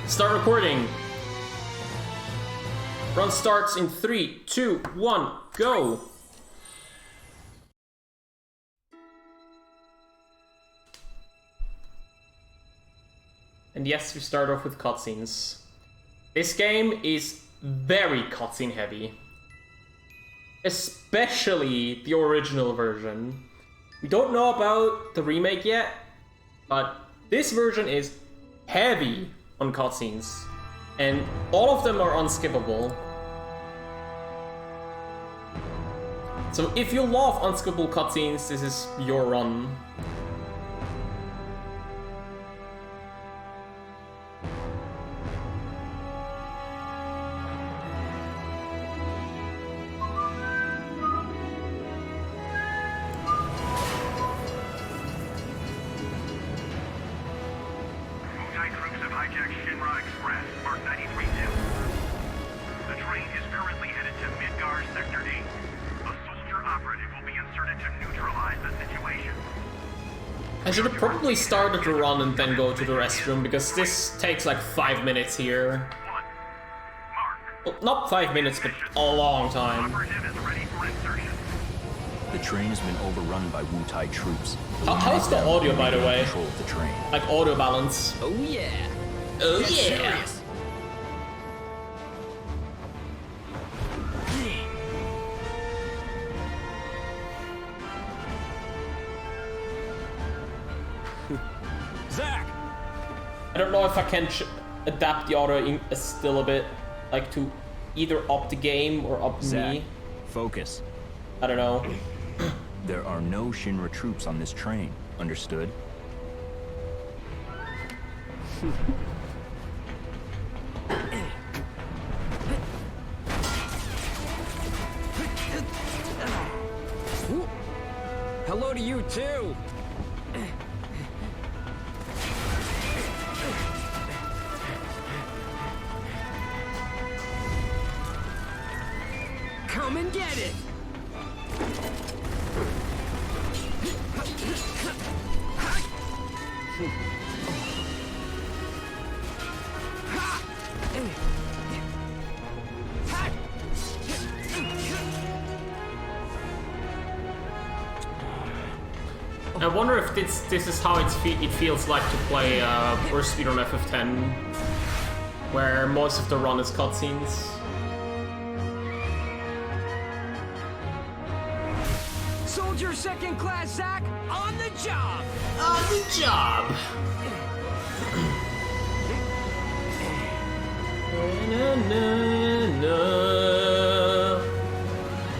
Start recording. Run starts in 3, 2, 1, go. And yes, we start off with cutscenes. This game is very cutscene heavy. Especially the original version. We don't know about the remake yet, but this version is heavy on cutscenes. And all of them are unskippable. So if you love unskippable cutscenes, this is your run. I should have probably started the run and then go to the restroom, because this takes like 5 minutes here. Well, not 5 minutes, but a long time. The train has been overrun by Wu-Tai troops. How's the audio, by the way? Control of the train. Like audio balance. Oh yeah. Oh Get yeah. serious. Zach! I don't know if I can adapt the audio still a bit, like to either up the game or up Zach, me. focus. I don't know. There are no Shinra troops on this train. Understood? Hello to you too. Come and get it. I wonder if this is how it feels like to play or Speedrun FF10, where most of the run is cutscenes. Soldier second class Zach on the job. On the job. Na, na, na,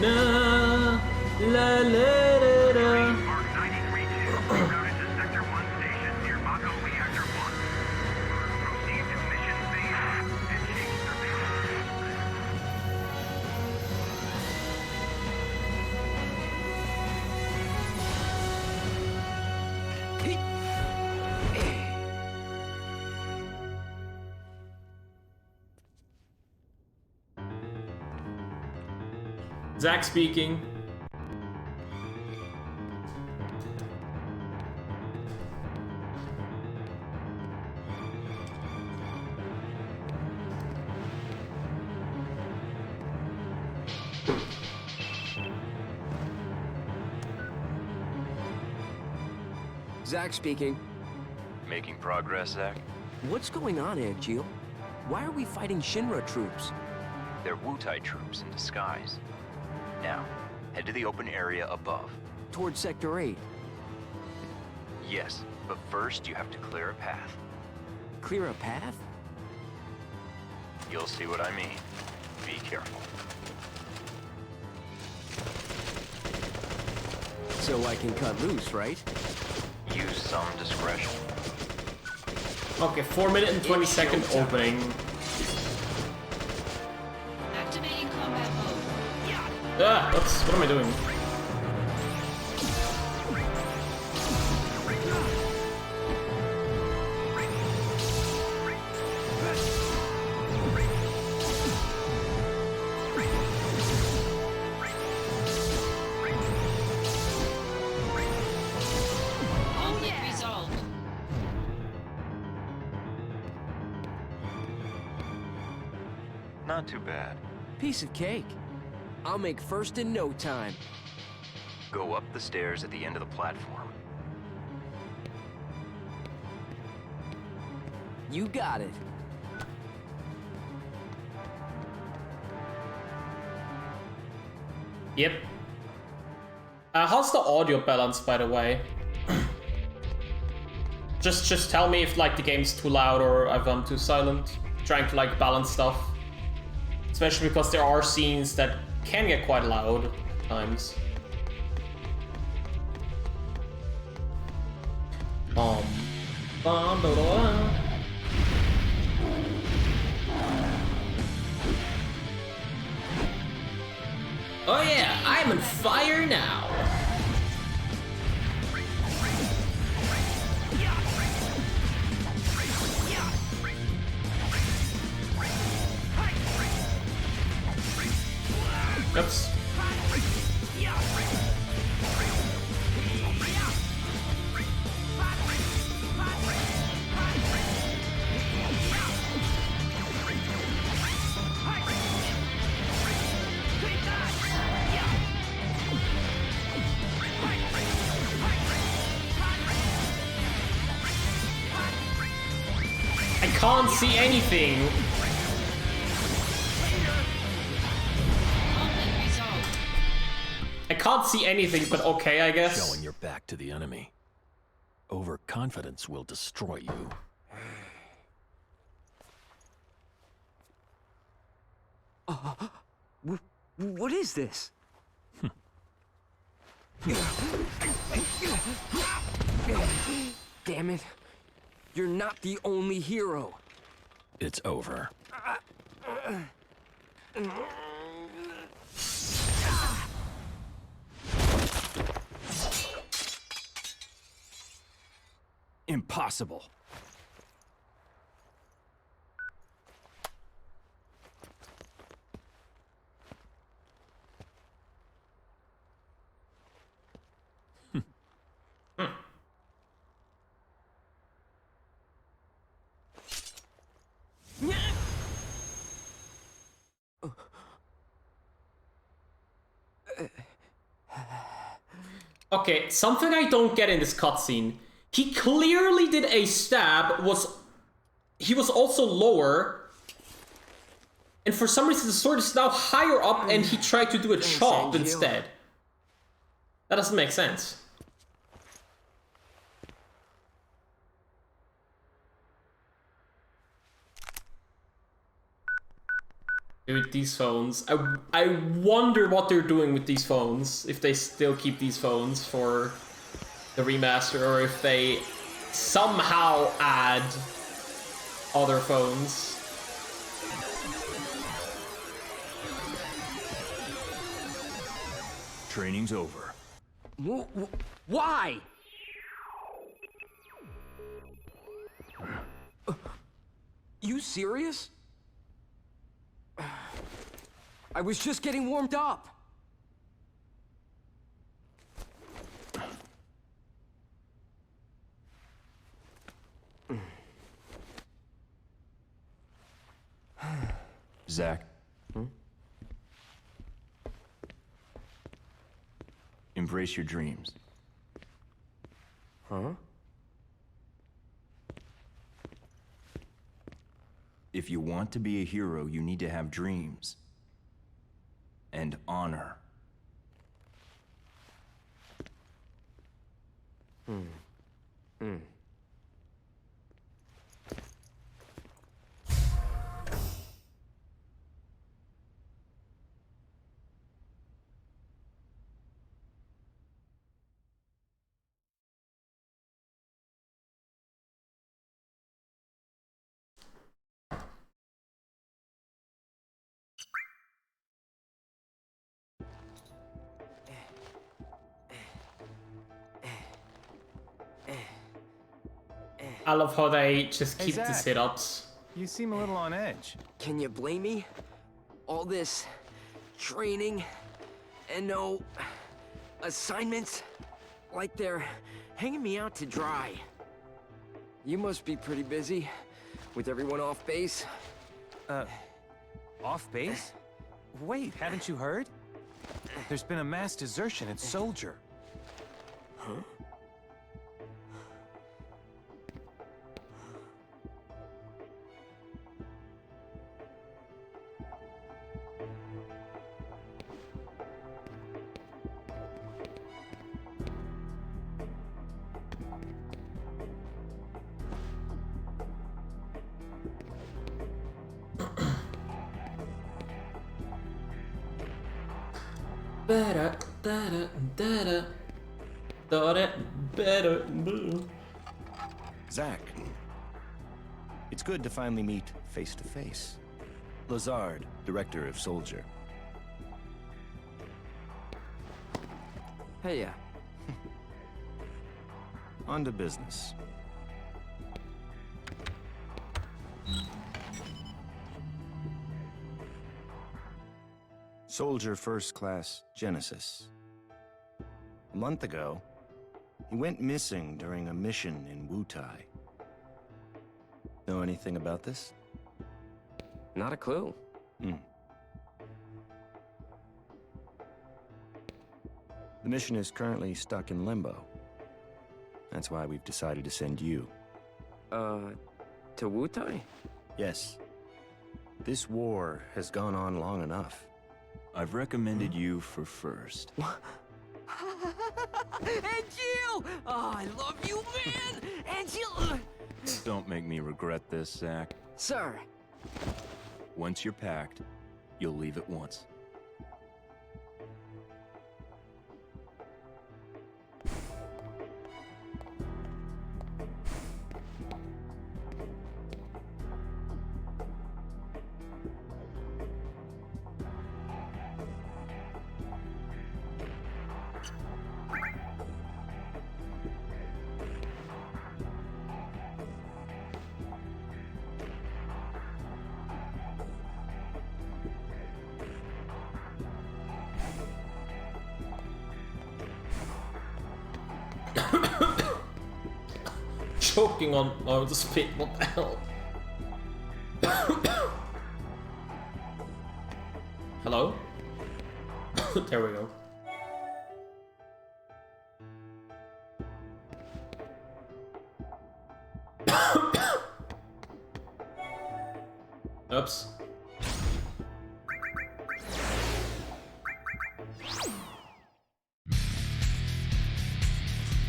na, la, la, la, la. Zach speaking. Zach speaking. Making progress, Zach? What's going on, Agil? Why are we fighting Shinra troops? They're Wu-Tai troops in disguise. Now, head to the open area above. Towards Sector 8. Yes, but first you have to clear a path. Clear a path? You'll see what I mean. Be careful. So I can cut loose, right? Use some discretion. Okay, 4-minute and 20-second opening. Activating combat mode. Ah, what am I doing? Not too bad. Piece of cake. I'll make first in no time. Go up the stairs at the end of the platform. You got it. Yep. How's the audio balance, by the way? just tell me if like the game's too loud or if I'm too silent. Trying to like balance stuff, especially because there are scenes that can get quite loud at times. Bum, bum, blah, blah, blah. Oh yeah, I'm on fire now. Oops. I can't see anything. Conflict resolved. I can't see anything, but okay, I guess. Showing your back to the enemy. Overconfidence will destroy you. What is this? Damn it. You're not the only hero. It's over. Impossible. Okay, something I don't get in this cutscene. He clearly did a stab, he was also lower, and for some reason the sword is now higher up and he tried to do a chop instead. That doesn't make sense. Dude, these phones. I wonder what they're doing with these phones. If they still keep these phones for the remaster, or if they somehow add other phones. Training's over. Why? You serious? I was just getting warmed up. Zach. Embrace your dreams. Huh? If you want to be a hero, you need to have dreams. And honor. I love how they just Hey, keep the Zach. sit-ups. You seem a little on edge. Can you blame me? All this training and no assignments, like they're hanging me out to dry. You must be pretty busy with everyone off base. Off base? Wait, haven't you heard? There's been a mass desertion at Soldier. Huh? Better, better, better. Thought it better. Zach, it's good to finally meet face to face. Lazard, director of Soldier. Hey, yeah. On to business. Soldier First Class Genesis. A month ago, he went missing during a mission in Wutai. Know anything about this? Not a clue. The mission is currently stuck in limbo. That's why we've decided to send you. To Wutai? Yes. This war has gone on long enough. I've recommended you for first. Angel! Oh, I love you, man! Angel! Don't make me regret this, Zach. Sir. Once you're packed, you'll leave at once. Choking on the spit, what the hell? Hello? There we go. Oops.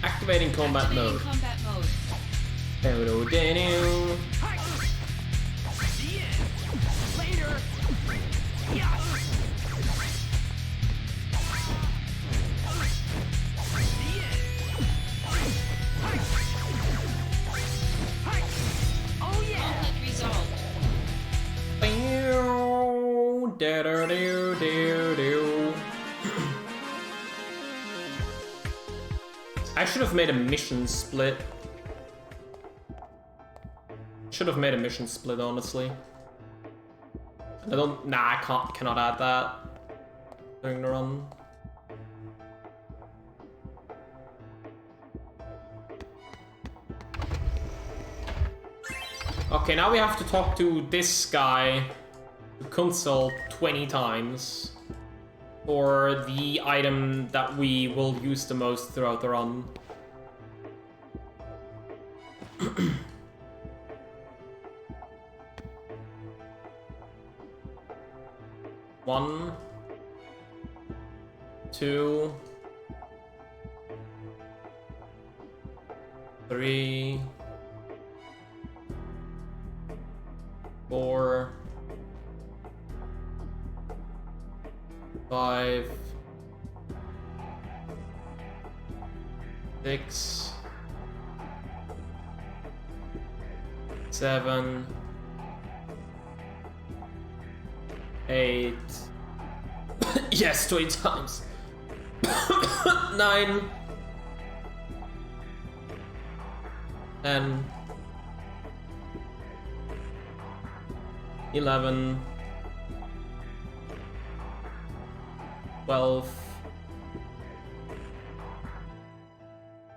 Activating combat mode. Combat mode. Hello, Daniel. Later! Yeah! Oh yeah! Conflict resolved. I should have made a mission split. Should have made a mission split, honestly. I don't. Nah, I cannot add that during the run. Okay, now we have to talk to this guy, to consult 20 times for the item that we will use the most throughout the run. One, two, three, 4, 5, 6, 7, 8. Yes, 20 times. 9, 10, 11, 12,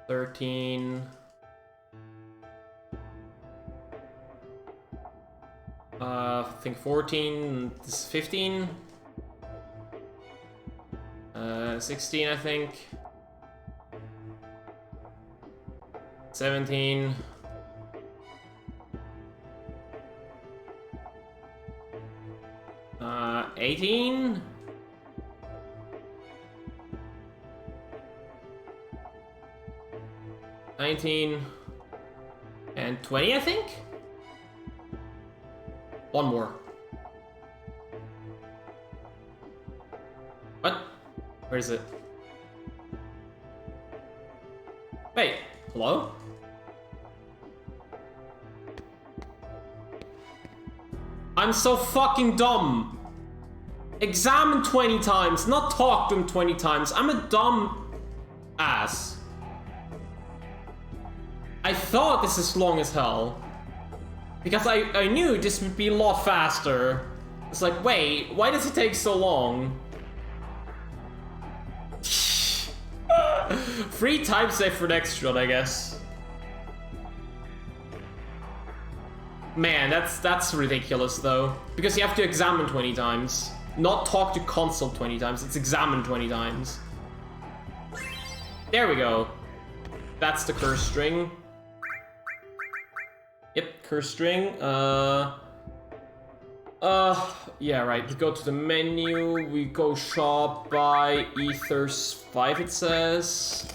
13, I think 14, this is 15. 16, I think. 17. Uh, 18. 19. And 20, I think? One more. What? Where is it? Wait, hello? I'm so fucking dumb. Examine 20 times, not talk to him 20 times. I'm a dumb ass. I thought this is long as hell. Because I knew this would be a lot faster. It's like, wait, why does it take so long? Free time save for next run, I guess. Man, that's ridiculous though. Because you have to examine 20 times. Not talk to console 20 times, it's examine 20 times. There we go. That's the curse string. Yep, curse string. Yeah, right. We go to the menu, we go shop, buy, ethers 5 it says.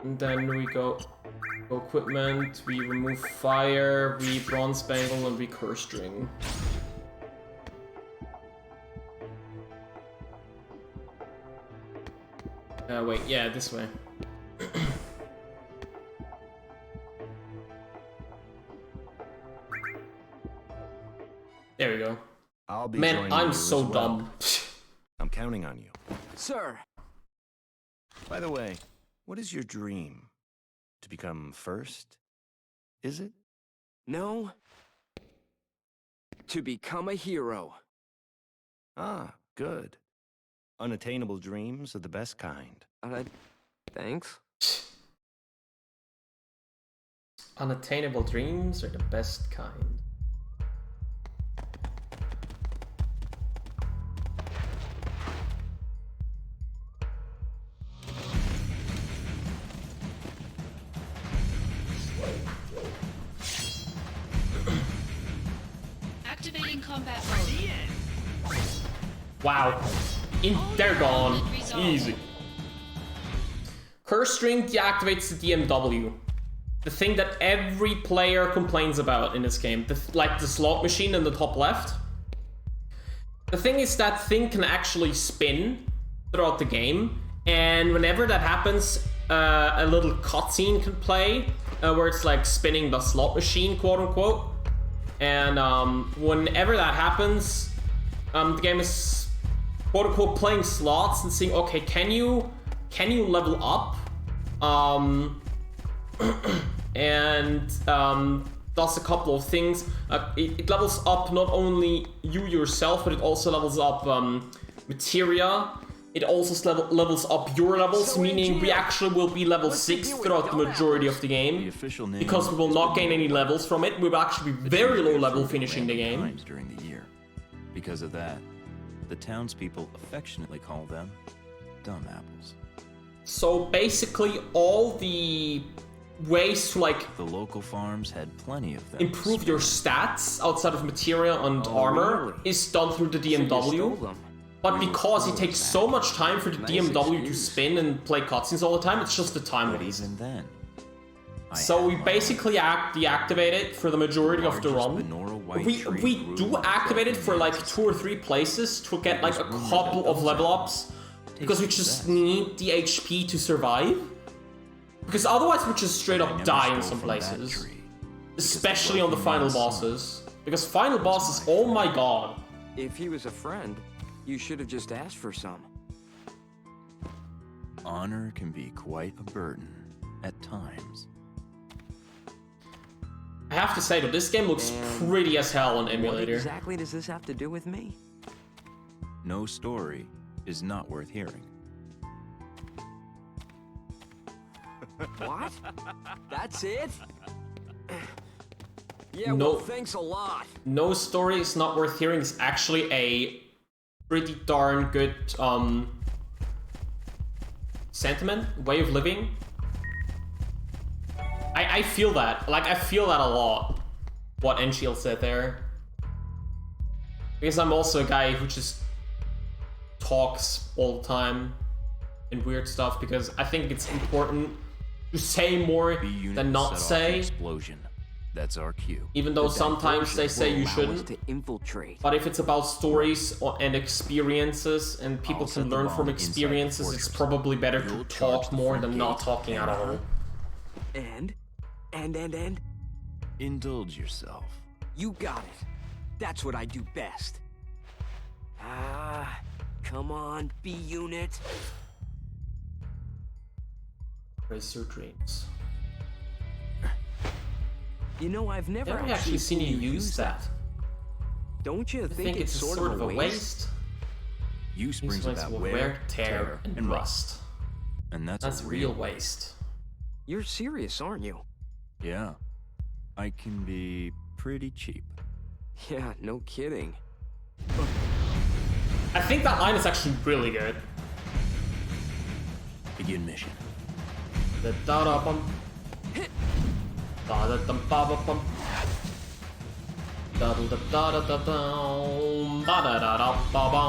And then we go equipment, we remove fire, we bronze bangle, and we curse string. Wait, yeah, this way. There we go. I'll be Man, joining I'm you so as well. dumb. I'm counting on you. Sir, By the way, what is your dream? To become first? Is it? no. To become a hero. Ah, good. Unattainable dreams are the best kind. Thanks. Unattainable dreams are the best kind. Activating combat mode. Wow. They're gone. Easy. Curse string deactivates the DMW. The thing that every player complains about in this game. Like the slot machine in the top left. The thing is that thing can actually spin throughout the game. And whenever that happens, a little cutscene can play. Where it's like spinning the slot machine, quote unquote. And whenever that happens, the game is quote unquote playing slots and seeing, okay, can you level up? And does a couple of things. It levels up not only you yourself, but it also levels up materia. It also levels up your levels, meaning we actually will be level 6 throughout the majority of the game. Because we will not gain any levels from it, we will actually be very low level finishing the game. During the year. Because of that, the townspeople affectionately call them dumb apples. So basically all the ways to like The local farms had plenty of them. improve your stats outside of materia and armor really? is done through the So you DMW. stole them. But because it takes so much time for the DMW to spin and play cutscenes all the time, it's just a time But waste. even then, I So had we my basically deactivate it for the majority of the largest run. Benora white We tree do grew activate it for like broken 2 or 3 places to get like a was rumored couple that of those level apples ups. Because we just success. need the HP to survive. Because otherwise we just straight I up never die in stole some from that places. tree, Especially on the working final man's son bosses. Because final bosses, oh my god. If he was a friend, you should have just asked for some. Honor can be quite a burden at times. I have to say though, this game looks And pretty as hell on What emulator. exactly does this have to do with me? No story is not worth hearing. What? That's it? Yeah, No. well, thanks a lot. No story is not worth hearing is actually a pretty darn good sentiment, way of living. I feel that. Like, I feel that a lot, what Enshield said there. Because I'm also a guy who just talks all the time and weird stuff, because I think it's important to say more B unit than not set off an say. explosion. That's our cue. Even though sometimes they say you Allow us shouldn't. to infiltrate. But if it's about stories and experiences, and people I'll can set the learn bomb from inside the experiences, it's fortress. probably better to You'll charge talk the more front than not gate. talking at all. And? Indulge yourself. You got it. That's what I do best. Ah, come on, B unit. Raise your dreams. You know, I've never Never actually seen you use that. Don't you I think it's sort of a waste. Use Use brings waste about will wear, tear, and rust. And that's That's a real waste. You're serious, aren't you? Yeah. I can be pretty cheap. Yeah, no kidding. I think that line is actually really good. Begin mission. Da da da bum. Da da dum ba ba bum. Da da da da da da dum. Ba da da da ba ba.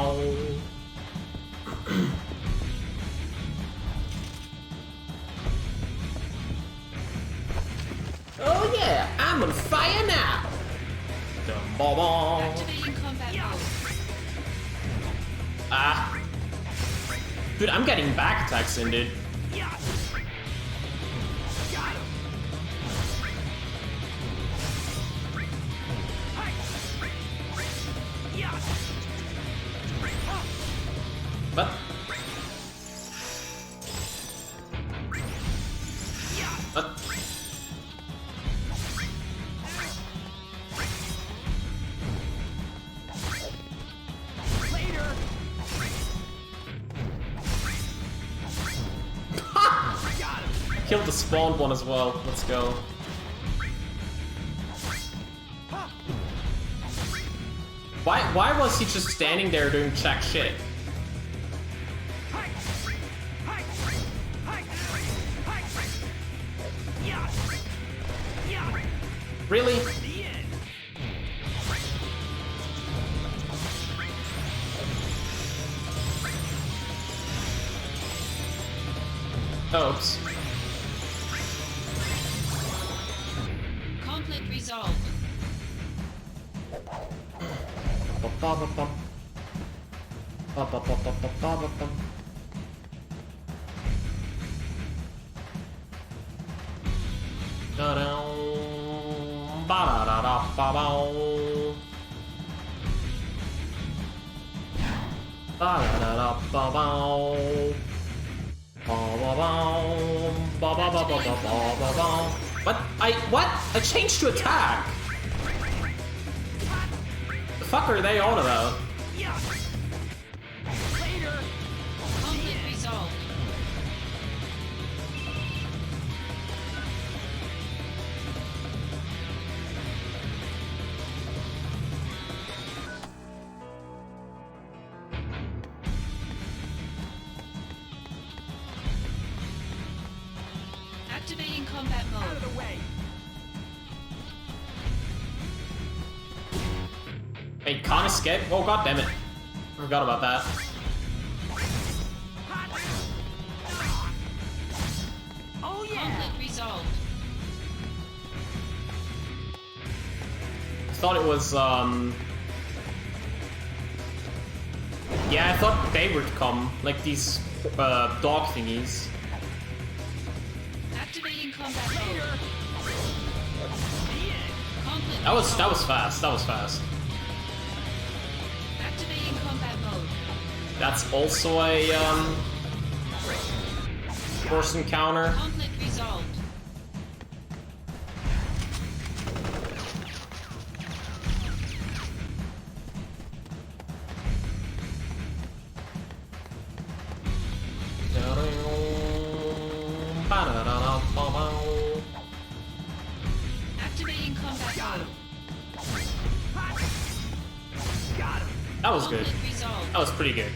Oh yeah, I'm on fire now. Dum ba ba. Activating combat mode. Ah. Dude, I'm getting back attacks in, dude. What? What? Killed the spawned one as well. Let's go. Why was he just standing there doing jack shit? Really? Oops. Conflict resolved. Ba-ba-ba-bum. Ba-ba-ba-ba-ba-ba-bum. Da-dum. Ba-da-da-da-ba-bow. Ba-da-da-da-ba-bow. Ba-ba-bow. Ba-ba-ba-ba-ba-ba-bow. What? What? I changed to attack! The fuck are they on about? Conflict resolved. Activating combat mode. Wait, can't escape? Oh god damn it. I forgot about that. Conflict resolved. I thought it was, yeah, I thought they would come. Like these, dog thingies. Activating combat mode. Conflict That was resolved. fast, that was fast. Activating combat mode. That's also a, force encounter. Conflict resolved. Activating combat mode. That was good. Conflict resolved. That was pretty good.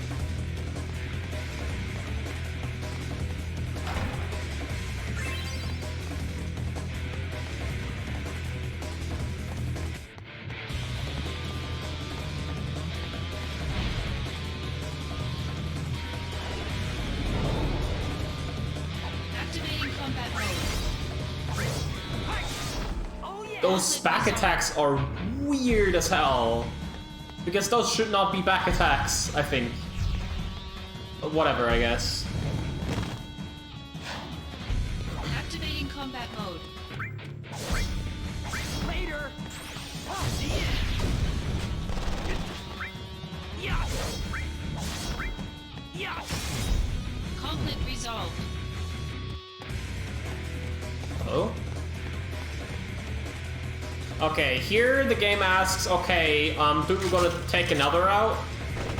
Activating combat mode. Those back attacks are weird as hell. Because those should not be back attacks, I think. But whatever, I guess. Activating combat mode. Later. Conflict resolved. Oh? Okay, here the game asks, okay, do we gonna take another route?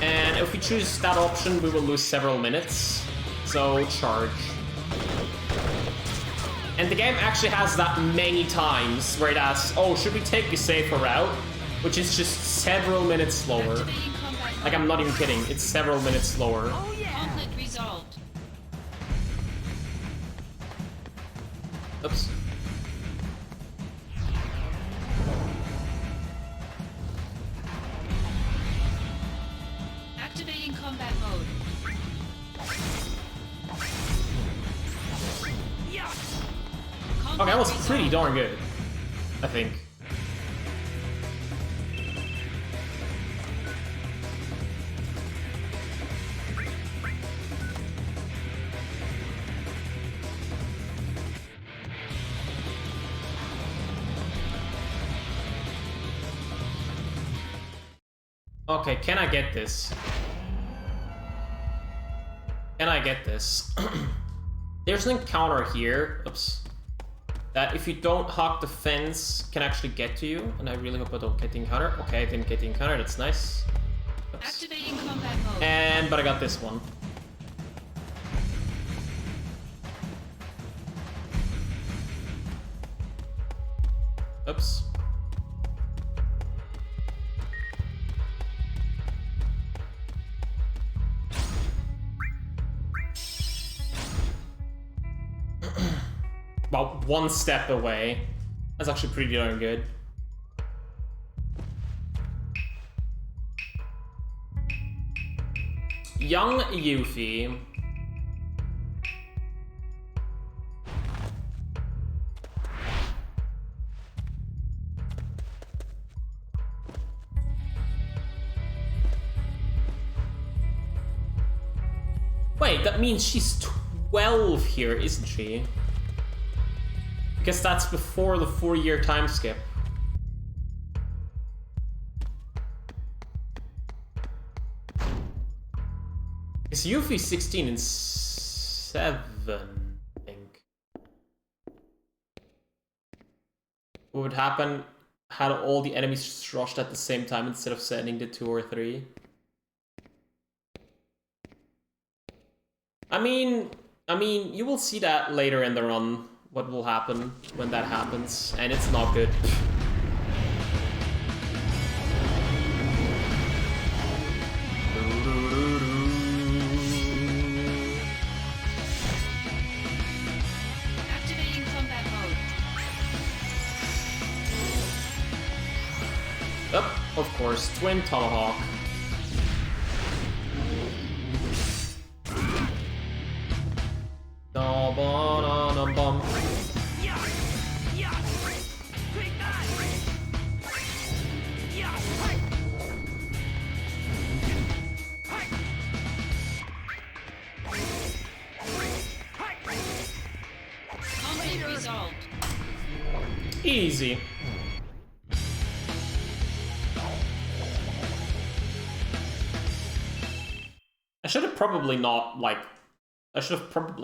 And if we choose that option, we will lose several minutes. So, charge. And the game actually has that many times where it asks, oh, should we take a safer route? Which is just several minutes slower. Activating combat mode. Like, I'm not even kidding, it's several minutes slower. Conflict resolved. Oops. Activating combat mode. Okay, that was pretty darn good, I think. Okay, can I get this? Can I get this? There's an encounter here. Oops. That if you don't hug the fence can actually get to you, and I really hope I don't get the encounter. Okay, I didn't get the encounter, that's nice. Oops. Activating combat mode. But I got this one. Oops. About one step away. That's actually pretty darn good. Young Yuffie. Wait, that means she's 12 here, isn't she? Because that's before the 4-year time skip. Is Yuffie 16 and 7, I think. What would happen had all the enemies rushed at the same time instead of sending the 2 or 3? I mean, you will see that later in the run. What will happen when that happens, and it's not good. Activating combat mode. Yep, of course, twin tomahawk. Bum. Conflict resolved. Easy. I should have probably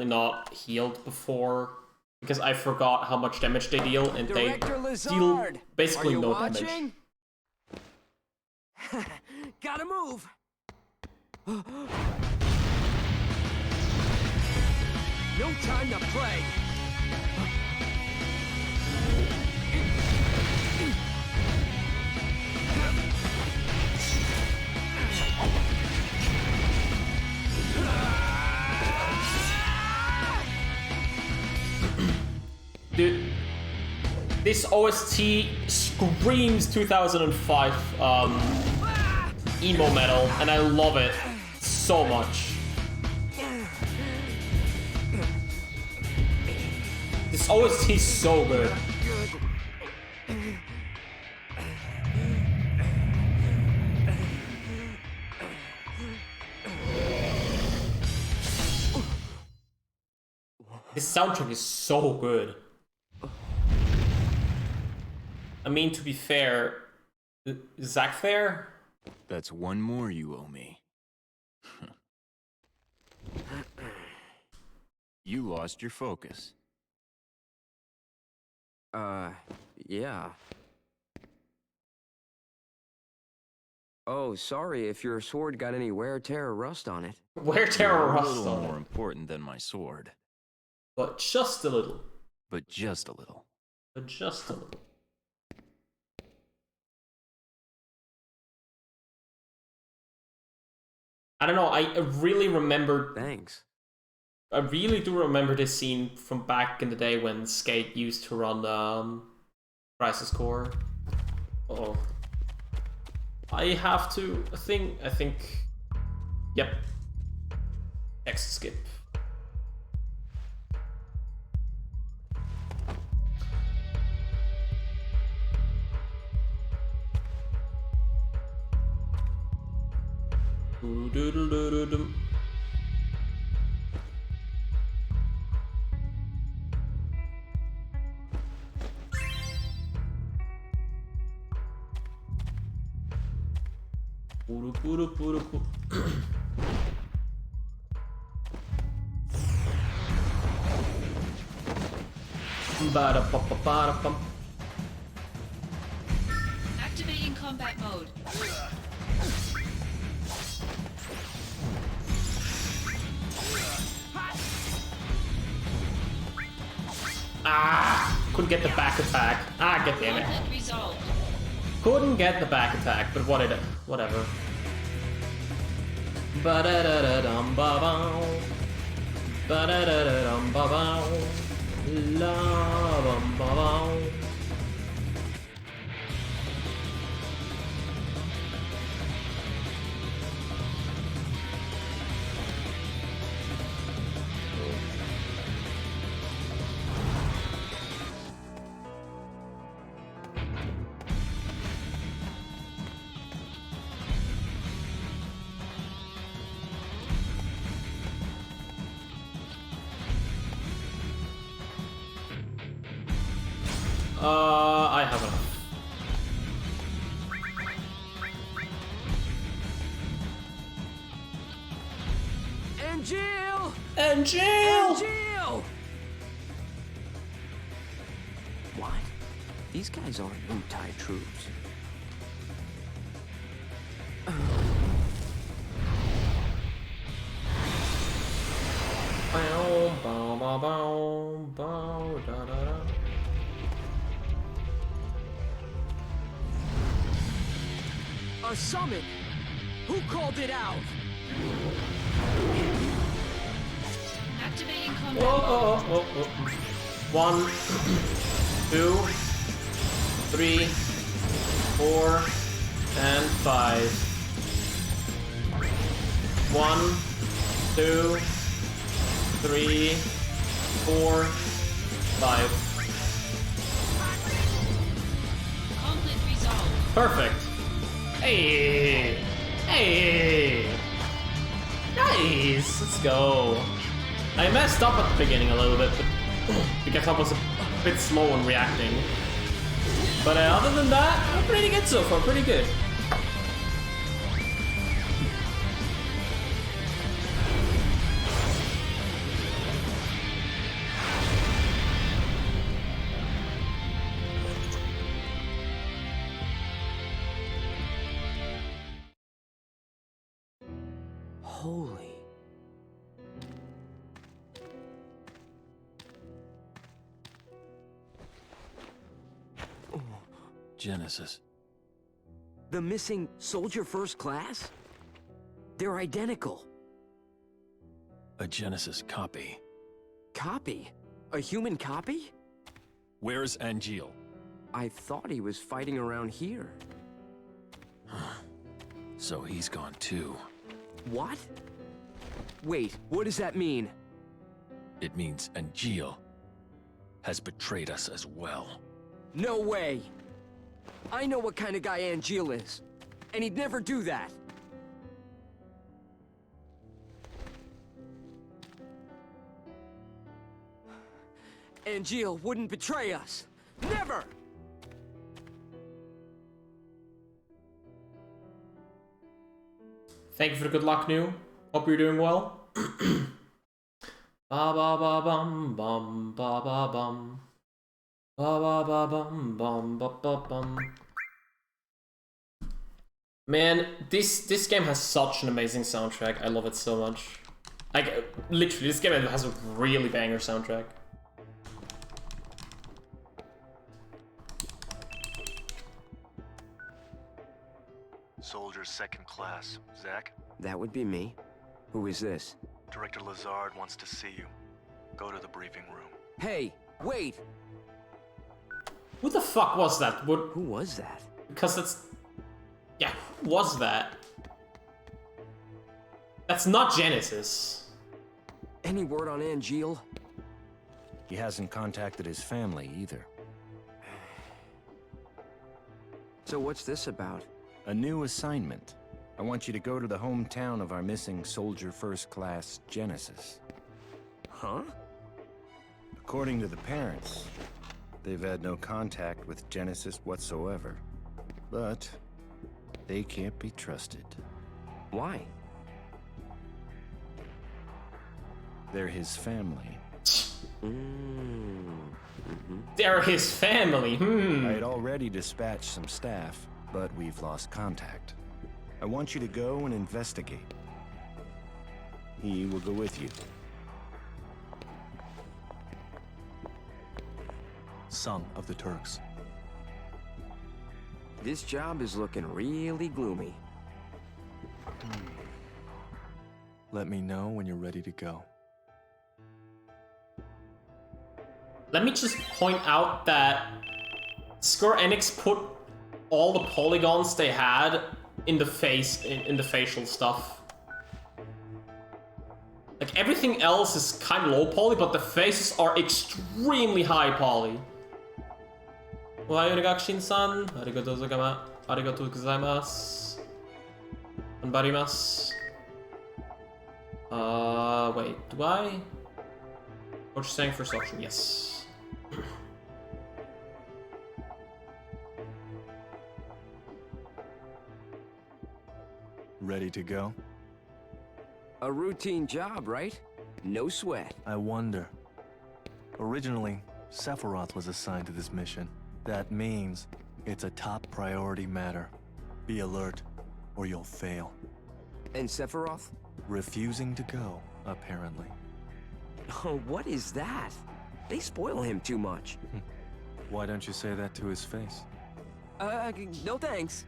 not healed before, because I forgot how much damage they deal, and they deal basically no damage. Gotta move. No time to play. This OST screams 2005 emo metal, and I love it so much. This OST is so good. This soundtrack is so good. I mean, to be fair, Zach there? That's one more you owe me. You lost your focus. Yeah. Oh, sorry if your sword got any wear, tear, or rust on it. Wear, tear, or You're a rust little on more it. important than my sword. But just a little. But just a little. But just a little. I don't know, I really remember... Thanks. I really do remember this scene from back in the day when Skate used to run Crisis Core. Oh. I have to... I think... Yep. Exit skip. Doo-doo-doo-doo-doo-dum. Puru-puru-puru-pu. Ba-da-ba-ba-ba-da-bum. Activating combat mode. Ah! Couldn't get the back attack. Ah, get damn it. Conflict resolved. Couldn't get the back attack, but whatever. Ba-da-da-da-dum-ba-bow. Ba-da-da-da-dum-ba-bow. La-bum-ba-bow. I have enough. And Jill! And Jill! And Jill! What? These guys aren't Wu-Tai troops. Bow, bow, bow, bow, bow, da, da, da. A summon! Who called it out? Activating combat Whoa, mode. oh, oh, oh. 1, 2, 3, 4, and 5. 1, 2, 3, 4, 5. Conflict resolved. Perfect. Hey! Hey! Nice! Let's go. I messed up at the beginning a little bit, but because I was a bit slow in reacting. But other than that, I'm pretty good so far, pretty good. Holy. Genesis. The missing soldier first class? They're identical. A Genesis copy. Copy? A human copy? Where's Angeal? I thought he was fighting around here. So he's gone too. What? Wait, what does that mean? It means Angeal has betrayed us as well. No way! I know what kind of guy Angeal is, and he'd never do that. Angeal wouldn't betray us. Never! Thank you for the good luck, New. Hope you're doing well. Ba ba ba bum bum ba ba bum. Ba ba ba bum bum ba ba bum. Man, this game has such an amazing soundtrack. I love it so much. Like, literally, this game has a really banger soundtrack. Soldier second class. Zach? That would be me. Who is this? Director Lazard wants to see you. Go to the briefing room. Hey, wait! Who the fuck was that? Who was that? Because it's... Yeah, who was that? That's not Genesis. Any word on Angeal? He hasn't contacted his family either. So what's this about? A new assignment. I want you to go to the hometown of our missing soldier first class, Genesis. Huh? According to the parents, they've had no contact with Genesis whatsoever. But they can't be trusted. Why? They're his family. They're his family. I had already dispatched some staff, but we've lost contact. I want you to go and investigate. He will go with you. Son of the Turks. This job is looking really gloomy. Let me know when you're ready to go. Let me just point out that Square Enix put all the polygons they had in the face, in the facial stuff. Like, everything else is kind of low poly, but the faces are extremely high poly. Arigato-san. Arigatou gozaimasu. Anbarimasu. Wait, do I? What you're saying first option? Yes. Ready to go? A routine job, right? No sweat. I wonder. Originally, Sephiroth was assigned to this mission. That means it's a top priority matter. Be alert, or you'll fail. And Sephiroth? Refusing to go, apparently. Oh, what is that? They spoil him too much. Why don't you say that to his face? No thanks.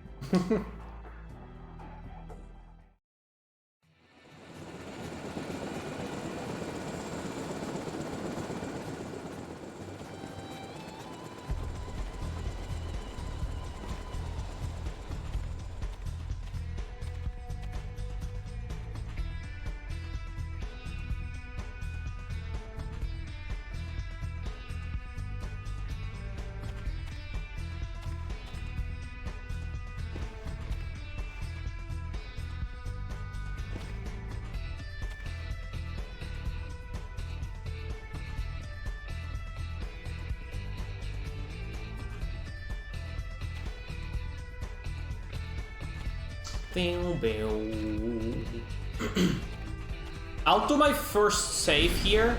I'll do my first save here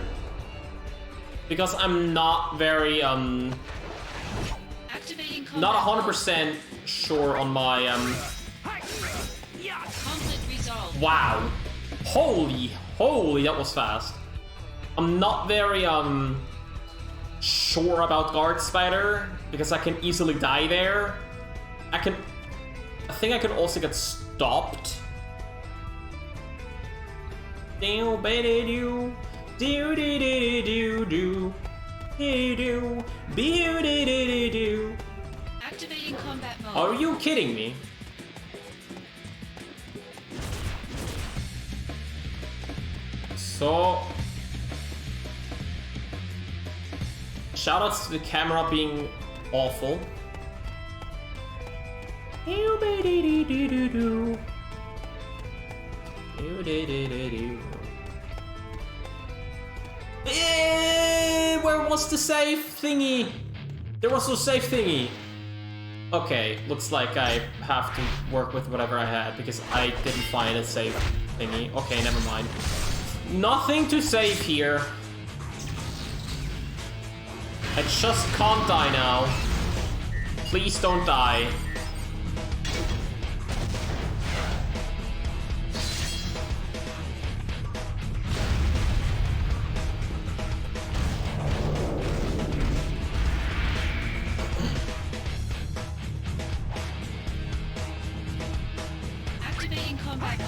because I'm not very Activating combat not mode. 100% sure on my Conflict resolved. wow, holy that was fast. I'm not very sure about Guard Spider because I can easily die there. I think I can also get stopped. Do do do do do do do do do Activating combat mode. Are you kidding me? So... Shoutouts to the camera being awful. Where was the save thingy? There was no save thingy. Okay, looks like I have to work with whatever I had because I didn't find a save thingy. Okay, never mind. Nothing to save here. I just can't die now. Please don't die. Activating combat mode.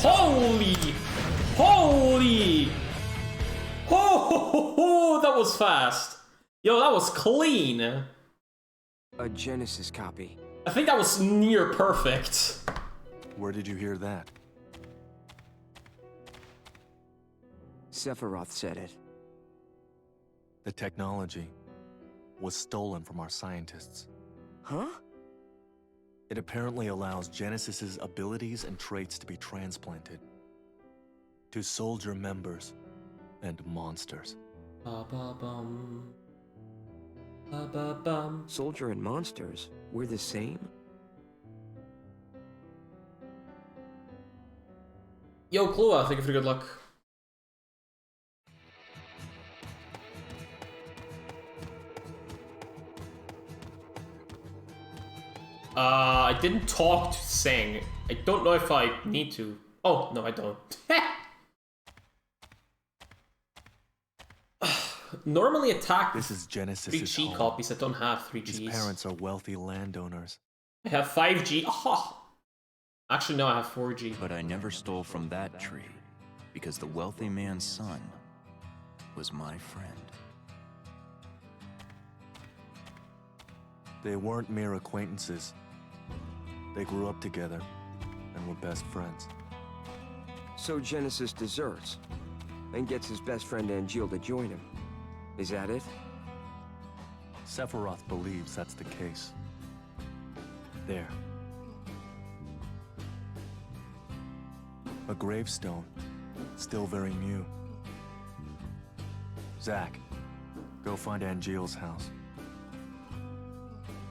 Holy! Holy! Oh, that was fast. Yo, that was clean. A Genesis copy. I think that was near perfect. Where did you hear that? Sephiroth said it. The technology was stolen from our scientists. Huh? It apparently allows Genesis's abilities and traits to be transplanted to soldier members and monsters. Ba-ba-bum. Ba-ba-bum. Soldier and monsters, we're the same? Yo, Klua, thank you for the good luck. I didn't talk to Sing. I don't know if I need to. Oh, no, I don't. Normally attack This is Genesis's 3G home. copies. I don't have His 3Gs. parents are wealthy landowners. I have 5G. Oh. Actually, no, I have 4G. But I never stole from that tree, because the wealthy man's son was my friend. They weren't mere acquaintances. They grew up together and were best friends. So Genesis deserts and gets his best friend Angeal to join him. Is that it? Sephiroth believes that's the case. There. A gravestone, still very new. Zack, go find Angeal's house.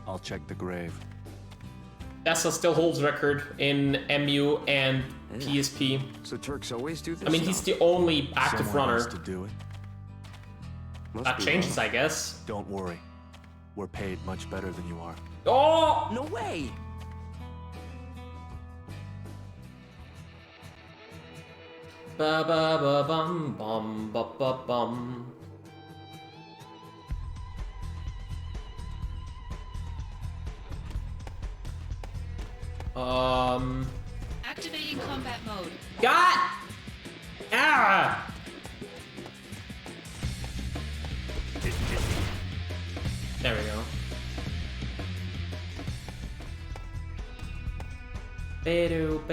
I'll check the grave. Essa still holds record in MU and PSP. So Turks always do this? I mean, he's the only active Someone runner. has to do it. Must That be changes, wrong. I guess. Don't worry. We're paid much better than you are. Oh! No way! Ba ba ba bum bum ba ba bum. Activating combat mode. Got! Ah! There we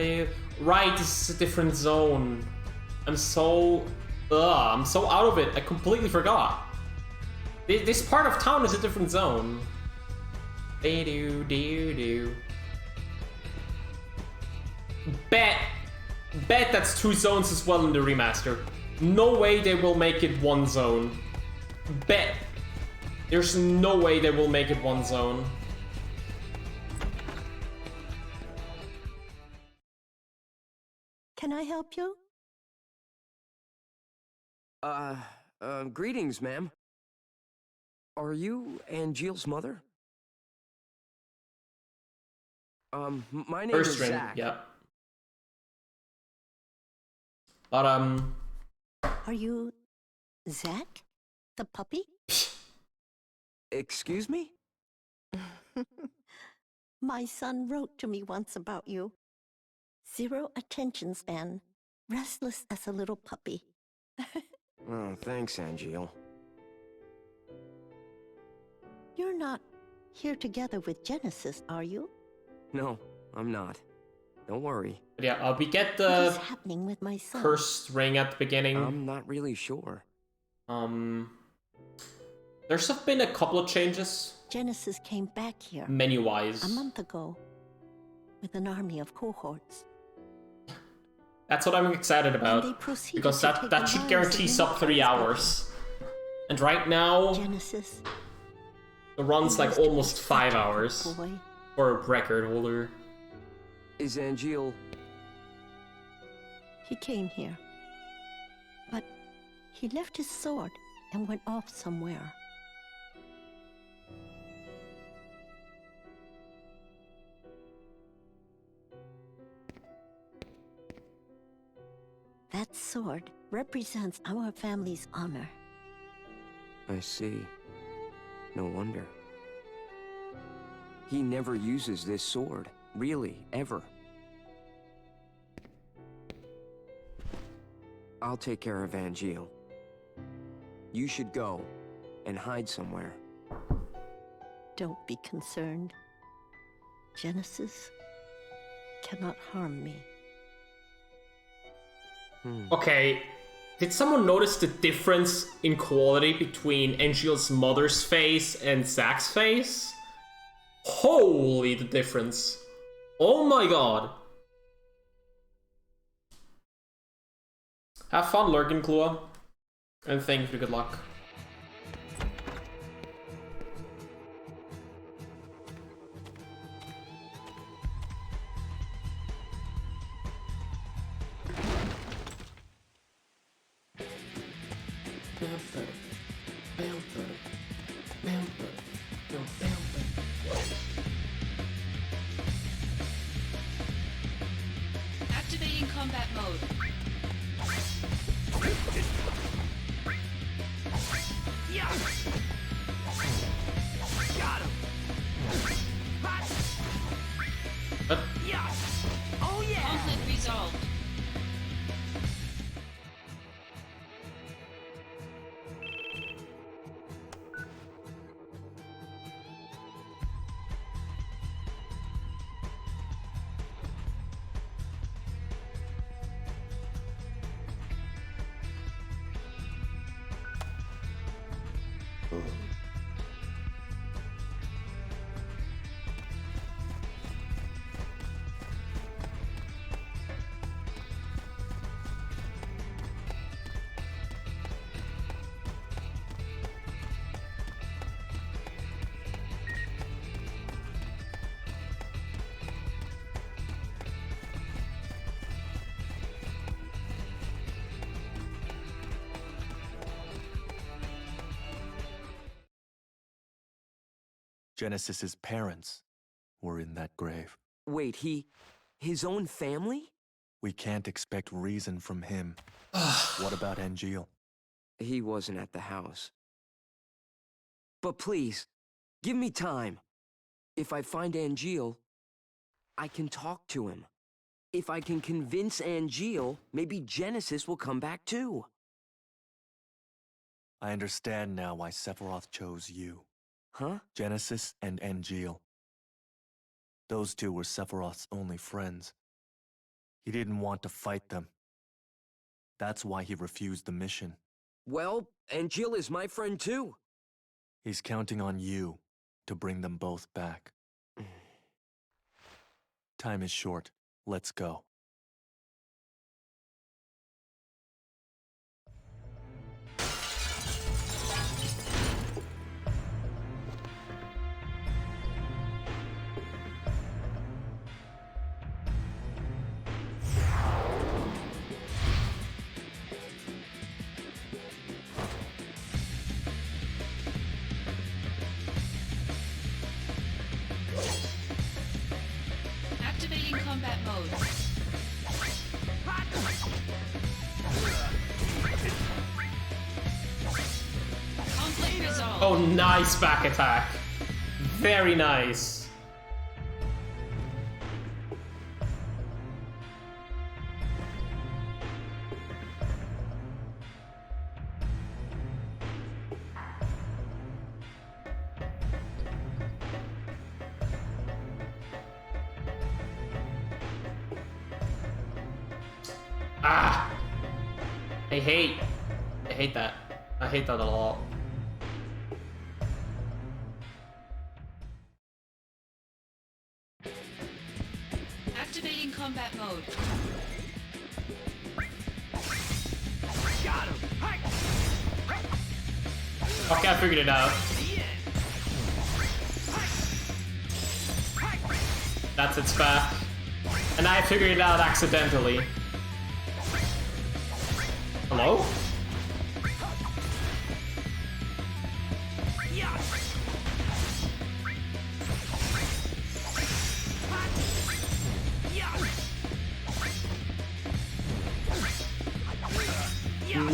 go. Right, this is a different zone. I'm so out of it. I completely forgot. This part of town is a different zone. Bet that's 2 zones as well in the remaster. No way they will make it 1 zone. Bet. There's no way they will make it 1 zone. Can I help you? Greetings, ma'am. Are you Angeal's mother? My name First is ring, Zach. yeah. But Are you Zach, the puppy? Excuse me? My son wrote to me once about you. 0 attention span, restless as a little puppy. Oh, thanks, Angeal. You're not here together with Genesis, are you? No, I'm not. Don't worry. but yeah, we get What is the happening with my son? cursed ring at the beginning. I'm not really sure. There's been a couple of changes Genesis came back here menu-wise. a month ago with an army of cohorts. That's what I'm excited And about they proceeded because to that take that the should lives guarantee of sub many 3 townspeople. hours. And right now, Genesis. the run's he like used to be almost such 5 a good hours boy. for a record holder. Is Angeal... He came here. But he left his sword and went off somewhere. That sword represents our family's honor. I see. No wonder. He never uses this sword. Really, ever. I'll take care of Angeal. You should go and hide somewhere. Don't be concerned. Genesis cannot harm me. Okay, did someone notice the difference in quality between Angeal's mother's face and Zach's face? Holy, the difference. Oh my god. Have fun, Lurkin Klua. And thank you for good luck. Activating combat mode. Conflict resolved. Genesis's parents were in that grave. Wait, his own family? We can't expect reason from him. What about Angeal? He wasn't at the house. But please, give me time. If I find Angeal, I can talk to him. If I can convince Angeal, maybe Genesis will come back too. I understand now why Sephiroth chose you. Huh? Genesis and Angeal. Those two were Sephiroth's only friends. He didn't want to fight them. That's why he refused the mission. Well, Angeal is my friend too. He's counting on you to bring them both back. Time is short. Let's go. Oh, nice back attack. Very nice. Ah! I hate that. I hate that a lot. Activating combat mode. Okay, I figured it out. That's its back. And I figured it out accidentally. Hello?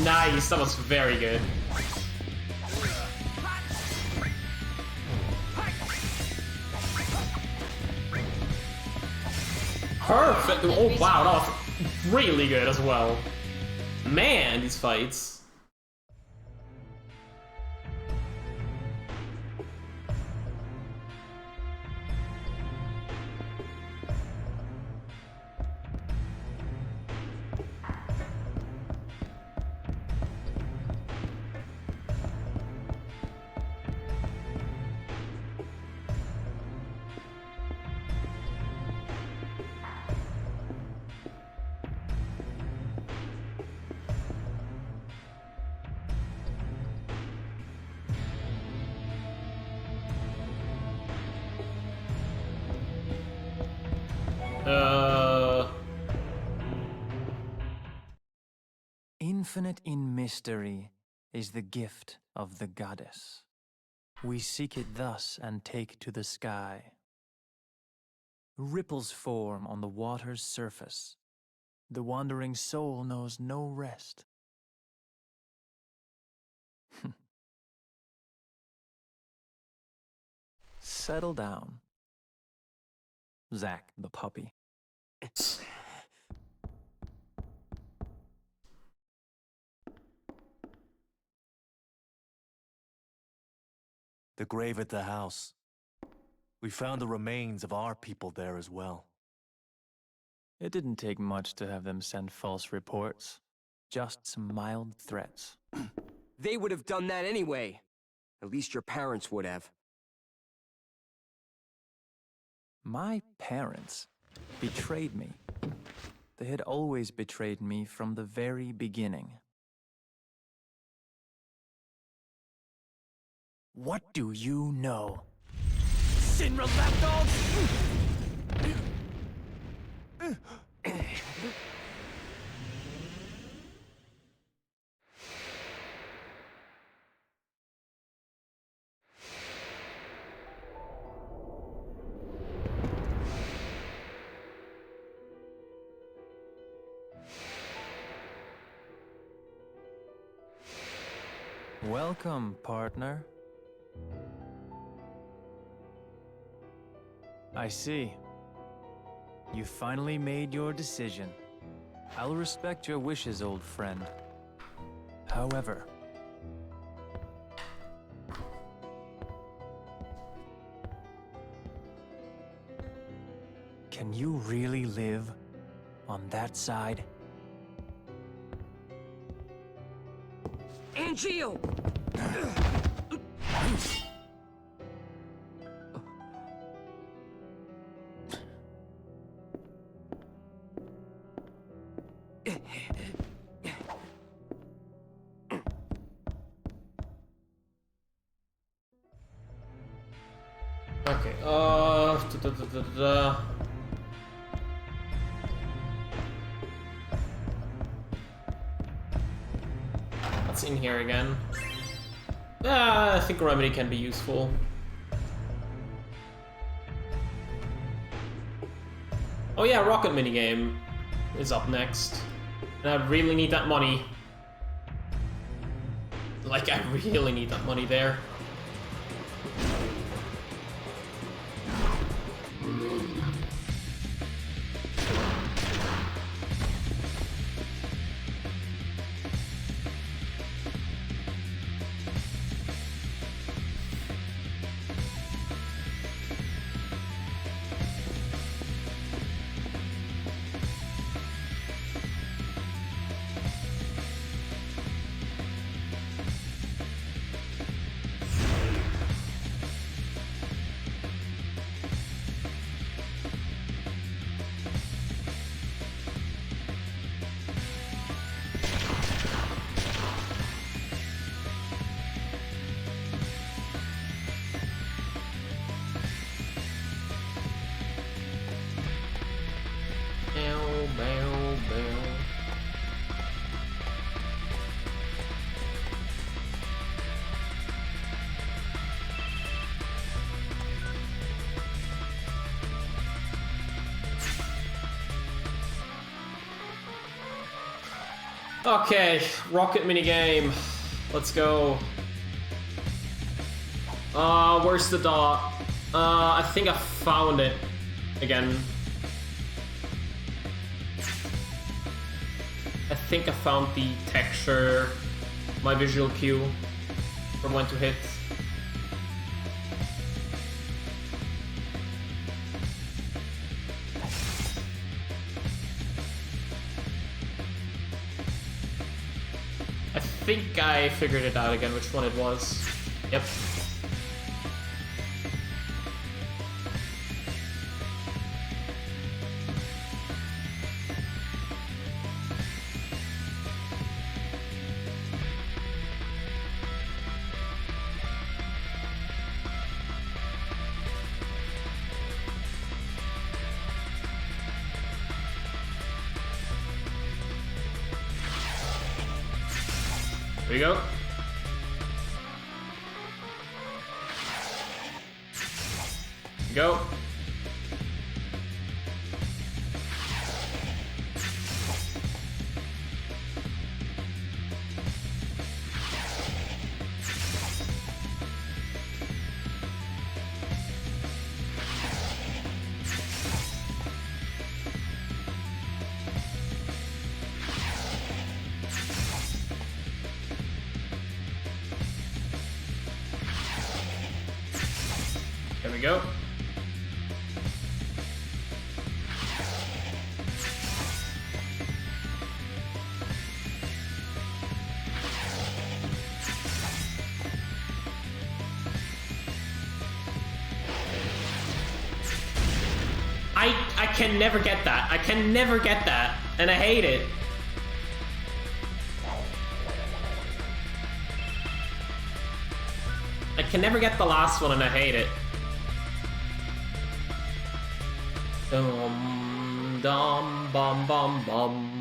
Nice, that was very good. Perfect! Oh wow, that was really good as well. Man, these fights. Infinite in mystery is the gift of the goddess. We seek it thus and take to the sky. Ripples form on the water's surface. The wandering soul knows no rest. Settle down, Zack the puppy. The grave at the house. We found the remains of our people there as well. It didn't take much to have them send false reports. Just some mild threats. They would have done that anyway. At least your parents would have. My parents betrayed me. They had always betrayed me from the very beginning. What do you know? Shinra lapdogs! Welcome, partner. I see. You finally made your decision. I'll respect your wishes, old friend. However, can you really live on that side? Angel! Okay, What's in here again? I think Remedy can be useful. Oh yeah, Rocket minigame is up next. And I really need that money. Like, I really need that money there. Okay, rocket minigame. Let's go. Where's the dot? I think I found it again. I think I found the texture, my visual cue for when to hit. I think I figured it out again, which one it was. Yep. Here we go. Go. There we go. I can never get that. I can never get that, and I hate it. I can never get the last one, and I hate it. Dum dum bum bum bum.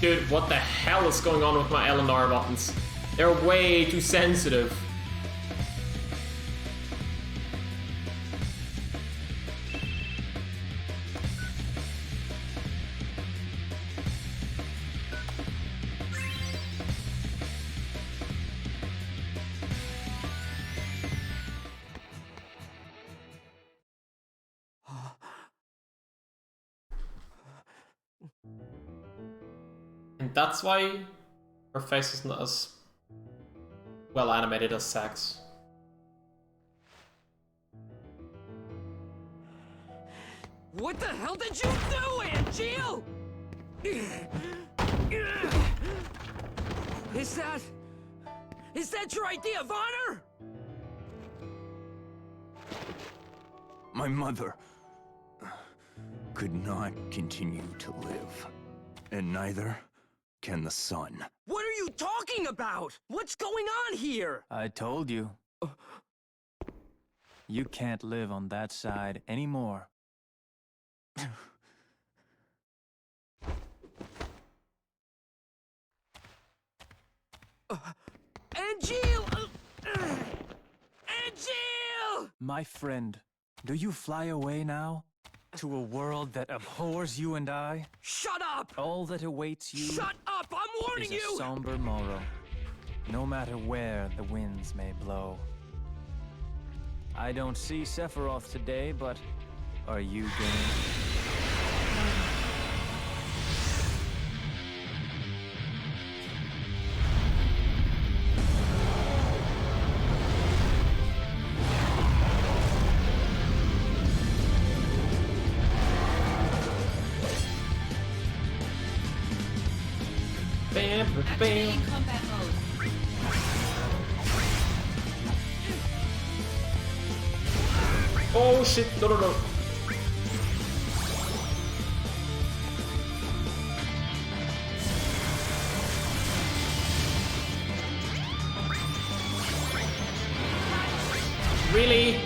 Dude, what the hell is going on with my L and R buttons? They're way too sensitive. And that's why her face is not as well animated as Zack's. What the hell did you do, Angeal? Is that your idea of honor? My mother could not continue to live, and neither can the sun. What are you talking about? What's going on here? I told you. You can't live on that side anymore. Angeal! Angeal! My friend, do you fly away now? To a world that abhors you and I? Shut up! All that awaits you Shut up! I'm warning is a you! somber morrow, no matter where the winds may blow. I don't see Sephiroth today, but are you game? Bam, bam. Activating combat mode. Oh shit, no, no, no. Really?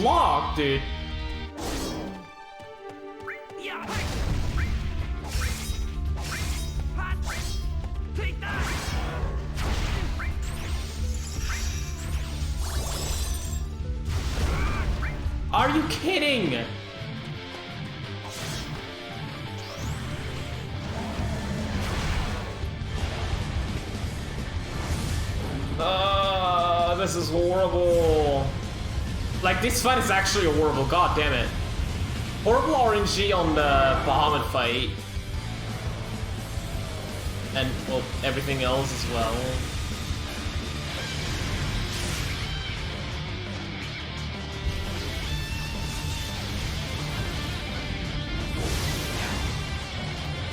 block, dude. Are you kidding? This is horrible. Like, this fight is actually horrible, god damn it. Horrible RNG on the Bahamut fight. And, well, everything else as well.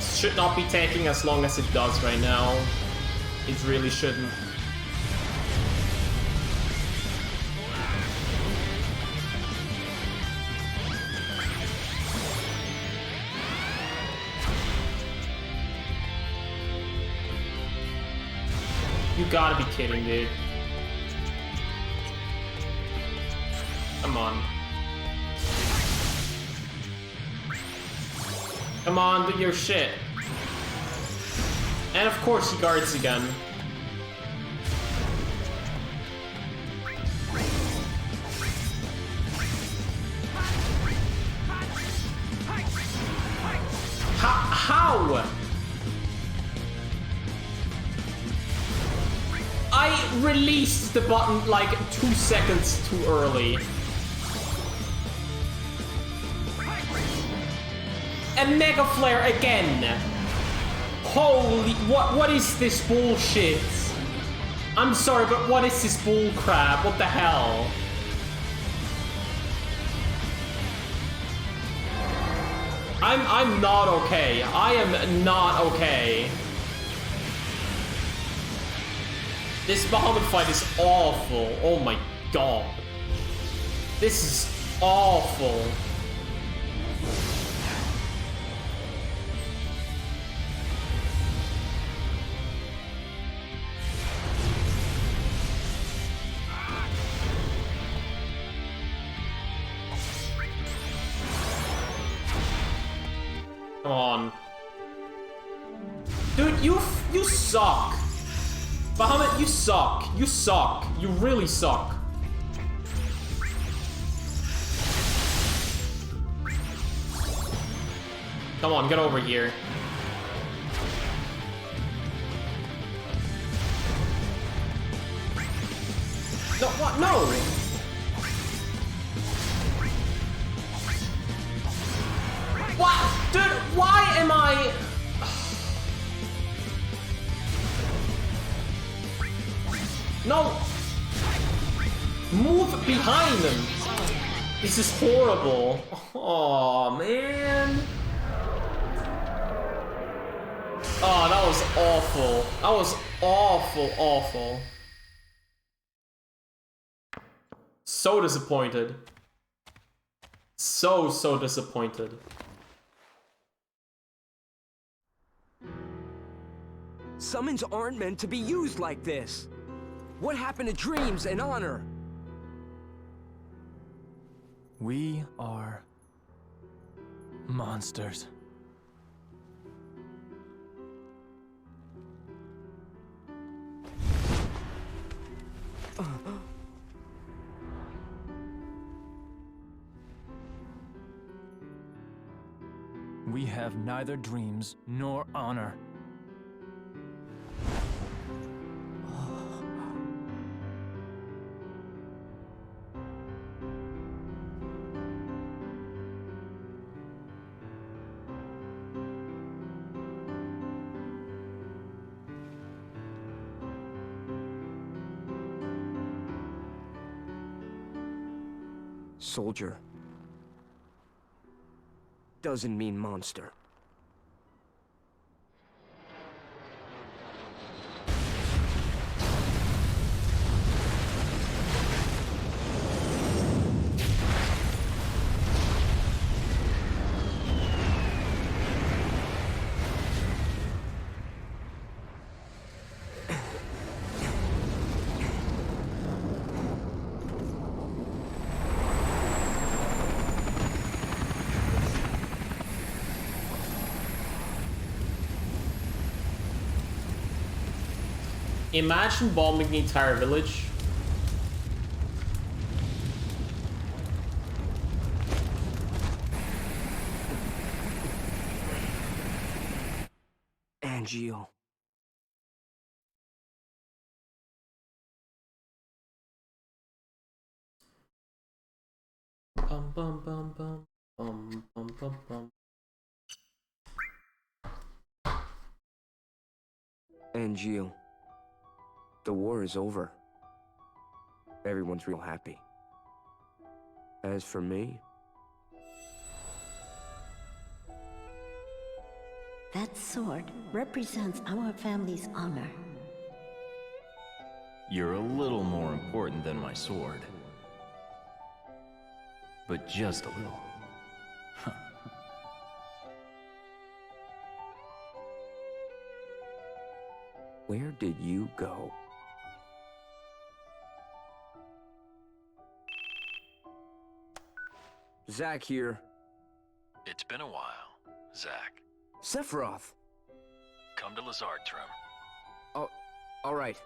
Should not be taking as long as it does right now. It really shouldn't. You gotta be kidding, dude. Come on. Come on, do your shit. And of course he guards again. How? I released the button like 2 seconds too early. And Mega Flare again. Holy, what is this bullshit? I'm sorry, but what is this bullcrap? What the hell? I'm not okay. I am not okay. This Bahamut fight is awful. Oh my god. This is awful. Come on. Dude, you suck. Bahamut, you suck. You suck. You really suck. Come on, get over here. No, what? No! What? Dude, why am I... No! Move behind them! This is horrible. Oh man. Oh, that was awful. That was awful, awful. So disappointed. So disappointed. Summons aren't meant to be used like this. What happened to dreams and honor? We are monsters. We have neither dreams nor honor. Soldier doesn't mean monster. Imagine bombing the entire village. Angeal. Bum bum bum bum bum bum bum bum. Angeal. The war is over. Everyone's real happy. As for me, That sword represents our family's honor. You're a little more important than my sword. But just a little. where did you go? Zach here. It's been a while, Zach. Sephiroth. Come to Lazard's room. Oh, all right.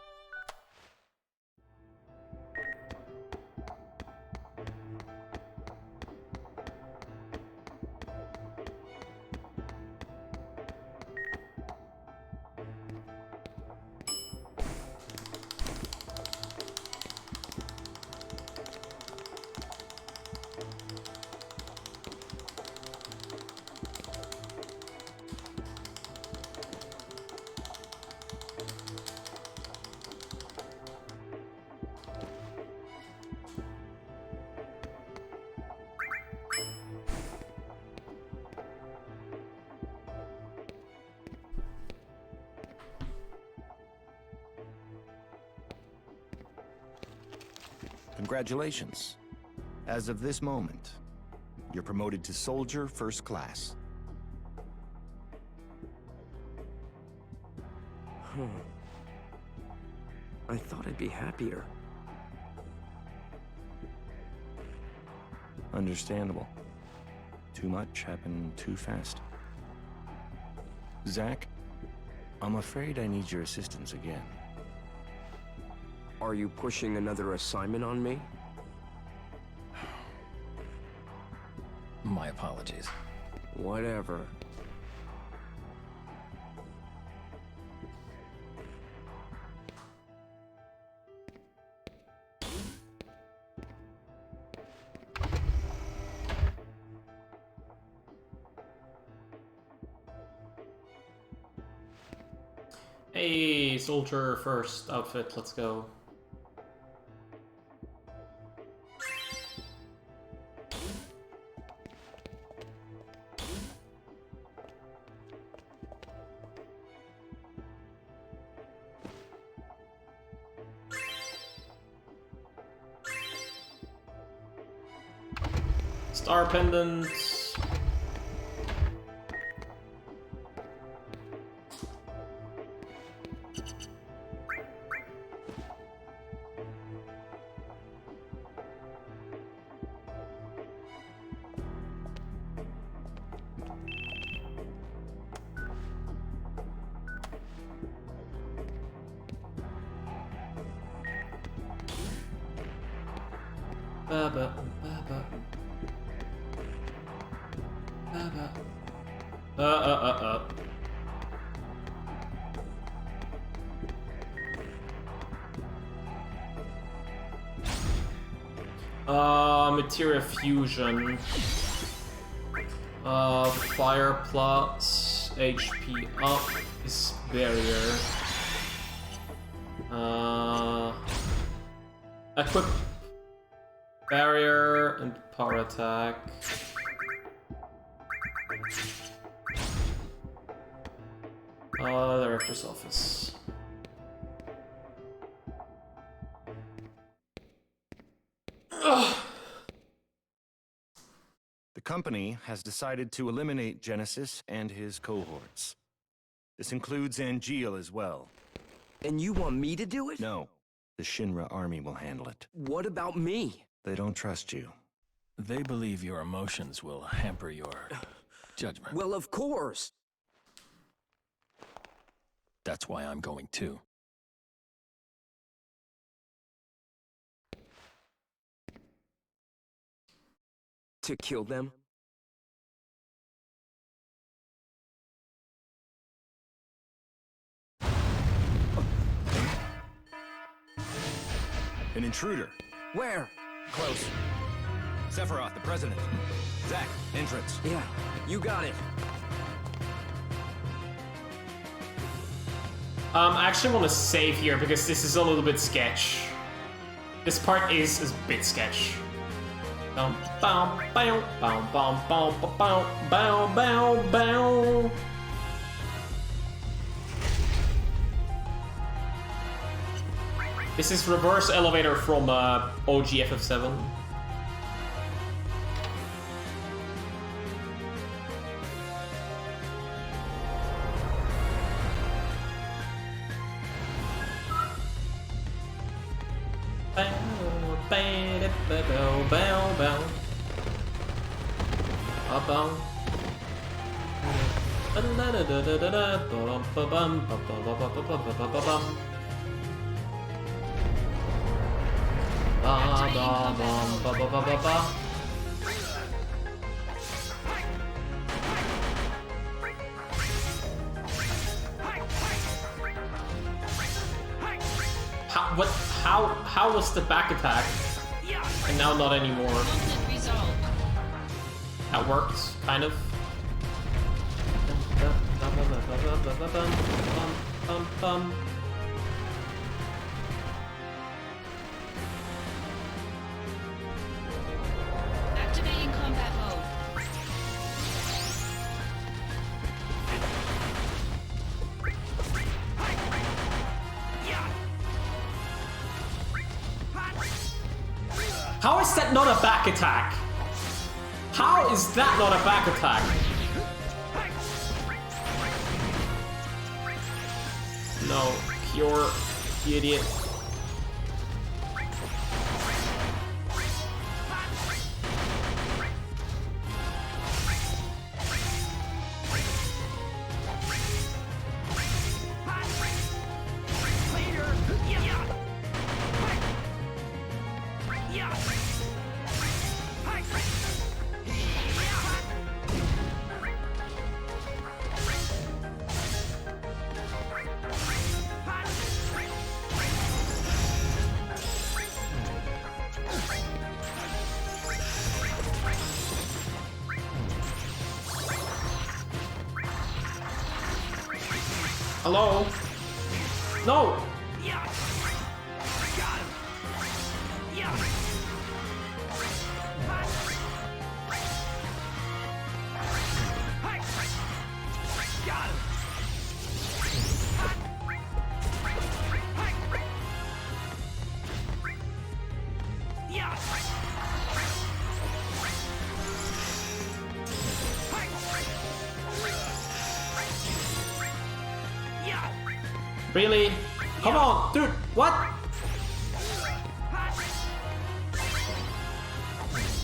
Congratulations. As of this moment, you're promoted to Soldier First Class. I thought I'd be happier. Understandable. Too much happened too fast. Zach, I'm afraid I need your assistance again. Are you pushing another assignment on me? My apologies. Whatever. Hey, soldier first outfit, let's go. Star pendants. Baba, baba. Materia fusion. Fire plots. HP up is barrier. Equip barrier and power attack. Director's office. The company has decided to eliminate Genesis and his cohorts. This includes Angeal as well. And you want me to do it? No, the Shinra army will handle it. What about me? They don't trust you. They believe your emotions will hamper your judgment. Well, of course. That's why I'm going too. To kill them? An intruder. Where? Close. Sephiroth, the president. Zack, entrance. Yeah, you got it. I actually want to save here because this is a little bit sketch. This part is a bit sketch. Bow, bow, bow, bow, bow, bow, bow, bow, bow, bow. This is reverse elevator from OG FF7. How was the back attack? And now not anymore. That worked, kind of. Activating combat mode. How is that not a back attack? How is that not a back attack? No, pure idiot. Hello? No! Really? Come on, dude, what?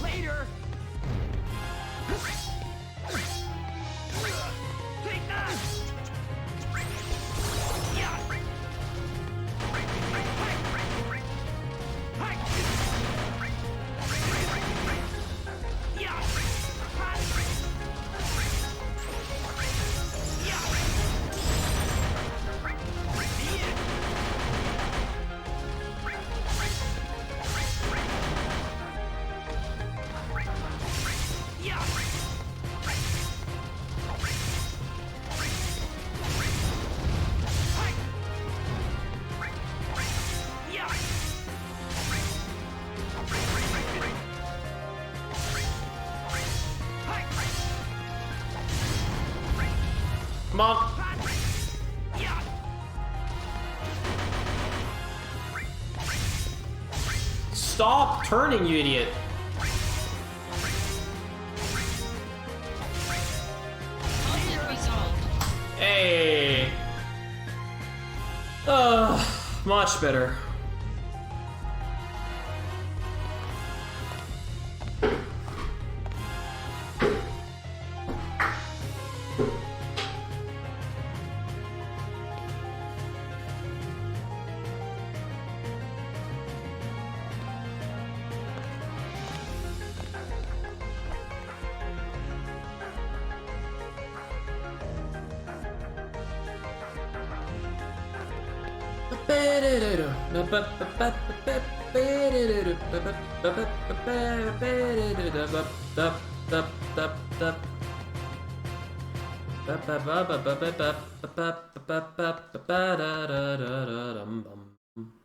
Later. Take that. Come on. Stop turning, you idiot. Hey. Much better.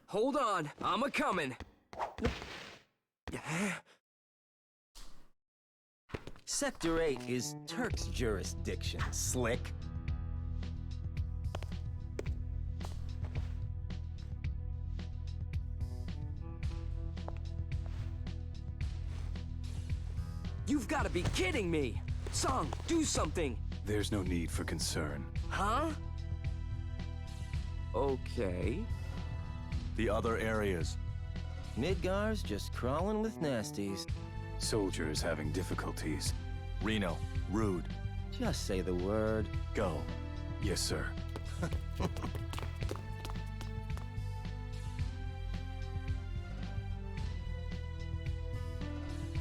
Hold on, I'm a-comin'. Sector 8 is Turk's jurisdiction, Slick. You've got to be kidding me! Song, do something! There's no need for concern. Huh? Okay. The other areas. Midgar's just crawling with nasties. Soldiers having difficulties. Reno, Rude, Just say the word. go. Yes, sir.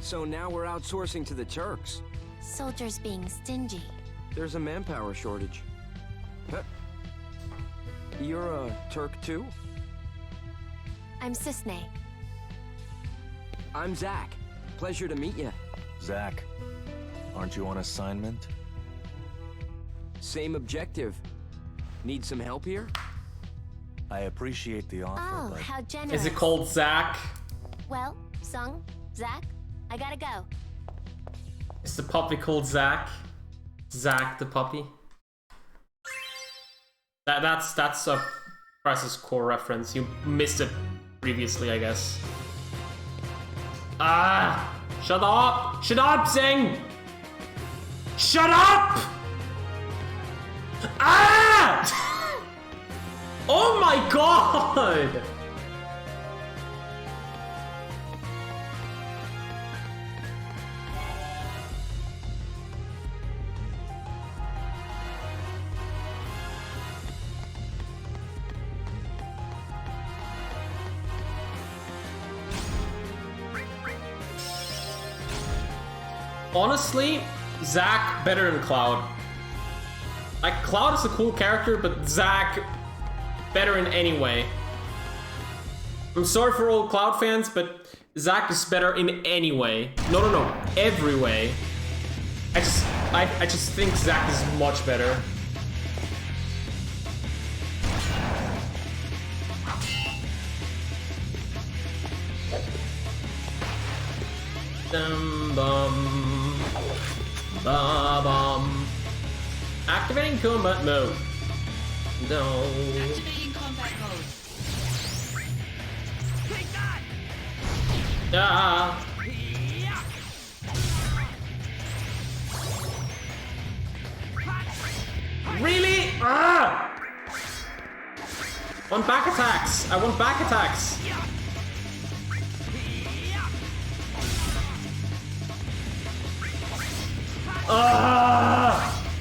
So now we're outsourcing to the Turks. Soldiers being stingy. There's a manpower shortage. Huh? You're a Turk too? I'm Cisne. I'm Zach. Pleasure to meet you. Zach, aren't you on assignment? Same objective. Need some help here? I appreciate the offer, Oh, but how generous. Is it called Zach? Well, Sung, Zach, I gotta go. Is the puppy called Zach? Zach the puppy? That's a Crisis Core reference. You missed it previously, I guess. Ah! Shut up! Shut up, Zing! Shut up! Ah! Oh my god! Honestly, Zack better than Cloud. Like, Cloud is a cool character, but Zack better in any way. I'm sorry for all Cloud fans, but Zack is better in any way. No, every way. I just think Zack is much better. Bum, ba bum. Activating combat mode. No. Activating combat mode. Ah. Really? Ah! Want back attacks. I want back attacks.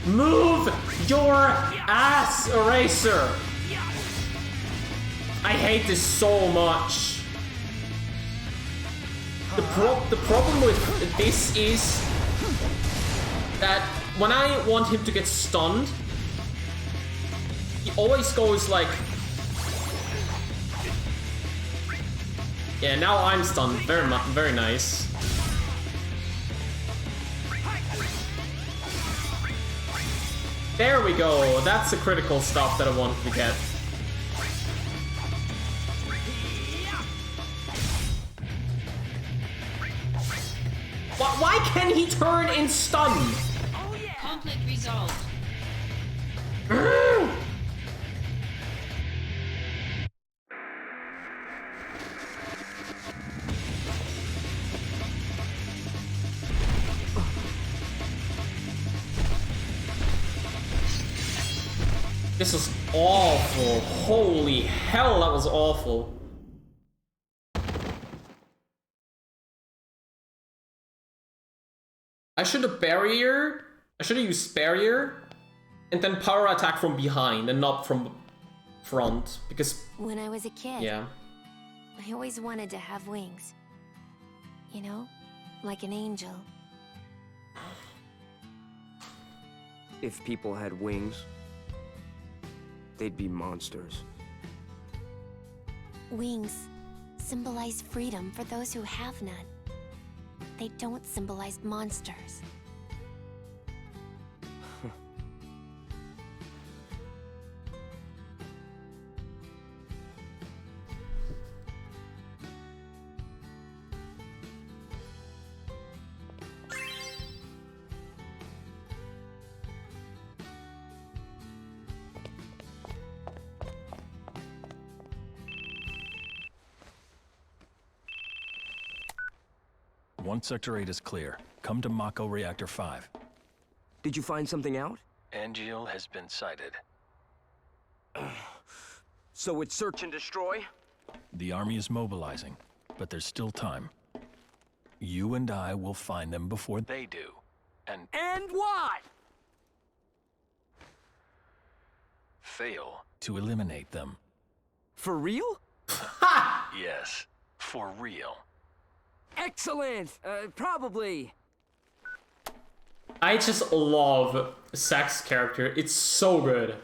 Move your ass, Eraser! I hate this so much. The problem with this is that when I want him to get stunned, he always goes like... Yeah, now I'm stunned. Very nice. There we go. That's the critical stuff that I wanted to get. Why can he turn in stun? Conflict resolved. This was awful. Holy hell, that was awful. I should have used barrier and then power attack from behind and not from front, because When I was a kid, yeah. I always wanted to have wings. You know, like an angel. If people had wings, they'd be monsters. Wings symbolize freedom for those who have none. They don't symbolize monsters. Sector 8 is clear. Come to Mako Reactor 5. Did you find something out? Angeal has been sighted. So it's search and destroy? The army is mobilizing, but there's still time. You and I will find them before they do. And what? fail to eliminate them. For real? Yes, for real. Excellent! Probably. I just love Zack's character. It's so good.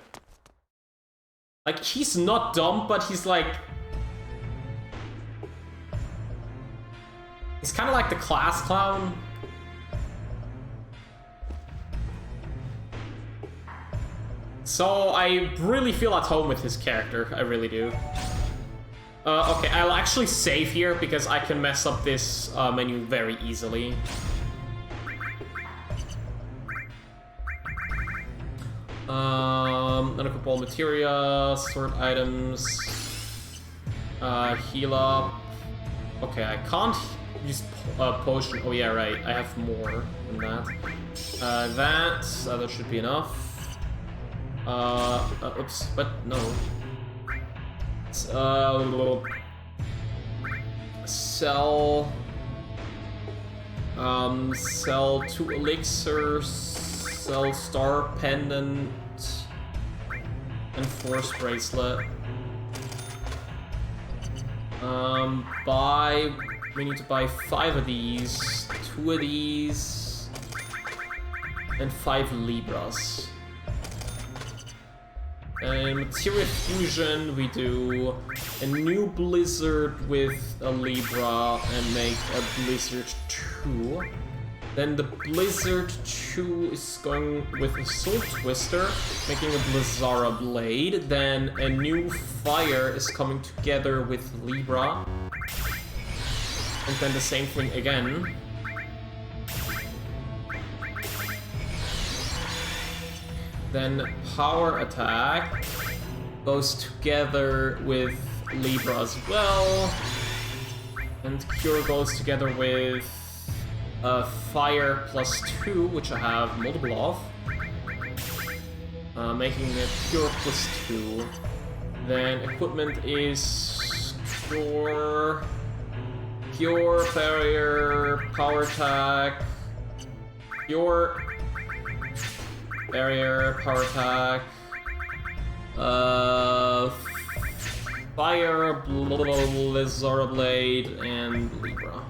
Like, he's not dumb, but he's like... He's kind of like the class clown. So I really feel at home with his character. I really do. Okay, I'll actually save here because I can mess up this menu very easily. Unequipable materia, sort items, heal up. Okay, I can't use potion. Oh yeah, right. I have more than that. That should be enough. Oops, but no. Sell 2 elixirs, sell star pendant, and force bracelet. We need to buy 5 of these, 2 of these, and 5 libras. And materia fusion, we do a new blizzard with a libra and make a blizzard 2. Then the blizzard 2 is going with a soul twister, making a blizzara blade. Then a new fire is coming together with libra. And then the same thing again. Then power attack goes together with libra as well. And cure goes together with fire +2, which I have multiple of. Making it cure +2. Then equipment is cure, barrier, power attack, cure, barrier, power attack, fire, blizzara blade, and libra.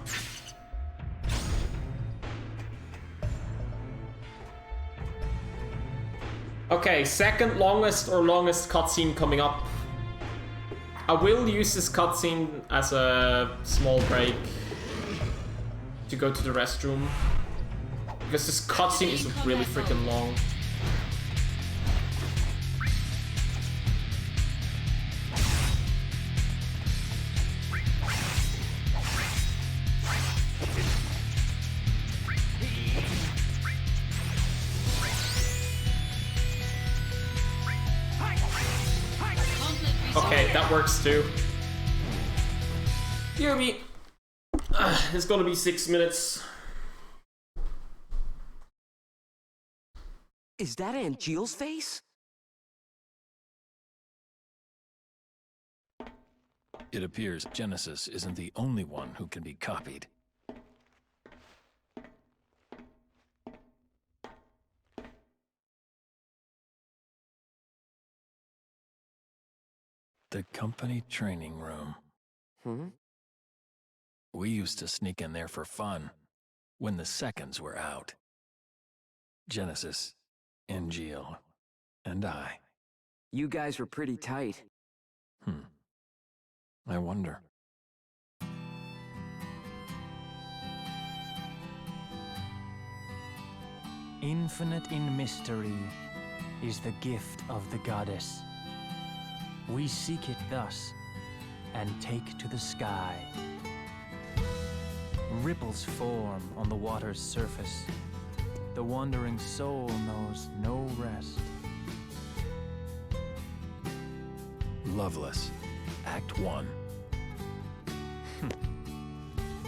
Okay, second longest or longest cutscene coming up. I will use this cutscene as a small break to go to the restroom, because this cutscene is really freaking long. Okay, that works too. Yumi. It's gonna be 6 minutes. Is that Angeal's face? It appears Genesis isn't the only one who can be copied. The company training room. We used to sneak in there for fun, when the seconds were out. Genesis, Angeal, and I. You guys were pretty tight. I wonder. Infinite in mystery is the gift of the goddess. We seek it thus, and take to the sky. Ripples form on the water's surface. The wandering soul knows no rest. Loveless, Act 1.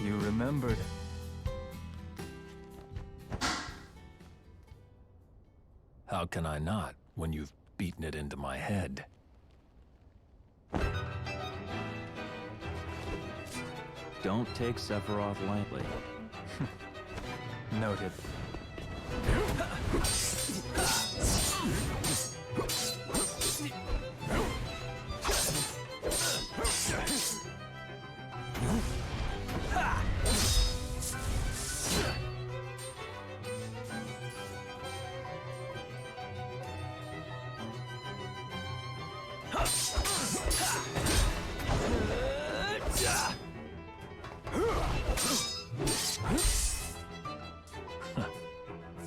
You remembered. How can I not, when you've beaten it into my head? Don't take Sephiroth lightly. Noted.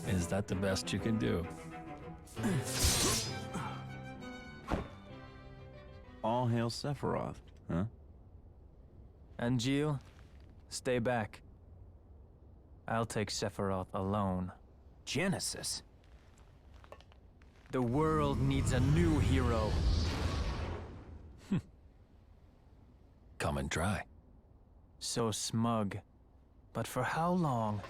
Is that the best you can do? All hail Sephiroth, huh? Angeal, stay back. I'll take Sephiroth alone. Genesis? The world needs a new hero. Come and try. So smug. But for how long?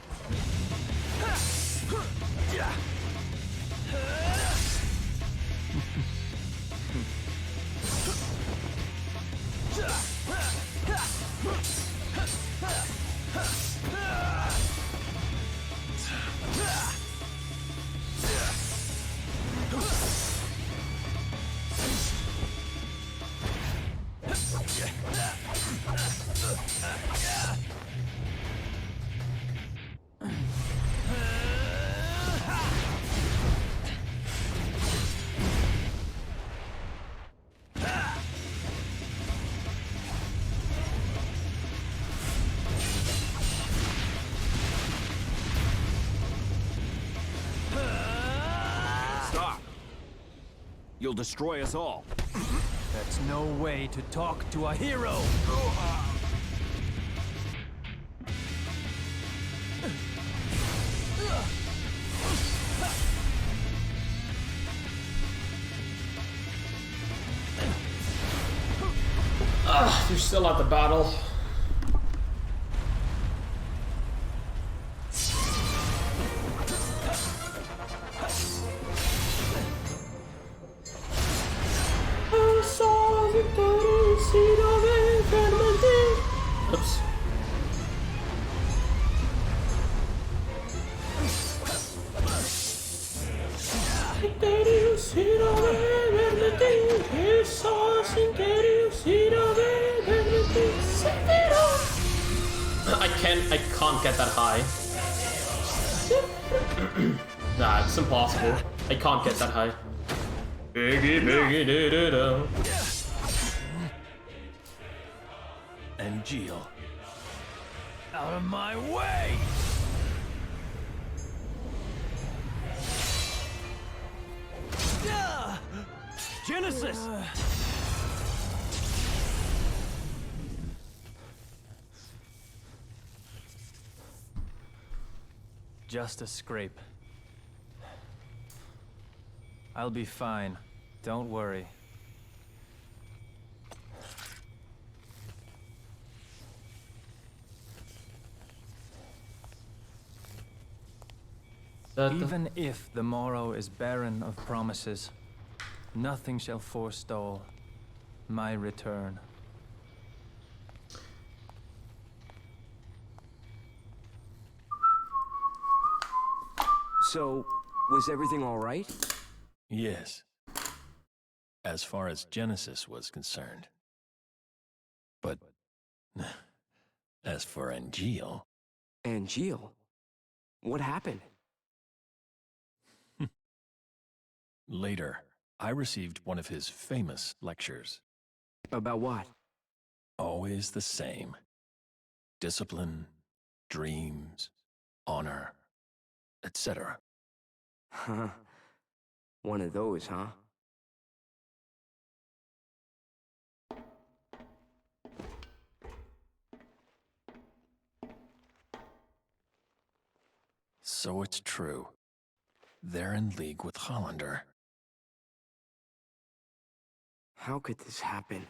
You'll destroy us all. That's no way to talk to a hero! You're still at the battle. Oops. I can't get that high. Nah, it's impossible. I can't get that high. Biggie, biggie, doo doo doo. Angeal. Out of my way! Genesis! Just a scrape. I'll be fine. Don't worry. Even if the morrow is barren of promises, nothing shall forestall my return. So, was everything all right? Yes. As far as Genesis was concerned. But as for Angeal... Angeal? What happened? Later, I received one of his famous lectures. About what? always the same. Discipline, dreams, honor, etc. Huh. One of those, huh? So it's true. They're in league with Hollander. How could this happen?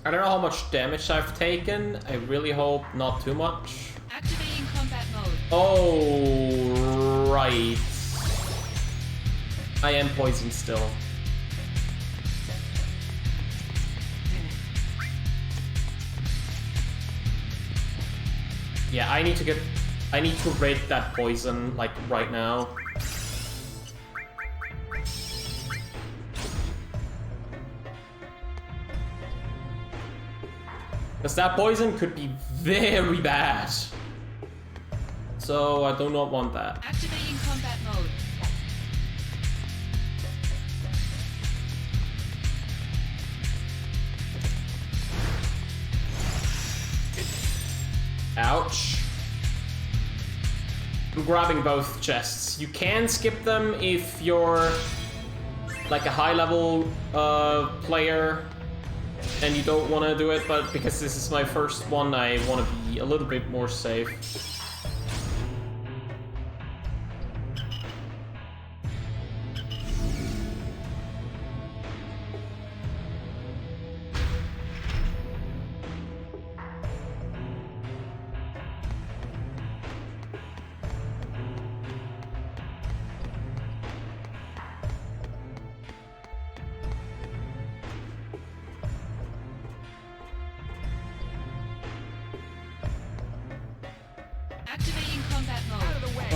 I don't know how much damage I've taken. I really hope not too much. Activating combat mode. Oh, right. I am poisoned still. Yeah, I need to rid that poison, like, right now. Because that poison could be very bad. So I do not want that. Activating combat mode. Ouch. I'm grabbing both chests. You can skip them if you're like a high level player and you don't want to do it, but because this is my first one, I want to be a little bit more safe. Activating combat mode. Out of the way.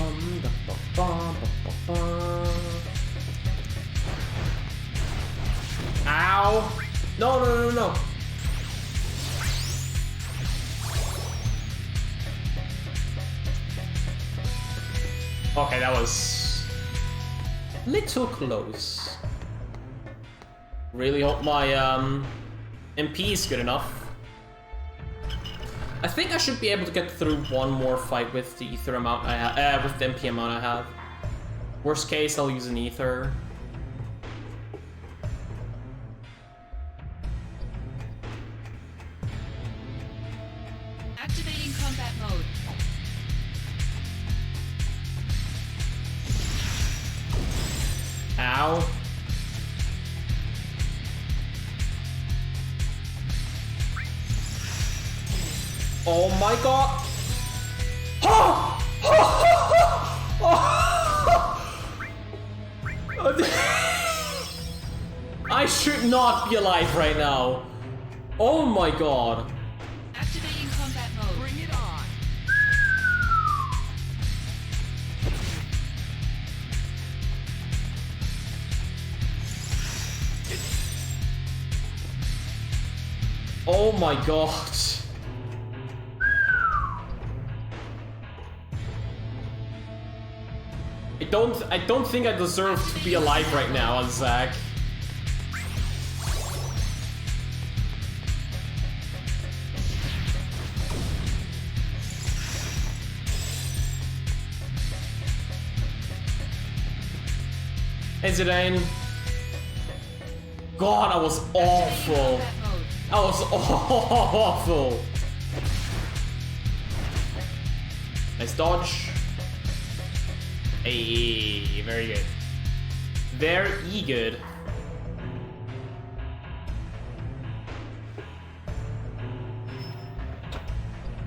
Ow! No, no, no, no. Okay, that was little close. Really hope my MP is good enough. I think I should be able to get through one more fight with the ether amount I have, with the MP amount I have. Worst case, I'll use an ether. Activating combat mode. Ow. Oh my god! I should not be alive right now. Oh my god. Activating combat mode. Bring it on. Oh my god. I don't think I deserve to be alive right now, Zach. Hey Zidane. God, I was awful. I was awful. Nice dodge. Hey, very good. Very good.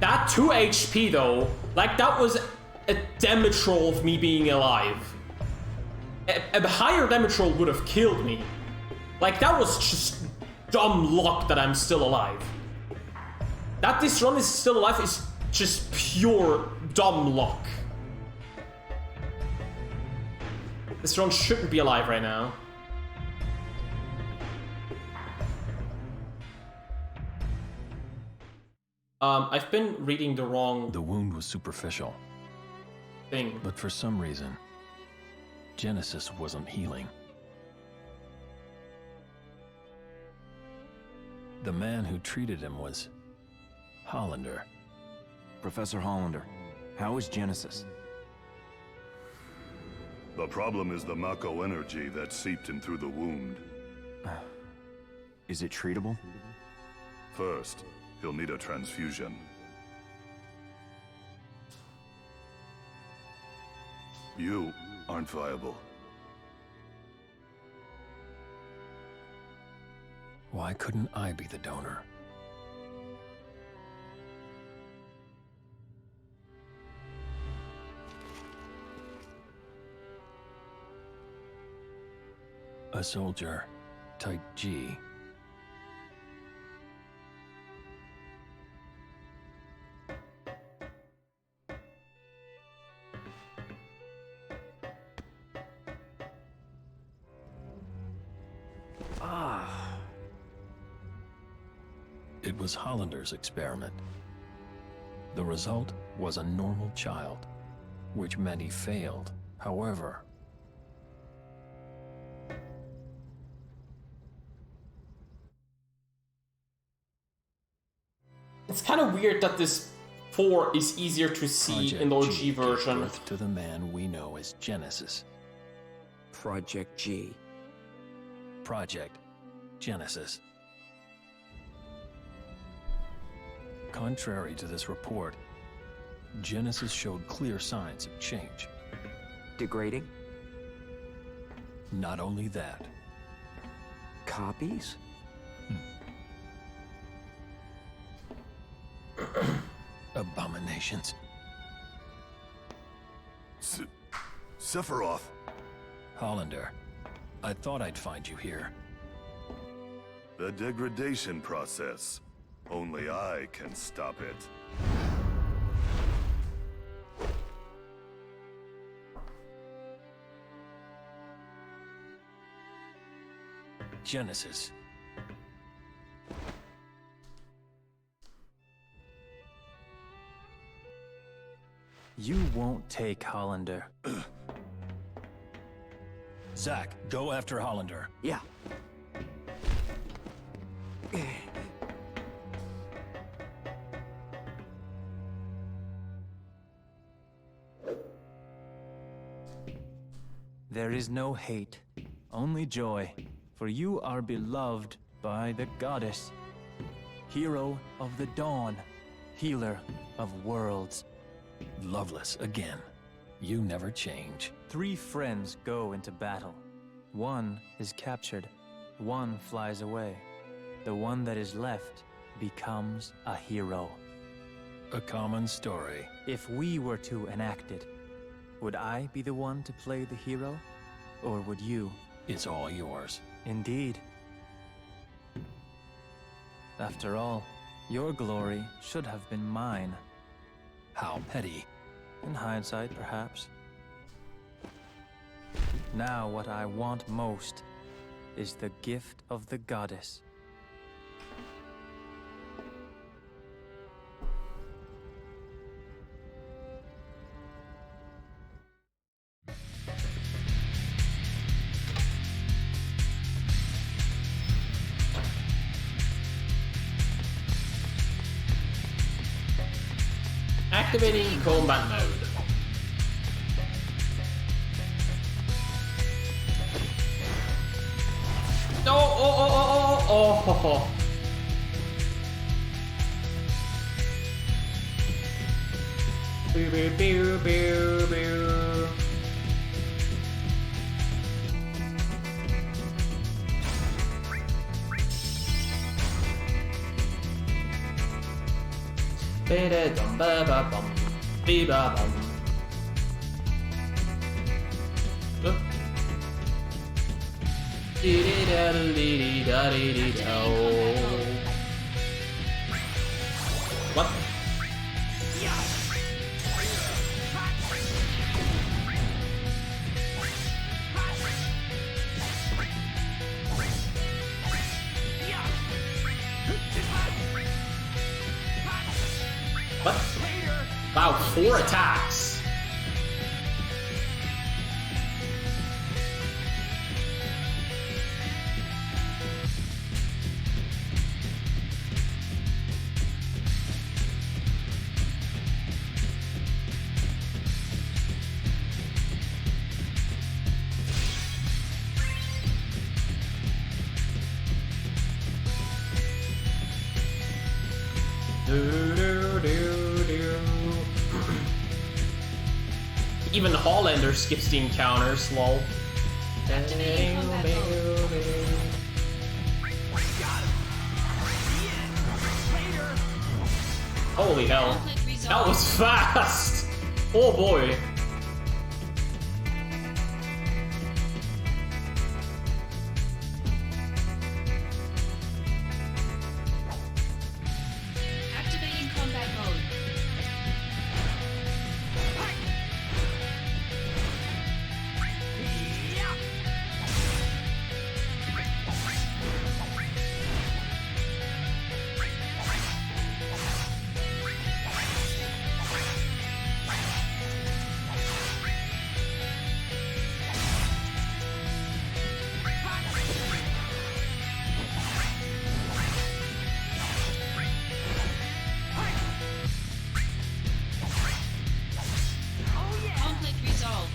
That 2 HP though, like that was a damage roll of me being alive. A higher damage roll would have killed me. Like that was just dumb luck that I'm still alive. That this run is still alive is just pure dumb luck. This run shouldn't be alive right now. I've been reading the wrong The wound was superficial, thing. but for some reason, Genesis wasn't healing. The man who treated him was Hollander. Professor Hollander, how is Genesis? The problem is the Mako energy that seeped in through the wound. Is it treatable? First, he'll need a transfusion. You aren't viable. Why couldn't I be the donor? A soldier, type G. It was Hollander's experiment. The result was a normal child, which meant he failed. However, It's kind of weird that this 4 is easier to see in the OG G gave version. birth to the man we know as Genesis. Project G. Project Genesis. Contrary to this report, Genesis showed clear signs of change. Degrading? Not only that, Copies? abominations. Sephiroth! Hollander, I thought I'd find you here. The degradation process. Only I can stop it. Genesis. You won't take Hollander. Zack, go after Hollander. Yeah. There is no hate, only joy, for you are beloved by the goddess. Hero of the dawn, healer of worlds. Loveless again. You never change. 3 friends go into battle. One is captured, one flies away. The one that is left becomes a hero. A common story. If we were to enact it, would I be the one to play the hero? Or would you? It's all yours. Indeed. After all, your glory should have been mine. How petty. In hindsight, perhaps. Now what I want most is the gift of the goddess. Activating combat mode. Oh. Boo, boo, boo, boo, boo. Ba-da-dum-ba-ba-bum, bee-ba-bum. What? Wow, 4 attacks. Even Hollander skips the encounters, lol. Holy hell. That was fast! Oh boy. Activating combat mode. Conflict resolved.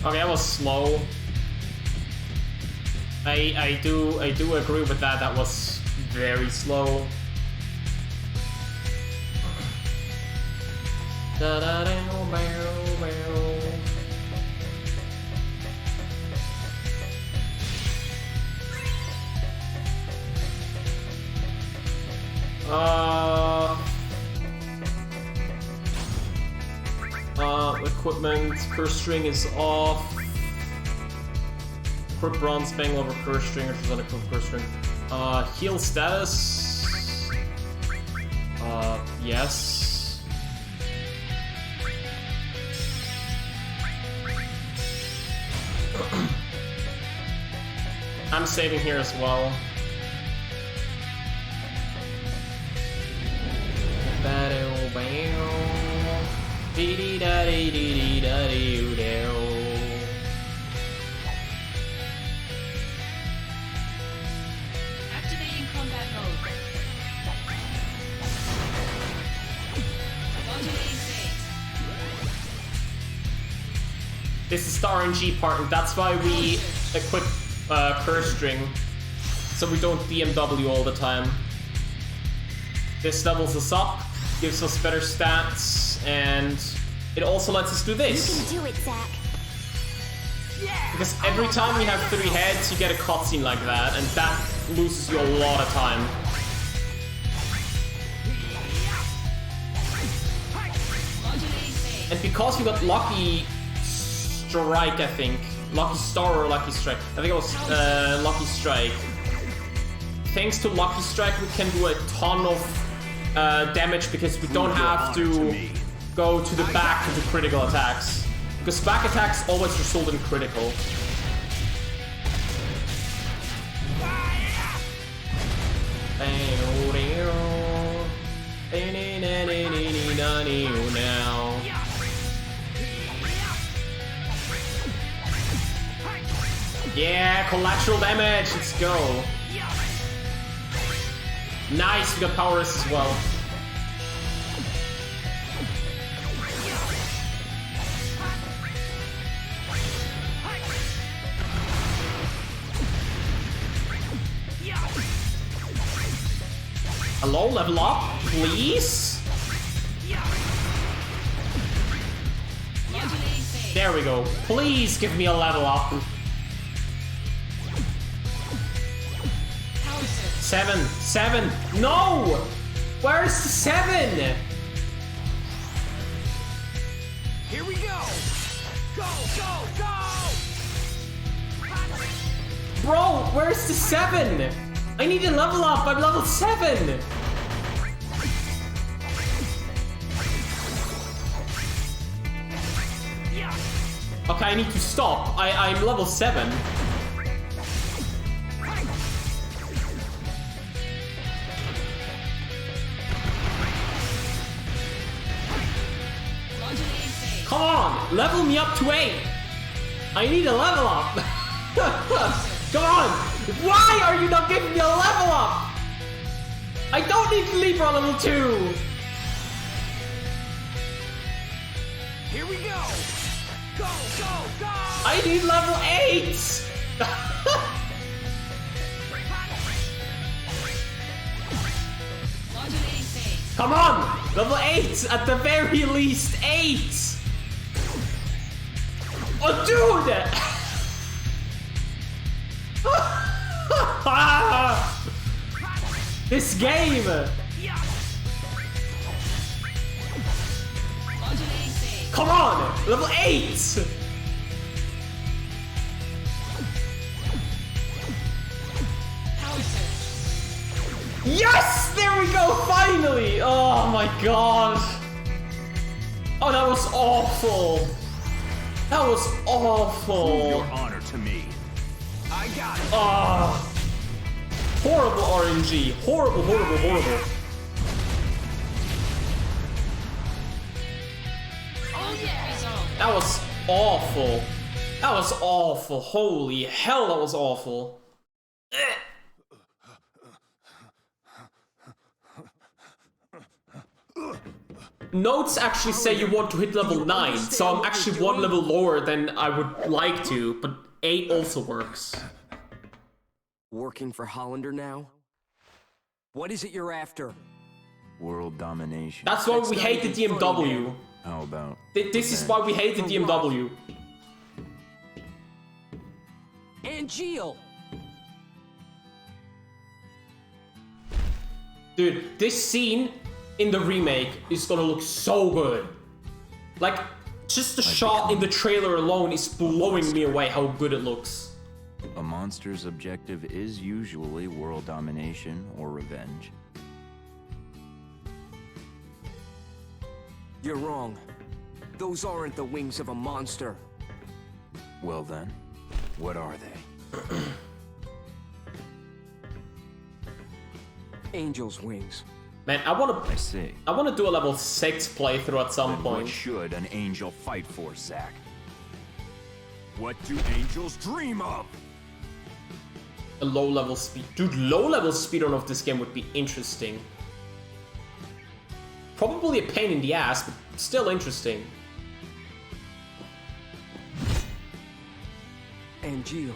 Okay, that was slow. I do agree with that. That was very slow. Equipment, curse string is off. Equip bronze bangle over curse string, which is unequipped curse string. Heal status. Yes. I'm saving here as well. Activating combat mode. Modulating phase. This is the RNG part, and that's why we equip curse string, so we don't BMW all the time. This levels us up, gives us better stats, and it also lets us do this. You can do it, Zack. Because every time you have 3 heads, you get a cutscene like that, and that loses you a lot of time. And because we got Lucky Strike, I think. Lucky Star or Lucky Strike. I think it was Lucky Strike. Thanks to Lucky Strike, we can do a ton of damage because we don't have to go to the back to do critical attacks. Because back attacks always result in critical. Now. Yeah, collateral damage, let's go. Nice, we got power resist as well. Hello, level up, please? There we go. Please give me a level up. 7. No! Where's the 7? Here we go! Go, go, go! Bro, where's the 7? I need a level up. I'm level 7. Okay, I need to stop. I'm level 7. Level me up to 8! I need a level up! Come on! Why are you not giving me a level up? I don't need to leave for level 2! Here we go! Go, go, go! I need level 8! Modulating phase. Come on! Level 8! At the very least, 8! Oh, dude! This game! Modulating phase. Come on! Level 8! Power surge. Yes! There we go, finally! Oh my god. Oh, that was awful. That was awful. Your honor to me. I got it! Ah. Horrible RNG. Horrible, horrible, horrible. Oh yeah. Resolve. That was awful. That was awful. Holy hell, that was awful. Notes actually say you want to hit level 9, so I'm actually one level lower than I would like to, but 8 also works. Working for Hollander now? What is it you're after? World domination. That's why we hate the DMW. How about... This is why we hate the DMW. Angeal! Dude, this scene in the remake is gonna look so good. Like, just the shot in the trailer alone is blowing me away how good it looks. A monster's objective is usually world domination or revenge. You're wrong. Those aren't the wings of a monster. Well then, what are they? Angel's wings. Man, I see. wanna do a level 6 playthrough at some Then what point. should an angel fight for, Zack? What do angels dream of? A low level speed. Dude, low level speedrun of this game would be interesting. Probably a pain in the ass, but still interesting. Angeal.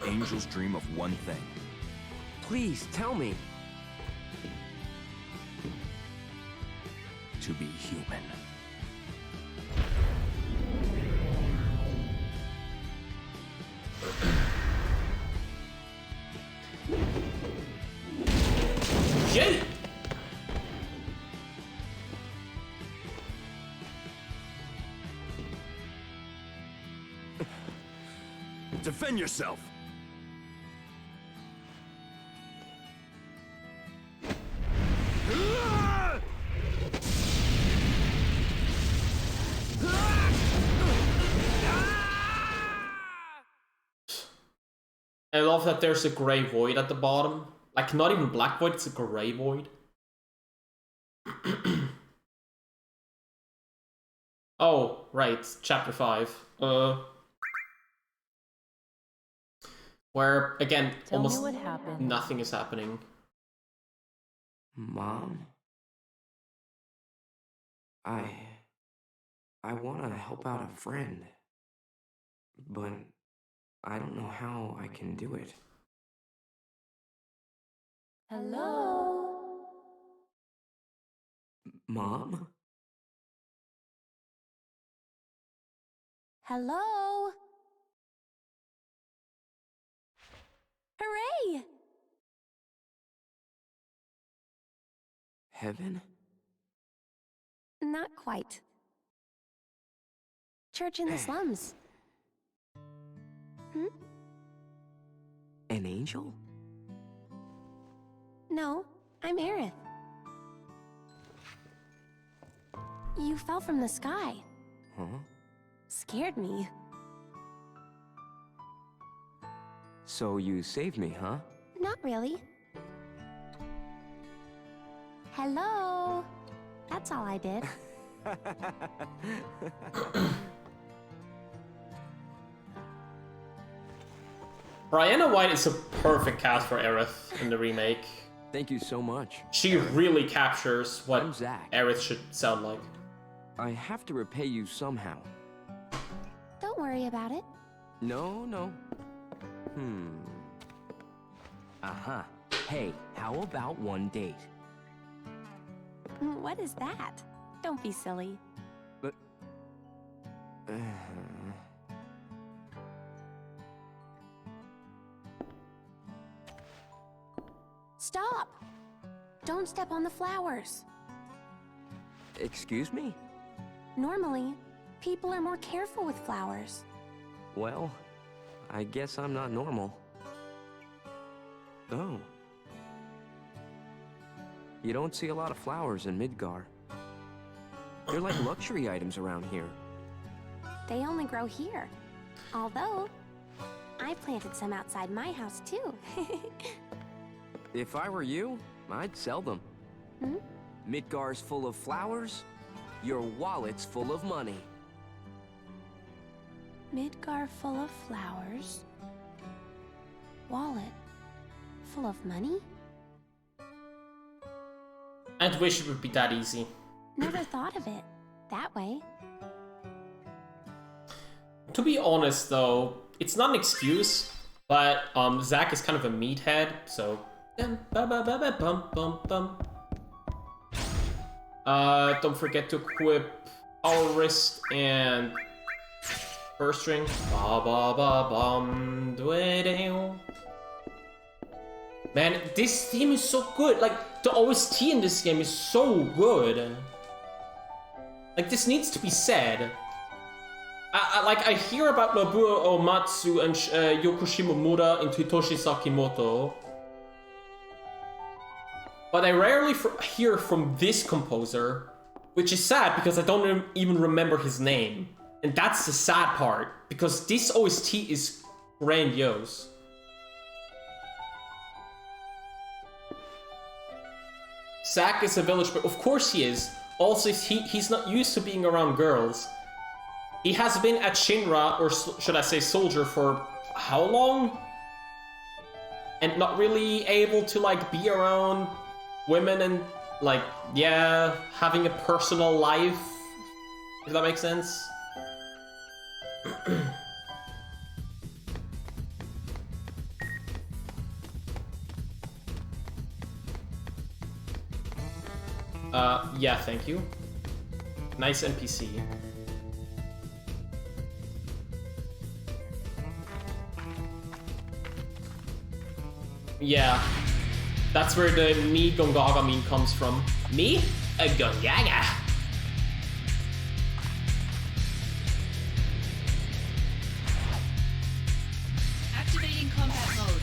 Angels dream of one thing. Please, tell me. To be human. Yay! Defend yourself. I love that there's a gray void at the bottom. Like, not even black void, it's a gray void. Oh, right, chapter 5. Where, again, almost nothing is happening. Mom? I want to help out a friend. But I don't know how I can do it. Hello? Mom? Hello? Hooray! Heaven? Not quite. Church in the slums. Hmm? An angel? No, I'm Aerith. You fell from the sky. Huh? Scared me. So you saved me, huh? Not really. Hello? That's all I did. Brianna White is a perfect cast for Aerith in the remake. Thank you so much. She really captures what I'm Zach. Aerith should sound like. I have to repay you somehow. Don't worry about it. No. Aha. Hey, how about one date? What is that? Don't be silly. But... Stop! Don't step on the flowers. Excuse me? Normally, people are more careful with flowers. Well, I guess I'm not normal. Oh. You don't see a lot of flowers in Midgar. They're like luxury items around here. They only grow here. Although, I planted some outside my house too. If I were you, I'd sell them. Midgar's full of flowers, your wallet's full of money. Midgar full of flowers. Wallet full of money? I'd wish it would be that easy. Never thought of it that way. To be honest though, it's not an excuse, but Zack is kind of a meathead, so... don't forget to equip Power Wrist and First String. Man, this theme is so good. Like, the OST in this game is so good. Like, this needs to be said. I hear about Nobuo Uematsu and Yoko Shimomura and Hitoshi Sakimoto, but I rarely hear from this composer, which is sad because I don't even remember his name. And that's the sad part, because this OST is grandiose. Zack is a village, but of course he is. Also, he's not used to being around girls. He has been at Shinra, or should I say soldier, for how long? And not really able to, like, be around women and, like, yeah, having a personal life, if that makes sense. Yeah, thank you. Nice NPC. Yeah, that's where the me Gongaga meme comes from. Me? A Gongaga. Activating combat mode.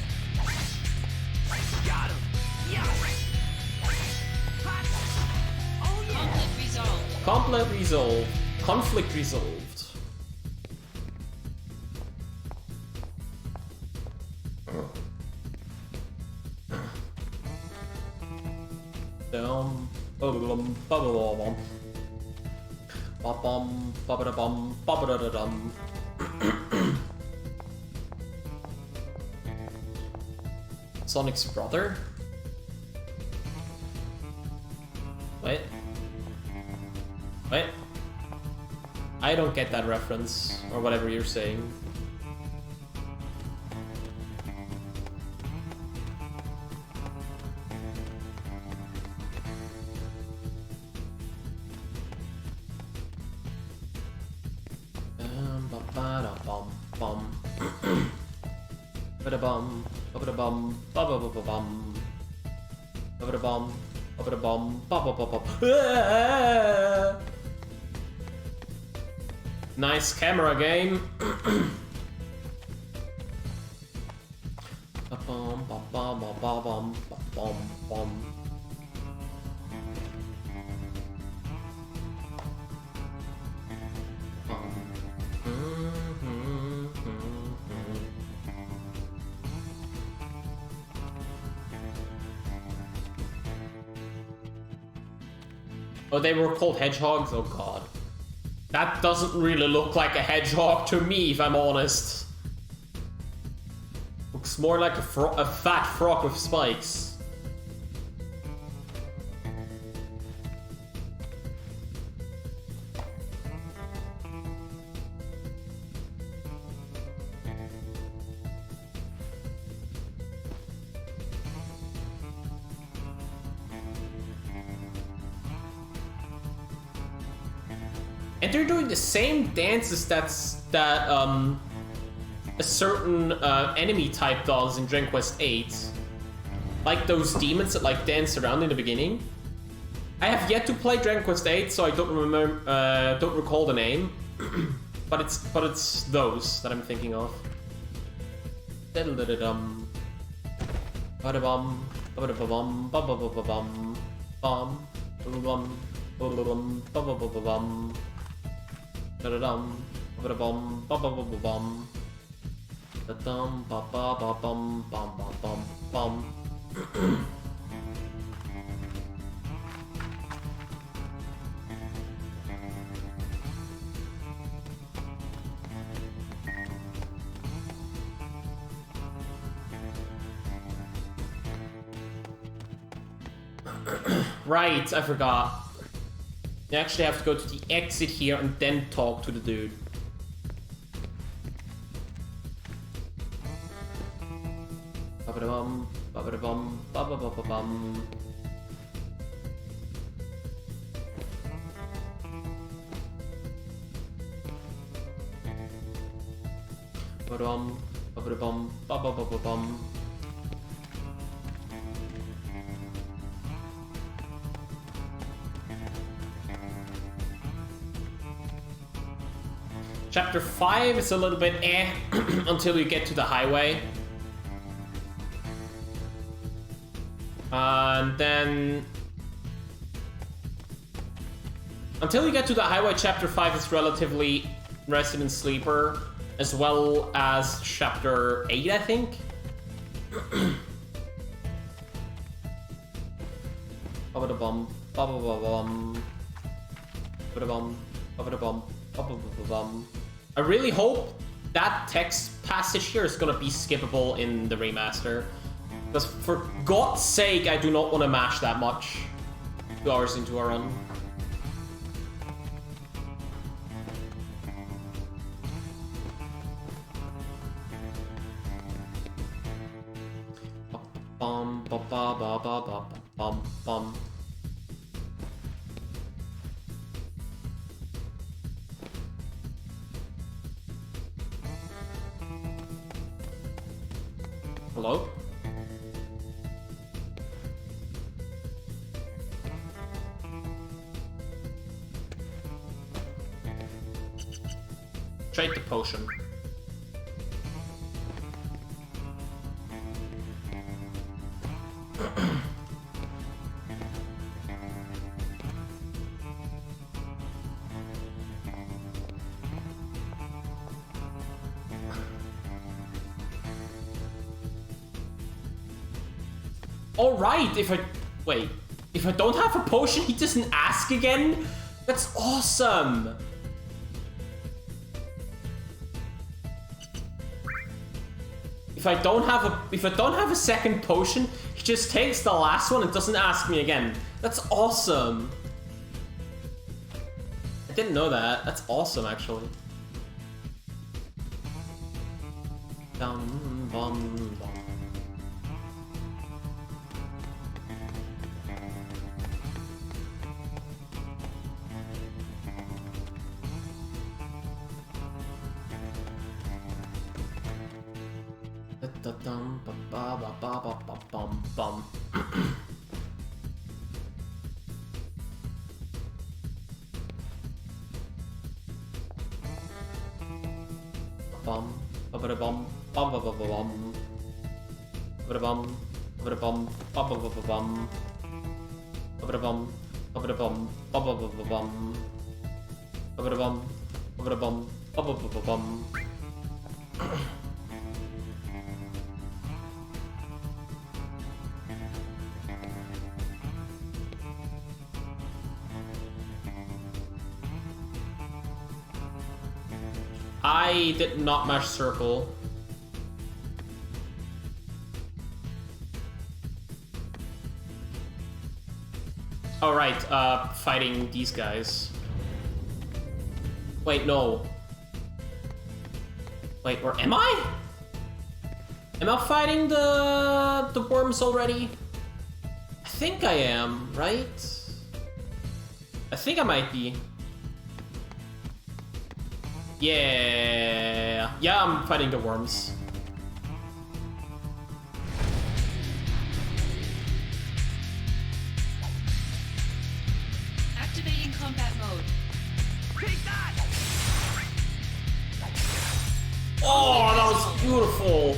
Got him. Yeah. Oh yeah. Conflict resolved. Conflict resolved. Conflict resolved. Sonic's brother? What? What? I don't get that reference, or whatever you're saying. Nice camera game. Oh, they were called hedgehogs? Oh god. That doesn't really look like a hedgehog to me, if I'm honest. Looks It's more like a fat frog with spikes. And they're doing the same dances that a certain enemy type does in Dragon Quest VIII. Like those demons that like dance around in the beginning. I have yet to play Dragon Quest VIII, so I don't remember, don't recall the name. but it's those that I'm thinking of. Diddle-diddle-dum. Ba-da-bum. Ba-da-ba-bum. Ba-ba-ba-ba-bum. Bum. Ba-ba-bum. Ba-ba-bum. Ba-ba-ba-ba-bum. Da-da-dum. Ba-da-bum. Ba-ba-ba-ba-bum. Da-dum. Ba-ba-ba-bum. Bum-bum-bum. Bum. Right, I forgot. You actually have to go to the exit here and then talk to the dude. Ba-ba-da-bum, ba-ba-da-bum, ba-ba-ba-ba-bum. Ba-da-bum, ba-ba-da-bum, ba-ba-ba-ba-bum. Chapter 5 is a little bit until you get to the highway. And then... until you get to the highway, Chapter 5 is relatively Resident Sleeper, as well as Chapter 8, I think. Ba-ba-da-bum, ba-ba-ba-bum. Ba-da-bum, ba-ba-da-bum, ba-ba-ba-bum. I really hope that text passage here is gonna be skippable in the remaster. Because for God's sake, I do not want to mash that much 2 hours into a run. Bum ba ba ba ba ba bum bum. Hello? Trade the potion. Alright, if I don't have a potion, he doesn't ask again? That's awesome! If I don't have a second potion, he just takes the last one and doesn't ask me again. That's awesome! I didn't know that. That's awesome, actually. Dum bum bum. Dum ba ba ba ba ba ba bum bum. Bum ba ba bum bum ba ba bum ba bum ba bum ba ba ba bum ba bum ba bum ba ba ba bum ba bum ba bum ba ba bum. I did not mash circle. Oh, right, fighting these guys. Wait, no. Wait, or am I? Am I fighting the worms already? I think I am, right? I think I might be. Yeah. Yeah, I'm fighting the worms. Activating combat mode. Oh, that was beautiful.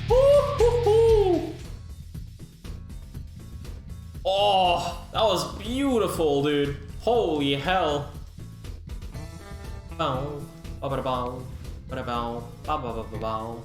Woo-hoo-hoo. Oh, that was beautiful, dude. Holy hell. Bow, ba-ba-da-bow, ba-da-bow, ba-ba-ba-ba-bow.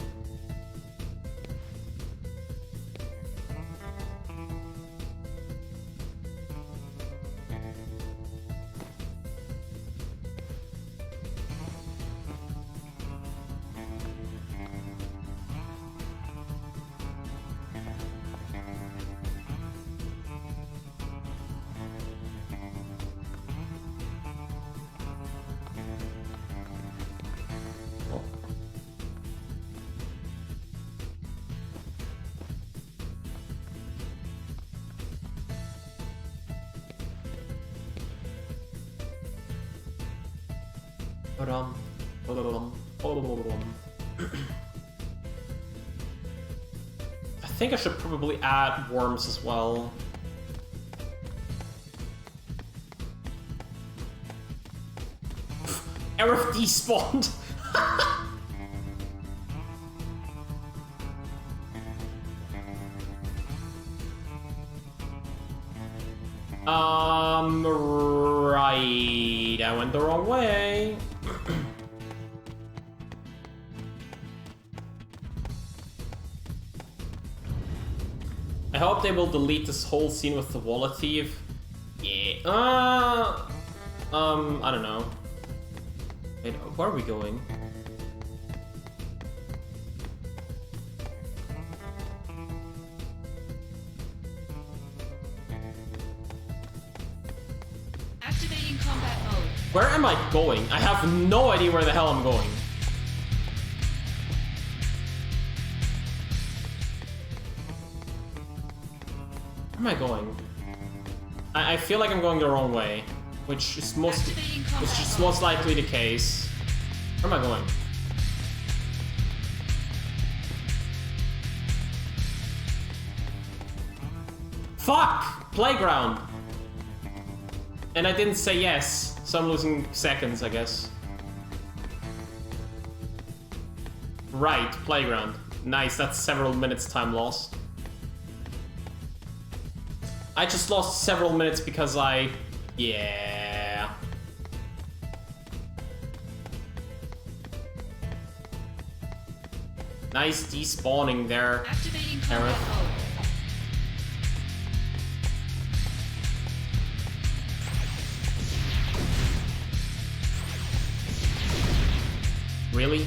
I think I should probably add worms as well. Aerith despawned. Right. I went the wrong way. I hope they will delete this whole scene with the wallet thief. Yeah. I don't know. Wait, where are we going? Activating combat mode. Where am I going? I have no idea where the hell I'm going. Where am I going? I feel like I'm going the wrong way, which is most likely the case. Where am I going? Fuck! Playground! And I didn't say yes, so I'm losing seconds, I guess. Right, playground. Nice, that's several minutes time lost. I just lost several minutes because yeah. Nice despawning there. Activating combat mode. Really?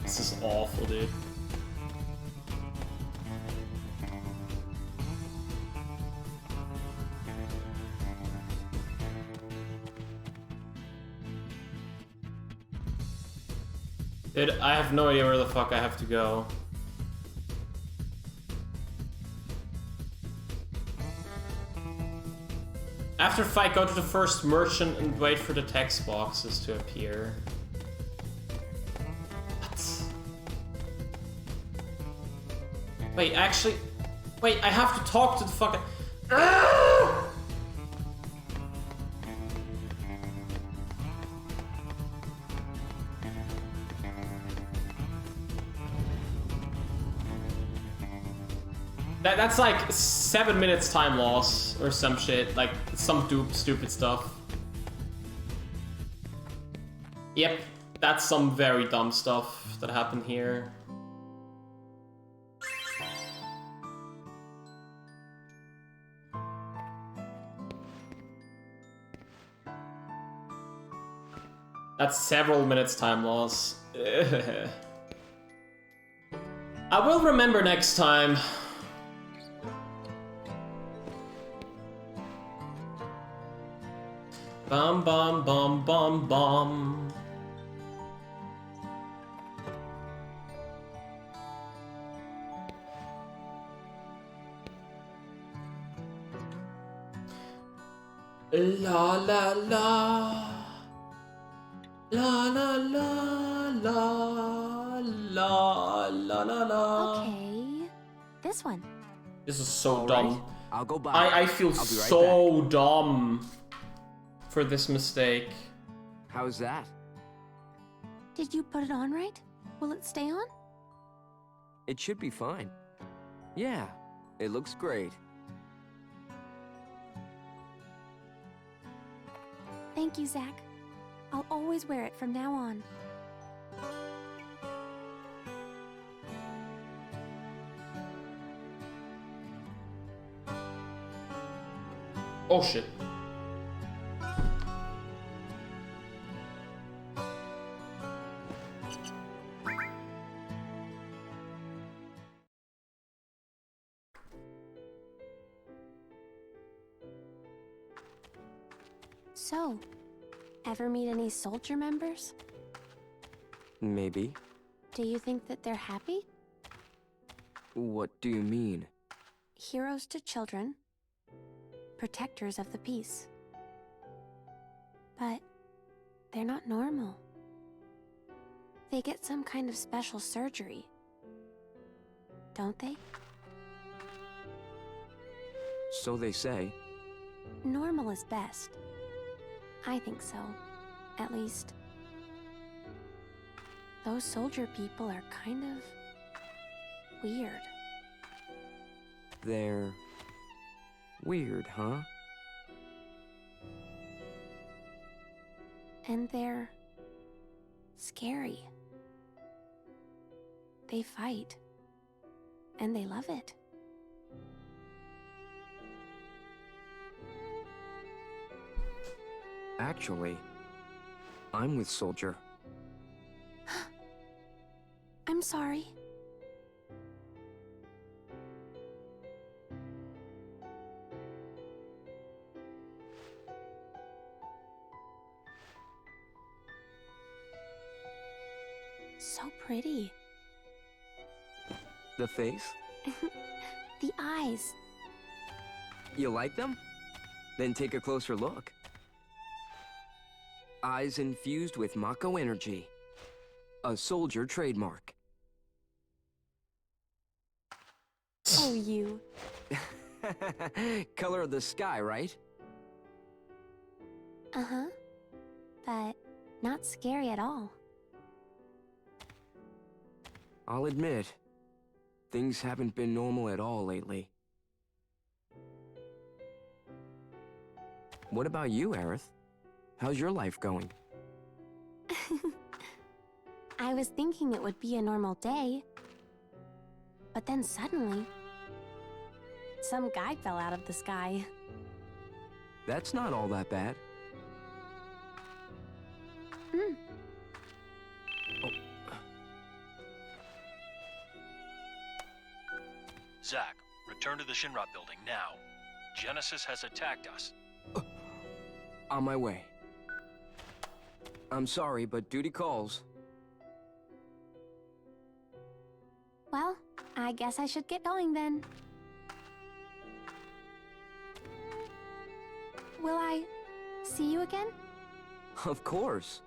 This is awful, dude. Dude, I have no idea where the fuck I have to go. After fight, go to the first merchant and wait for the text boxes to appear. What? Wait, actually... Wait, I have to talk to the fucking... That's like 7 minutes time loss or some shit, like some stupid stuff. Yep, that's some very dumb stuff that happened here. That's several minutes time loss. I will remember next time. Bum bum bum bum bum. La la la. La la la la la la la la. Okay. This one. This is so All dumb. right, I'll go by. I feel I'll be right so dumb for this mistake. How's that? Did you put it on right? Will it stay on? It should be fine. Yeah, it looks great. Thank you, Zach. I'll always wear it from now on. Oh shit. So, ever meet any soldier members? Maybe. Do you think that they're happy? What do you mean? Heroes to children, protectors of the peace. But they're not normal. They get some kind of special surgery, don't they? So they say. Normal is best. I think so. At least. Those soldier people are kind of weird. They're weird, huh? And they're scary. They fight. And they love it. Actually, I'm with Soldier. I'm sorry. So pretty. The face? The eyes. You like them? Then take a closer look. Eyes infused with Mako energy. A soldier trademark. Oh, you. Color of the sky, right? Uh-huh. But not scary at all. I'll admit, things haven't been normal at all lately. What about you, Aerith? How's your life going? I was thinking it would be a normal day. But then suddenly, some guy fell out of the sky. That's not all that bad. Hmm. Zack, return to the Shinra building now. Genesis has attacked us. On my way. I'm sorry, but duty calls. Well, I guess I should get going then. Will I see you again? Of course.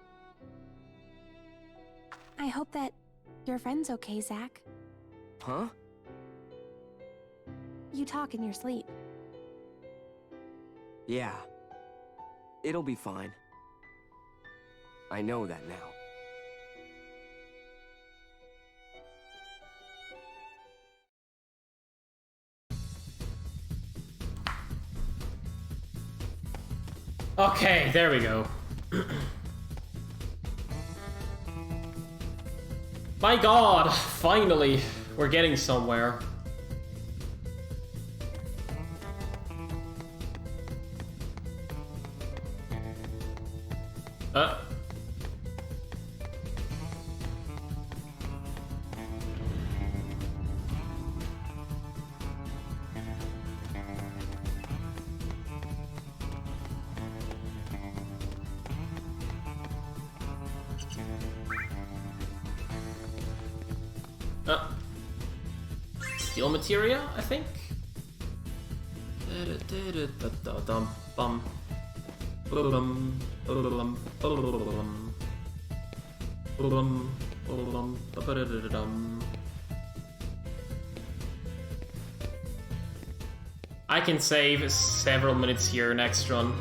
I hope that your friend's okay, Zach. Huh? You talk in your sleep. Yeah. It'll be fine. I know that now. Okay, there we go. My god, finally, we're getting somewhere. steel materia, I think. I can save several minutes here next run.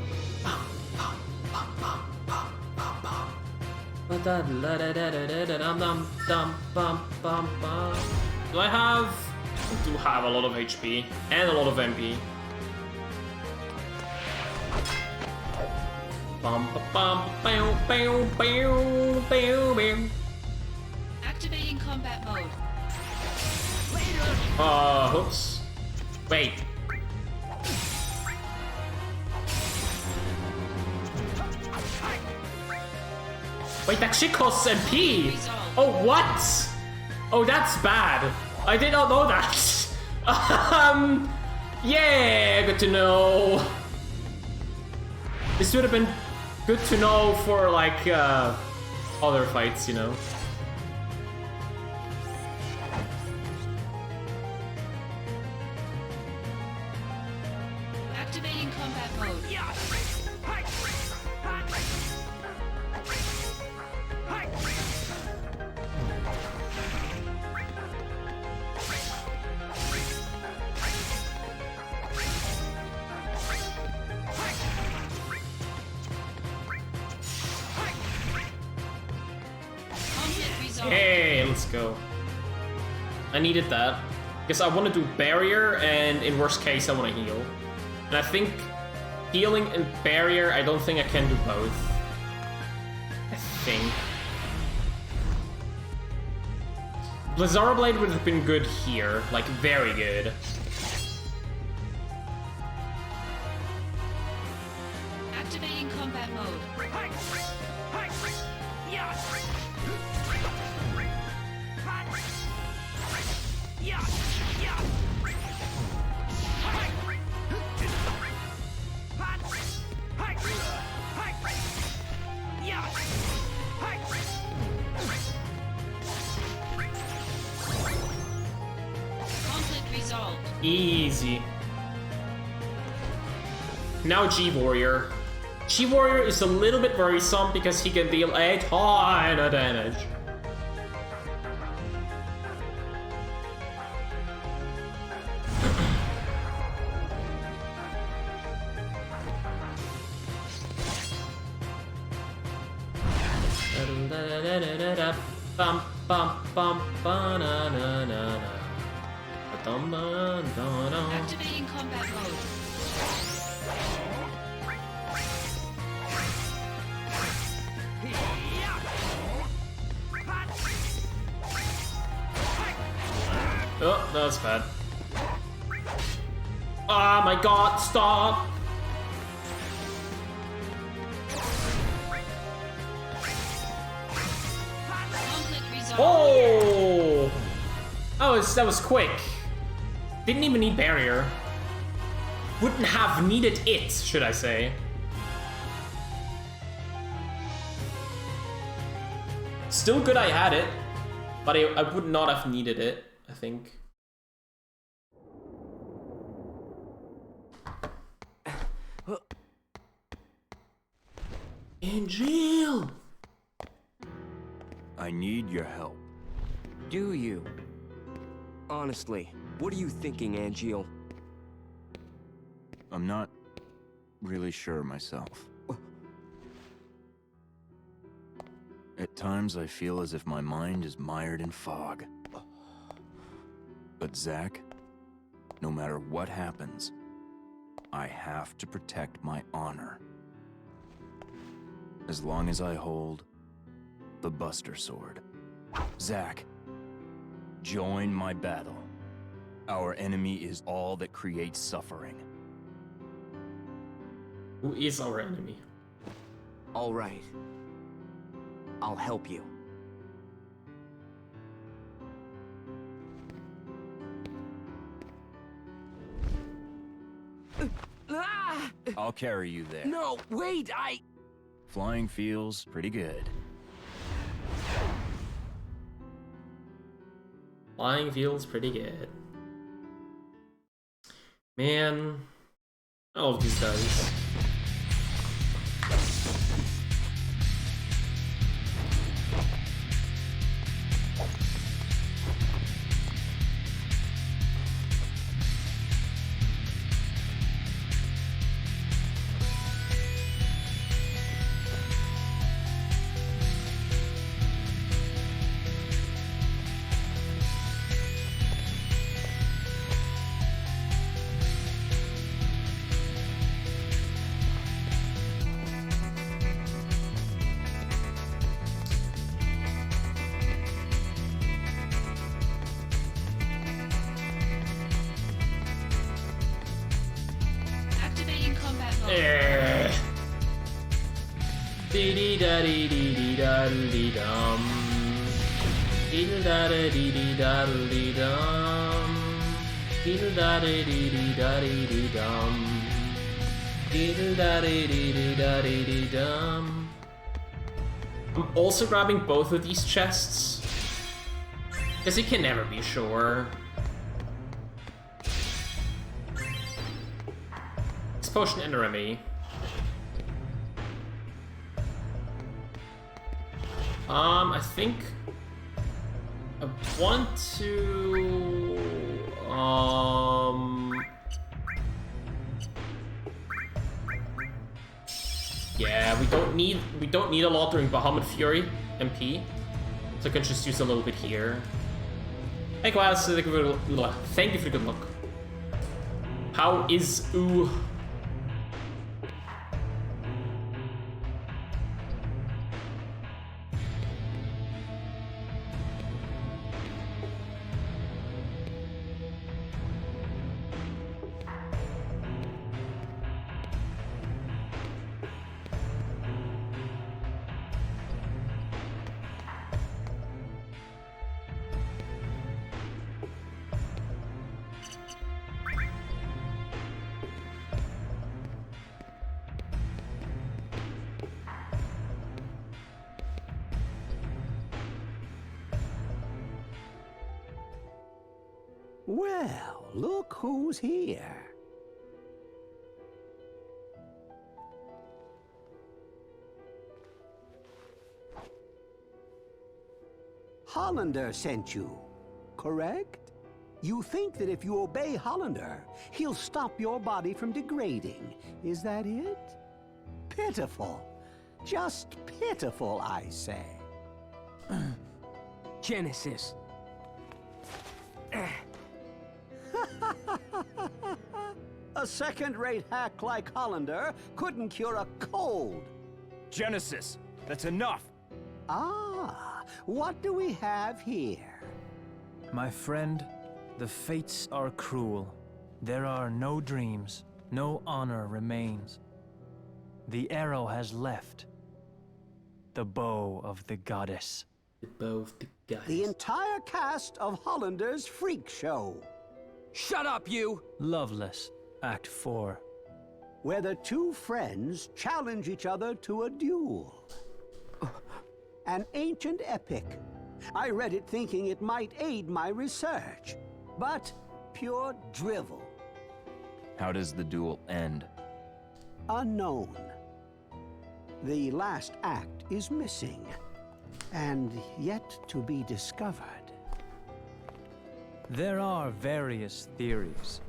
Do I have? I do have a lot of HP and a lot of MP. Activating combat mode. Oops. Wait. Wait, that shit costs MP! Oh, what? Oh, that's bad. I did not know that. Yeah, good to know. This would have been good to know for, like, other fights, you know? Activating combat mode. Hey, let's go. I needed that. Because I want to do barrier, and in worst case, I want to heal. And I think healing and barrier, I don't think I can do both. I think. Blizzard Blade would have been good here. Like, very good. Activating combat mode. Conflict resolved. Easy. Now G-Warrior. G-Warrior is a little bit worrisome because he can deal a ton of damage. Bum bum bum ba na na na na. Dum dum dum. Activating combat mode. Oh, that was bad. Oh my god, stop! Oh! That was quick. Didn't even need barrier. Wouldn't have needed it, should I say. Still good I had it, but I would not have needed it, I think. Angel! I need your help. Do you? Honestly, what are you thinking, Angeal? I'm not really sure myself. At times I feel as if my mind is mired in fog. But Zack, no matter what happens, I have to protect my honor. As long as I hold the Buster Sword. Zack, join my battle. Our enemy is all that creates suffering. Who is our enemy? All right. I'll help you. I'll carry you there. No, wait, Flying feels pretty good. Flying feels pretty good. Man, all of these guys. Activating combat mode. Dee dee da dee dee dee da dee dum. Dee da da dee dee da dee dum. Dee da dee dee da dee dum. Dee da dee dee da dee dum. I'm also grabbing both of these chests, because you can never be sure. This potion and a Remy. I think I want to yeah, we don't need a lot during Bahamut Fury MP, so I can just use a little bit here. Hey Klaus, thank you for the good luck. How is ooh? Well, look who's here. Hollander sent you, correct? You think that if you obey Hollander, he'll stop your body from degrading. Is that it? Pitiful. Just pitiful, I say. Genesis. A second-rate hack like Hollander couldn't cure a cold. Genesis, that's enough! Ah, what do we have here? My friend, the fates are cruel. There are no dreams, no honor remains. The arrow has left. The bow of the goddess. The bow of the goddess. The entire cast of Hollander's freak show. Shut up, you! Loveless, Act 4. Where the two friends challenge each other to a duel. An ancient epic. I read it thinking it might aid my research, but pure drivel. How does the duel end? Unknown. The last act is missing, and yet to be discovered. There are various theories.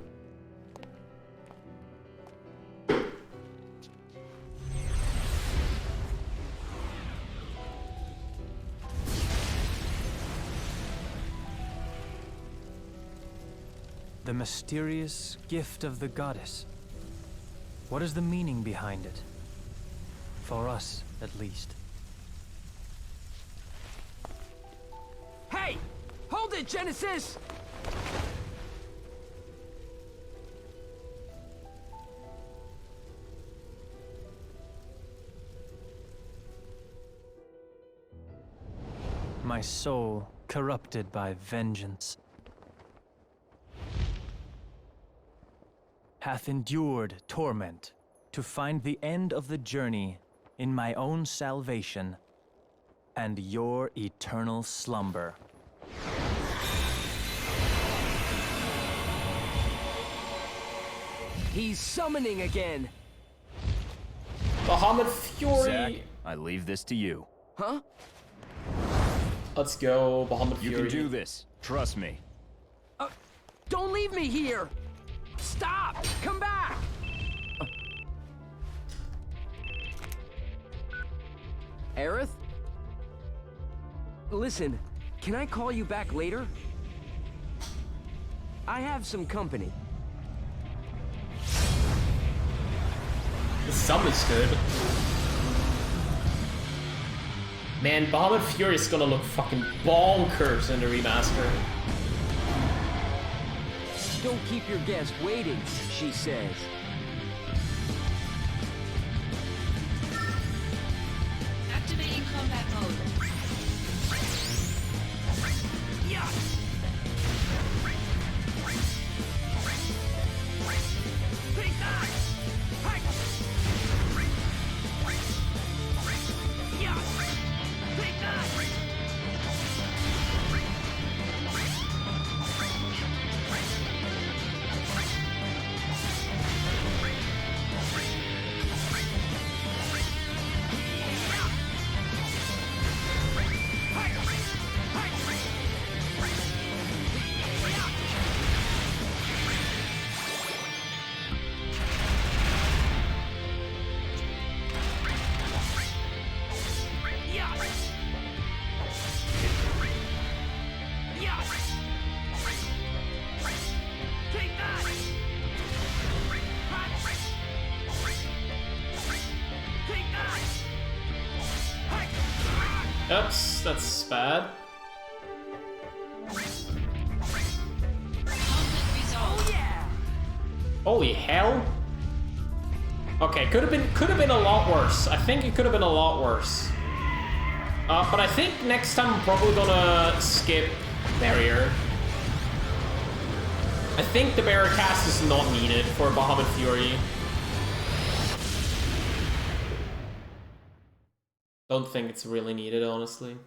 The mysterious gift of the goddess. What is the meaning behind it? For us, at least. Hey! Hold it, Genesis! My soul corrupted by vengeance hath endured torment to find the end of the journey in my own salvation and your eternal slumber. He's summoning again. Bahamut Fury. Zack, I leave this to you. Huh? Let's go, Bahamut You Fury. can do this. Trust me. Don't leave me here! Stop! Come back! Aerith? Listen, can I call you back later? I have some company. The sum is good. Man, Bahamut Fury is gonna look fucking bonkers in the remaster. Don't keep your guest waiting, she says. Activating combat mode. Yeah. Take that! Hey! Yeah! Take that! Oops, that's bad. Holy hell! Okay, could have been a lot worse. I think it could have been a lot worse. But I think next time I'm probably gonna skip barrier. I think the barrier cast is not needed for Bahamut Fury. Don't think it's really needed, honestly.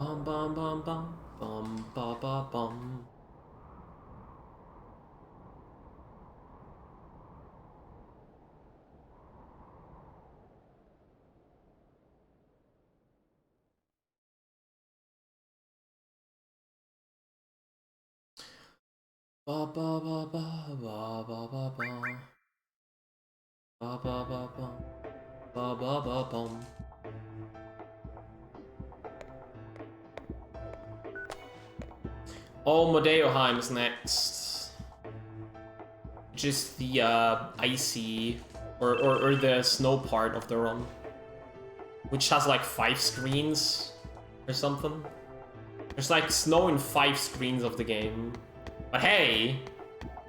Bum bum bum bum bum ba ba bum. Ba ba ba ba ba ba ba ba ba ba ba ba ba ba ba bum. Oh, Modeoheim is next. Just the icy or the snow part of the run, which has like 5 screens or something. There's like snow in 5 screens of the game. But hey,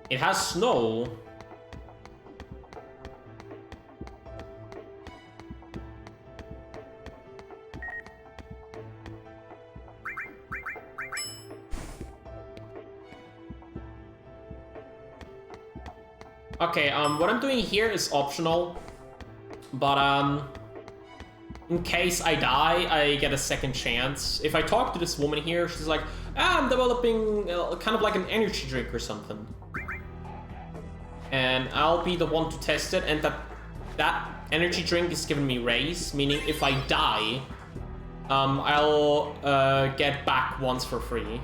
it has snow. Okay, what I'm doing here is optional, but in case I die, I get a second chance. If I talk to this woman here, she's like, I'm developing kind of like an energy drink or something. And I'll be the one to test it, and that energy drink is giving me raise, meaning if I die, I'll get back once for free.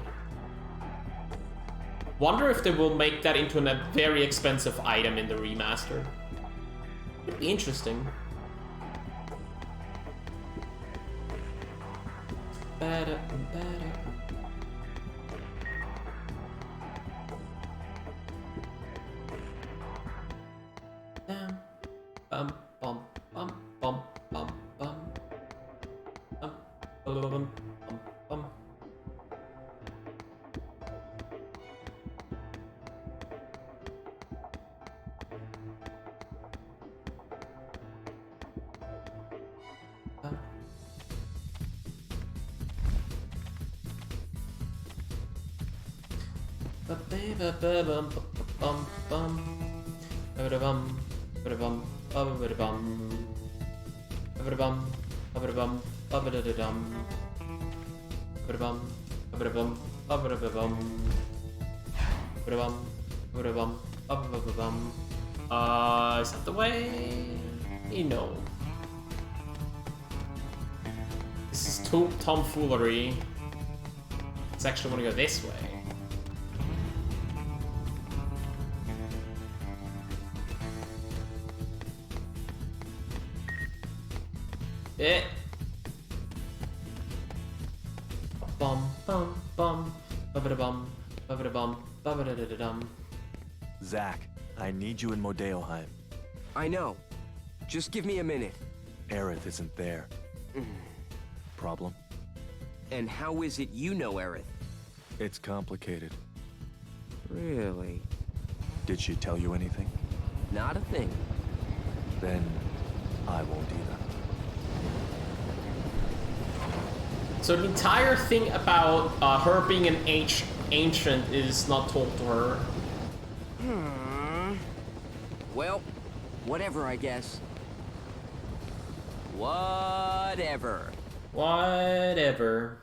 Wonder if they will make that into a very expensive item in the remaster. It'd be interesting. Better and better. Bum bum bum bum bum bum bum bum bum bum. Ba-ba-da-bum, ba-ba-da-bum, ba-ba-da-da-dum. Ba-ba-da-bum, ba-ba-da-bum, ba-ba-da-ba-bum. Ba-ba-da-bum, ba-ba-da-bum, ba-ba-ba-ba-bum. Is that the way? No. This is tomfoolery. It's actually want to go this way. Bum bum bum ba-ba-da-bum ba-ba-da-bum ba-ba-da-da-da-dum. Zach, I need you in Modeoheim. I know. Just give me a minute. Aerith isn't there. Problem? And how is it you know Aerith? It's complicated. Really? Did she tell you anything? Not a thing. Then I won't either. So the entire thing about her being an ancient is not told to her. Well, whatever, I guess. Whatever. Whatever.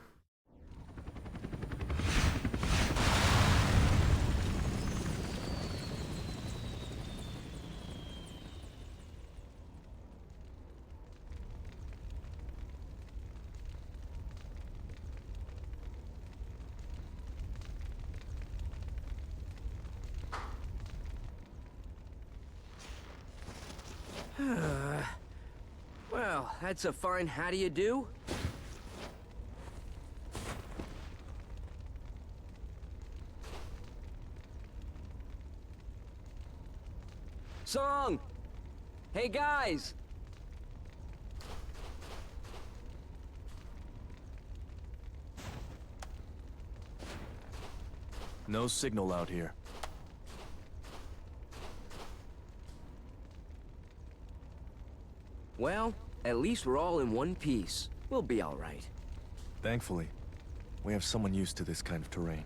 Well, that's a fine how do you do? Song! Hey guys! No signal out here. Well, at least we're all in one piece. We'll be all right. Thankfully, we have someone used to this kind of terrain.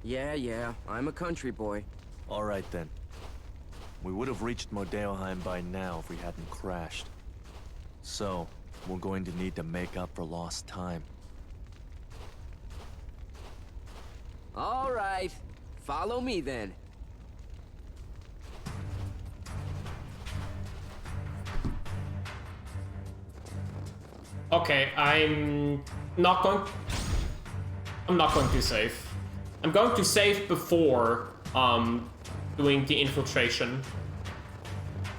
Yeah, I'm a country boy. All right then. We would have reached Modeoheim by now if we hadn't crashed. So, we're going to need to make up for lost time. All right. Follow me then. Okay, I'm not going to save. I'm going to save before doing the infiltration.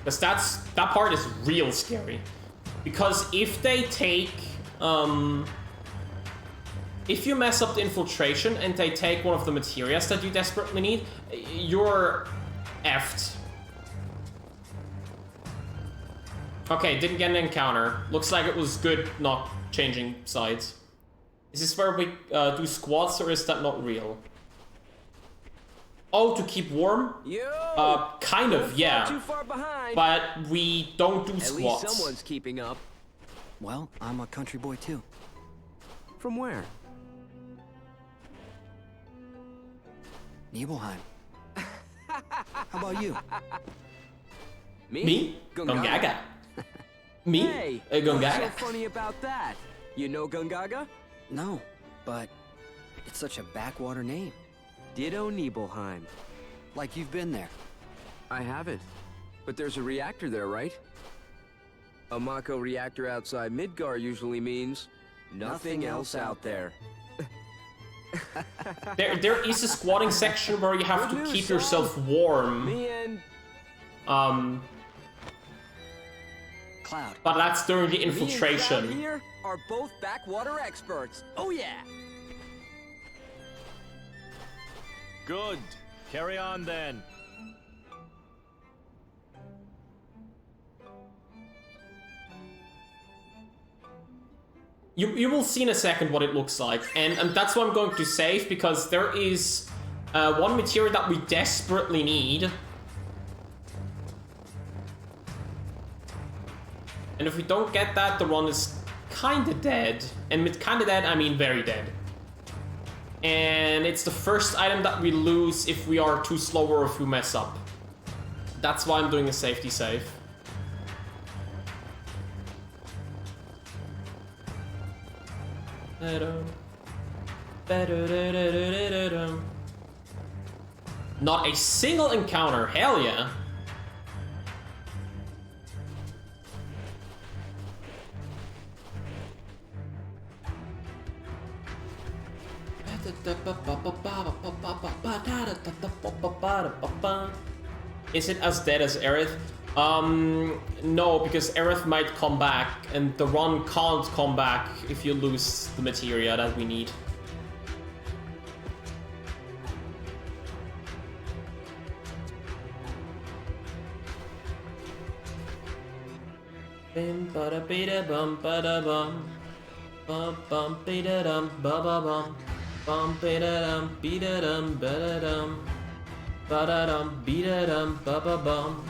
Because that part is real scary. Because if they take if you mess up the infiltration and they take one of the materials that you desperately need, you're effed. Okay, didn't get an encounter. Looks like it was good not changing sides. Is this where we do squats, or is that not real? Oh, to keep warm? Kind of, yeah. Too far behind. But we don't do At squats. least someone's keeping up. Well, I'm a country boy too. From where? Nibelheim. How about you? Me? Gongaga. Me? Hey, Gongaga. what's so funny about that? You know Gongaga? No, but it's such a backwater name. Ditto Nibelheim. Like you've been there. I haven't. But there's a reactor there, right? A Mako reactor outside Midgar usually means nothing else out there. There is a squatting section where you have to keep yourself warm. Me and Cloud. But that's during the Me and Cloud infiltration. here are both backwater experts. Oh yeah. Good. Carry on then. You will see in a second what it looks like, and that's what I'm going to save, because there is one material that we desperately need. And if we don't get that, the run is kinda dead. And with kinda dead, I mean very dead. And it's the first item that we lose if we are too slow or if we mess up. That's why I'm doing a safety save. Not a single encounter, hell yeah. Is it as dead as Aerith? No, because Aerith might come back, and the run can't come back if you lose the materia that we need. Bim bada bida bum bada bum bum bida dum ba ba bum bida dum bida dum bada dum bada dum bida dum ba ba bum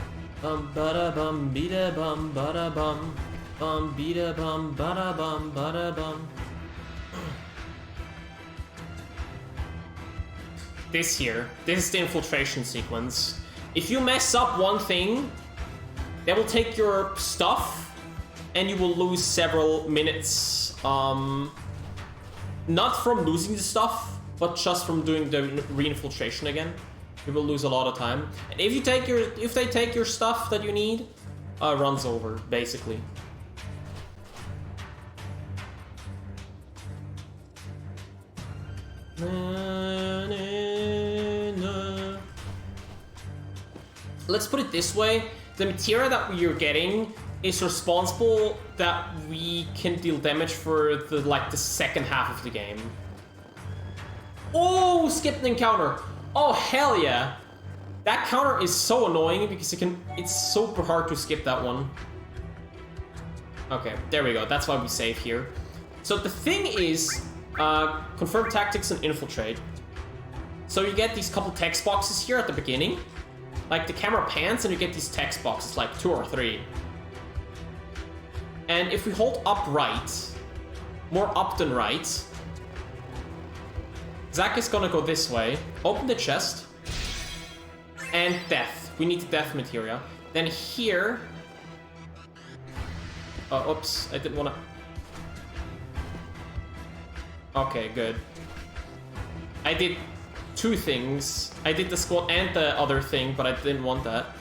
bada bum bida bum bada bum bida bum bada bum. This is the infiltration sequence. If you mess up one thing, they will take your stuff and you will lose several minutes. Not from losing the stuff, but just from doing the re-infiltration again. You will lose a lot of time. And if they take your stuff that you need, run's over, basically. Let's put it this way. The materia that we are getting is responsible that we can deal damage for the second half of the game. Oh, skipped an encounter. Oh, hell yeah. That counter is so annoying because it's super hard to skip that one. Okay, there we go. That's why we save here. So the thing is, confirm tactics and infiltrate. So you get these couple text boxes here at the beginning. Like the camera pans and you get these text boxes, like 2 or 3. And if we hold up right, more up than right, Zack is gonna go this way, open the chest, and death. We need the death materia. Then here... Oh, oops, I didn't wanna... Okay, good. I did 2 things. I did the squad and the other thing, but I didn't want that.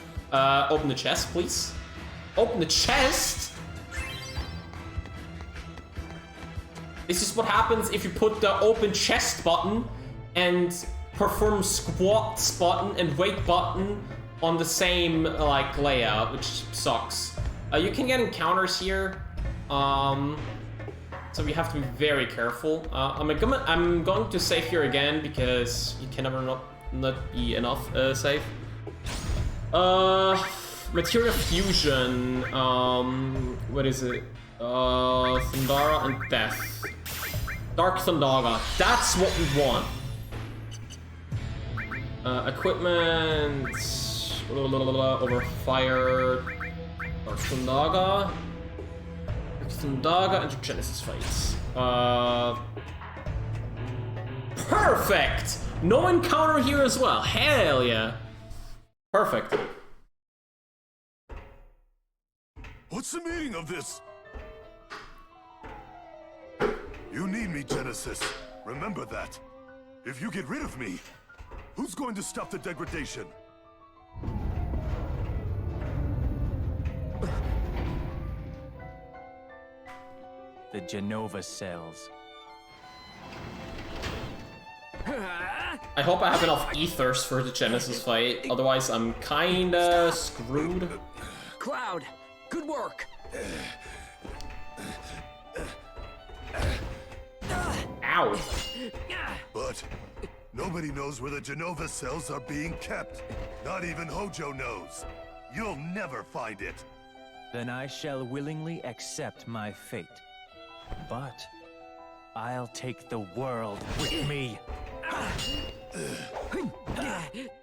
Open the chest, please. Open the chest? This is what happens if you put the open chest button and perform squats button and wait button on the same layout, which sucks. You can get encounters here, so we have to be very careful. I'm going to save here again because you can never not be enough safe. Materia fusion. What is it? Thundara and Death. Dark Thundaga. That's what we want. Equipment. Over fire. Dark Thundaga. Thundaga and Genesis fights. Perfect! No encounter here as well. Hell yeah. Perfect. What's the meaning of this? You need me, Genesis. Remember that. If you get rid of me, who's going to stop the degradation? The Genova cells. I hope I have enough ethers for the Genesis fight, otherwise I'm kinda screwed. Cloud, good work. Ow. But nobody knows where the Genova cells are being kept. Not even Hojo knows. You'll never find it. Then I shall willingly accept my fate. But I'll take the world with me.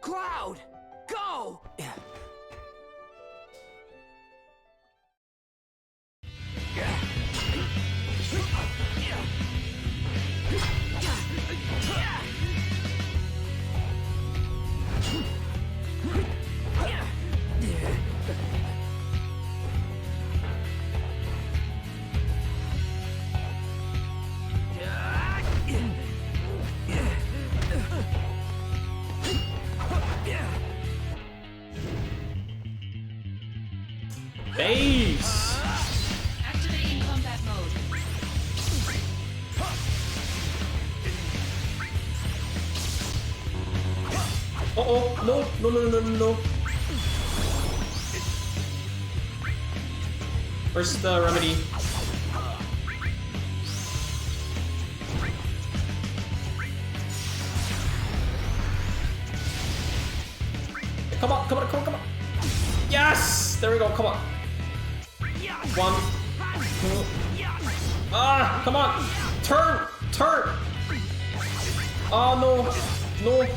Cloud, go! Uh-oh, no. Where's the remedy? Come on. Yes! There we go, come on. 1, 2. Ah, come on. Turn. Oh, no. No.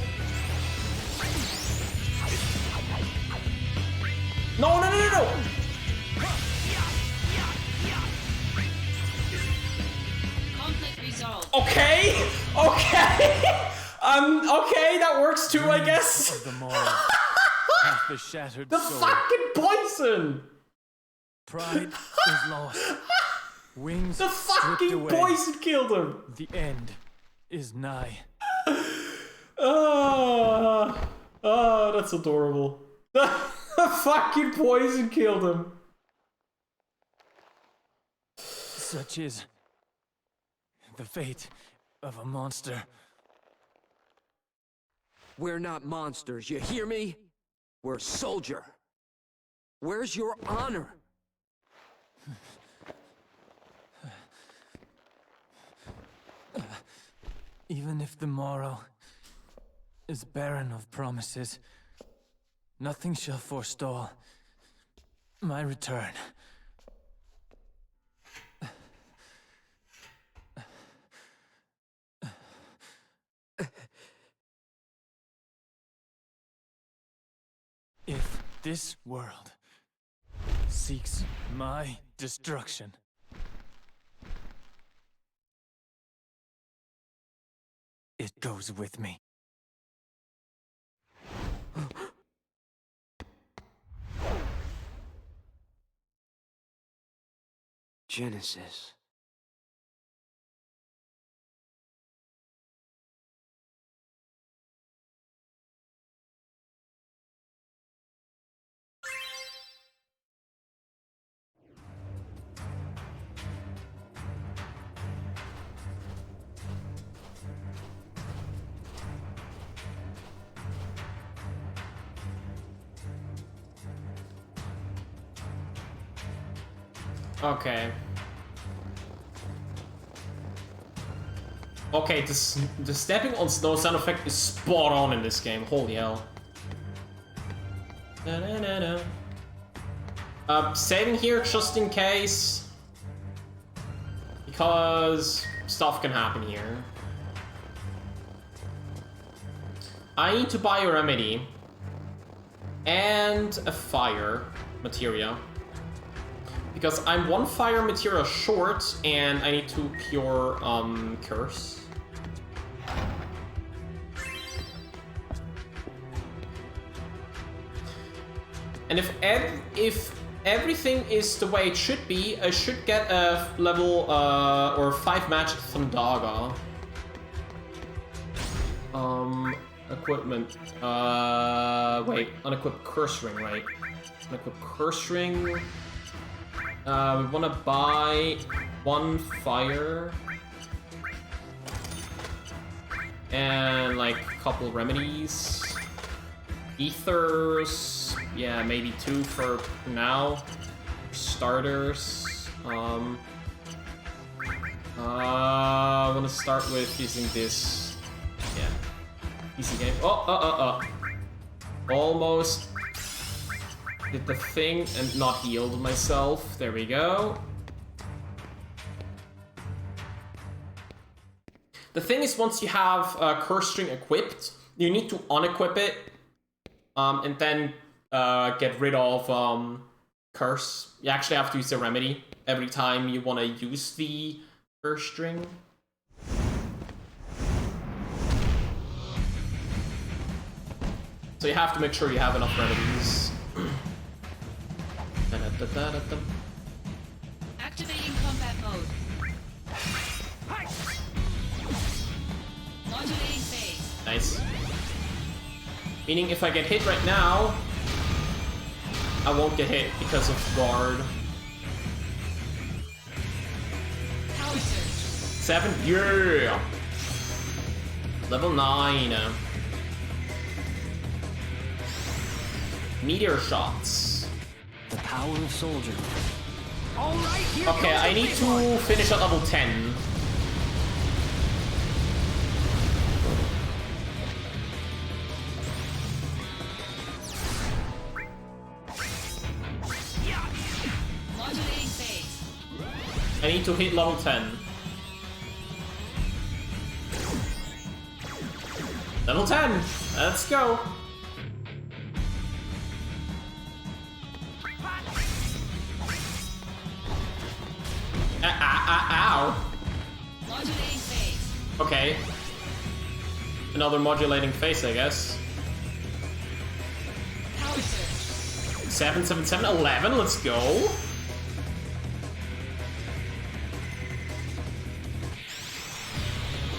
Conflict resolved. Okay. Okay, that works too, I guess. Of the morrow, half the shattered The soul. fucking poison. Pride is lost. Wings The stripped fucking away. poison killed him. The end is nigh. That's adorable. The fucking poison killed him. Such is the fate of a monster. We're not monsters, you hear me? We're a soldier. Where's your honor? Even if the morrow is barren of promises, nothing shall forestall my return. If this world seeks my destruction, it goes with me. Genesis. Okay. Okay, the stepping on snow sound effect is spot on in this game. Holy hell. Saving here just in case. Because stuff can happen here. I need to buy a remedy. And a fire materia. Because I'm 1 fire materia short, and I need to pure, curse. And if everything is the way it should be, I should get a level, or 5 magic Thundaga. Equipment. Wait, unequipped curse ring, right? Unequipped curse ring. We wanna buy 1 fire. And like a couple remedies. Ethers. Yeah, maybe 2 for now. Starters. I wanna start with using this. Yeah. Easy game. Almost did the thing and not healed myself. There we go. The thing is, once you have curse string equipped, you need to unequip it and then get rid of curse. You actually have to use a remedy every time you want to use the curse string. So you have to make sure you have enough remedies. Activating combat mode. Modulating phase. Nice. Meaning if I get hit right now, I won't get hit because of guard. Power surge. 7, yeah! Level 9. Meteor shots. The power of soldier. Okay, I need to finish at level 10. Modulating phase. I need to hit level 10. Level 10! Let's go! Ow! Modulating phase. Okay. Another modulating phase, I guess. Power surge. 7, 7, 7, 11, let's go!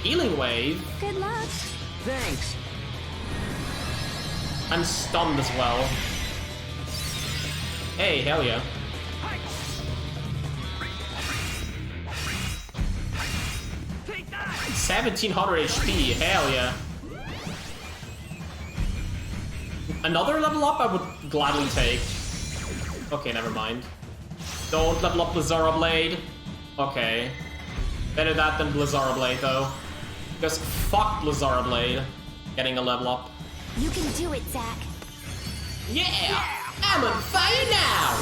Healing wave? Good luck. Thanks. I'm stunned as well. Hey, hell yeah. Take that! 1700 HP, hell yeah. Another level up I would gladly take. Okay, never mind. Don't level up Blizzara Blade. Okay. Better that than Blizzara Blade though. Because fuck Blizzara Blade getting a level up. You can do it, Zach. Yeah! I'm on fire now!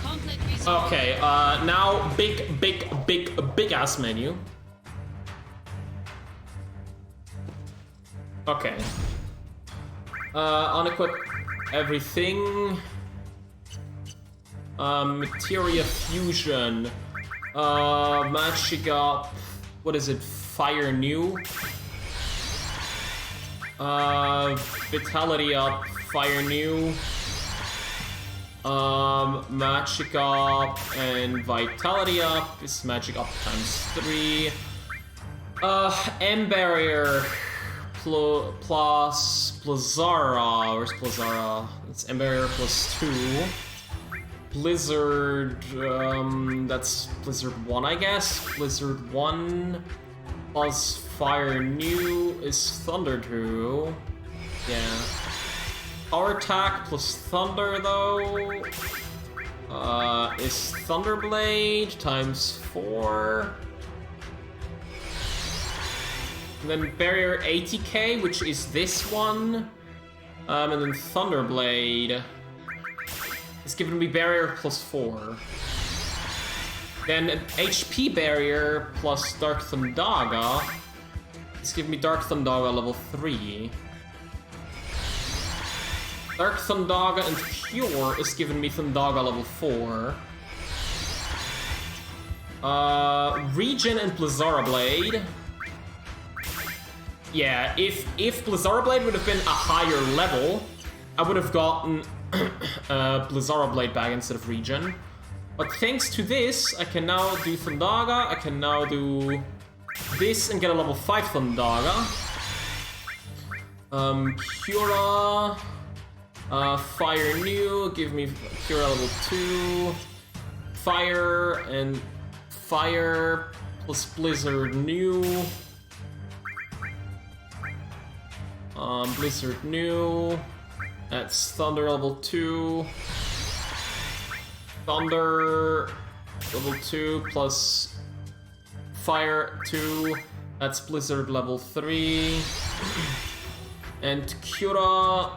Conflict resolved. Okay, now big ass menu. Okay. Unequip everything. Materia fusion. Magic up. What is it? Fire new. Vitality up. Fire new. Magic up and vitality up is magic up ×3. M barrier plus Blizzara. Where's Blizzara? It's M barrier +2. Blizzard, that's Blizzard 1, I guess. Blizzard 1 plus Fire New is Thunder Drew. Yeah. Power attack plus Thunder, though, is Thunderblade ×4. And then Barrier 80k, which is this one. And then Thunderblade is giving me Barrier +4. Then an HP Barrier plus Dark Thundaga is giving me Dark Thundaga level 3. Dark Thundaga and Cure is giving me Thundaga level 4. Regen and Blizzara Blade. Yeah, if Blizzara Blade would have been a higher level, I would have gotten Blizzara Blade back instead of Regen. But thanks to this, I can now do Thundaga, I can now do this and get a level 5 Thundaga. Cura, Fire New, give me Cura level 2. Fire and Fire plus Blizzard New. Blizzard New. That's Thunder level 2. Thunder level 2 plus Fire 2. That's Blizzard level 3. And Cura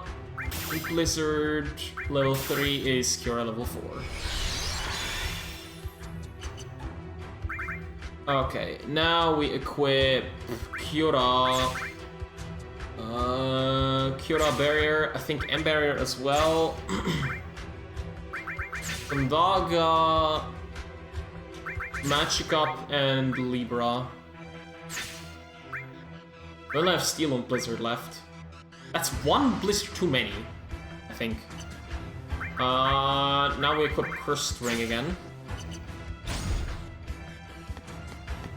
Blizzard level 3 is Cura level 4. Okay, now we equip Cura. Cura Barrier, I think M Barrier as well. Thundaga, Magic Up, and Libra. We only have Steel and Blizzard left. That's one Blizzard too many, I think. Now we equip Cursed Ring again.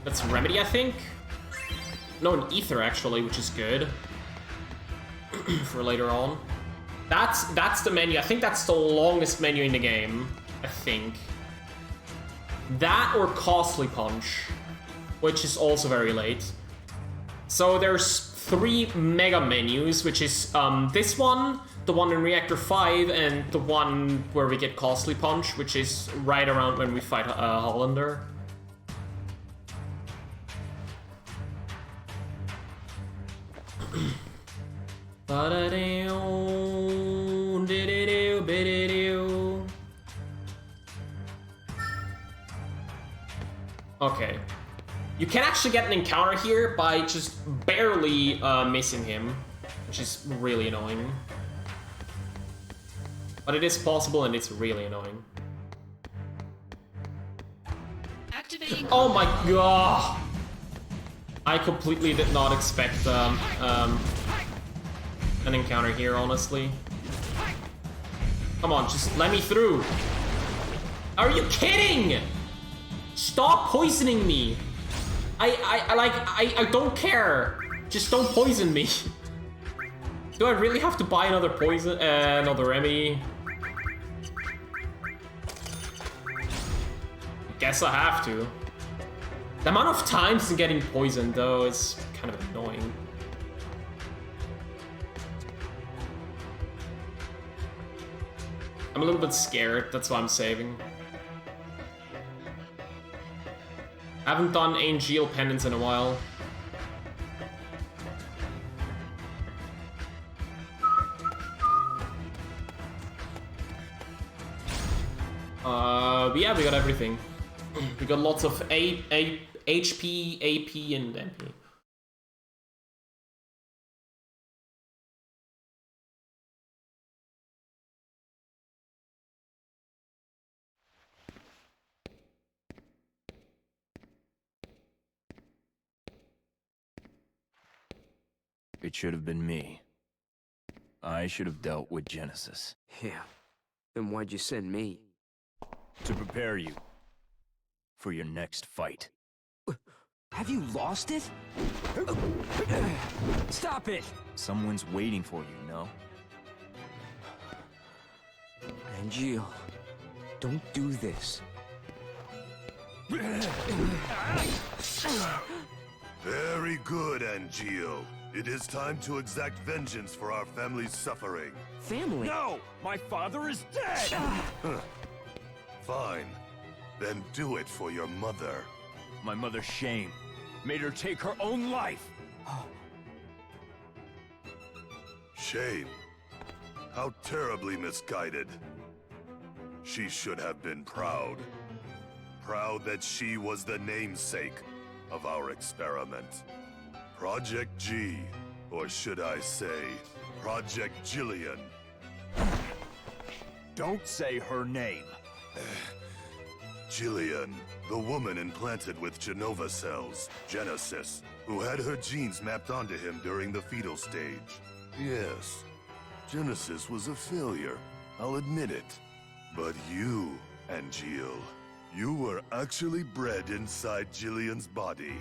That's Remedy, I think. No, an Ether actually, which is good. For later on. That's the menu. I think that's the longest menu in the game. I think. That or Costly Punch, which is also very late. So there's 3 mega menus, which is this one, the one in Reactor 5, and the one where we get Costly Punch, which is right around when we fight Hollander. Okay. You can actually get an encounter here by just barely missing him, which is really annoying. But it is possible and it's really annoying. Activating. Oh my god! I completely did not expect an encounter here, honestly. Come on, just let me through. Are you kidding? Stop poisoning me. I don't care. Just don't poison me. Do I really have to buy another poison, another remedy? Guess I have to. The amount of times in getting poisoned, though, is kind of annoying. I'm a little bit scared, that's why I'm saving. I haven't done Angel Penance in a while. Yeah, we got everything. We got lots of HP, AP, and MP. It should have been me. I should have dealt with Genesis. Yeah. Then why'd you send me? To prepare you for your next fight. Have you lost it? Stop it! Someone's waiting for you, no? Angel, don't do this. Very good, Angel. It is time to exact vengeance for our family's suffering. Family? No! My father is dead! Fine. Then do it for your mother. My mother's shame made her take her own life. Shame. How terribly misguided. She should have been proud. Proud that she was the namesake of our experiment. Project G, or should I say, Project Jillian. Don't say her name. Jillian, the woman implanted with Genova cells, Genesis, who had her genes mapped onto him during the fetal stage. Yes, Genesis was a failure, I'll admit it. But you, Angel, you were actually bred inside Jillian's body.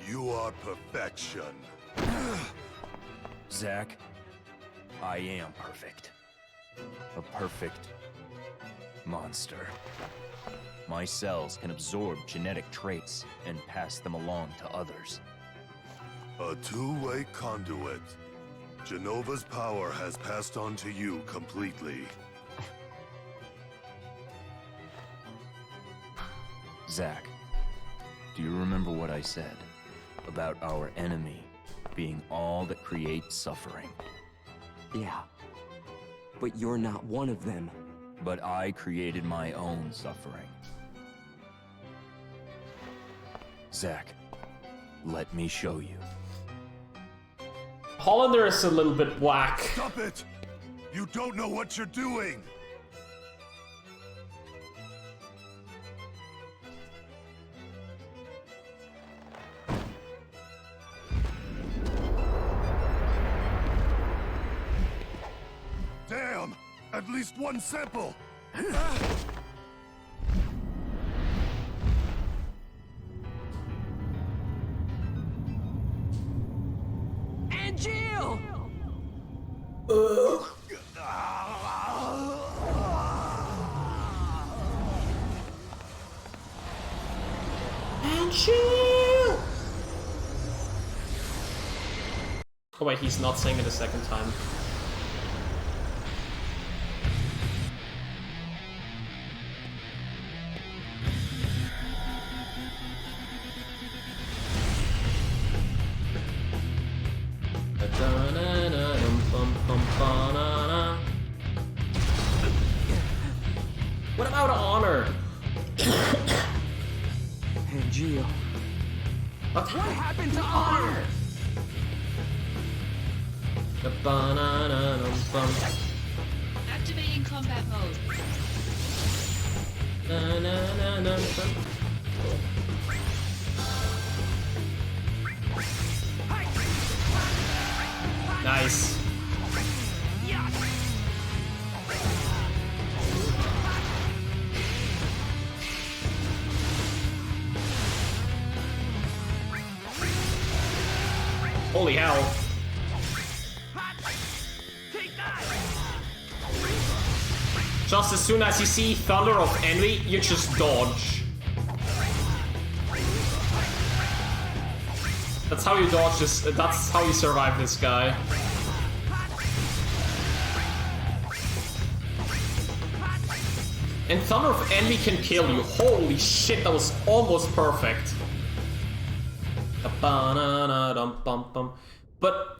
You are perfection. Zack, I am perfect. A perfect monster. My cells can absorb genetic traits and pass them along to others. A two-way conduit. Genova's power has passed on to you completely. Zack, do you remember what I said about our enemy being all that creates suffering? Yeah. But you're not one of them. But I created my own suffering. Zack, let me show you. Hollander is a little bit whack. Stop it! You don't know what you're doing! Damn! At least one sample! Angel! Angel! way he's not saying it a second time. What about honor? Angel. What happened to honor? Activating combat mode. Nice. Holy hell. Just as soon as you see Thunder of Envy, you just dodge. That's how you dodge this, that's how you survive this guy. And Thunder of Envy can kill you. Holy shit, that was almost perfect. But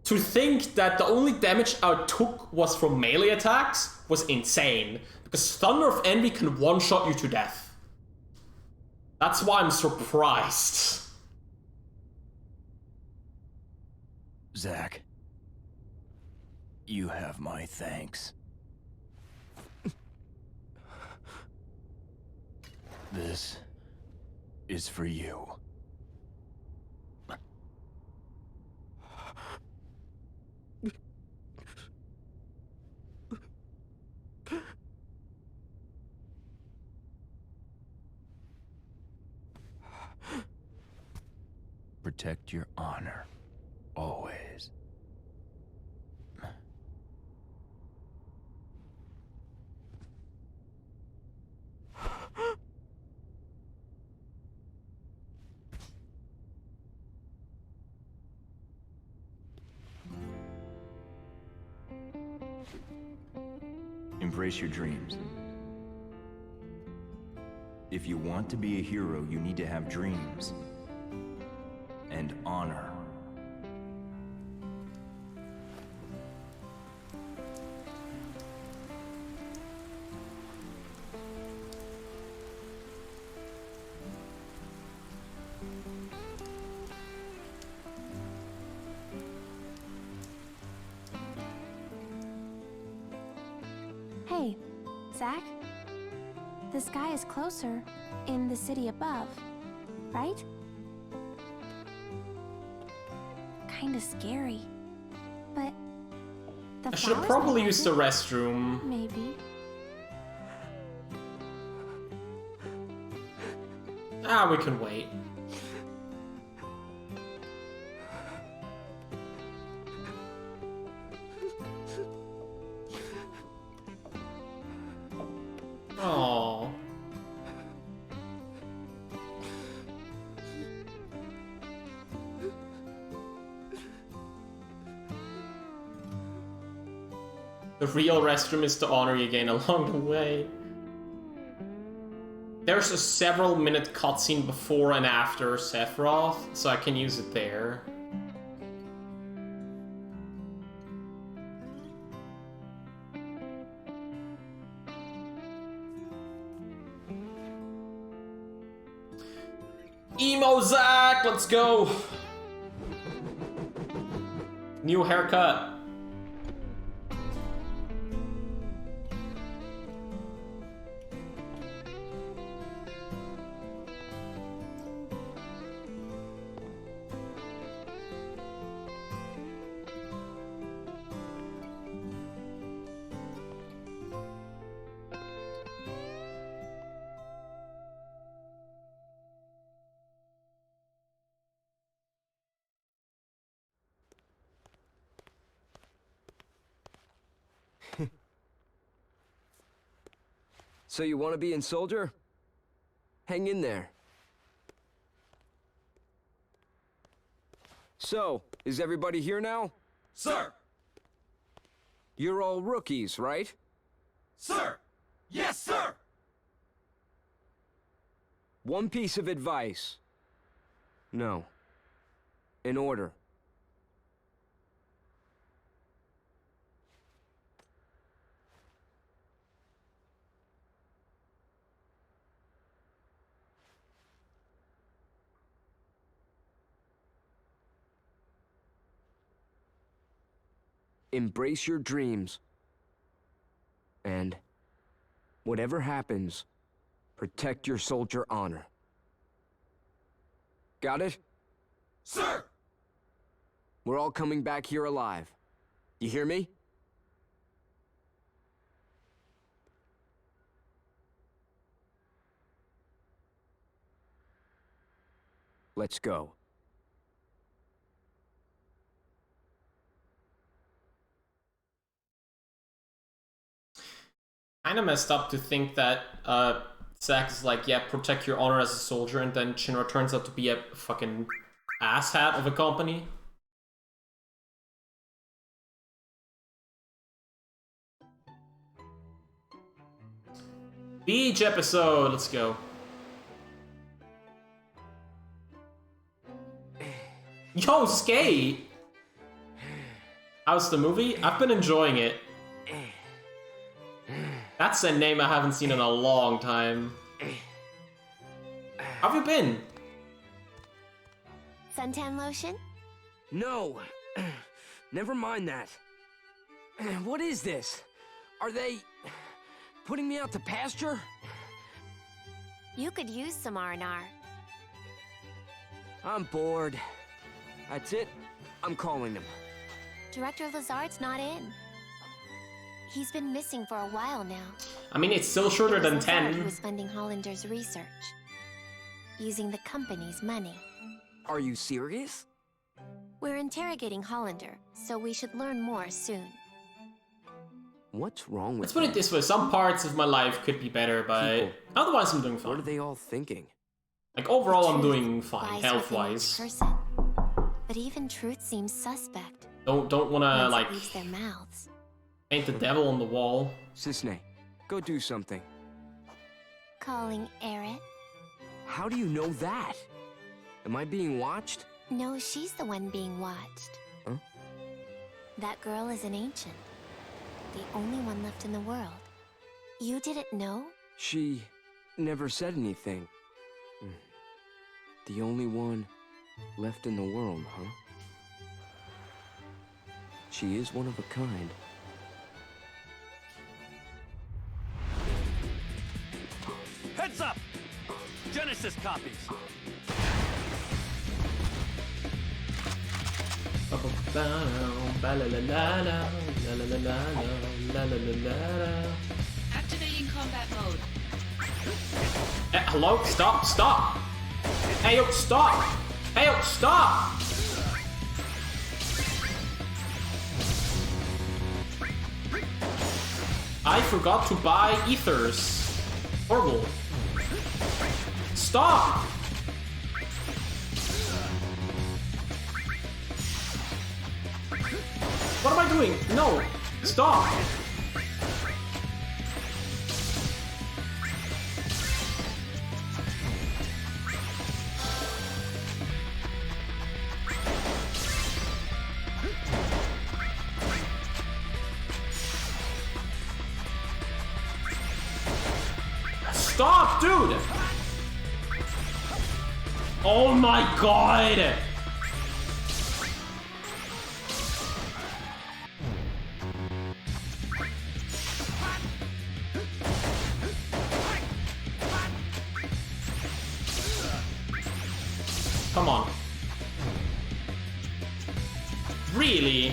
to think that the only damage I took was from melee attacks was insane. Because Thunder of Envy can one-shot you to death. That's why I'm surprised. Zack, you have my thanks. This is for you. Protect your honor, always. Embrace your dreams. If you want to be a hero, you need to have dreams. And honor. Hey, Zack? The sky is closer in the city above, right? Kinda scary. But the I should have flowers probably might used like the it. restroom. Maybe. Ah, we can wait. Aww. The real restroom is to honor you again along the way. There's a several minute cutscene before and after Sephiroth, so I can use it there. Emo Zack, let's go! New haircut. So you want to be in Soldier? Hang in there. So, Is everybody here now? Sir! You're all rookies, right? Sir! Yes, sir! One piece of advice. No. In order. Embrace your dreams. And whatever happens, protect your soldier honor. Got it? Sir! We're all coming back here alive. You hear me? Let's go. Kinda messed up to think that Zack is like, yeah, protect your honor as a soldier, and then Shinra turns out to be a fucking asshat of a company. Beach episode, let's go. Yo, Skate! How's the movie? I've been enjoying it. That's a name I haven't seen in a long time. How have you been? Suntan lotion? No. Never mind that. What is this? Are they putting me out to pasture? You could use some R&R. I'm bored. That's it. I'm calling them. Director Lazard's not in. He's been missing for a while now. I mean, it's still shorter than Lazard 10. who was funding Hollander's research, using the company's money. Are you serious? We're interrogating Hollander, so we should learn more soon. What's wrong with Let's put it this way, some parts of my life could be better, but People. otherwise I'm doing fine. What are they all thinking? Like, overall I'm Truth doing fine, lies health-wise. within each person. But even truth seems suspect. Don't wanna, once like, it leaves their mouths. paint the devil on the wall. Cisne, go do something. Calling Eret? How do you know that? Am I being watched? No, she's the one being watched. Huh? That girl is an ancient. The only one left in the world. You didn't know? She never said anything. The only one left in the world, huh? She is one of a kind. Heads up! Genesis copies. Activating combat mode. Hello? Stop! Hey, yo, stop! Hey, yo, stop! I forgot to buy ethers. Horrible. Stop! What am I doing? No! Stop! Stop, dude! Oh my god! Come on. Really?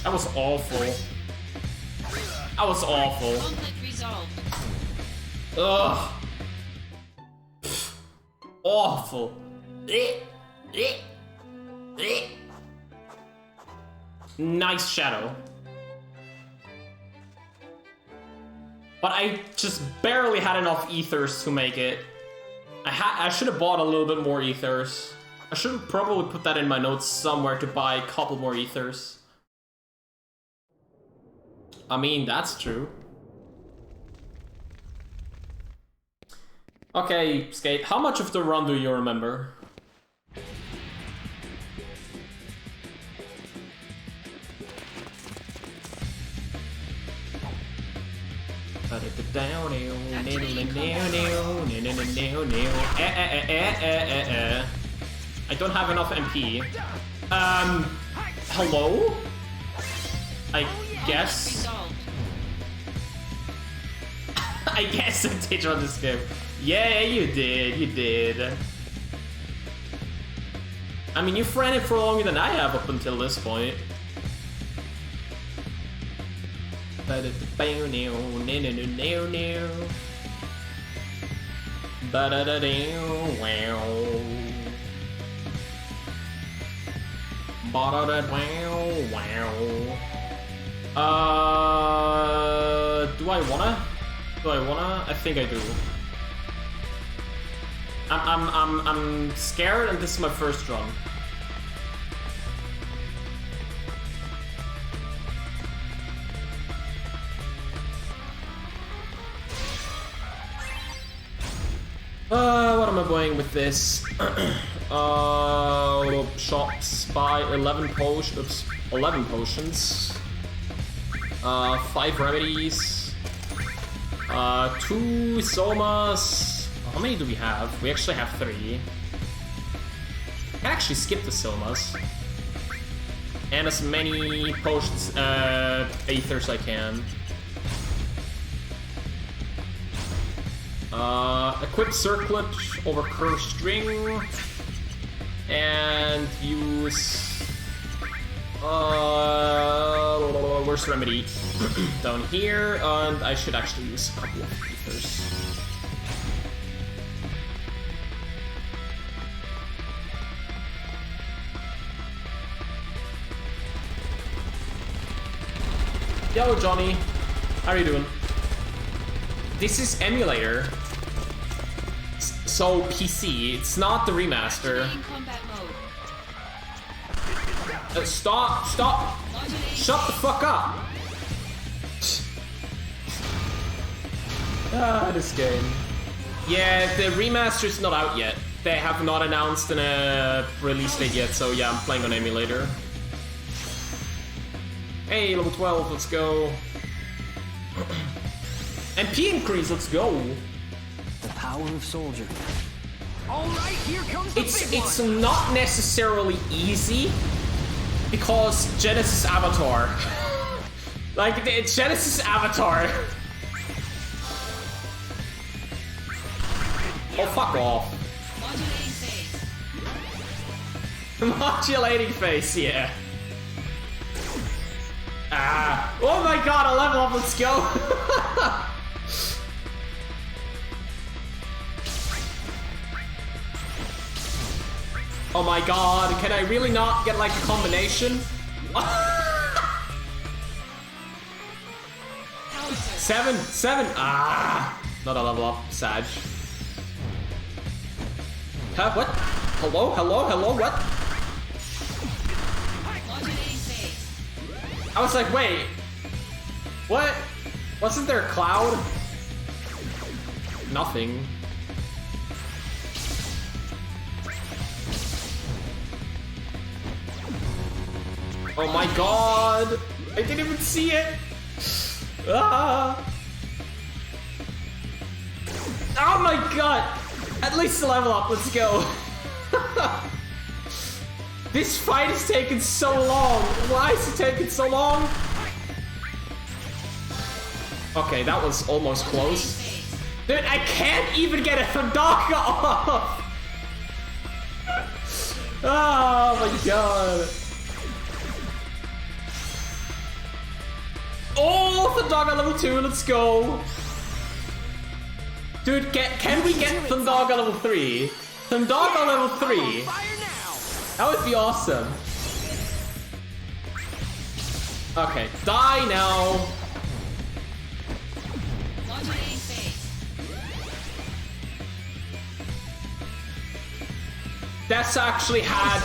That was awful. That was awful. Conflict resolved. Ugh. Pfft. Awful. Nice shadow. But I just barely had enough ethers to make it. I should have bought a little bit more ethers. I should probably put that in my notes somewhere to buy a couple more ethers. I mean, that's true. Okay, Skate, how much of the run do you remember? I don't have enough MP. Hello? I guess. I guess I did run this game. Yeah, you did. I mean, you've ran it for longer than I have up until this point. Do I wanna? I think I do. I'm scared, and this is my first run. What am I buying with this? Shops, buy 11 potions. 11 potions. 5 remedies. 2 somas. How many do we have? We actually have 3. I can actually skip the somas. And as many potions, aethers I can. Equip circlet over cursed string. And use... where's remedy? Down here, and I should actually use a couple of ethers. Yo, Johnny. How are you doing? This is emulator. So PC, it's not the remaster. Stop! Shut the fuck up! This game. Yeah, the remaster's not out yet. They have not announced a release date yet, so yeah, I'm playing on emulator. Hey, level 12, let's go. MP increase, let's go. The power of soldier. All right, here comes the big It's not necessarily easy because Genesis Avatar. Like it's Genesis Avatar. Oh, fuck off. Modulating face, yeah. Oh my god, a level up, let's go. Oh my god, can I really not get like a combination? 7, not a level up, Sag. Huh, what? Hello, what? I was like, wait, what? Wasn't there a cloud? Nothing. Oh my god! I didn't even see it! Ah! Oh my god! At least a level up, let's go! This fight is taking so long! Why is it taking so long? Okay, that was almost close. Dude, I can't even get a Thundaga off! Oh my god! Oh, Thundaga level 2, let's go! Dude, can we get Thundaga level 3? Thundaga level 3! That would be awesome. Okay, die now. Modulating phase. That's actually had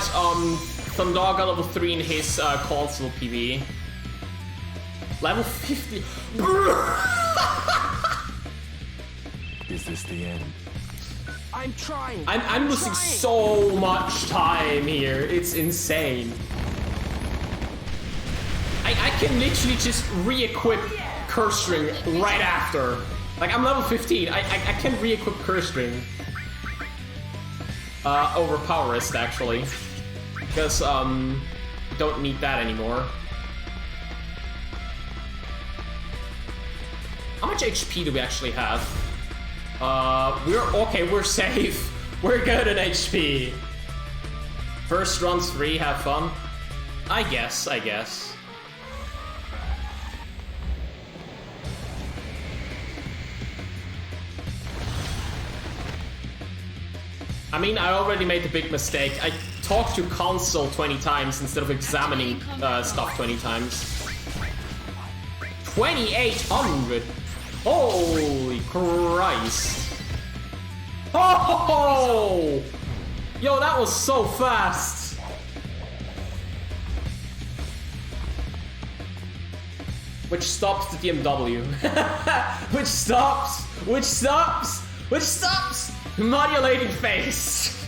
Thundaga level 3 in his console PV. Level 50. Is this the end? I'm trying. I'm losing so much time here. It's insane. I can literally just re-equip Curse Ring right after. Like, I'm level 15. I can re-equip Curse Ring. Over Power Wrist, actually. Because, don't need that anymore. How much HP do we actually have? We're safe. We're good in HP. First run's free, have fun. I guess. I mean, I already made the big mistake. I talked to console 20 times instead of examining stuff 20 times. 2,800! Holy Christ! Oh! Yo, that was so fast! Which stops the DMW. Which stops! Modulating face!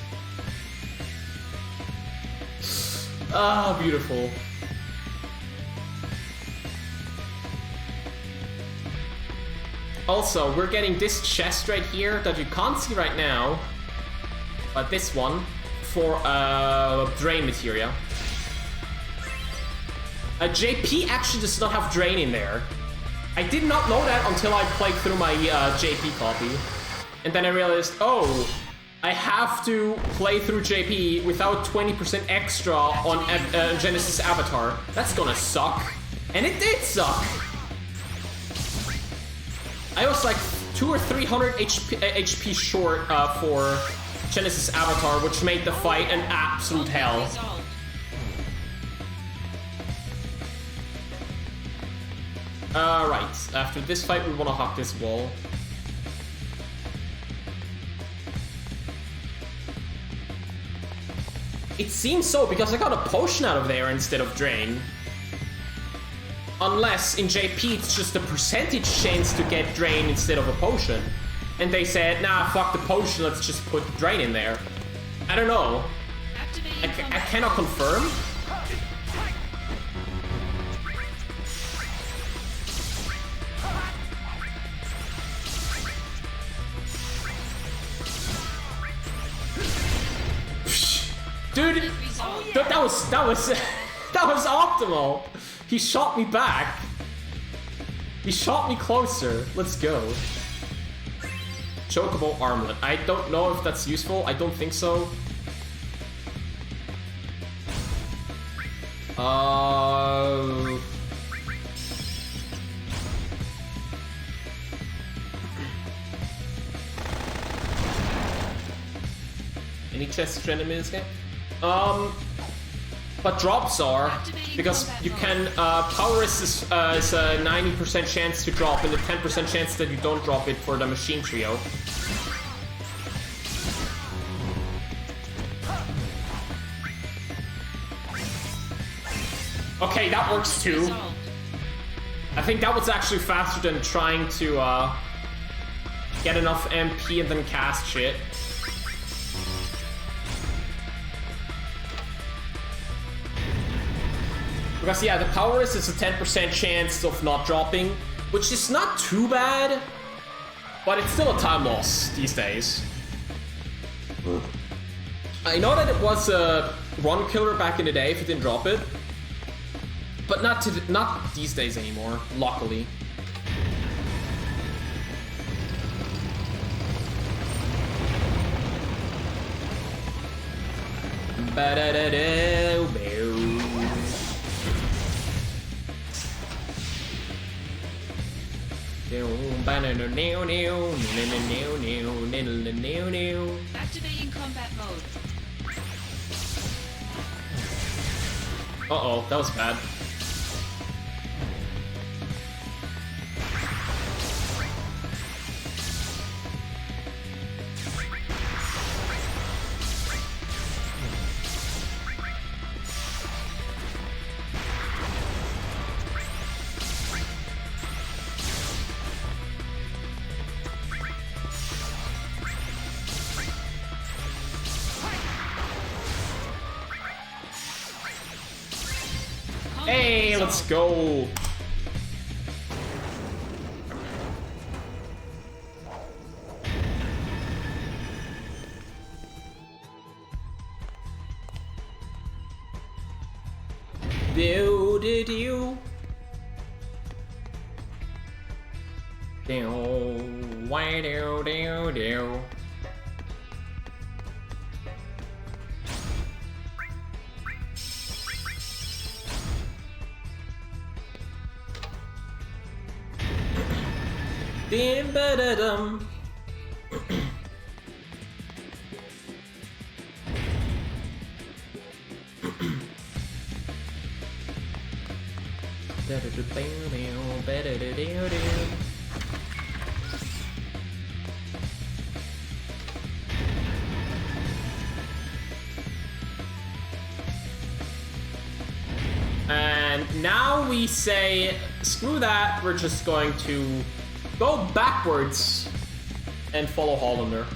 Ah, beautiful. Also, we're getting this chest right here that you can't see right now, but this one for drain materia. JP actually does not have drain in there. I did not know that until I played through my JP copy. And then I realized, oh, I have to play through JP without 20% extra on Genesis Avatar. That's gonna suck. And it did suck. I was like 200 or 300 HP short for Genesis Avatar, which made the fight an absolute hell. Right, after this fight we want to hug this wall. It seems so, because I got a potion out of there instead of drain. Unless in JP it's just a percentage chance to get drain instead of a potion. And they said, nah, fuck the potion, let's just put drain in there. I don't know. I cannot confirm. Dude, that was optimal. He shot me back. He shot me closer. Let's go. Chocobo armlet. I don't know if that's useful. I don't think so. Any chest enemy in this game? But drops are, because you can, power resist is a 90% chance to drop and a 10% chance that you don't drop it for the machine trio. Okay, that works too. I think that was actually faster than trying to, get enough MP and then cast shit. Because yeah, the power is a 10% chance of not dropping, which is not too bad, but it's still a time loss these days. I know that it was a run killer back in the day if you didn't drop it, but not these days anymore, luckily. Activating combat mode. Uh-oh, that was bad. let's go. Do did you? Do why do. Dim ba da dum. And now we say, screw that, we're just going to go backwards and follow Hollander.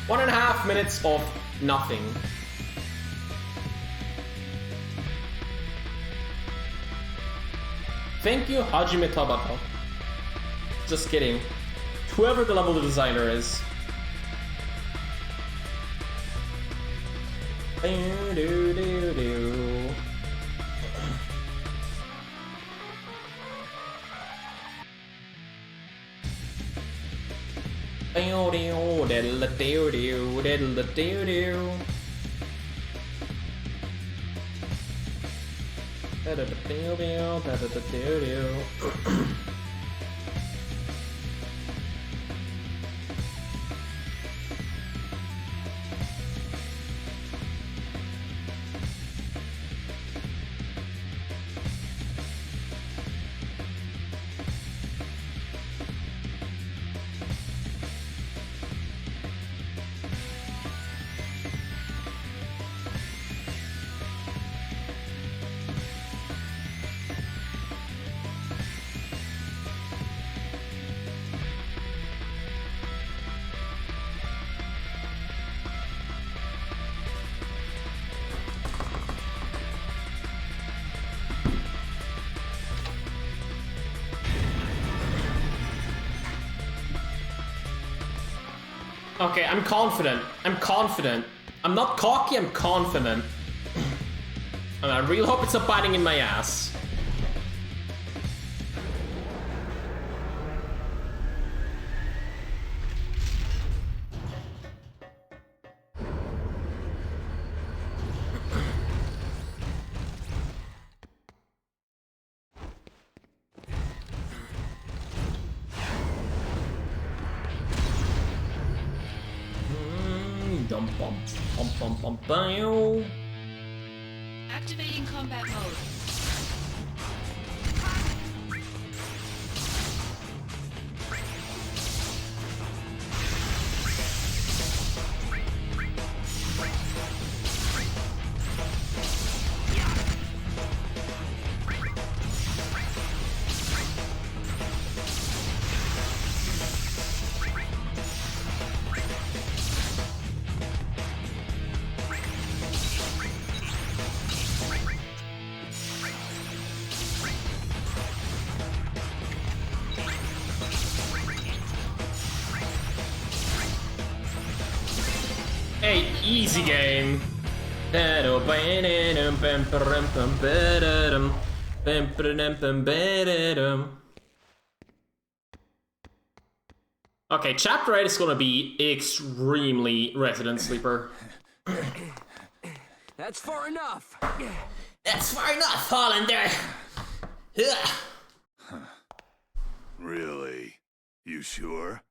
One and a half minutes of nothing. Thank you, Hajime Tabata. Just kidding. Whoever the level designer is. Okay, I'm confident. I'm confident. I'm not cocky, I'm confident. And I really hope it's not biting in my ass. Activating combat mode. Hey, easy game. Okay, chapter 8 is gonna be extremely Resident Sleeper. That's far enough. That's far enough, Hollander. Really? You sure?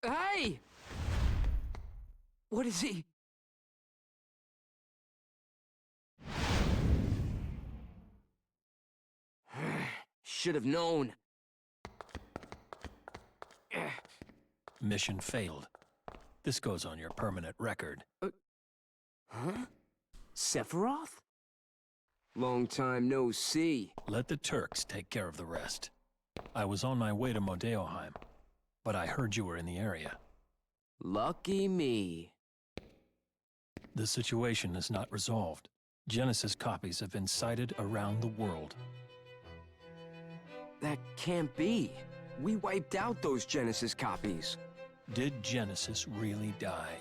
Hey! What is he? Should have known. Mission failed. This goes on your permanent record. Huh? Sephiroth? Long time no see. Let the Turks take care of the rest. I was on my way to Modeoheim, but I heard you were in the area. Lucky me. The situation is not resolved. Genesis copies have been sighted around the world. That can't be. We wiped out those Genesis copies. Did Genesis really die?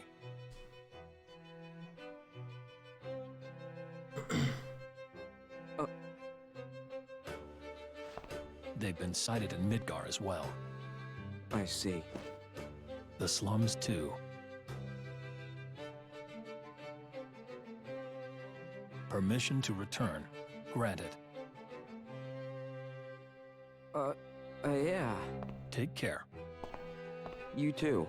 They've been sighted in Midgar as well. I see. The slums too. Permission to return. Granted. Yeah. Take care. You too.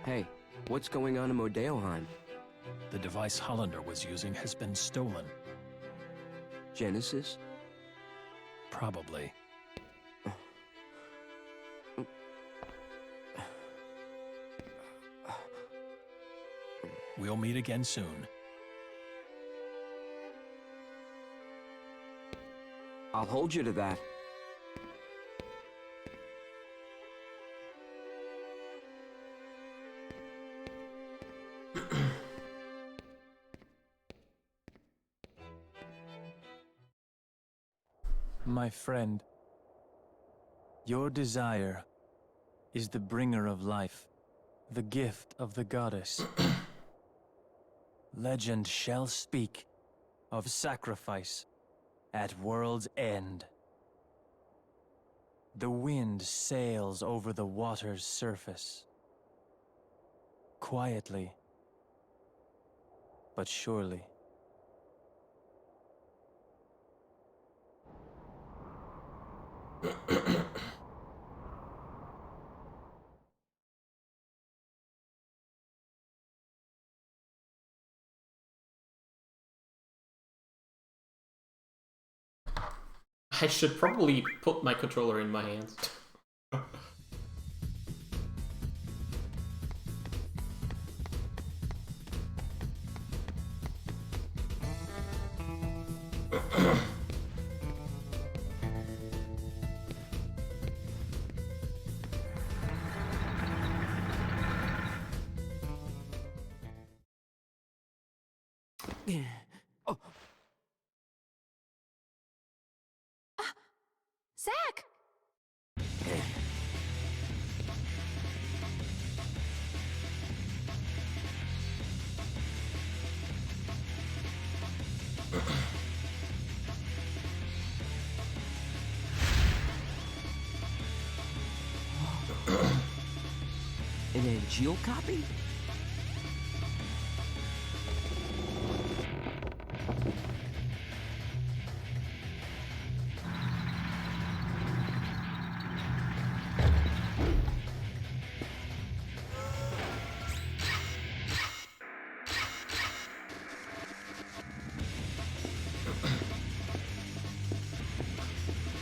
Hey, what's going on in Modeoheim? The device Hollander was using has been stolen. Genesis? Probably. We'll meet again soon. I'll hold you to that. My friend, your desire is the bringer of life, the gift of the goddess. Legend shall speak of sacrifice at world's end. The wind sails over the water's surface. Quietly, but surely. I should probably put my controller in my hands. Zach! An Angeal copy?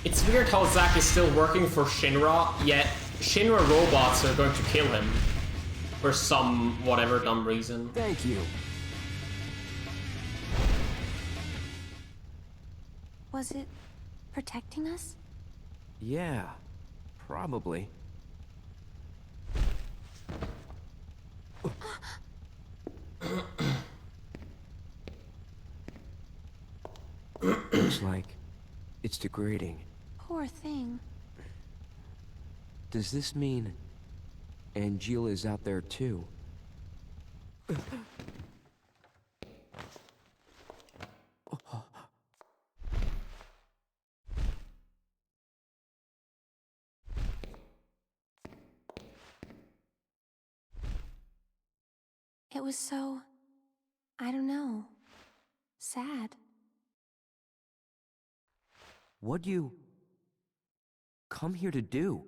It's weird how Zack is still working for Shinra, yet Shinra robots are going to kill him. For some whatever dumb reason. Thank you. Was it protecting us? Yeah, probably. Looks like it's degrading. Poor thing. Does this mean Angeal is out there too? It was so... I don't know. Sad. What'd you come here to do?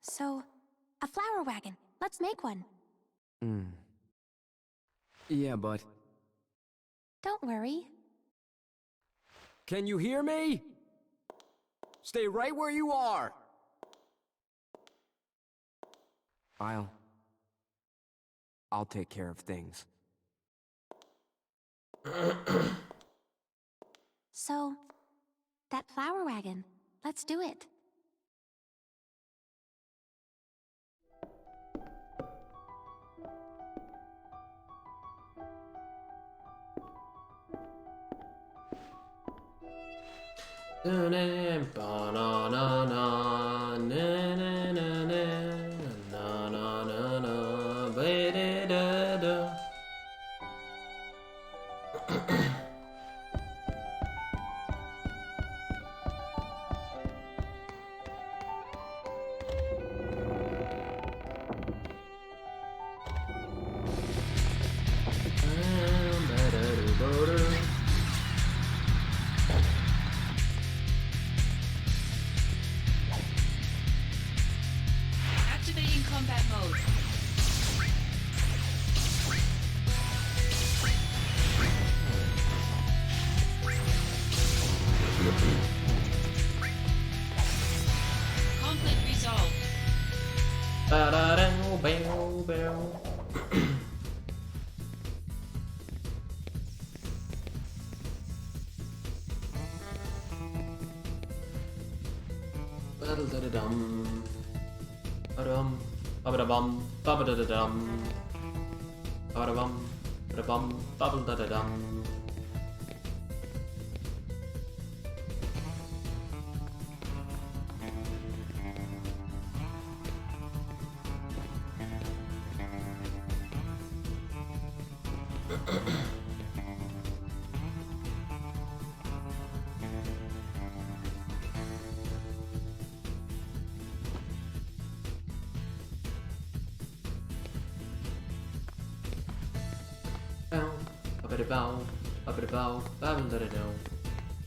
So, a flower wagon. Let's make one. Yeah, but... Don't worry. Can you hear me? Stay right where you are! I'll take care of things. So, that flower wagon. Let's do it. Activating combat mode. Conflict resolved.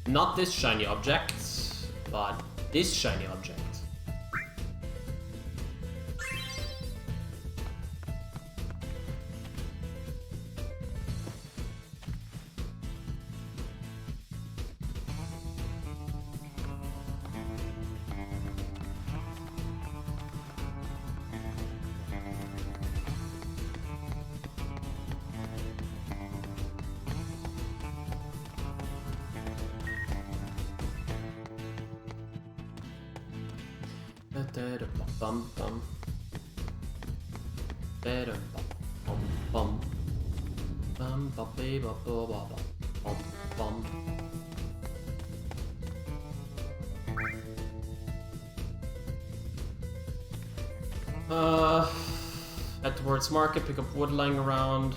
Not this shiny object, but this shiny object. Head towards market, pick up wood lying around.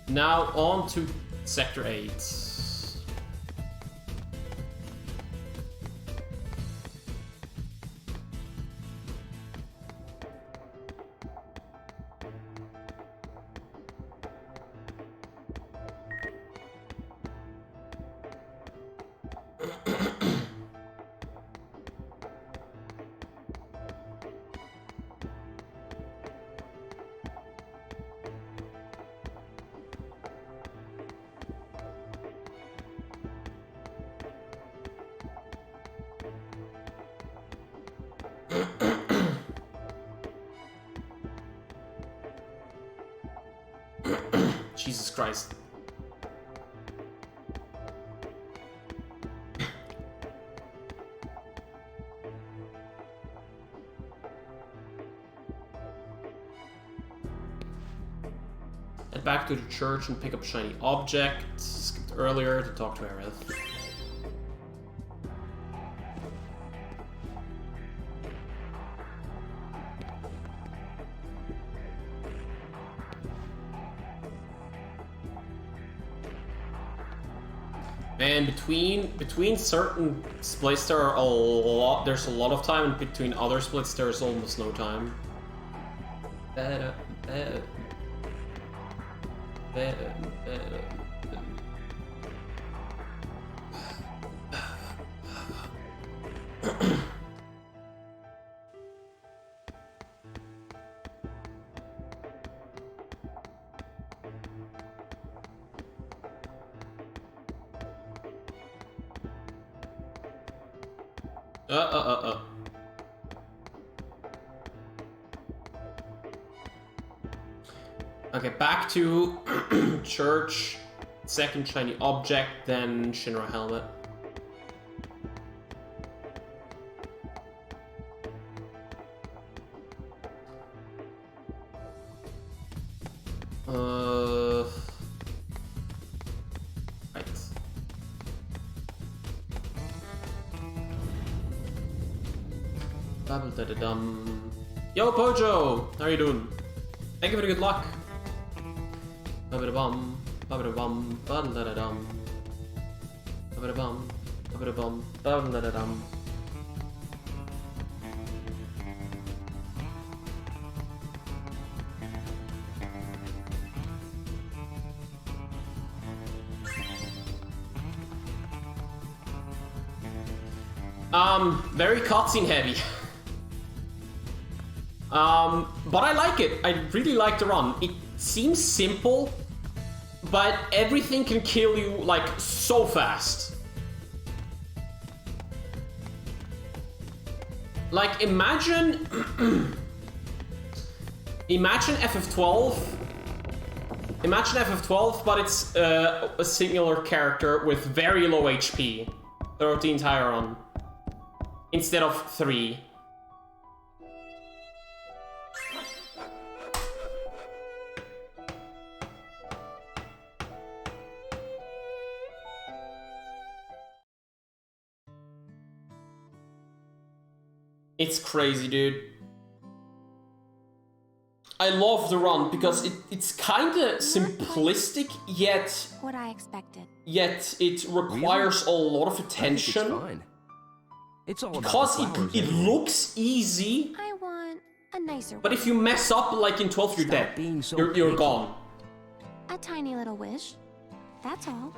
Now on to Sector 8. Jesus Christ. Head back to the church and pick up shiny objects. Skipped earlier to talk to Aerith. And between certain splits there's a lot of time, and between other splits there's almost no time. Okay, back to church, second shiny object, then Shinra helmet. Right. Babble-da-da-dum. Yo, Pojo! How are you doing? Thank you for the good luck. Ba-ba-da-bum, ba-ba-da-bum, ba-da-da-dum. Ba-ba-da-bum, ba-ba-da-bum, ba-da-da-dum. Very cutscene heavy. But I like it. I really like the run. It seems simple, but everything can kill you, like, so fast. Like, imagine... imagine FF12. Imagine FF12, but it's a singular character with very low HP throughout the entire run. Instead of 3. It's crazy, dude. I love the run because it's kinda simplistic, yet... What I expected. Yet it requires a lot of attention. It's fine. It's all because about the flowers, it anyway. looks easy. I want a nicer But if you mess up, like in 12, you're dead. You're gone. A tiny little wish. That's all.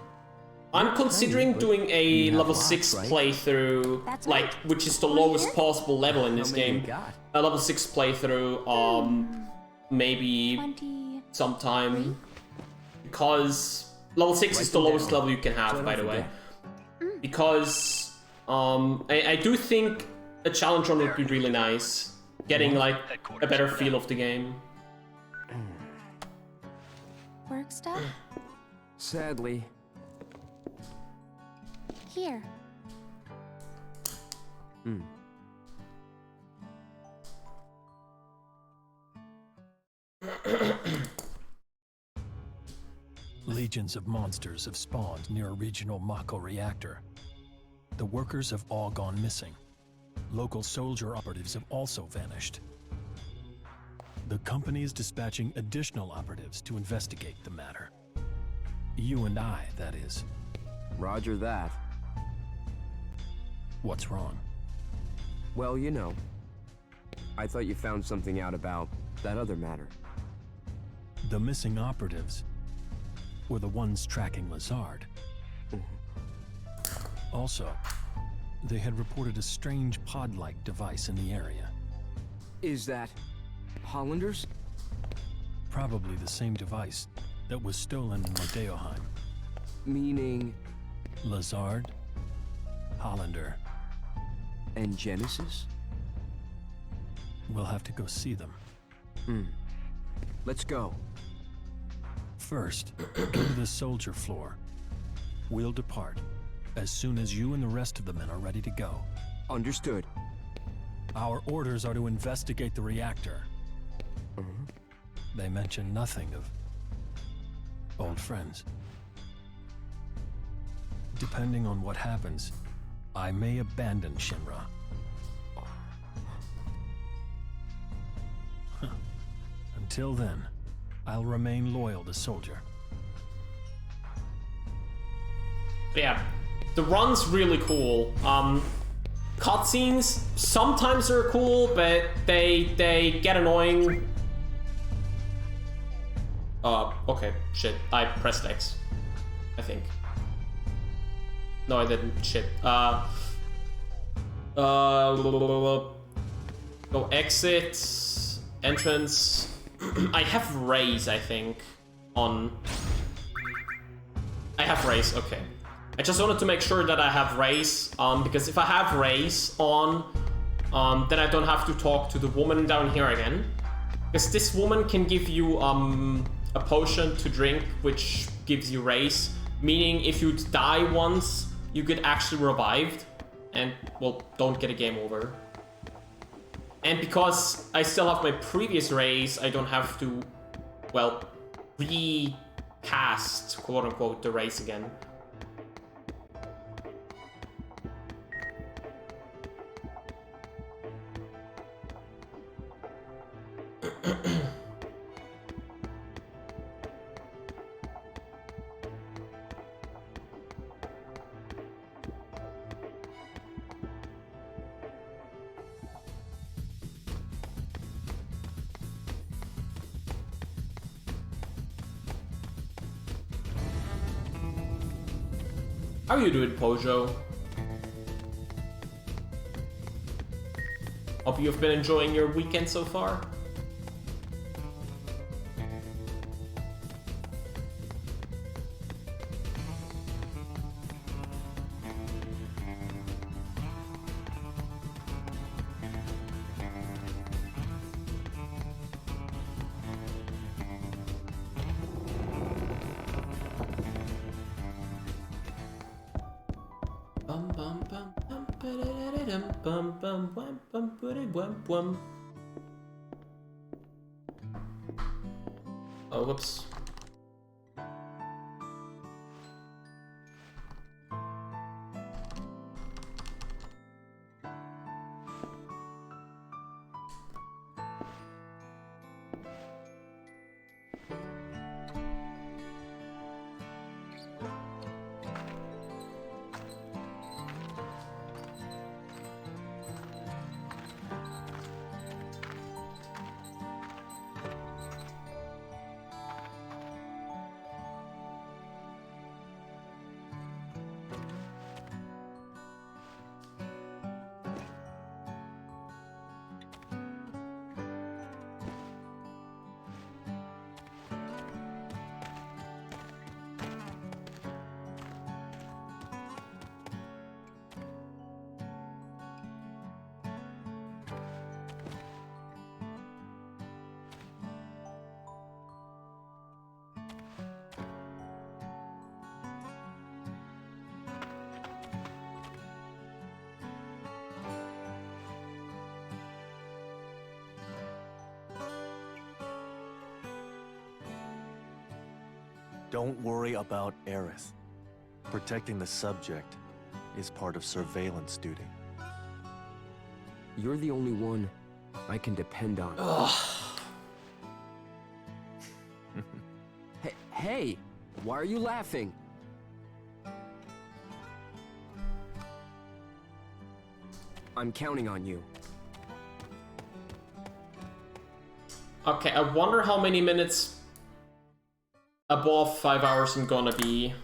I'm considering doing a level 6 playthrough, like, which is the lowest possible level in this game. A level 6 playthrough, maybe sometime. Because level 6 is the lowest level you can have, by the way. Because I do think a challenge run would be really nice. Getting, like, a better feel of the game. Work stuff? Sadly. Here. Legions of monsters have spawned near a regional Mako reactor. The workers have all gone missing. Local soldier operatives have also vanished. The company is dispatching additional operatives to investigate the matter. You and I, that is. Roger that. What's wrong? Well, you know, I thought you found something out about that other matter. The missing operatives were the ones tracking Lazard. Also, they had reported a strange pod-like device in the area. Is that Hollanders? Probably the same device that was stolen in Rodeoheim. Meaning? Lazard, Hollander, and Genesis? We'll have to go see them. Let's go. First, go to the soldier floor. We'll depart as soon as you and the rest of the men are ready to go. Understood. Our orders are to investigate the reactor. They mention nothing of old friends. Depending on what happens, I may abandon Shinra. Until then, I'll remain loyal to Soldier. Yeah, the run's really cool. Cutscenes sometimes are cool, but they get annoying. Okay, shit. I pressed X, I think. No, I didn't. Shit. Go exit, entrance. I have raise, I think, on. I have raise. Okay. I just wanted to make sure that I have raise, because if I have raise on, then I don't have to talk to the woman down here again. Because this woman can give you a potion to drink, which gives you raise, meaning if you die once, you get actually revived, and, well, don't get a game over. And because I still have my previous raise, I don't have to, well, recast, quote-unquote, the race again. How are you doing, Pojo? Hope you've been enjoying your weekend so far. Oh, whoops. Don't worry about Aerith. Protecting the subject is part of surveillance duty. You're the only one I can depend on. Hey, why are you laughing? I'm counting on you. Okay, I wonder how many minutes above 5 hours I'm gonna be.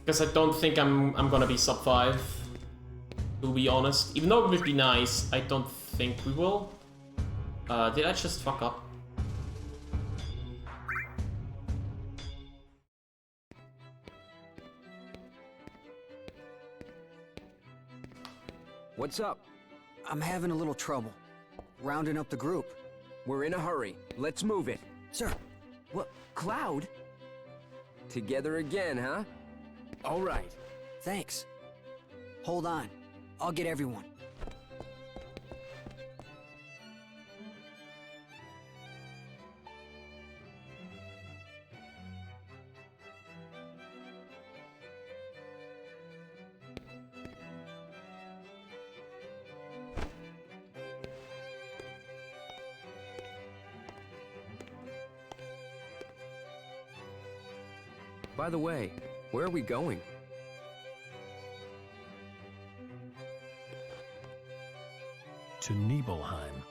Because I don't think I'm gonna be sub 5, to be honest. Even though it would be nice, I don't think we will. Did I just fuck up? What's up? I'm having a little trouble rounding up the group. We're in a hurry. Let's move it. Sir. What? Cloud? Together again, huh? All right. Thanks. Hold on. I'll get everyone. By the way, where are we going? To Nibelheim.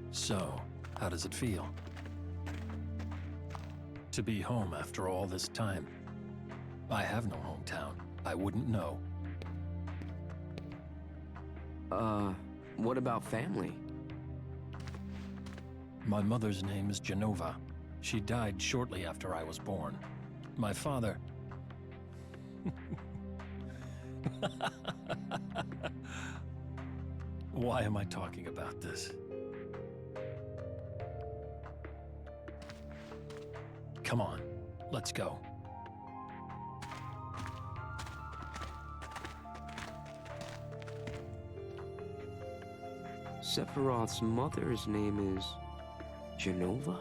So, how does it feel? To be home after all this time. I have no hometown. I wouldn't know. What about family? My mother's name is Genova. She died shortly after I was born. My father... Why am I talking about this? Come on, let's go. Sephiroth's mother's name is... Genova?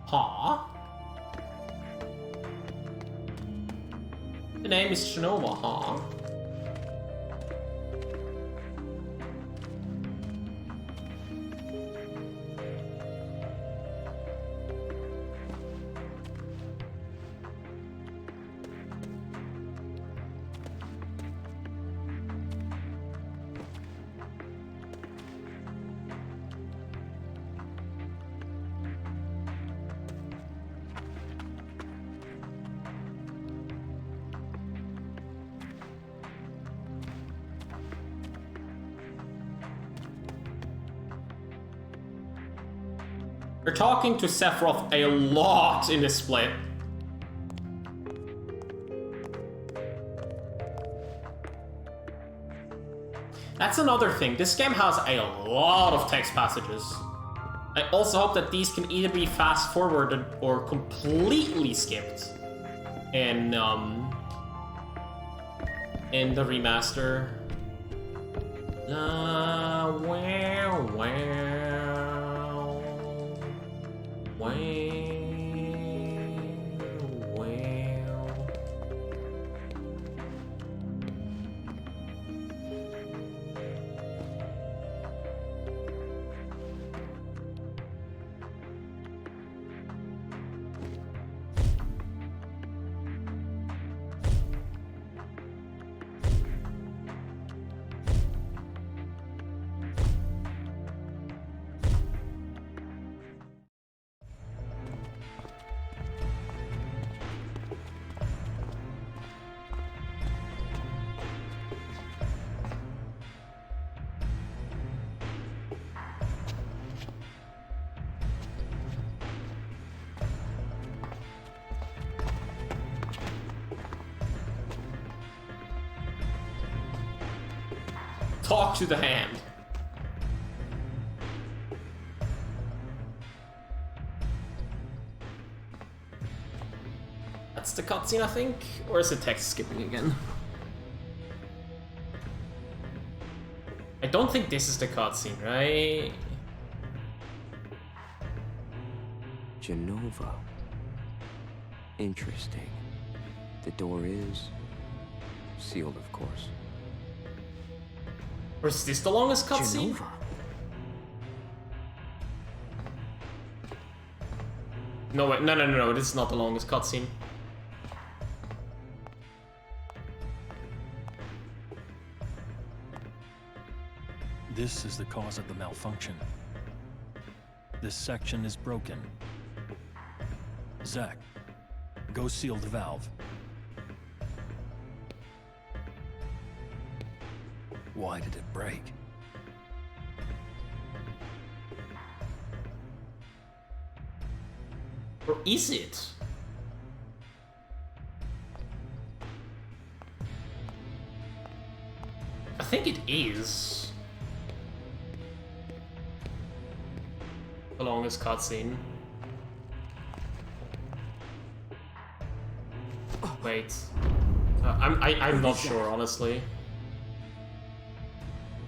Huh? The name is Genova, huh? We're talking to Sephiroth a lot in this split. That's another thing. This game has a lot of text passages. I also hope that these can either be fast forwarded or completely skipped in the remaster. Talk to the hand. That's the cutscene, I think? Or is it text skipping again? I don't think this is the cutscene, right? Genova. Interesting. The door is sealed, of course. Or is this the longest cutscene? Genova. No, wait, no, this is not the longest cutscene. This is the cause of the malfunction. This section is broken. Zack, go seal the valve. Why did it break? Or is it? I think it is. The longest cutscene. Wait. I'm not sure, honestly.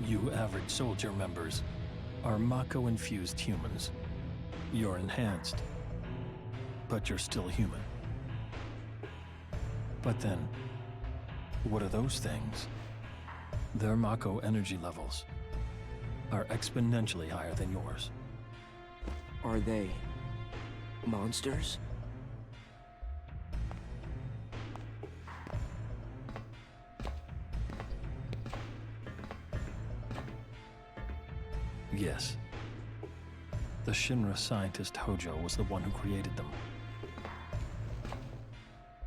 You average soldier members are Mako-infused humans. You're enhanced, but you're still human. But then, what are those things? Their Mako energy levels are exponentially higher than yours. Are they monsters? Yes. The Shinra scientist Hojo was the one who created them.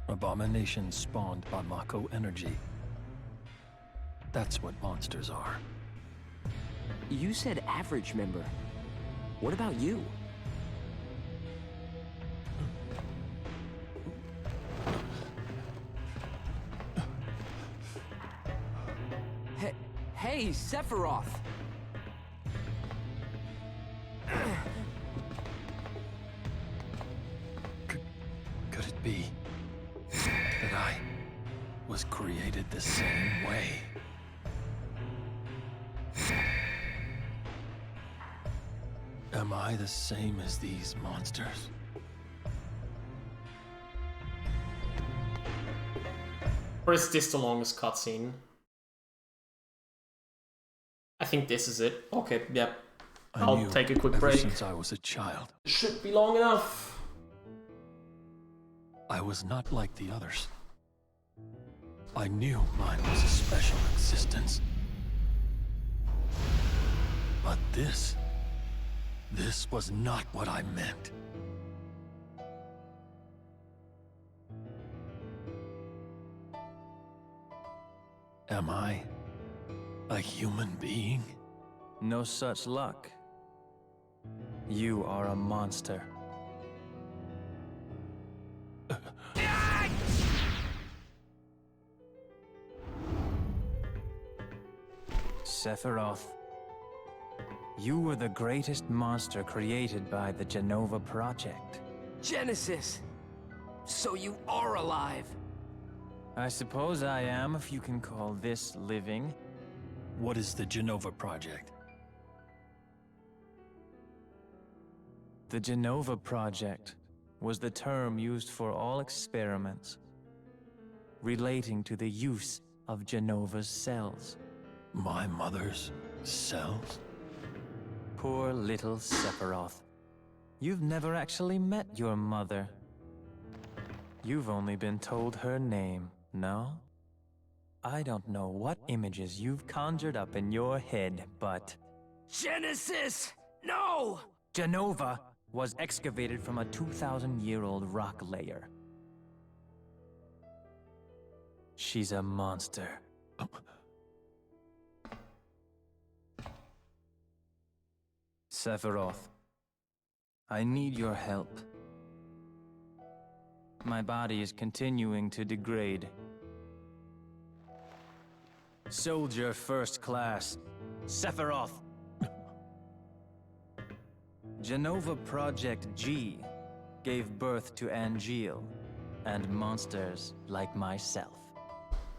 Abominations spawned by Mako energy. That's what monsters are. You said average member. What about you? Hey, Sephiroth! Could it be that I was created the same way? Am I the same as these monsters? Or is this the longest cutscene? I think this is it. Okay, yep. I'll take a quick break. Since I was a child, should be long enough. I was not like the others. I knew mine was a special existence. But this was not what I meant. Am I a human being? No such luck. You are a monster. Sephiroth, you were the greatest monster created by the Genova Project. Genesis! So you are alive! I suppose I am, if you can call this living. What is the Genova Project? The Genova Project was the term used for all experiments relating to the use of Genova's cells. My mother's cells? Poor little Sephiroth. You've never actually met your mother. You've only been told her name, no? I don't know what images you've conjured up in your head, but... Genesis! No! Genova was excavated from a 2,000-year-old rock layer. She's a monster. Sephiroth, I need your help. My body is continuing to degrade. Soldier First Class, Sephiroth. Genova Project G gave birth to Angeal and monsters like myself.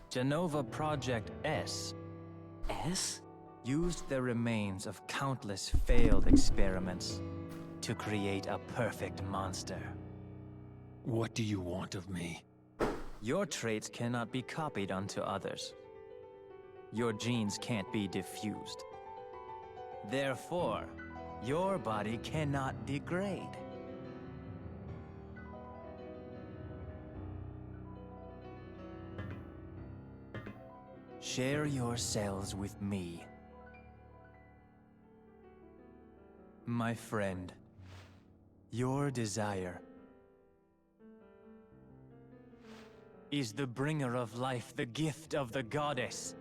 Genova Project S used the remains of countless failed experiments to create a perfect monster. What do you want of me? Your traits cannot be copied onto others. Your genes can't be diffused. Therefore, your body cannot degrade. Share your cells with me. My friend, your desire is the bringer of life, the gift of the goddess.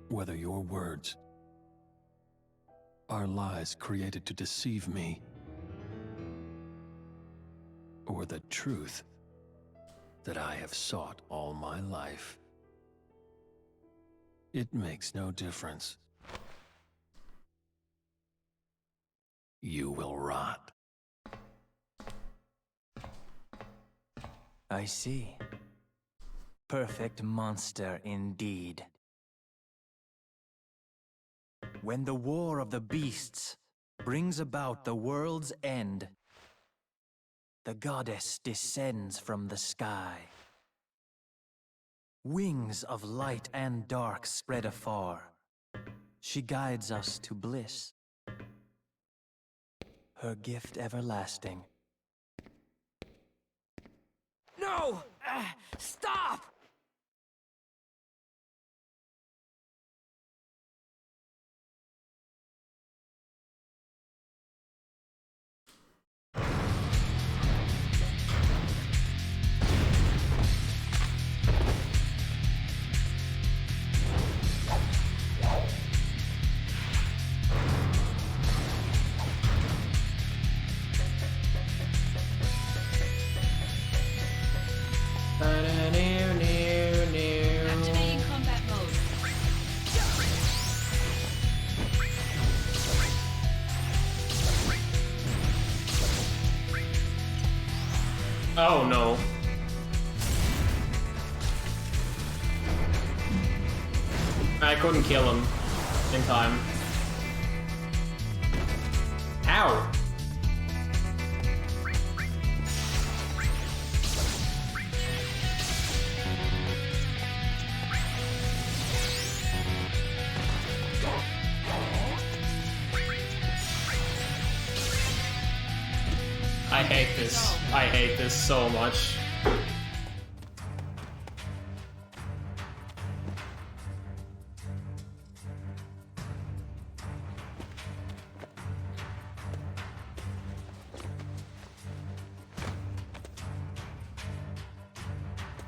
Whether your words are lies created to deceive me, or the truth that I have sought all my life, it makes no difference. You will rot. I see. Perfect monster indeed. When the war of the beasts brings about the world's end, the goddess descends from the sky. Wings of light and dark spread afar. She guides us to bliss. Her gift everlasting. No! Stop! Activating combat mode. Oh no. I couldn't kill him in time. Ow! I hate this. I hate this so much.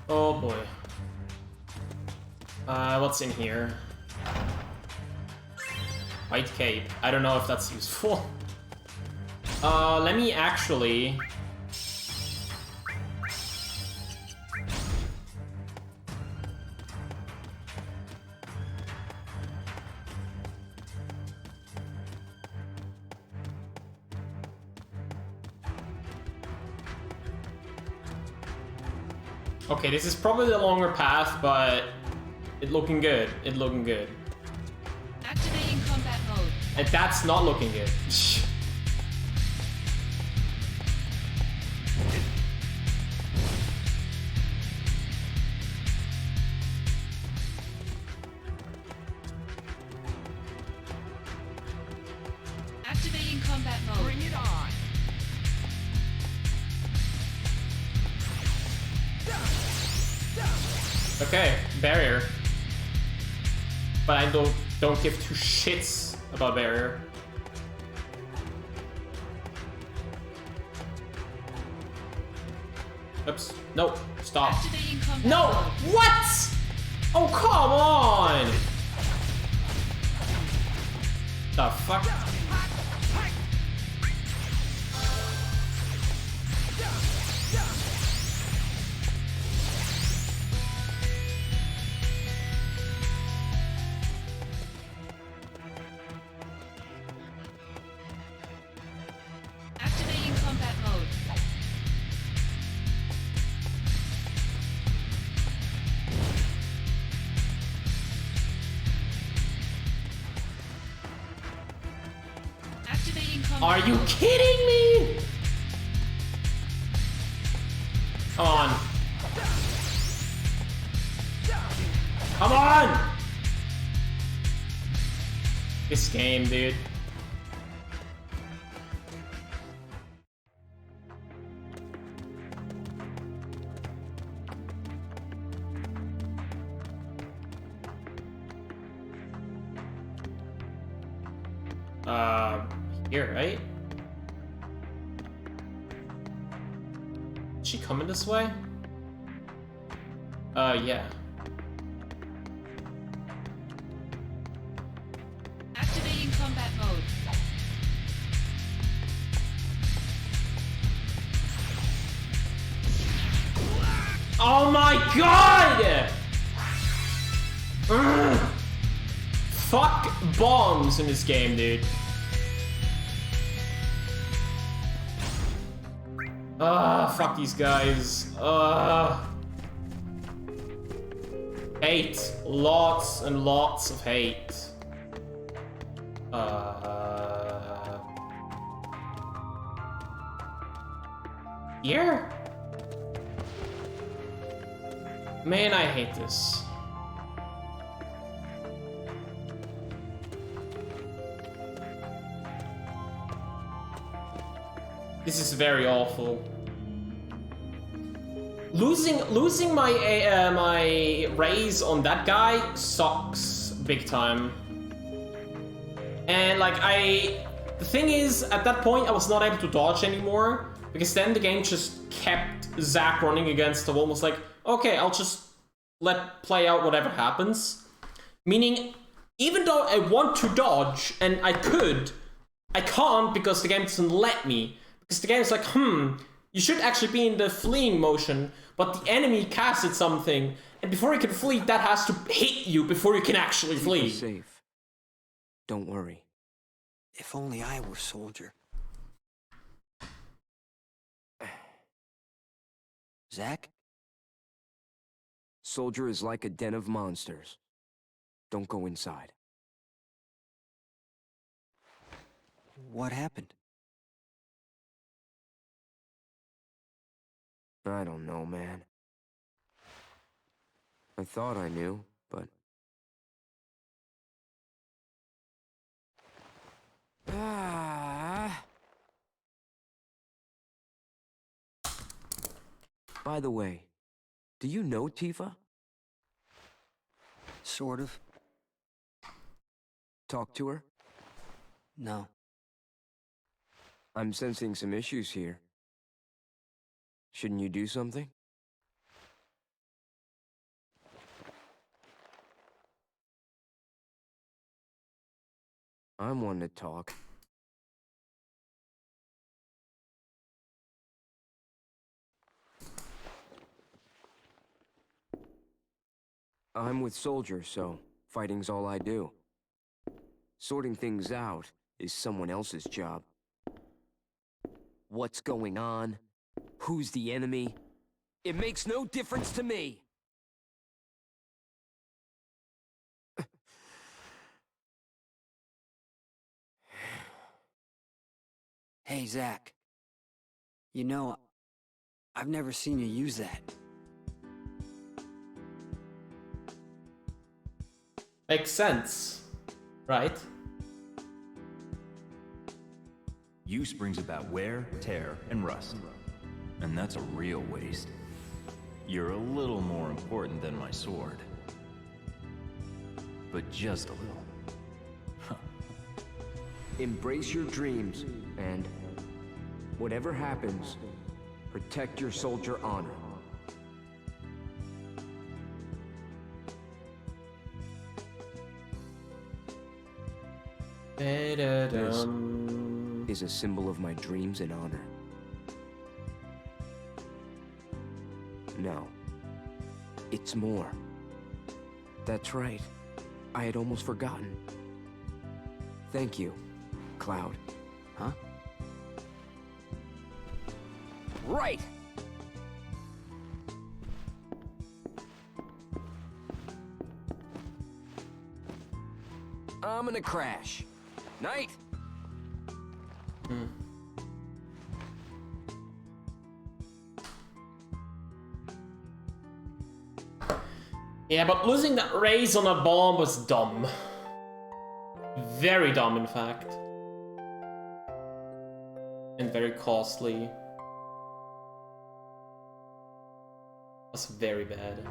Oh boy. What's in here? White cape. I don't know if that's useful. Let me actually... Okay, this is probably the longer path, but it's looking good. It's looking good. Activating combat mode. And that's not looking good. Activating combat mode. Bring it on. Okay, barrier. But I don't give two shits about barrier. Oops. No. Stop. No! What? Oh, come on! The fuck? Activating combat mode. Activating combat Are you mode. kidding me? Come on. Come on! This game, dude. Here, right? Is she coming this way? Yeah. Activating combat mode. Oh my god! Ugh. Fuck bombs in this game, dude. Fuck these guys. Hate. Lots and lots of hate. Here? Man, I hate this. This is very awful. Losing my my raise on that guy sucks big time. And like the thing is, at that point I was not able to dodge anymore because then the game just kept Zack running against the wall. Was like, okay, I'll just play out whatever happens. Meaning, even though I want to dodge and I can't because the game doesn't let me. Because the game is like, you should actually be in the fleeing motion, but the enemy casted something, and before you can flee, that has to hit you before you can actually flee. You're safe. Don't worry. If only I were soldier. Zack? Soldier is like a den of monsters. Don't go inside. What happened? I don't know, man. I thought I knew, but... By the way, do you know Tifa? Sort of. Talk to her? No. I'm sensing some issues here. Shouldn't you do something? I'm one to talk. I'm with soldiers, so fighting's all I do. Sorting things out is someone else's job. What's going on? Who's the enemy? It makes no difference to me! Hey, Zack. You know, I've never seen you use that. Makes sense, right? Use brings about wear, tear, and rust. And that's a real waste. You're a little more important than my sword. But just a little. Embrace your dreams, and whatever happens, protect your soldier honor. This is a symbol of my dreams and honor. No, it's more. That's right. I had almost forgotten. Thank you, Cloud. Huh? Right! I'm gonna crash. Night! Yeah, but losing that raise on a bomb was dumb. Very dumb, in fact. And very costly. That's very bad.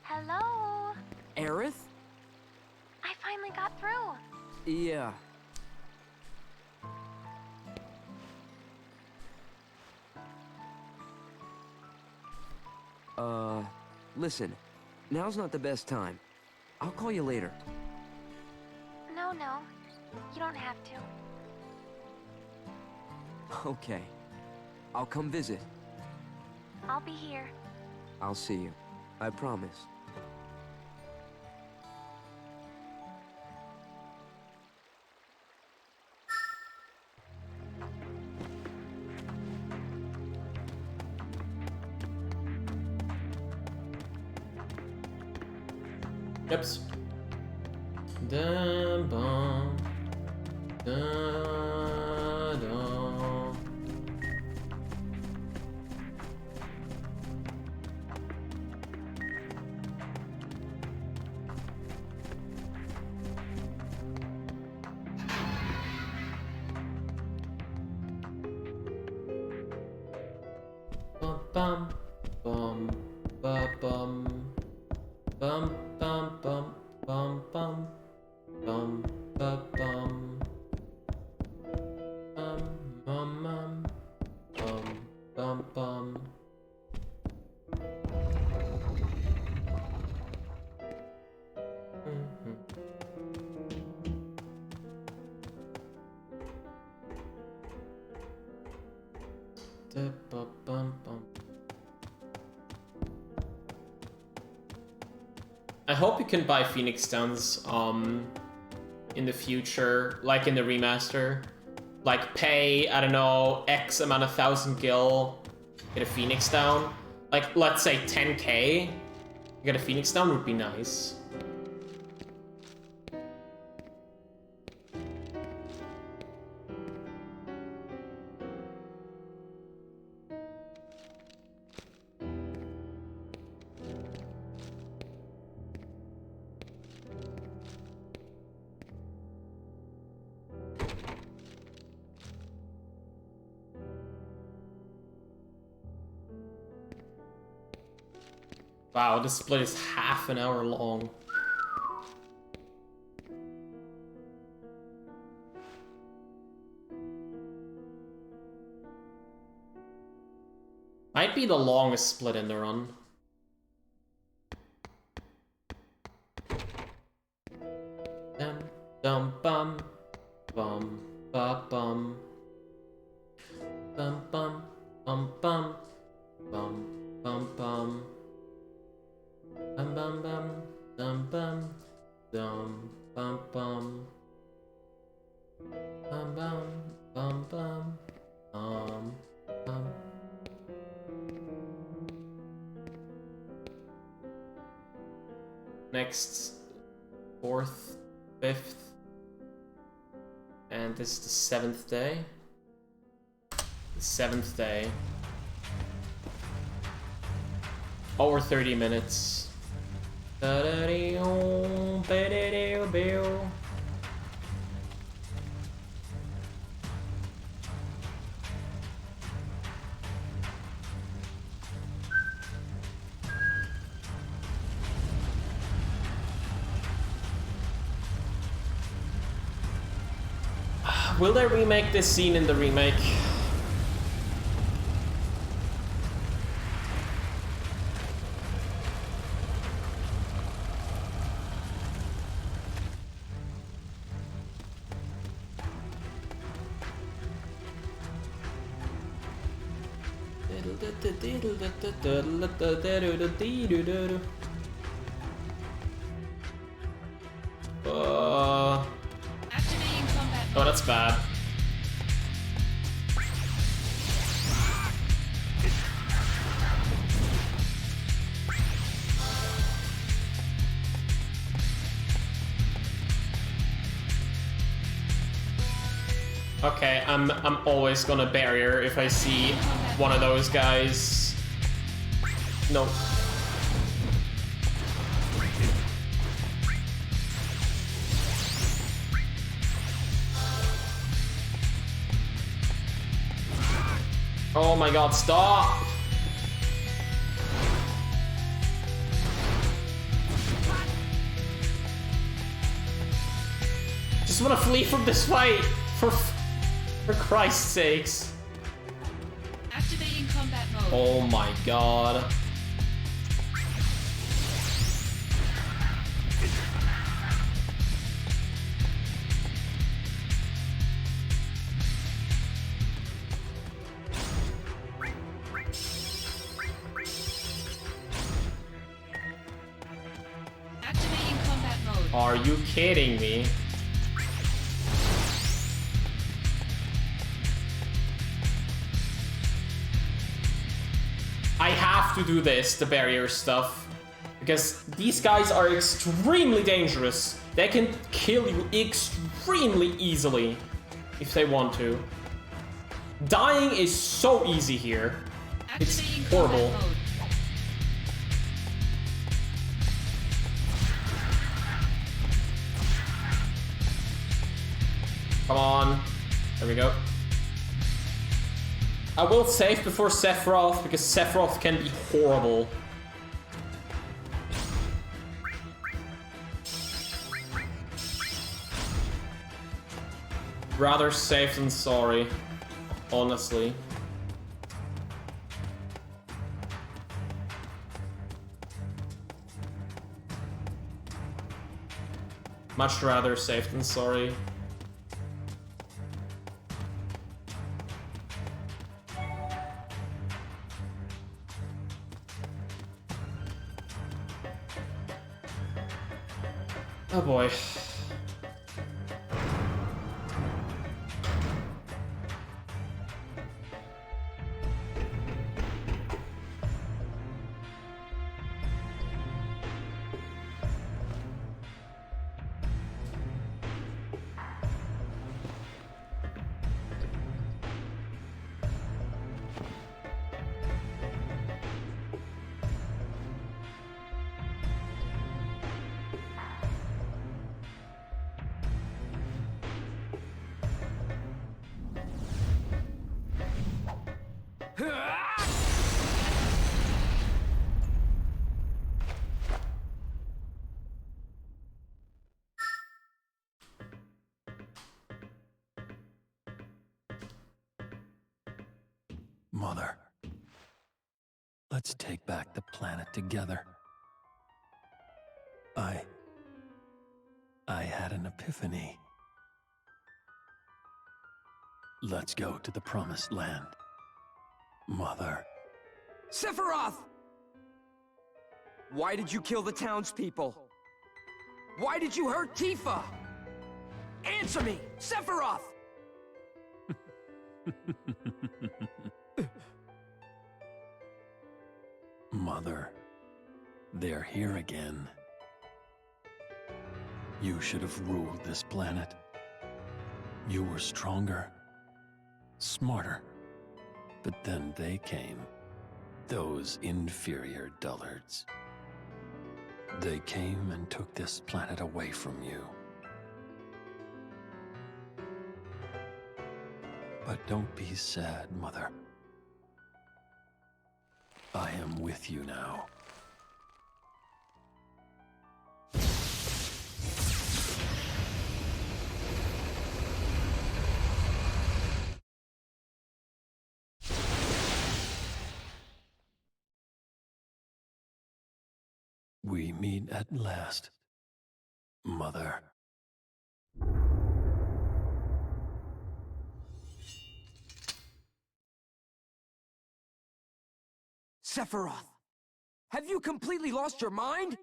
Hello? Aerith? I finally got through. Yeah, Listen, now's not the best time. I'll call you later. No, you don't have to. Okay. I'll come visit. I'll be here. I'll see you. I promise. Yep. Dum bum. Da da. Bum bum bum bum bum bum bum bum bum bum bum bum bum bum bum. I hope you can buy Phoenix Stones in the future, like in the remaster. Like pay, I don't know, X amount of 1,000 gil, get a Phoenix Stone. Like, let's say 10k, you get a Phoenix Stone would be nice. Wow, this split is half an hour long. Might be the longest split in the run. Dum bum bum ba bum bum bum bum bum bum bum bum. Bum bum bum dum bum dum bum bum bum bum bum bum bum. Next, 4th, 5th, and this is the 7th day. The 7th day. Over 30 minutes. Will they remake this scene in the remake? Oh, that's bad. Okay, I'm always gonna barrier if I see one of those guys. No. Oh my god, stop! Just wanna flee from this fight! For Christ's sakes. Activating combat mode. Oh my god. Are you kidding me? I have to do this, the barrier stuff, because these guys are extremely dangerous. They can kill you extremely easily if they want to. Dying is so easy here. It's horrible. Come on. There we go. I will save before Sephiroth, because Sephiroth can be horrible. Rather safe than sorry, honestly. Much rather safe than sorry. Oh boy. Mother, let's take back the planet together. I had an epiphany. Let's go to the promised land. Mother. Sephiroth! Why did you kill the townspeople? Why did you hurt Tifa? Answer me, Sephiroth! Mother, they're here again. You should have ruled this planet. You were stronger, smarter, but then they came. Those inferior dullards. They came and took this planet away from you. But don't be sad, Mother. I am with you now. We meet at last, Mother. Sephiroth, have you completely lost your mind?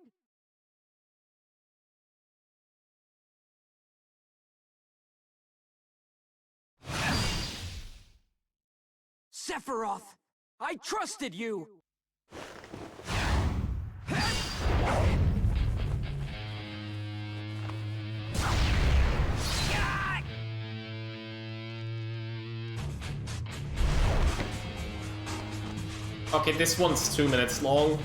Sephiroth, I trusted you! Okay, this one's 2 minutes long.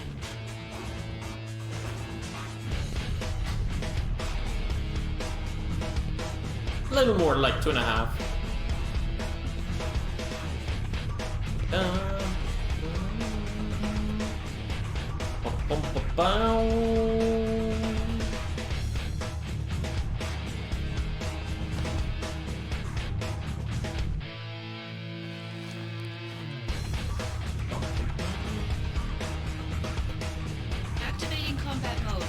A little more, like 2.5. Activating combat mode.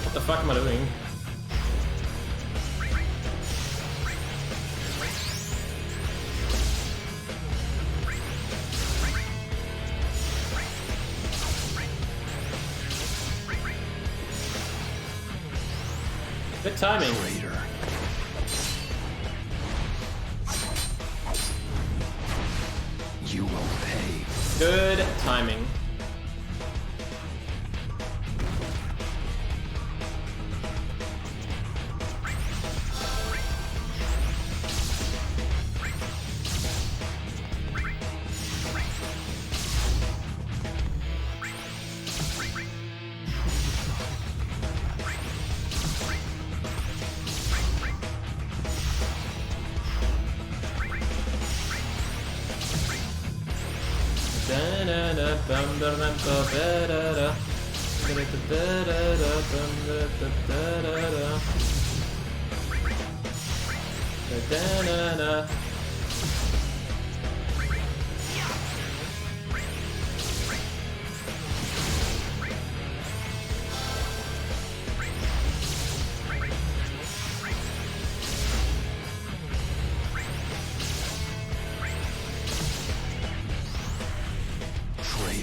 What the fuck am I doing? Good timing. Traitor. You will pay. Good timing.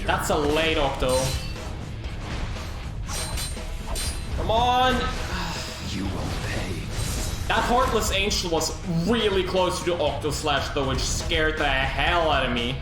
That's a late Octo. Come on! You will pay. That Heartless Angel was really close to the Octo Slash though, which scared the hell out of me.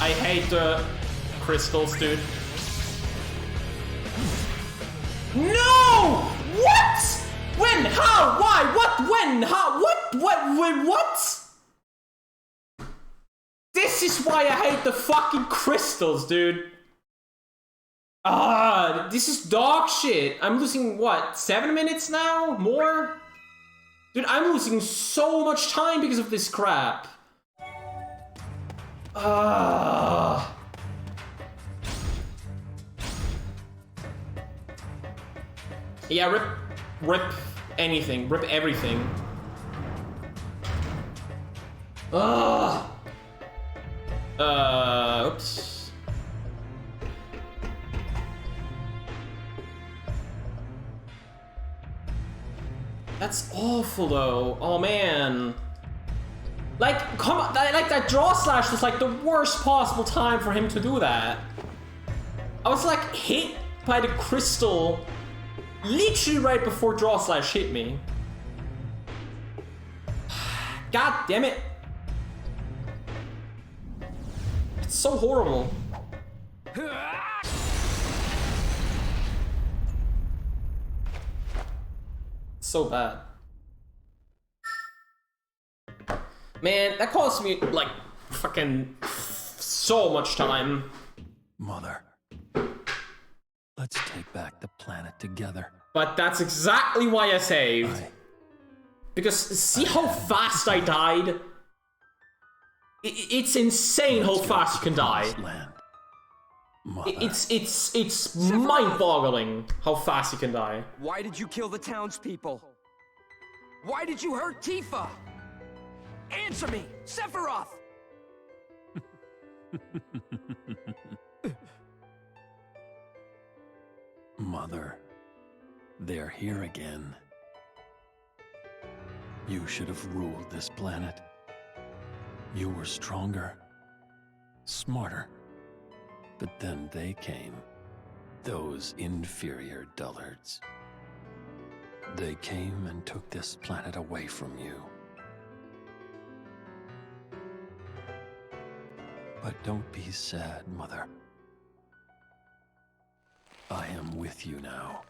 I hate the crystals, dude. No! What? When? How? Why? What? When? How? What? When? What? This is why I hate the fucking crystals, dude. Ah, this is dog shit. I'm losing, what, 7 minutes now? More? Dude, I'm losing so much time because of this crap. Ah. Yeah, rip anything, rip everything. Ugh. Oops. That's awful though. Oh man. Like, come on, like that draw slash was like the worst possible time for him to do that. I was like hit by the crystal literally right before draw slash hit me. God damn it. It's so horrible. So bad. Man, that cost me, like, fucking so much time. Mother, let's take back the planet together. But that's exactly why I saved. Because see how fast I died? It's insane how fast you can die. It's mind-boggling how fast you can die. Why did you kill the townspeople? Why did you hurt Tifa? Answer me, Sephiroth! Mother, they're here again. You should have ruled this planet. You were stronger, smarter. But then they came, those inferior dullards. They came and took this planet away from you. But don't be sad, Mother. I am with you now.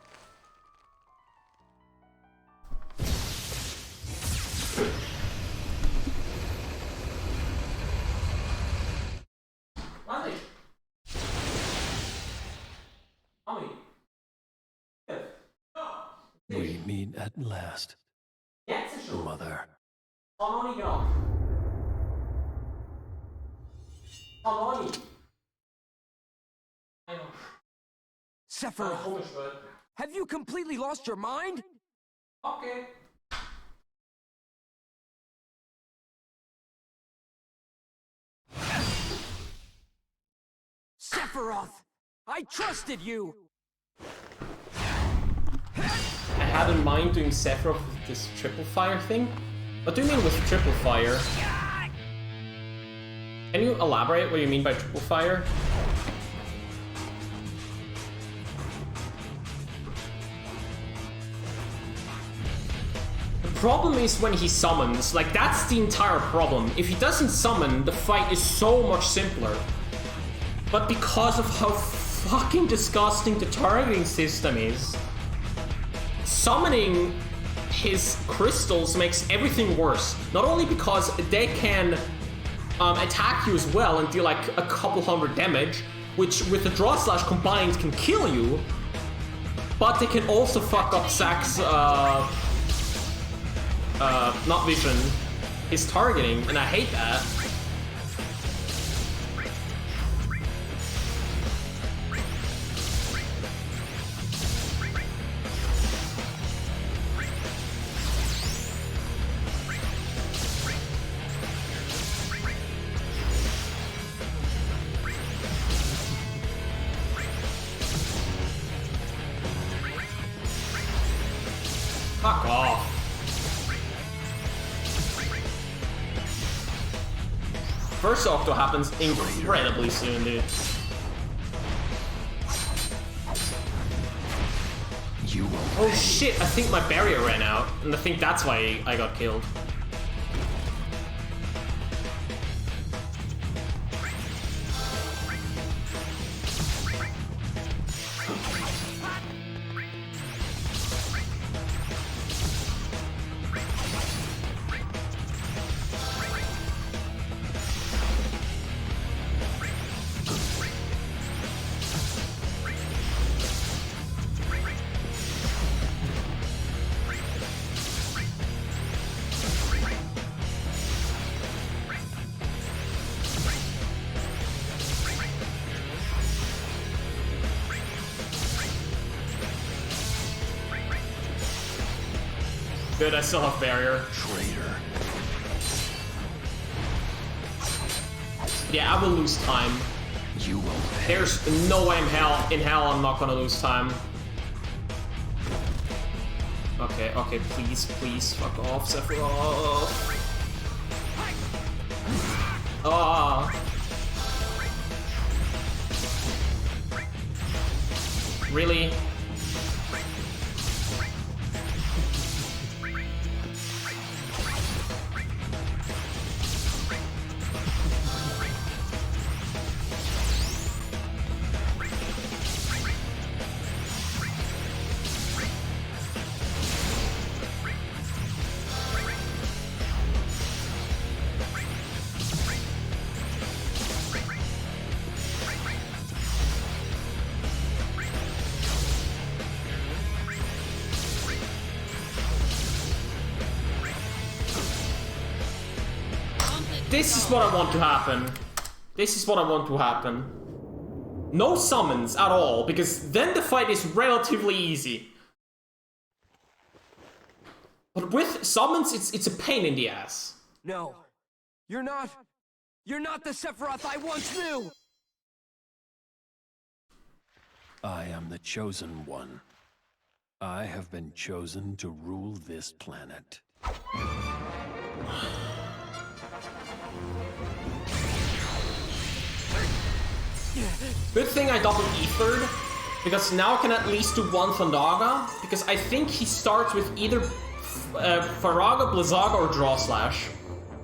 We meet at last, Mother. Sephiroth, Have you completely lost your mind? Okay. Sephiroth! I trusted you! I had in mind doing Sephiroth with this triple fire thing. What do you mean with triple fire? Can you elaborate what you mean by triple fire? The problem is when he summons, like that's the entire problem. If he doesn't summon, the fight is so much simpler. But because of how fucking disgusting the targeting system is, summoning his crystals makes everything worse. Not only because they can attack you as well and deal like a couple hundred damage, which with the draw slash combined can kill you, but they can also fuck up Zack's not vision, his targeting, and I hate that. Fuck off. First Octo happens incredibly soon, dude. Oh shit, I think my barrier ran out, and I think that's why I got killed. Good, I still have barrier. Traitor. Yeah, I will lose time. You will pay. There's no way in hell I'm not gonna lose time. Okay, okay, please, please, fuck off, Sephiroth. Ah. Really? This is what I want to happen. This is what I want to happen. No summons at all, because then the fight is relatively easy. But with summons, it's a pain in the ass. No. You're not the Sephiroth I once knew! I am the chosen one. I have been chosen to rule this planet. Good thing I double ethered, because now I can at least do one Thundaga, because I think he starts with either Faraga, Blizzaga, or Draw Slash.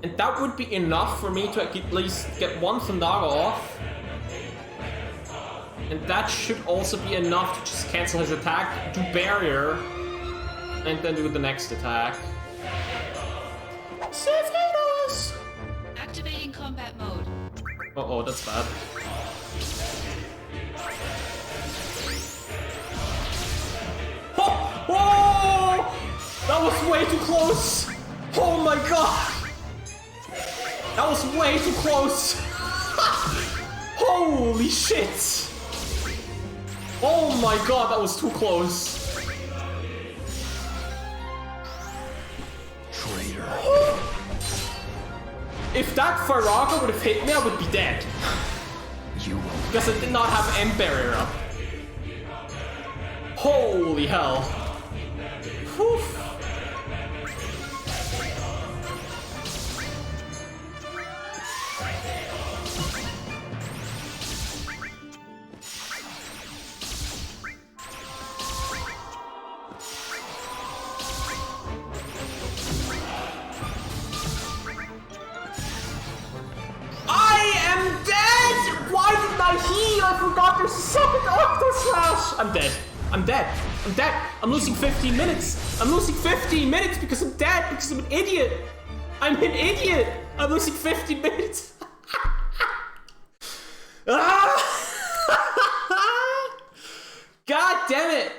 And that would be enough for me to at least get one Thundaga off. And that should also be enough to just cancel his attack, do barrier, and then do the next attack. Sephiroth! Activating combat mode. Uh-oh, that's bad. Oh! Oh! That was way too close! Oh my god! That was way too close! Holy shit! Oh my god, that was too close! If that Firaga would have hit me, I would be dead. You will. Because I did not have M barrier up. Holy hell. Whew. Why didn't I heal? I forgot there's a second Octo Slash! I'm dead. I'm dead. I'm dead. I'm losing 15 minutes. I'm losing 15 minutes because I'm dead, because I'm an idiot. I'm an idiot. I'm losing 15 minutes. God damn it.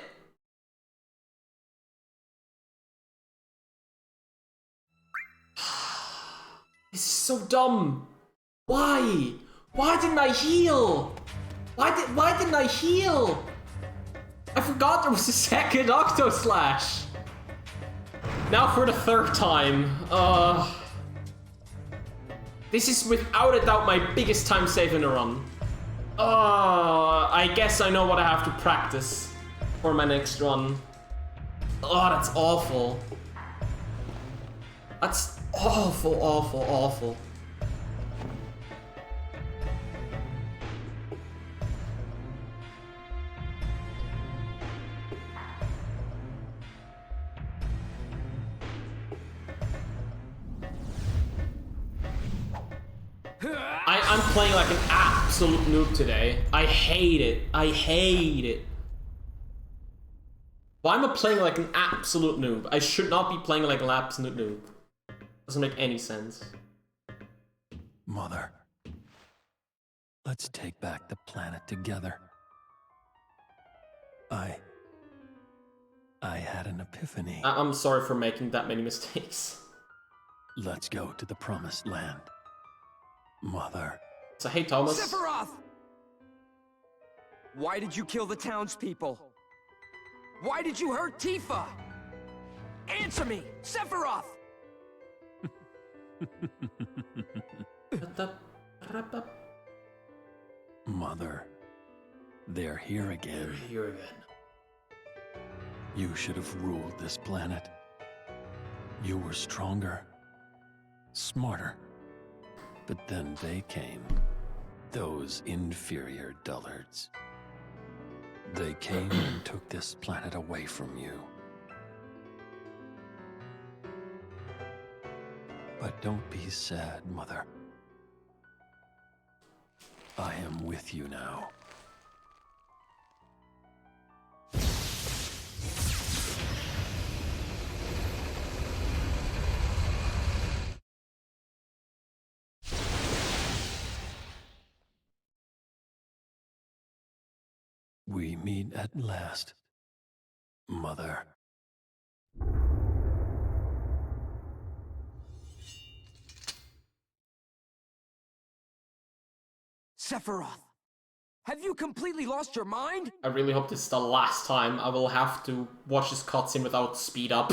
This is so dumb. Why? Why didn't I heal? Why didn't I heal? I forgot there was a second Octo Slash. Now for the third time. This is without a doubt my biggest time save in a run. I guess I know what I have to practice for my next run. Oh, that's awful. That's awful, awful, awful. I'm playing like an absolute noob today. I hate it. I hate it. Why am I playing like an absolute noob? I should not be playing like an absolute noob. Doesn't make any sense. Mother, let's take back the planet together. I had an epiphany. I'm sorry for making that many mistakes. Let's go to the promised land. Mother. So hey, Thomas. Sephiroth! Why did you kill the townspeople? Why did you hurt Tifa? Answer me, Sephiroth! Mother, they're here again. They're here again. You should have ruled this planet. You were stronger, smarter. But then they came, those inferior dullards. They came and took this planet away from you. But don't be sad, Mother. I am with you now. We meet at last, Mother. Sephiroth, have you completely lost your mind? I really hope this is the last time I will have to watch this cutscene without speed up.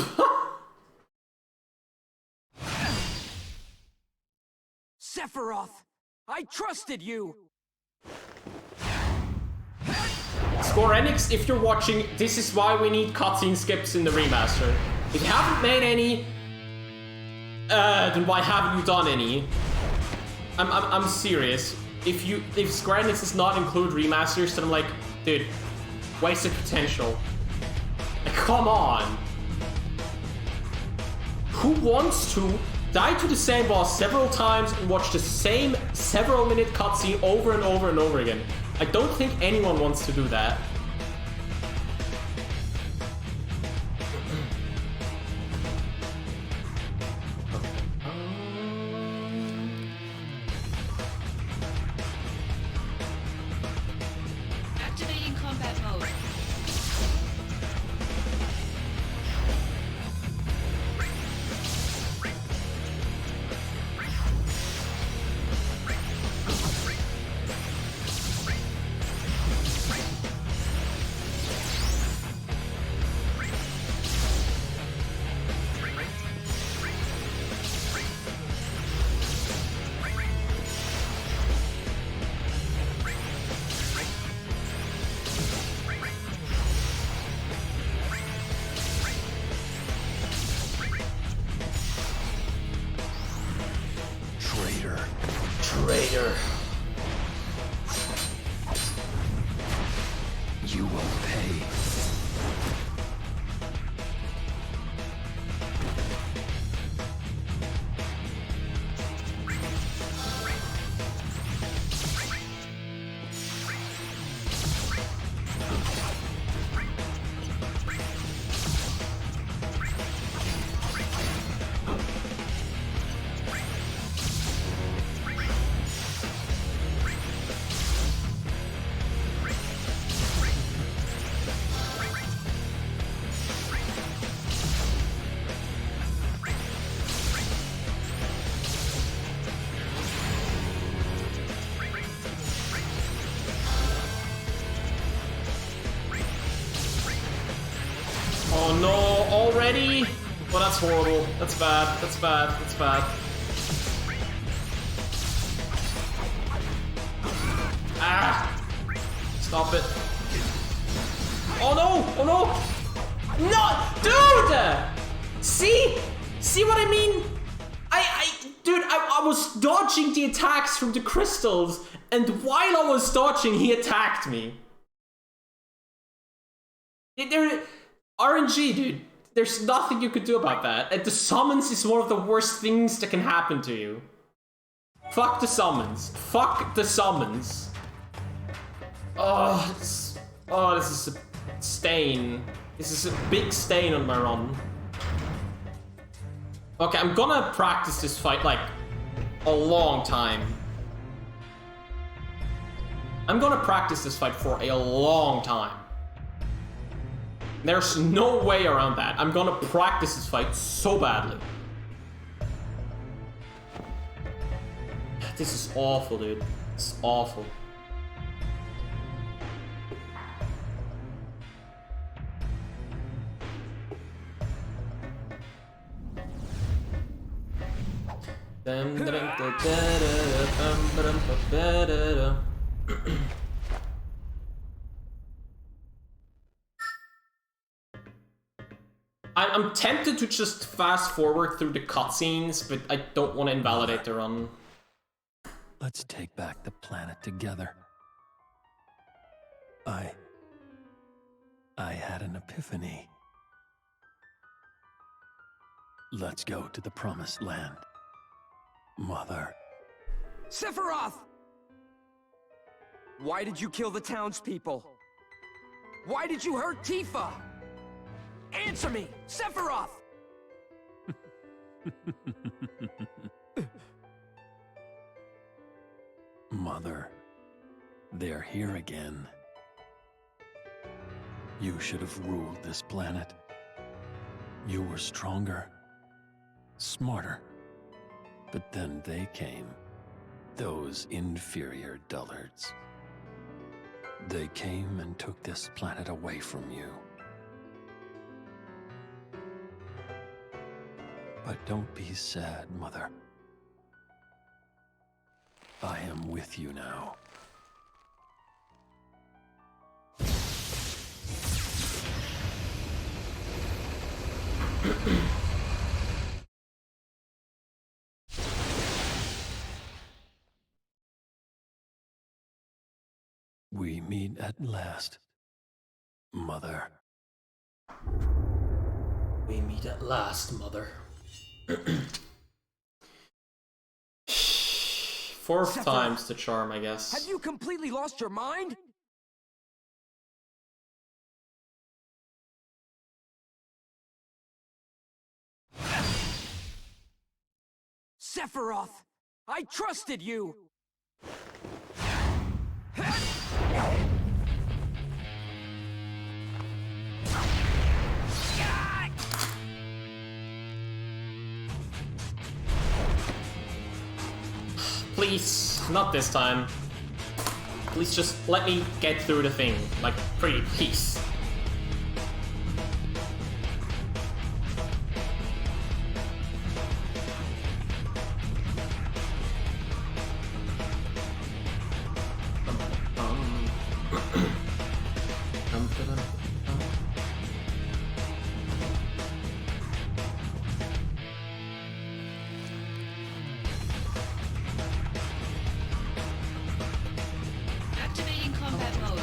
Sephiroth, I trusted you! Square Enix, if you're watching, this is why we need cutscene skips in the remaster. If you haven't made any, then why haven't you done any? I'm serious. If Square Enix does not include remasters, then I'm like, dude, wasted potential. Like, come on. Who wants to die to the same boss several times and watch the same several-minute cutscene over and over and over again? I don't think anyone wants to do that. Activating combat mode. You will pay. Oh no, already? Well, that's horrible. That's bad. That's bad. That's bad. Ah! Stop it. Oh no! Oh no! No! Dude! See? See what I mean? Dude, I was dodging the attacks from the crystals, and while I was dodging, he attacked me. RNG, dude. There's nothing you could do about that. And the summons is one of the worst things that can happen to you. Fuck the summons. Fuck the summons. Oh, this is a stain. This is a big stain on my run. Okay, I'm gonna practice this fight, like, a long time. I'm gonna practice this fight for a long time. There's no way around that. I'm gonna practice this fight so badly. This is awful, dude. It's awful. I'm tempted to just fast forward through the cutscenes, but I don't want to invalidate the run. Let's take back the planet together. I had an epiphany. Let's go to the promised land. Mother. Sephiroth! Why did you kill the townspeople? Why did you hurt Tifa? Answer me, Sephiroth! Mother, they're here again. You should have ruled this planet. You were stronger, smarter. But then they came, those inferior dullards. They came and took this planet away from you. But don't be sad, Mother. I am with you now. We meet at last, Mother. We meet at last, Mother. Fourth time's the charm, I guess. Have you completely lost your mind? Sephiroth! I trusted you! Please, not this time. Please just let me get through the thing. Like, pretty please. Activating combat mode.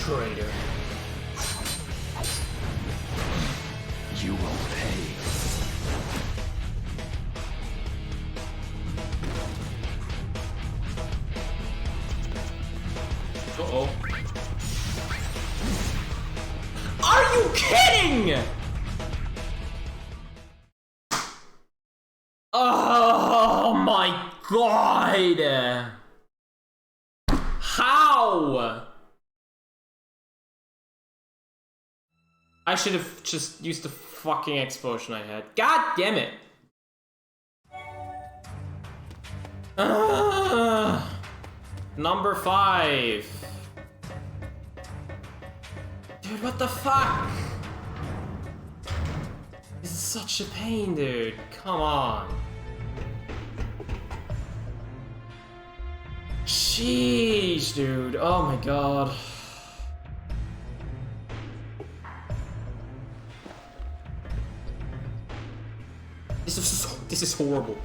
Traitor. You will pay. Uh-oh. Are you kidding? Oh my god! How? I should have just used the fucking explosion I had. God damn it! Number 5. Dude, what the fuck? This is such a pain, dude. Come on. Jeez, dude. Oh my god. This is horrible.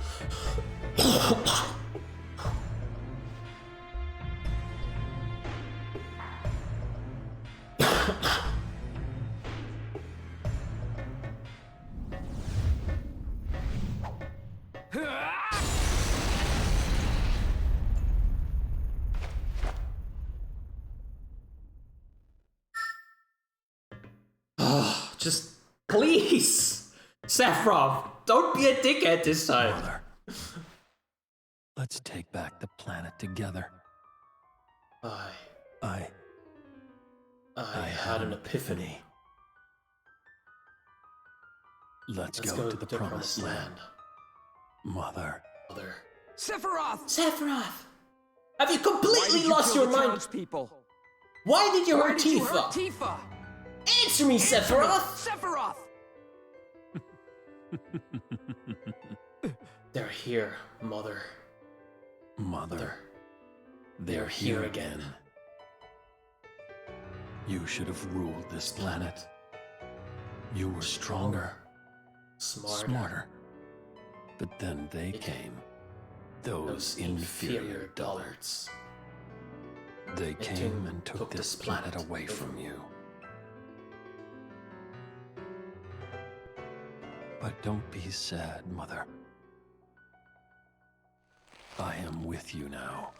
Just please, Sephiroth, don't be a dickhead this time. Mother, let's take back the planet together. I had an epiphany. Let's go to the promised land. Mother. Sephiroth! Sephiroth! Have you completely lost your mind? People? Why did you hurt You Tifa? hurt Tifa? Answer me, Sephiroth! Sephiroth! They're here, Mother. Mother. They're here again. You should have ruled this planet. You were stronger. Smarter. But then they came. Those inferior dullards. They came and took this planet away from you. But don't be sad, Mother. I am with you now.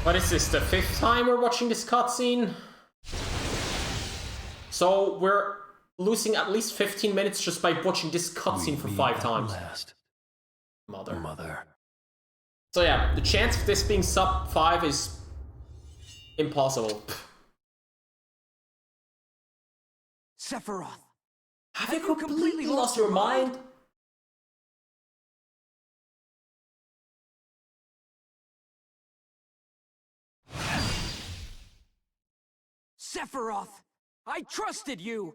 What is this, the 5th time we're watching this cutscene? So we're losing at least 15 minutes just by watching this cutscene for 5 times. Mother. So yeah, the chance of this being sub 5 is impossible. Sephiroth! Have you completely lost your mind? Sephiroth! I trusted you!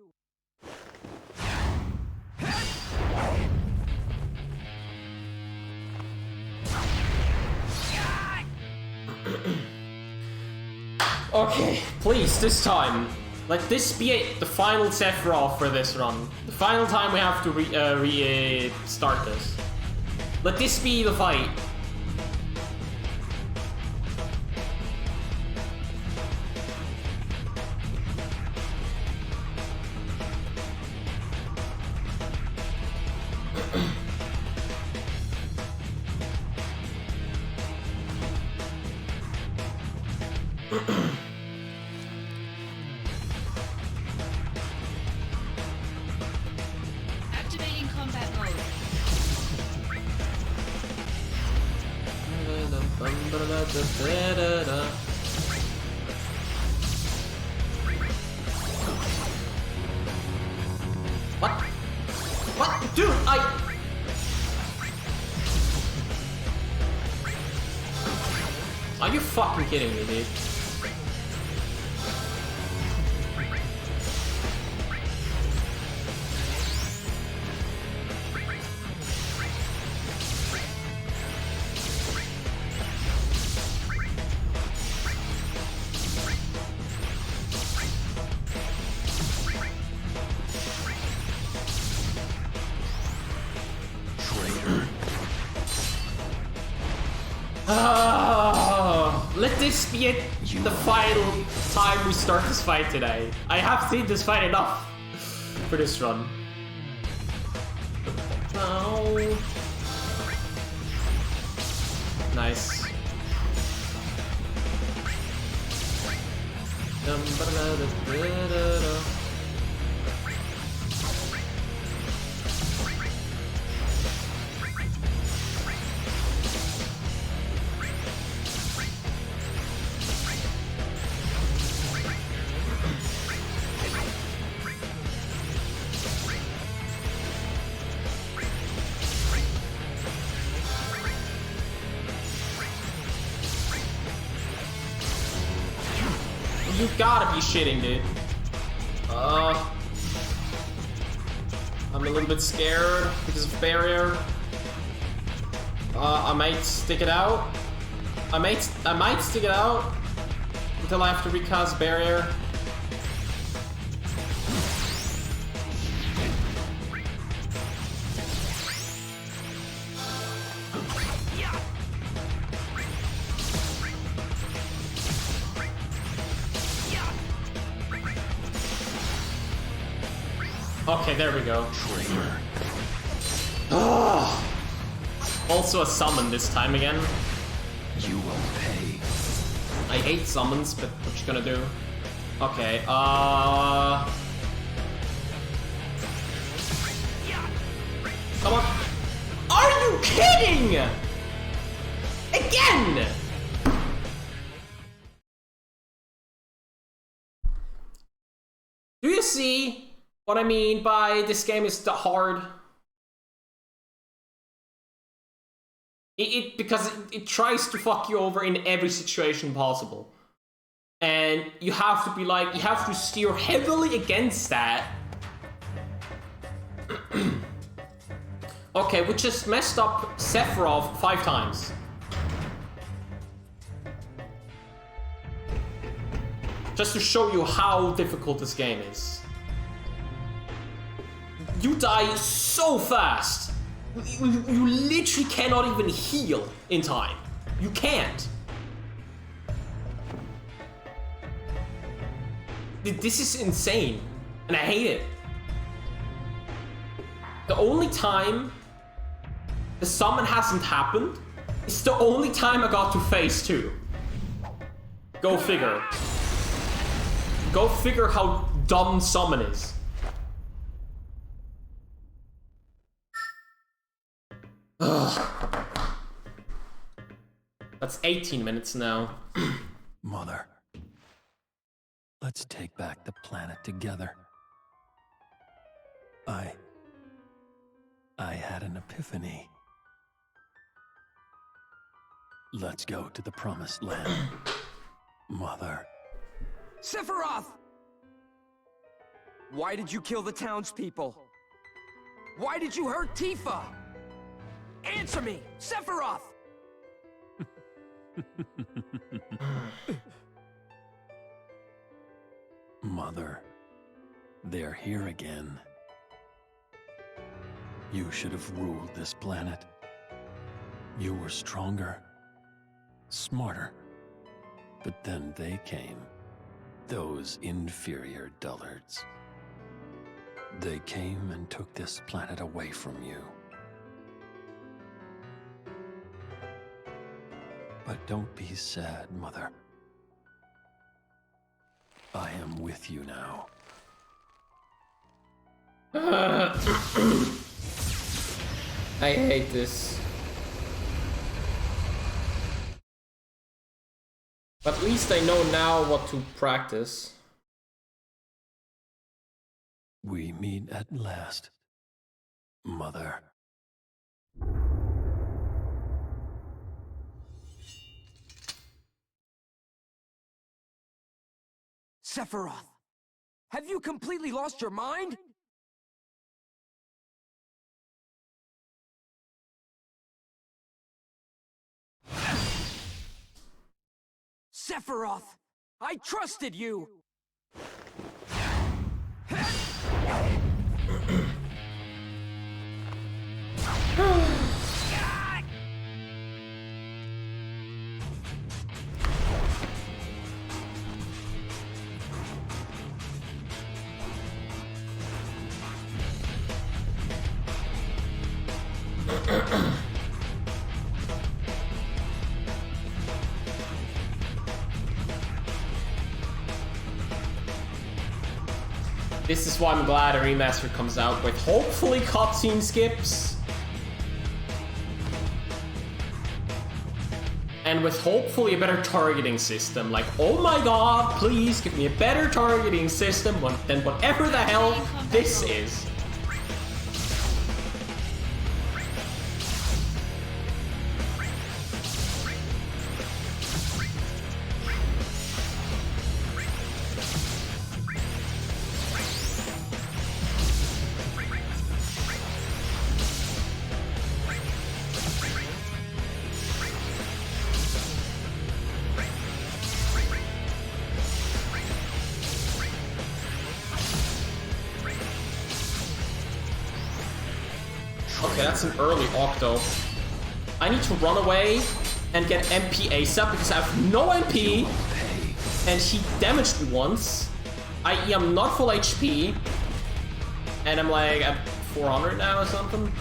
Okay, please, this time. Let this be the final Sephiroth for this run. The final time we have to restart this. Let this be the fight. Activating combat mode. What? What? Dude, Are you fucking kidding me, dude? Let this be it, the final time we start this fight today. I have seen this fight enough for this run. Oh. Nice. You gotta be shitting, dude. I'm a little bit scared because of barrier. I might stick it out. I might stick it out until I have to recast barrier. Okay, there we go. Traitor. Also a summon this time again. You will pay. I hate summons, but what you gonna do? Okay, come on. Are you kidding? Again! Do you see what I mean by this game is hard? Because it tries to fuck you over in every situation possible. And you have to be like, you have to steer heavily against that. Okay, we just messed up Sephiroth 5 times. Just to show you how difficult this game is. You die so fast. You literally cannot even heal in time. You can't. This is insane, and I hate it. The only time the summon hasn't happened is the only time I got to phase 2. Go figure. Go figure how dumb summon is. Ugh. That's 18 minutes now. Mother, let's take back the planet together. I had an epiphany. Let's go to the promised land. Mother. Sephiroth! Why did you kill the townspeople? Why did you hurt Tifa? Answer me, Sephiroth! Mother, they're here again. You should have ruled this planet. You were stronger, smarter. But then they came, those inferior dullards. They came and took this planet away from you. But don't be sad, Mother. I am with you now. I hate this. But at least I know now what to practice. We meet at last, Mother. Sephiroth, have you completely lost your mind? Sephiroth, I trusted you! This is why I'm glad a remaster comes out with hopefully cutscene skips. And with hopefully a better targeting system. Like, oh my god, please give me a better targeting system than whatever the hell this is. Okay, that's an early Octo. I need to run away and get MP ASAP because I have no MP. And he damaged me once. I.e. I'm not full HP. And I'm like at 400 now or something.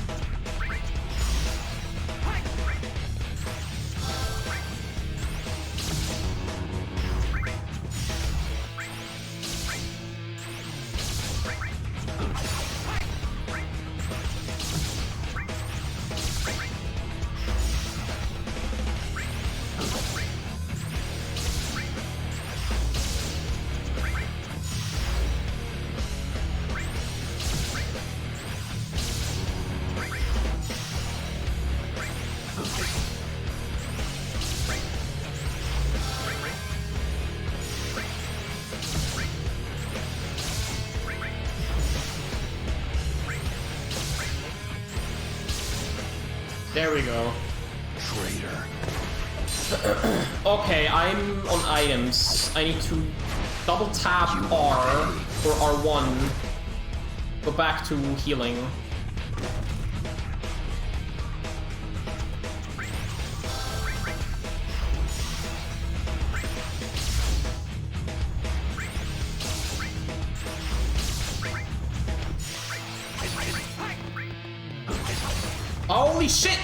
There we go. Traitor. Okay, I'm on items. I need to double tap R or R1. Go back to healing. Holy shit!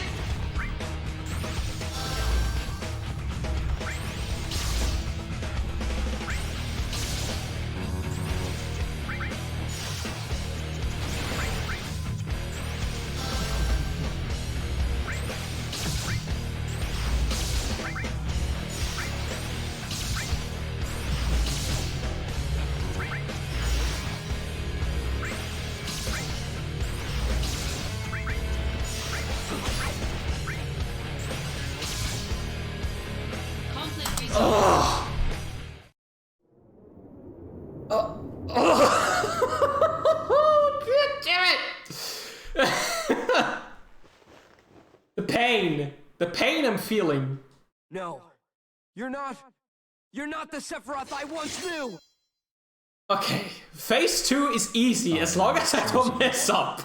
The pain I'm feeling. No, you're not the Sephiroth I once knew. Okay, phase 2 is easy as long as I don't mess up.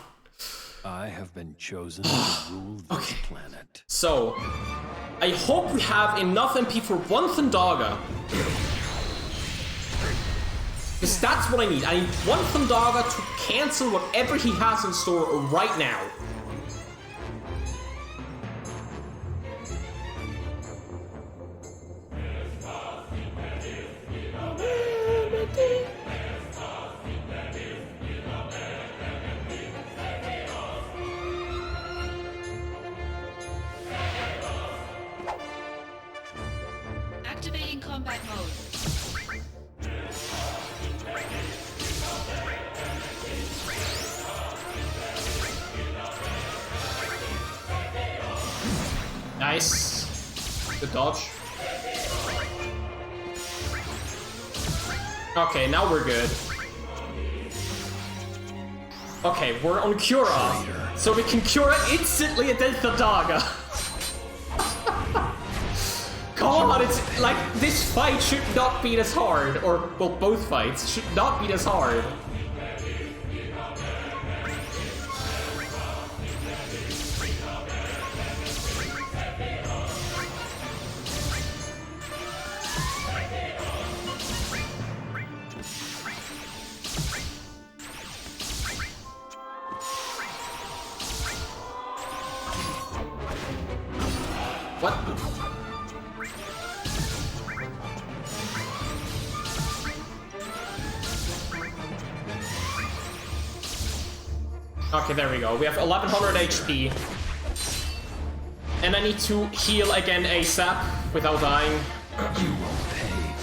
I have been chosen to rule this planet. So, I hope we have enough MP for one Thundaga. Because that's what I need. I need one Thundaga to cancel whatever he has in store right now. Activating combat mode. Nice. Good dodge. Okay, now we're good. Okay, we're on Cura. So we can Cura instantly and then Thundaga. Come on, it's like this fight should not be this hard. Or, well, both fights should not be this hard. What? Okay, there we go. We have 1100 HP. And I need to heal again ASAP without dying. You will pay.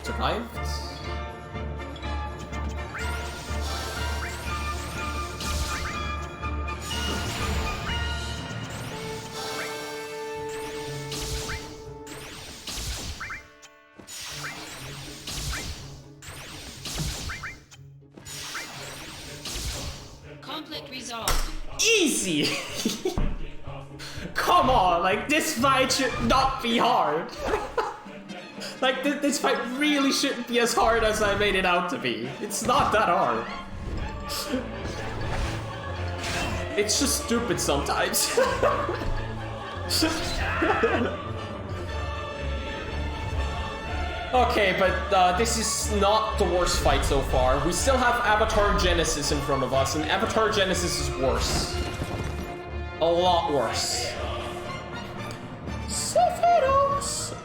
Survived. Conflict resolved. Easy! Come on, like this fight should not be hard. Like this fight really shouldn't be as hard as I made it out to be. It's not that hard. It's just stupid sometimes. Okay, but this is not the worst fight so far. We still have Avatar Genesis in front of us, and Avatar Genesis is worse. A lot worse. Sephiroth!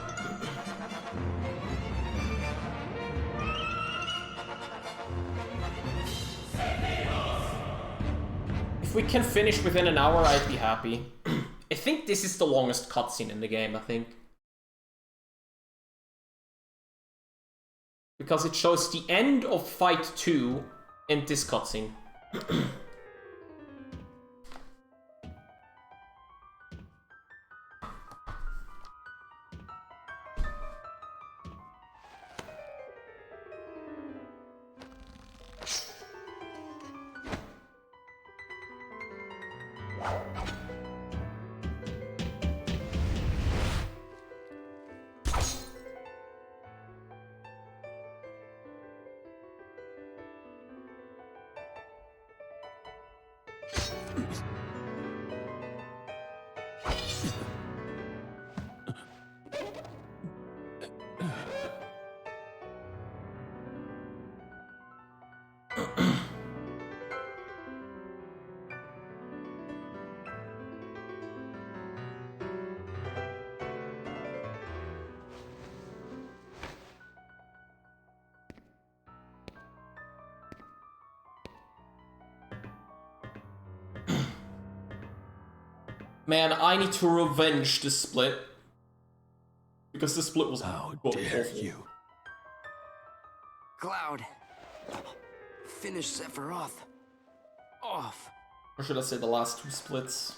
If we can finish within an hour, I'd be happy. I think this is the longest cutscene in the game, I think. Because it shows the end of Fight 2 in this cutscene. Man, I need to revenge this split. Because the split was How awful. dare you? Cloud. Finish Sephiroth. Off. Or should I say the last two splits?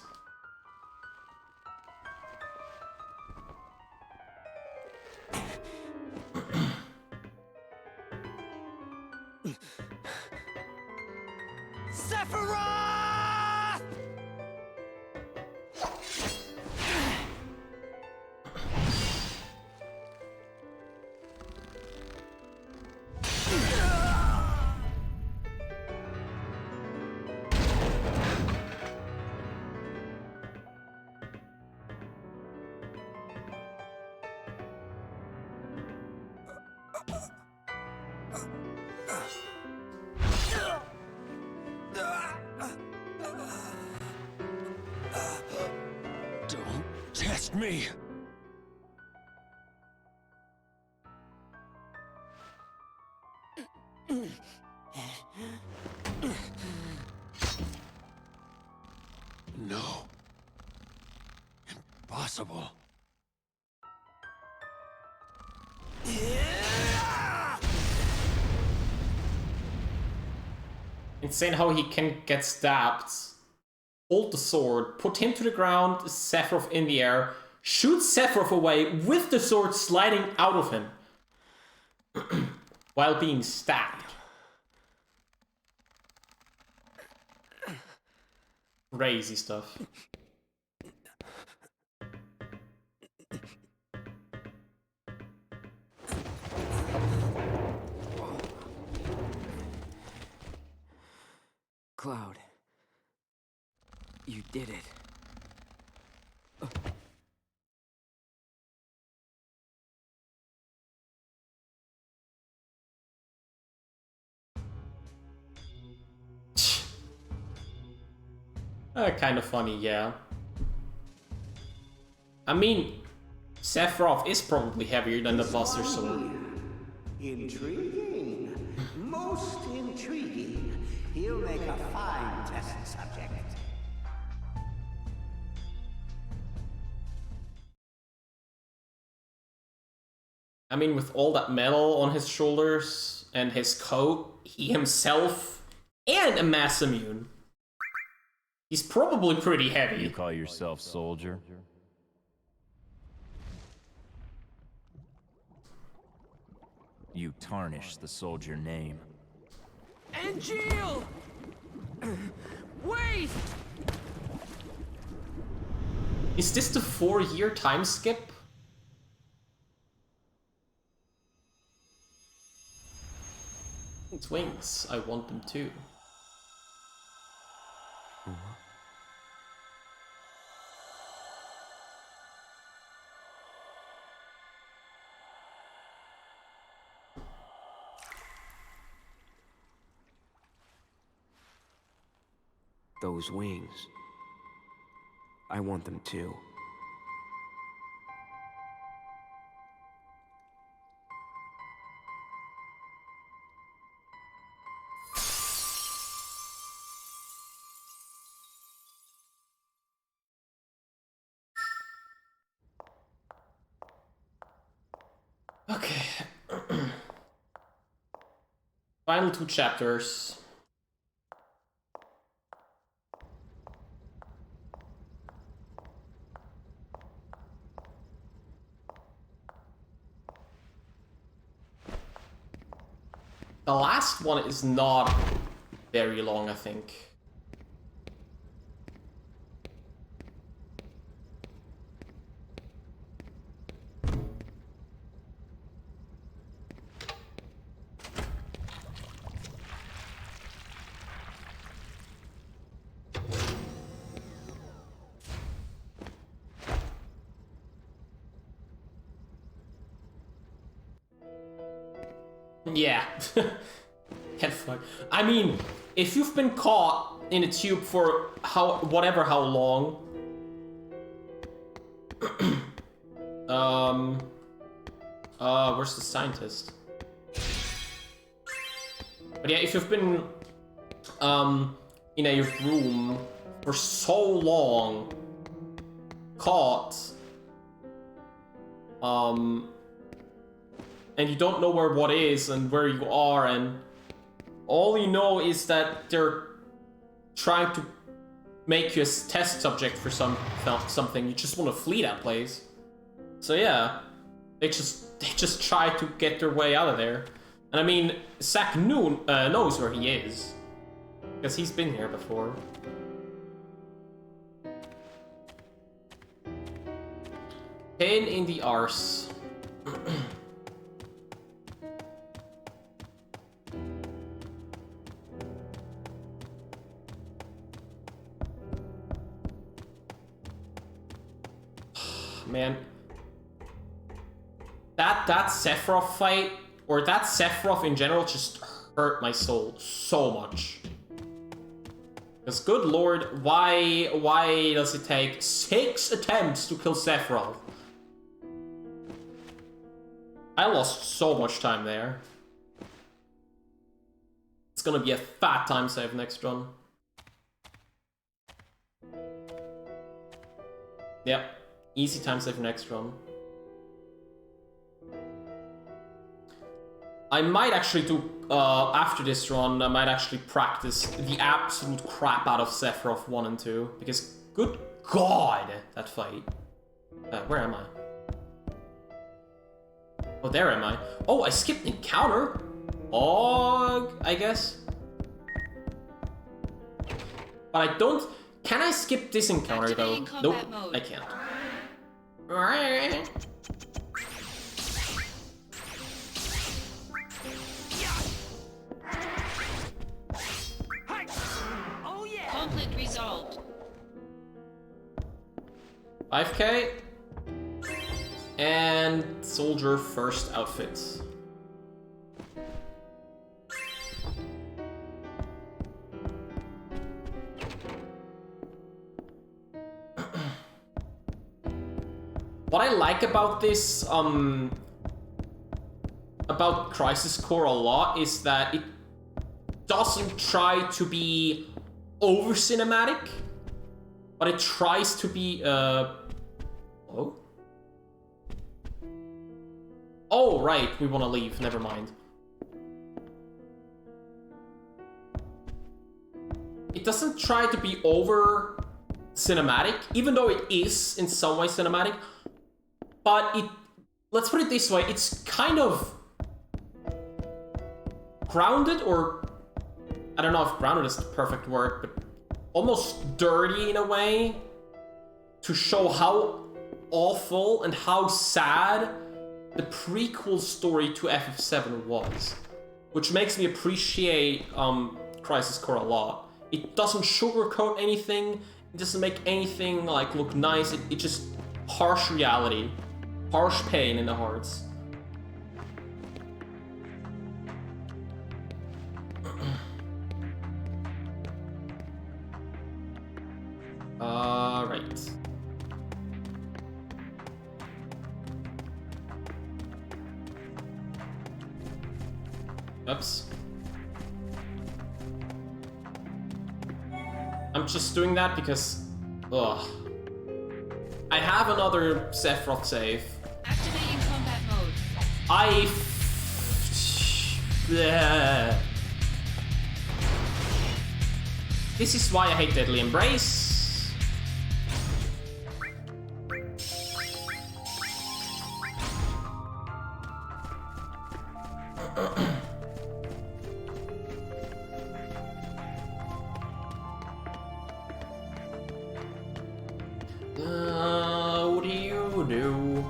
Sephiroth! Don't test me. No. Impossible. Insane how he can get stabbed. Hold the sword, put him to the ground, Sephiroth in the air, shoot Sephiroth away with the sword sliding out of him. While being stabbed. Crazy stuff. Cloud. You did it. Kind of funny, yeah. I mean, Sephiroth is probably heavier than the Buster Sword. Intriguing. Most intriguing. He'll make a fine test subject. I mean, with all that metal on his shoulders and his coat, he himself, and a mass immune. He's probably pretty heavy. You call yourself soldier? You tarnish the soldier name. Angel! Wait! Is this the 4-year time skip? Its wings, I want them too. Those wings. I want them too. Okay. Final 2 chapters. The last one is not very long, I think. Yeah. Get fucked. I mean, if you've been caught in a tube for how long. Where's the scientist? But yeah, if you've been in a room for so long, caught, and you don't know where what is and where you are, and all you know is that they're trying to make you a test subject for something. You just want to flee that place. So yeah, they just try to get their way out of there. And I mean, Zack knows where he is, because he's been here before. Pain in the arse. Man, that Sephiroth fight, or that Sephiroth in general, just hurt my soul so much. Because good lord, why does it take 6 attempts to kill Sephiroth? I lost so much time there. It's gonna be a fat time save next run. Yep. Easy time save next run. I might actually do, after this run, I might actually practice the absolute crap out of Sephiroth 1 and 2. Because, good god, that fight. Where am I? Oh, there am I. Oh, I skipped encounter. Oh, I guess. But I don't... Can I skip this encounter, though? Nope, I can't. Conflict resolved. 5k. And soldier first outfits. What I like about this, about Crisis Core a lot is that doesn't try to be over cinematic, but it tries to be oh? Oh, right, we want to leave, never mind. It doesn't try to be over cinematic, even though it is in some way cinematic, but it, let's put it this way, it's kind of grounded, or I don't know if grounded is the perfect word, but almost dirty in a way to show how awful and how sad the prequel story to FF7 was, which makes me appreciate Crisis Core a lot. It doesn't sugarcoat anything, it doesn't make anything like look nice, it just harsh reality, harsh pain in the hearts. Right. Oops. I'm just doing that because, ugh. I have another Sephiroth save. Activating combat mode. This is why I hate Deadly Embrace. What do you do?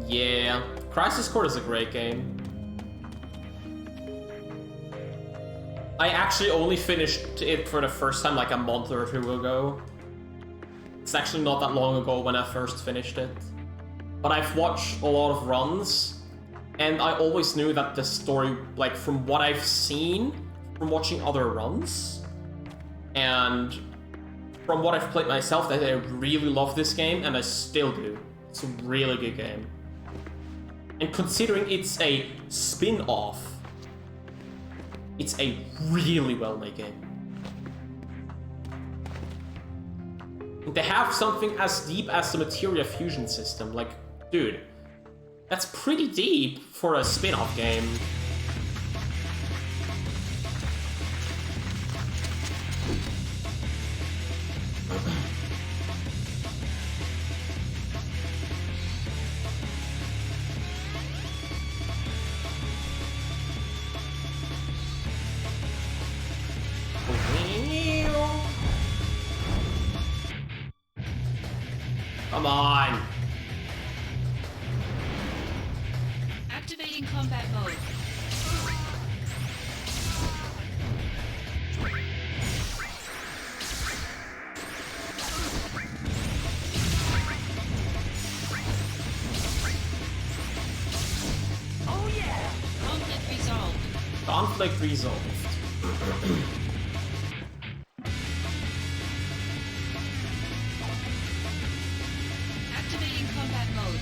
Yeah, Crisis Core is a great game. I actually only finished it for the first time like a month or two ago. It's actually not that long ago when I first finished it. But I've watched a lot of runs, and I always knew that the story, like from what I've seen, from watching other runs, and from what I've played myself, that I really love this game, and I still do. It's a really good game. And considering it's a spin-off, it's a really well-made game. They have something as deep as the materia fusion system. Like, dude, that's pretty deep for a spin-off game. Come on. Activating combat mode. Oh yeah! Conflict resolved. Conflict resolved. Activating combat mode.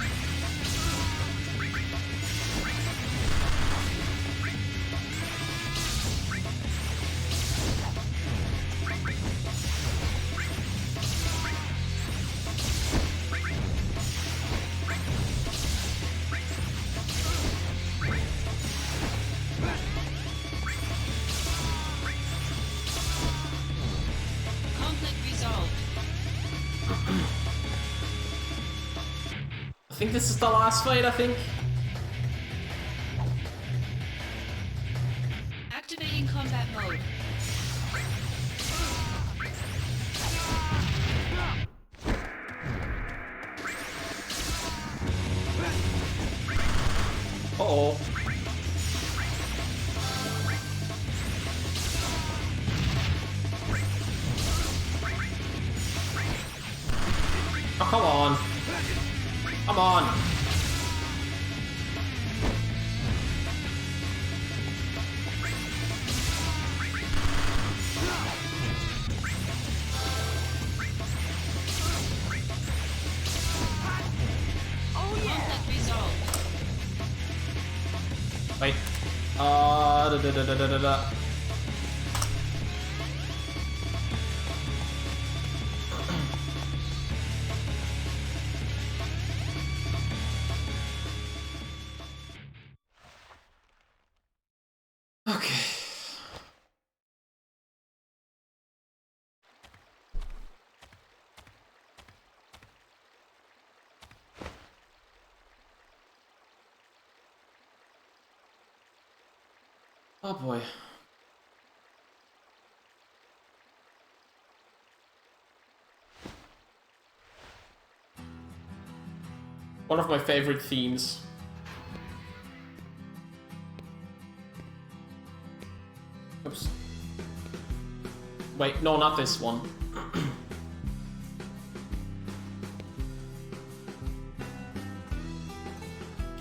Conflict resolved. I think this is the last fight, I think. Activating combat mode. Uh-oh. Oh, come on. Come on. Wait. Okay. Oh boy. One of my favorite themes. Oops. Wait, no, not this one.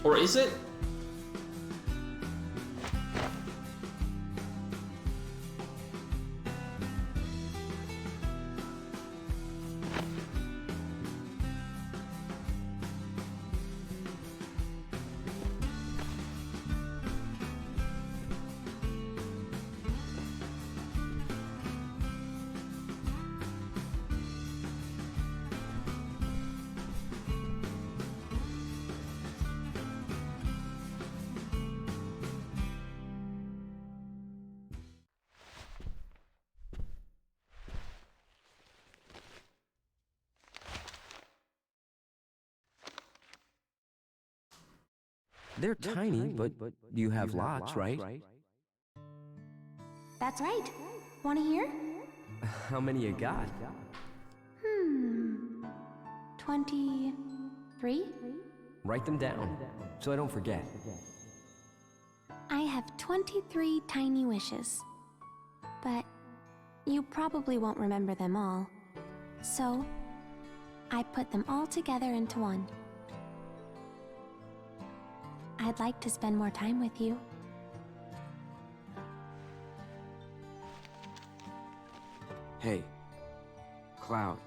Or is it? They're tiny, but you have lots, right? That's right. Want to hear? How many you got? 23? Write them down, so I don't forget. I have 23 tiny wishes. But you probably won't remember them all. So, I put them all together into one. I'd like to spend more time with you. Hey, Cloud.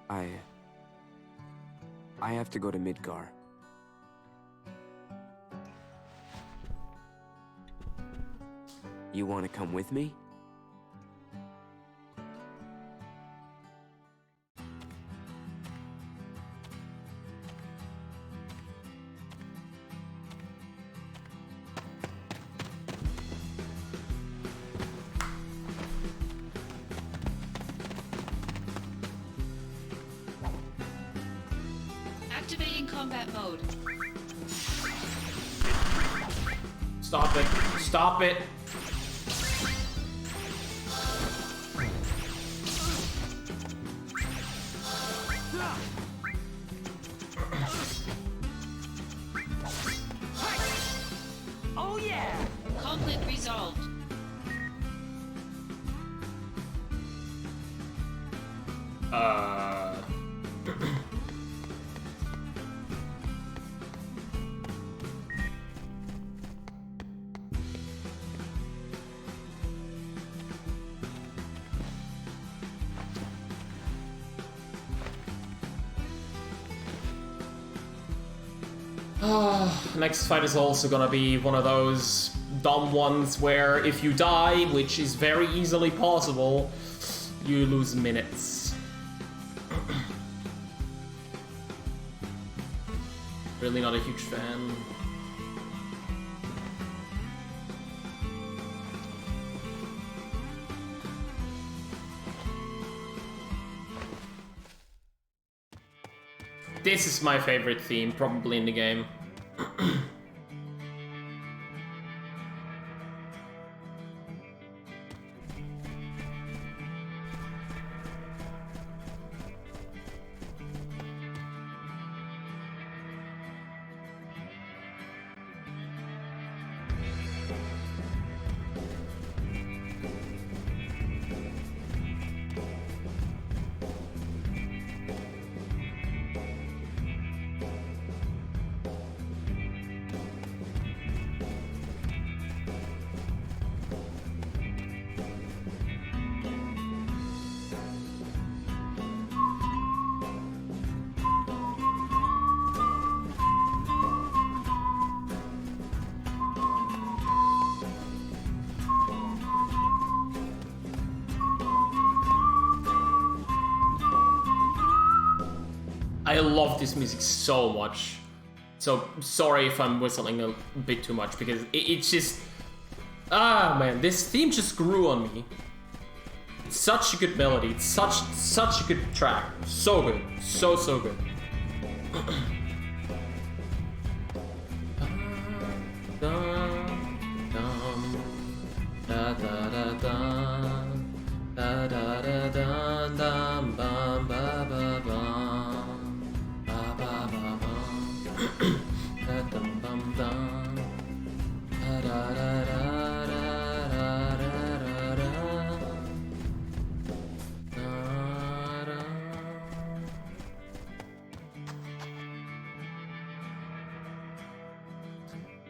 I have to go to Midgar. You want to come with me? Activating combat mode. Stop it. Stop it. Oh yeah! Conflict resolved. Next fight is also gonna be one of those dumb ones where if you die, which is very easily possible, you lose minutes. Really not a huge fan. This is my favorite theme, probably in the game. I love this music so much. So sorry if I'm whistling a bit too much because it's just... Ah man, this theme just grew on me. It's such a good melody, it's such a good track. So good, so good.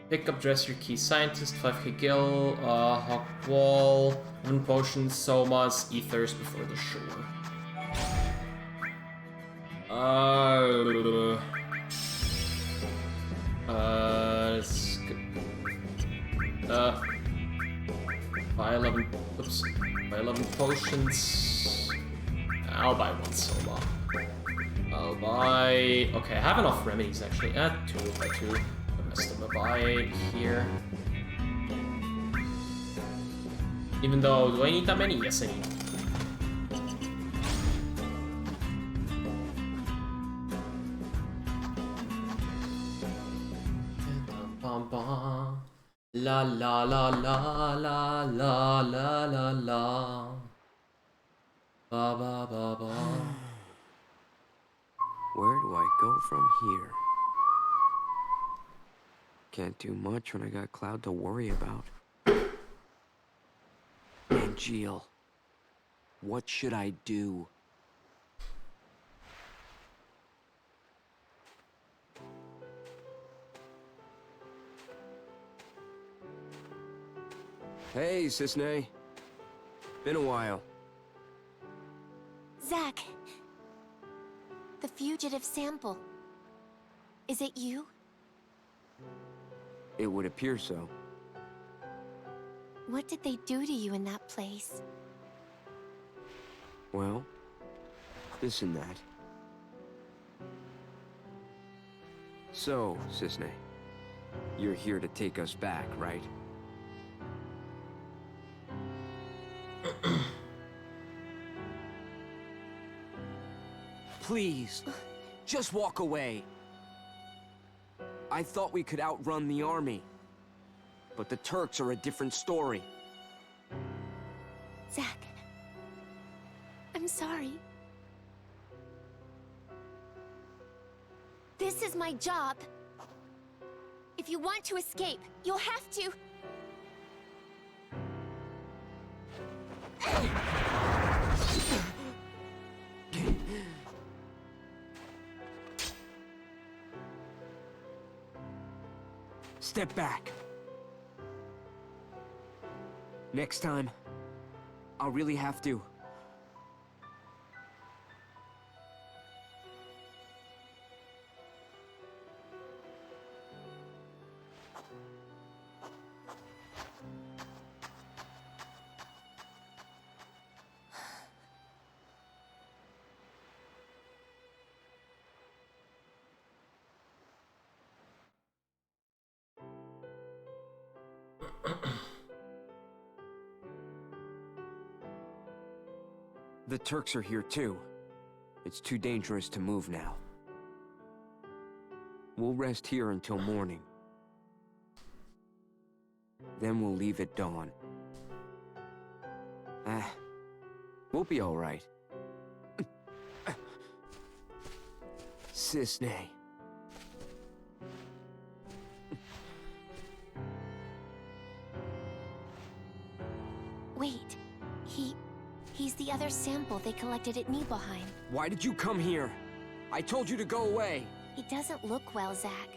Pick up, dress your key scientist, 5k gil, hawk wall, 1 potions, somas, ethers before the shore. Buy 11, oops, buy 11 potions. I'll buy 1 soma. I'll buy, okay, I have enough remedies actually, 2 by 2. Still buy here. Even though, do I need that many? Yes, I need. La la la la la la la la la. Ba ba ba ba. Where do I go from here? Can't do much when I got Cloud to worry about. And Jill, what should I do? Hey, Cisne. Been a while. Zack. The fugitive sample. Is it you? It would appear so. What did they do to you in that place? Well, this and that. So, Cisne, you're here to take us back, right? Please, just walk away. I thought we could outrun the army. But the Turks are a different story. Zack, I'm sorry. This is my job. If you want to escape, you'll have to... Step back. Next time, I'll really have to. The Turks are here too. It's too dangerous to move now. We'll rest here until morning. Then we'll leave at dawn. We'll be all right. Cisne. Wait, he's the other sample they collected at Nibelheim. Why did you come here? I told you to go away. He doesn't look well, Zack.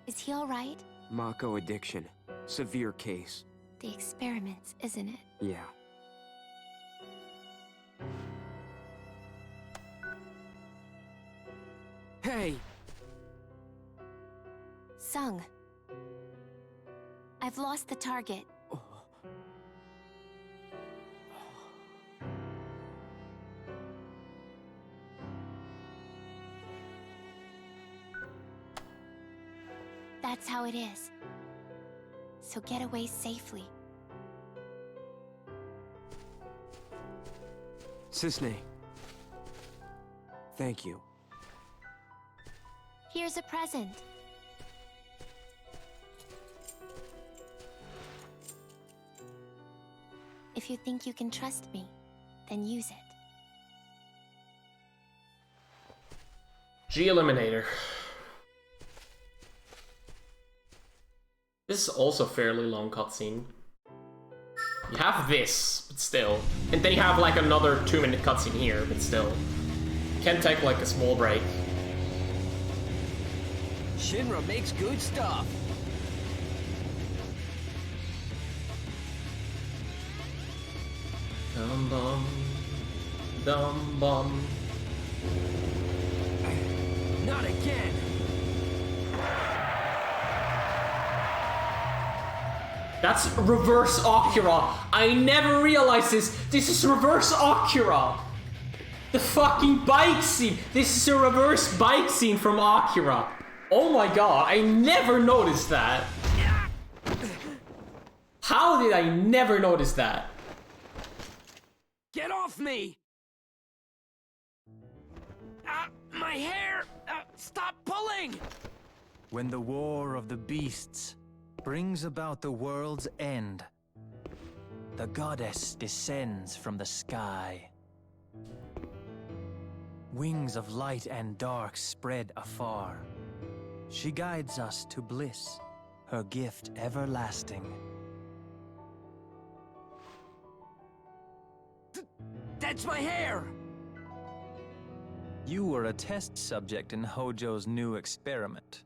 Is he all right? Mako addiction. Severe case. The experiments, isn't it? Yeah. Hey! Sung. I've lost the target. That's how it is. So get away safely. Cisne. Thank you. Here's a present. If you think you can trust me, then use it. G Eliminator. This is also a fairly long cutscene. You have this, but still. And then you have like another 2-minute cutscene here, but still. Can take like a small break. Shinra makes good stuff. Dum bum. Dum bum. Not again. That's reverse Akira. I never realized this. This is reverse Akira. The fucking bike scene. This is a reverse bike scene from Akira. Oh my god, I never noticed that. How did I never notice that? Get off me! My hair! Stop pulling! When the war of the beasts brings about the world's end, the goddess descends from the sky. Wings of light and dark spread afar. She guides us to bliss, her gift everlasting. That's my hair! You were a test subject in Hojo's new experiment.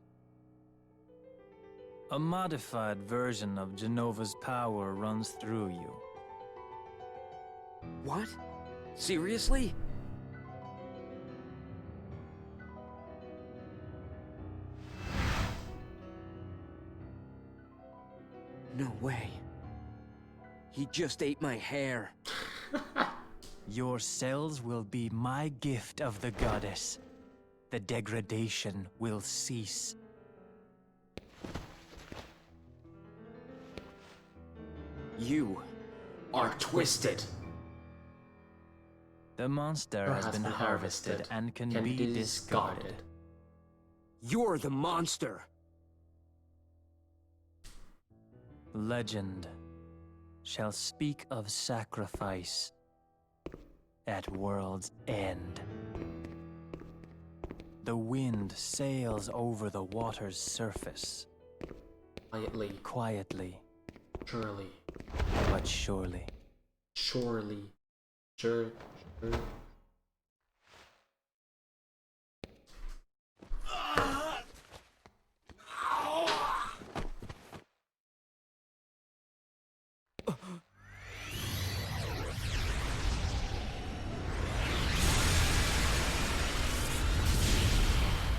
A modified version of Genova's power runs through you. What? Seriously? No way. He just ate my hair. Your cells will be my gift of the goddess. The degradation will cease. You are twisted. The monster has been harvested and can be discarded. You're the monster. Legend shall speak of sacrifice at world's end. The wind sails over the water's surface. Quietly. Quietly. Surely. But surely. Surely. Sure.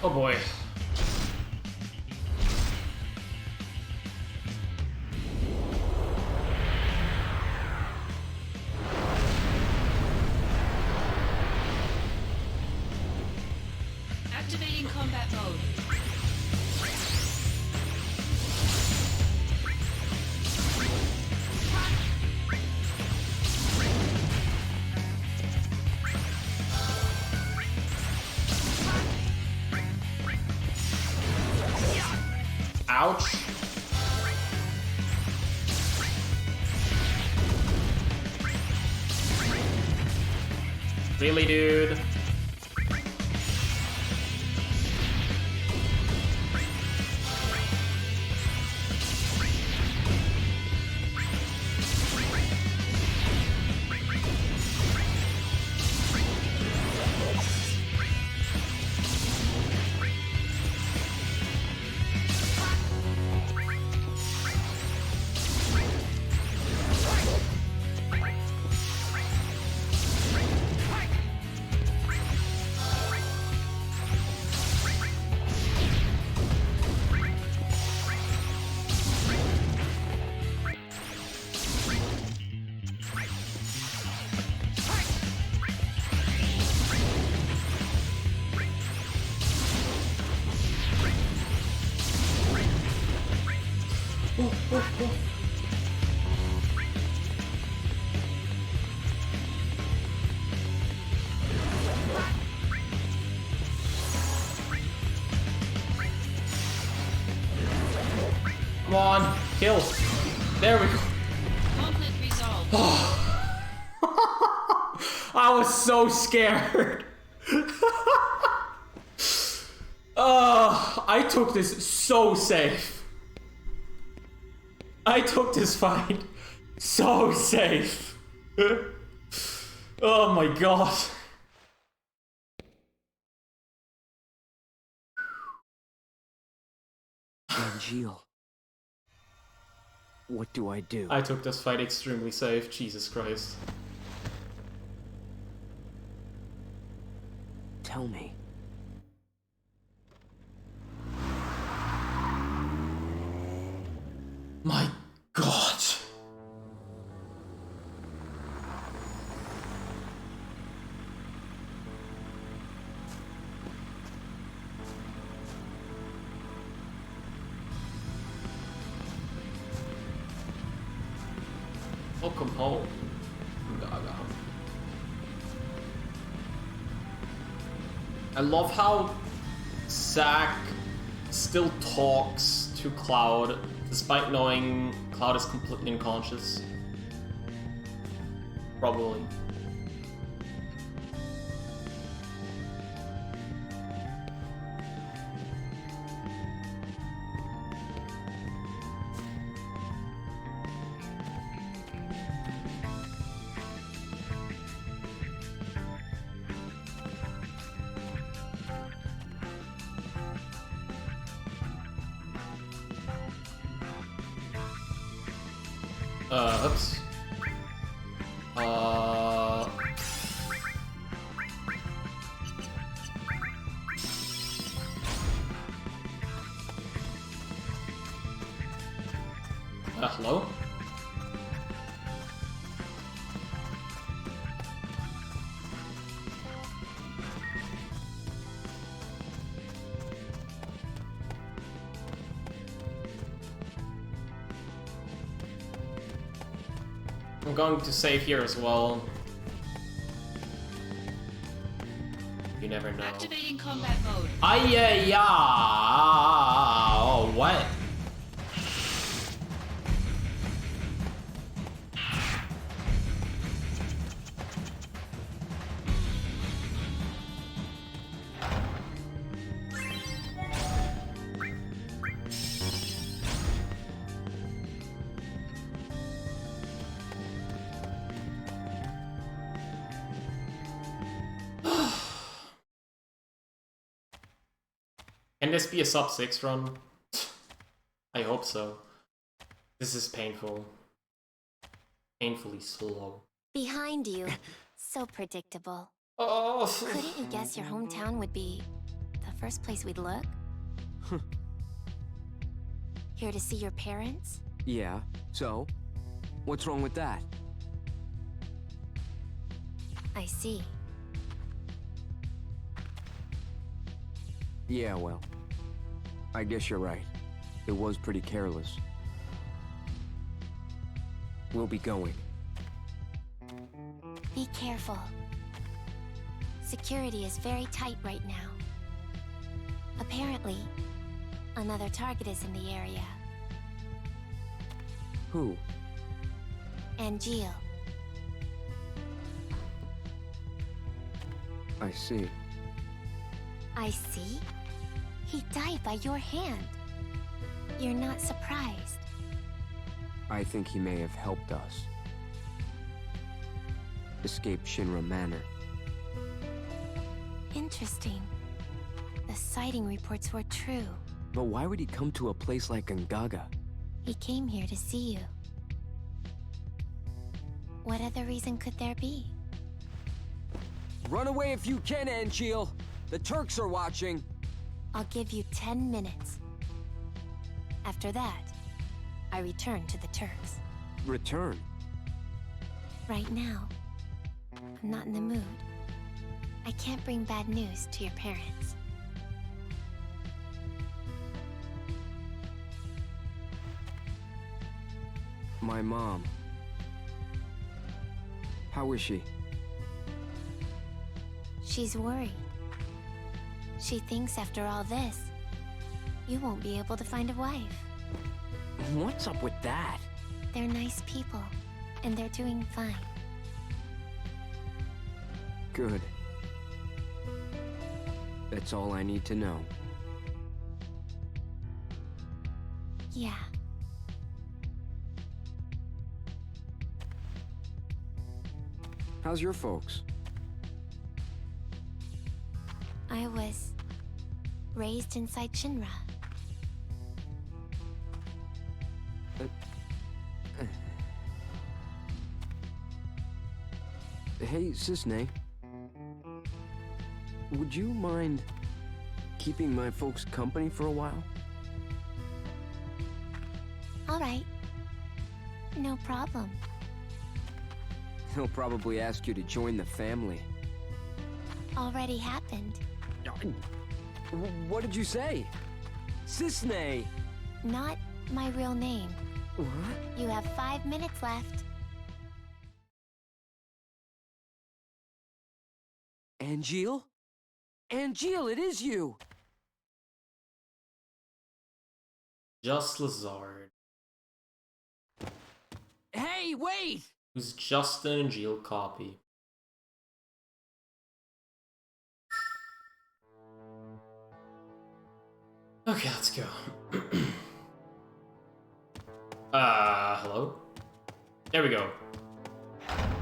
Oh boy. Activating combat mode. Ouch. Really, dude? Come on, kill. There we go. Conflict resolved. I was so scared. I took this so safe. I took this fight so safe. Oh my god. Angeal. What do I do? I took this fight extremely safe. Jesus Christ. Tell me. My god. Welcome home, Gaga. I love how Zack still talks to Cloud despite knowing Cloud is completely unconscious. Probably. Oops. Hello? I'm going to save here as well. You never know. Activating combat mode. Yeah. Oh, what? Can this be a sub 6 run? I hope so. This is painful. Painfully slow. Behind you. So predictable. Oh. Couldn't you guess your hometown would be the first place we'd look? Here to see your parents? Yeah, so? What's wrong with that? I see. Yeah, well, I guess you're right. It was pretty careless. We'll be going. Be careful. Security is very tight right now. Apparently, another target is in the area. Who? Angeal. I see. I see? He died by your hand. You're not surprised. I think he may have helped us. Escape Shinra Manor. Interesting. The sighting reports were true. But why would he come to a place like Gangaga? He came here to see you. What other reason could there be? Run away if you can, Angeal! The Turks are watching! I'll give you 10 minutes. After that, I return to the Turks. Return? Right now, I'm not in the mood. I can't bring bad news to your parents. My mom. How is she? She's worried. She thinks after all this, you won't be able to find a wife. What's up with that? They're nice people, and they're doing fine. Good. That's all I need to know. Yeah. How's your folks? I was raised inside Shinra. Hey, Cisne. Would you mind keeping my folks company for a while? All right. No problem. He'll probably ask you to join the family. Already happened. What did you say? Cisne! Not my real name. What? You have 5 minutes left. Angeal? Angeal, it is you! Just Lazard. Hey, wait! Who's just an Angeal copy. Okay, let's go. Hello? There we go.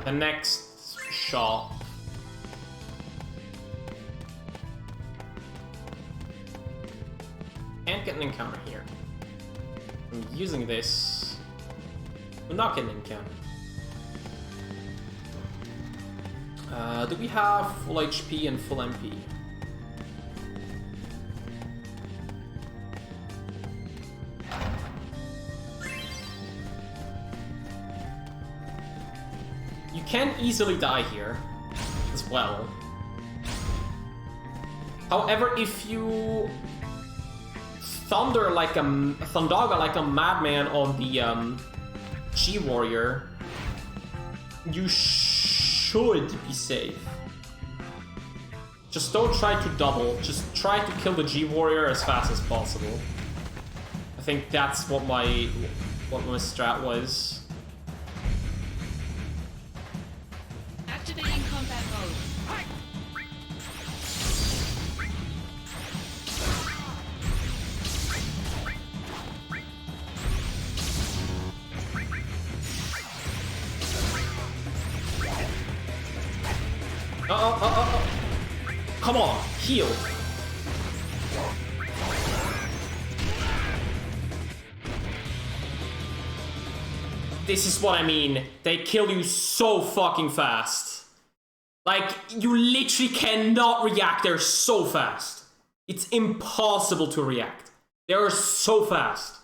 The next shop. Can't get an encounter here. I'm using this. I'm not getting an encounter. Do we have full HP and full MP? You can easily die here as well. However, if you Thundaga like a madman on the G Warrior, you should be safe. Just don't try to double. Just try to kill the G Warrior as fast as possible. I think that's what my strat was. Activating combat mode. Come on, heal. This is what I mean. They kill you so fucking fast. Like, you literally cannot react. They're so fast. It's impossible to react. They are so fast.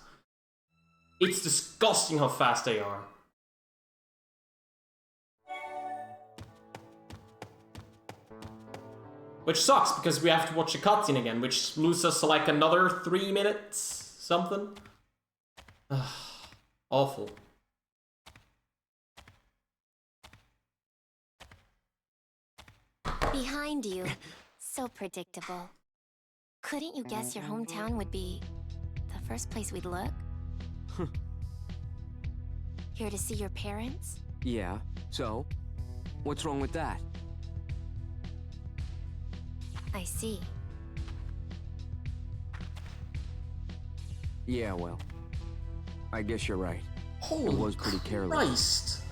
It's disgusting how fast they are. Which sucks, because we have to watch a cutscene again, which loses us like another 3 minutes, something. Awful. Behind you. So predictable. Couldn't you guess your hometown would be the first place we'd look? Here to see your parents? Yeah, so? What's wrong with that? I see. Yeah, well, I guess you're right. Holy it was pretty careless. Christ.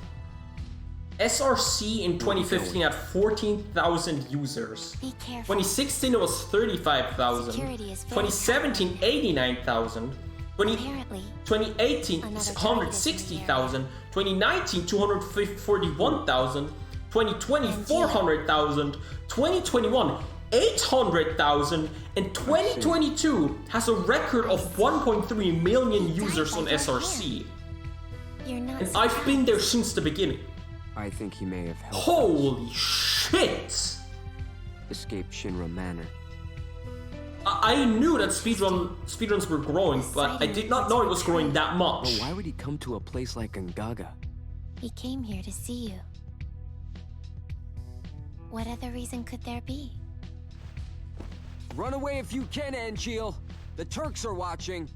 SRC in 2015 had 14,000 users. Be careful. 2016 it was 35,000. 2017 89,000. 2018 160,000. 2019 241,000. 2020 400,000. 2021 800,000, and 2022 has a record of 1.3 million users on SRC. And I've been there since the beginning. I think he may have helped Holy shit! escape Shinra Manor. I knew that speedruns were growing, but I did not know it was growing that much. Well, why would he come to a place like Ungaga? He came here to see you. What other reason could there be? Run away if you can, Angeal. The Turks are watching.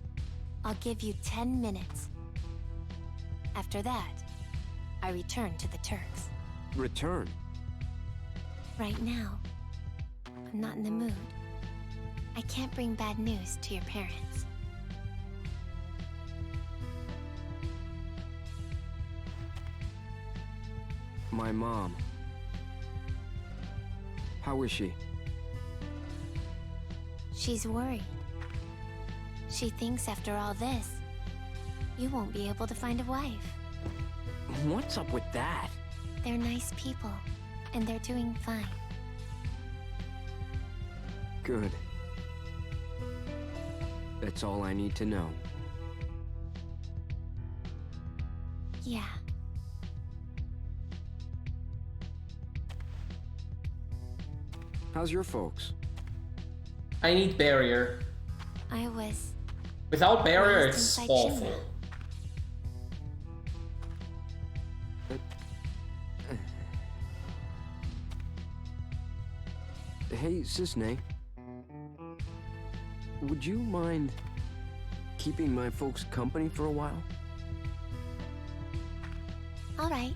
I'll give you 10 minutes. After that, I return to the Turks. Return? Right now, I'm not in the mood. I can't bring bad news to your parents. My mom. How is she? She's worried. She thinks after all this, you won't be able to find a wife. What's up with that? They're nice people, and they're doing fine. Good. That's all I need to know. Yeah. How's your folks? I need barrier. I was... Without barrier, raised it's inside awful. China. Hey, Cisne. Would you mind keeping my folks company for a while? All right.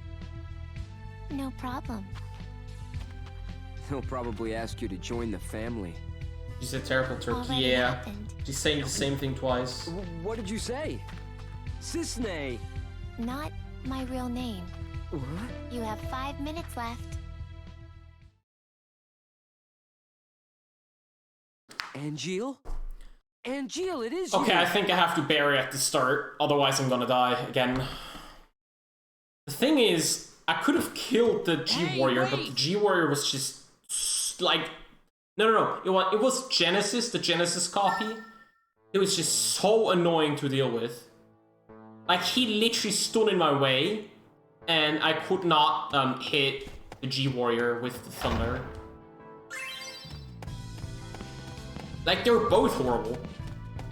No problem. They'll probably ask you to join the family. She's a terrible turkey, Already yeah. happened. She's saying the same thing twice. What did you say? Cisne! Not my real name. What? You have 5 minutes left. Angeal? Angeal, it is Okay, you! I think I have to bury at the start, otherwise I'm gonna die again. The thing is, I could have killed the G-Warrior, but the G-Warrior was just like... No. It was Genesis, the Genesis copy. It was just so annoying to deal with. Like, he literally stood in my way, and I could not hit the G-Warrior with the thunder. Like, they were both horrible.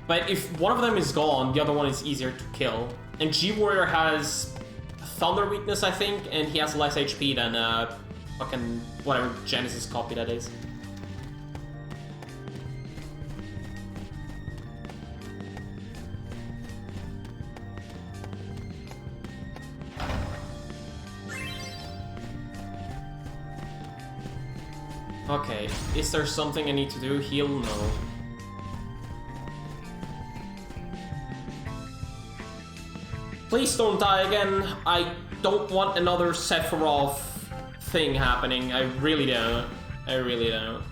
But if one of them is gone, the other one is easier to kill. And G-Warrior has thunder weakness, I think, and he has less HP than fucking whatever Genesis copy that is. Okay, is there something I need to do? Heal? No. Please don't die again. I don't want another Sephiroth thing happening. I really don't. I really don't.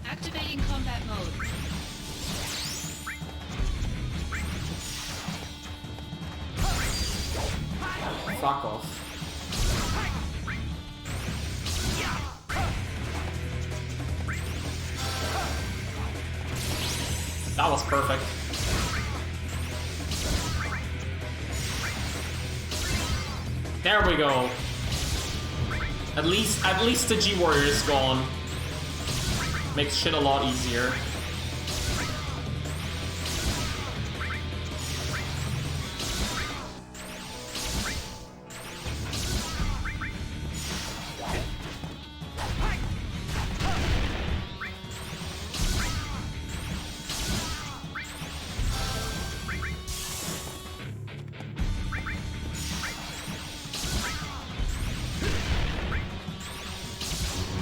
Activating combat mode. Fuck off. That was perfect. There we go. At least the G-Warrior is gone. Makes shit a lot easier.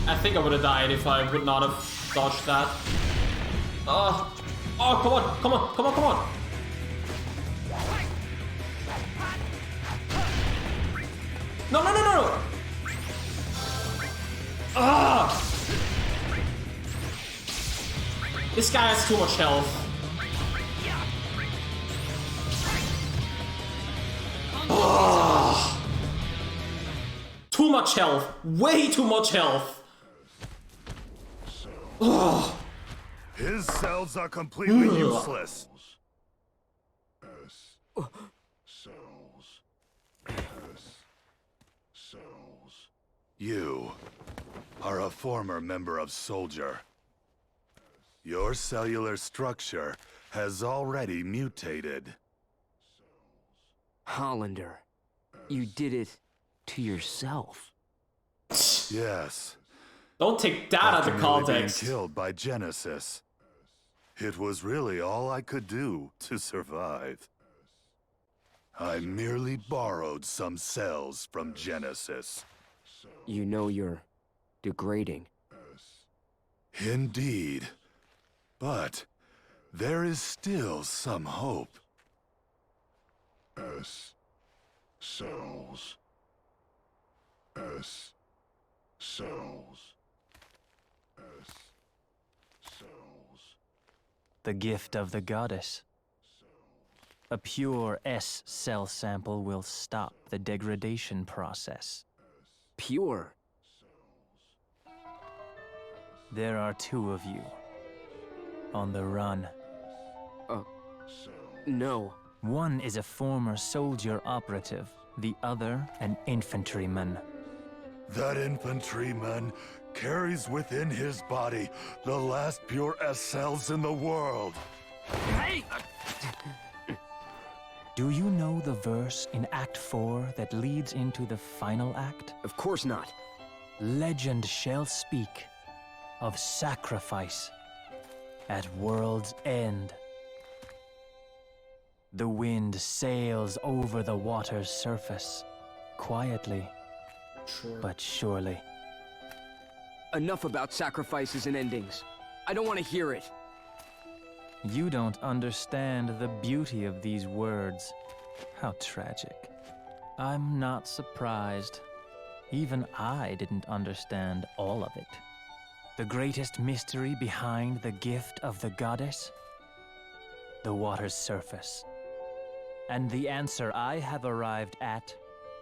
I think I would have died if I would not have dodged that. Oh, come on, come on, come on, come on. No, no, no, no, no. Ah! This guy has too much health. Oh. Too much health. Way too much health. Oh. His cells are completely useless. You are a former member of Soldier. Your cellular structure has already mutated. Hollander, you did it to yourself. Yes. Don't take that out of After context. being killed by Genesis. It was really all I could do to survive. I merely borrowed some cells from Genesis. You know you're degrading. Indeed. But there is still some hope. Cells. Cells. Cells. The gift of the goddess. A pure S cell sample will stop the degradation process. Pure? There are two of you. On the run. No. One is a former soldier operative, the other an infantryman. That infantryman carries within his body the last pure S cells in the world. Hey! Do you know the verse in Act 4 that leads into the final act? Of course not. Legend shall speak of sacrifice at world's end. The wind sails over the water's surface, quietly, but surely. Enough about sacrifices and endings. I don't want to hear it. You don't understand the beauty of these words. How tragic. I'm not surprised. Even I didn't understand all of it. The greatest mystery behind the gift of the goddess? The water's surface. And the answer I have arrived at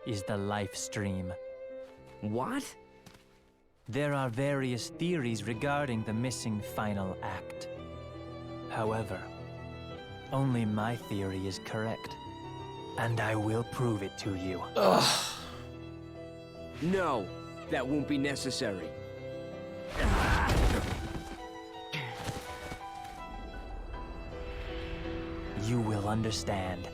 is the life stream. What? There are various theories regarding the missing final act. However, only my theory is correct. And I will prove it to you. Ugh. No, that won't be necessary. You will understand.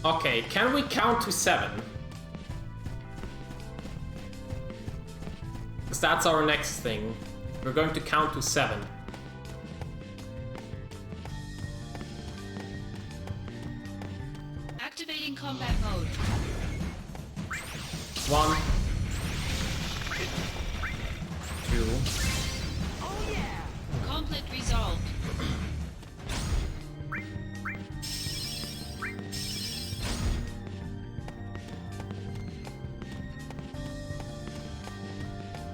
Okay, can we count to 7? Because that's our next thing. We're going to count to 7. Activating combat mode. 1, 2. Oh yeah! Conflict resolved.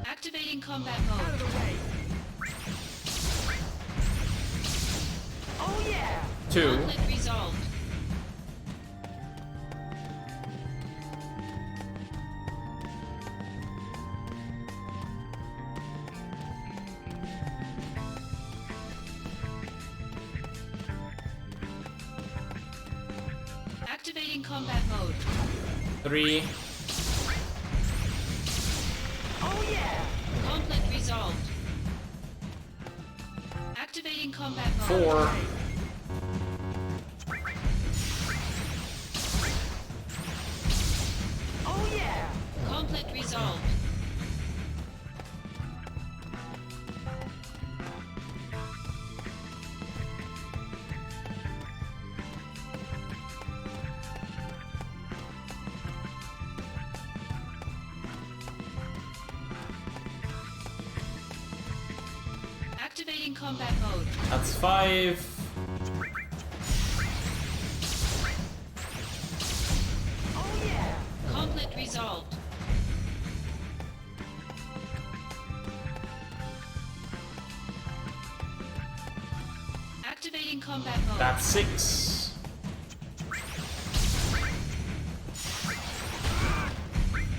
Activating combat mode. Out of the way. Oh yeah! 2. Conflict resolved. Activating combat mode. 3. Oh yeah! Conflict resolved. Activating combat mode. 4. Oh yeah! Conflict resolved. Activating combat mode. That's 5. Oh yeah! Conflict resolved. Activating combat mode. That's 6.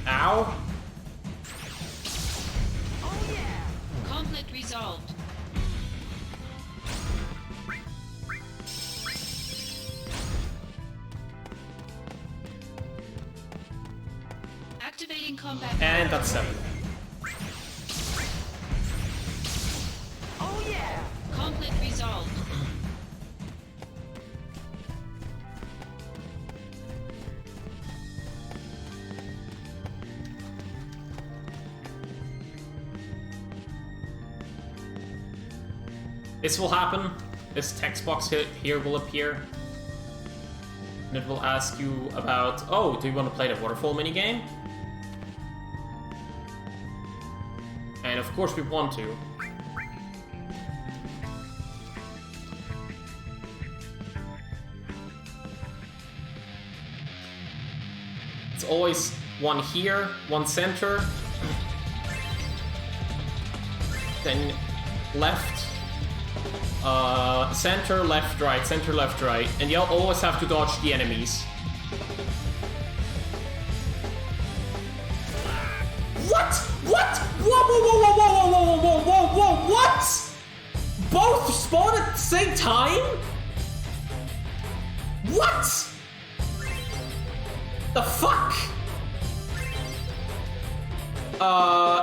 Ow. Oh yeah! Conflict resolved. Activating combat mode. And that's 7. Oh yeah! Conflict resolved. This will happen. This text box here will appear. And it will ask you about, oh, do you want to play the waterfall minigame? And of course we want to. It's always one here, one center, then left, center, left, right, and you'll always have to dodge the enemies. What? What? Whoa, whoa, whoa, whoa, whoa, whoa, whoa, whoa, whoa, whoa, what? Both spawn at the same time? What? The fuck?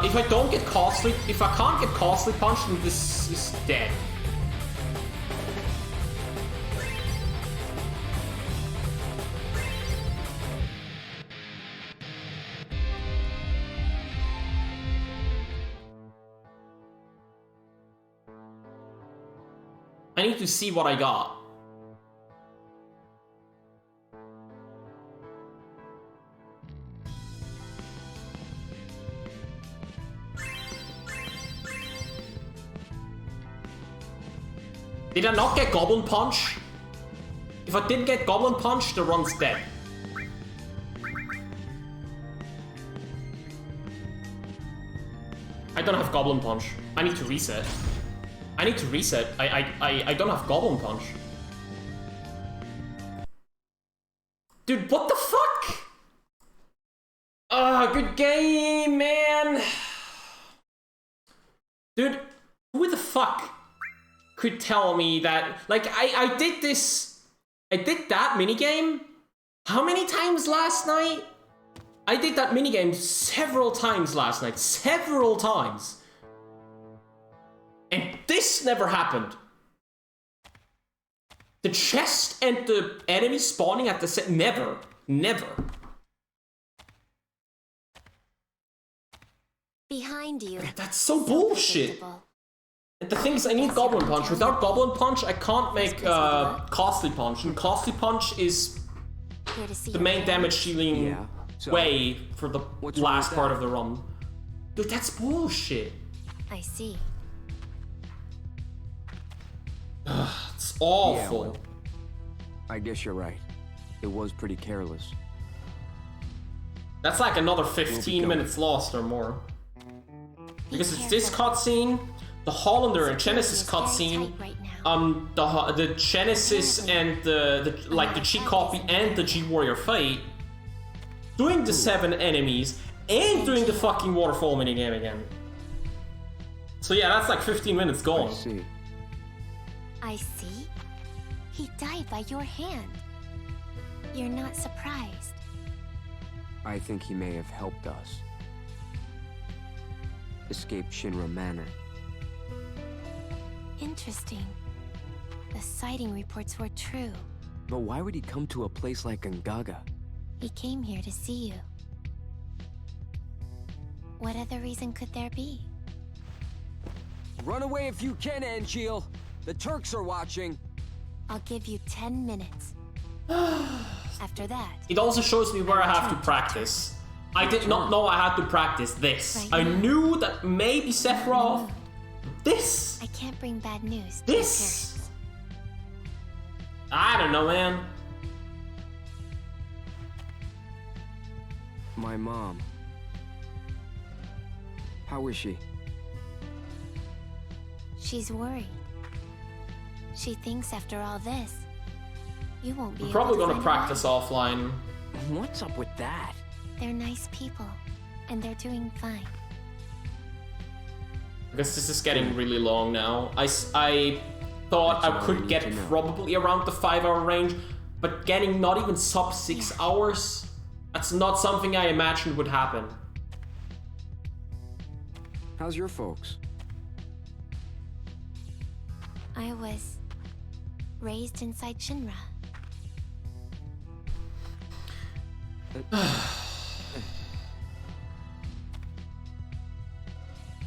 If I don't get costly, if I can't get costly punched, then this is dead. I need to see what I got. Did I not get Goblin Punch? If I didn't get Goblin Punch, the run's dead. I don't have Goblin Punch. I need to reset. I need to reset. I don't have Goblin Punch. Dude, what the fuck? Good game, man. Dude, who the fuck could tell me that? Like, I did this. I did that minigame. How many times last night? I did that minigame several times last night. Several times. And this never happened. The chest and the enemy spawning at the same... Never. Never. Behind you. That's so bullshit. And the thing is, I need Goblin Punch. Without Goblin Punch, I can't make Costly Punch. And Costly Punch is the main damage dealing way for the last part of the run. Dude, that's bullshit. I see. It's awful. Yeah, well, I guess you're right. It was pretty careless. That's like another 15 minutes lost or more. Because it's this cutscene, the Hollander and Genesis cutscene, the Genesis and the G copy and the G Warrior fight, doing the 7 enemies, and doing the fucking waterfall minigame again. So yeah, that's like 15 minutes gone. I see. He died by your hand. You're not surprised. I think he may have helped us escape Shinra Manor. Interesting. The sighting reports were true. But why would he come to a place like Gangaga? He came here to see you. What other reason could there be? Run away if you can, Angeal! The Turks are watching! I'll give you 10 minutes. After that... It also shows me where I have to practice. I did not know I had to practice this. I knew that maybe Sephiroth... This! I can't bring bad news to this! I don't know, man. My mom. How is she? She's worried. She thinks after all this, you won't be I'm able probably to gonna find practice a way. offline. What's up with that? They're nice people, and they're doing fine. I guess this is getting really long now. I thought I could get probably around the 5-hour range, but getting not even sub 6 hours, that's not something I imagined would happen. How's your folks? I was raised inside Shinra.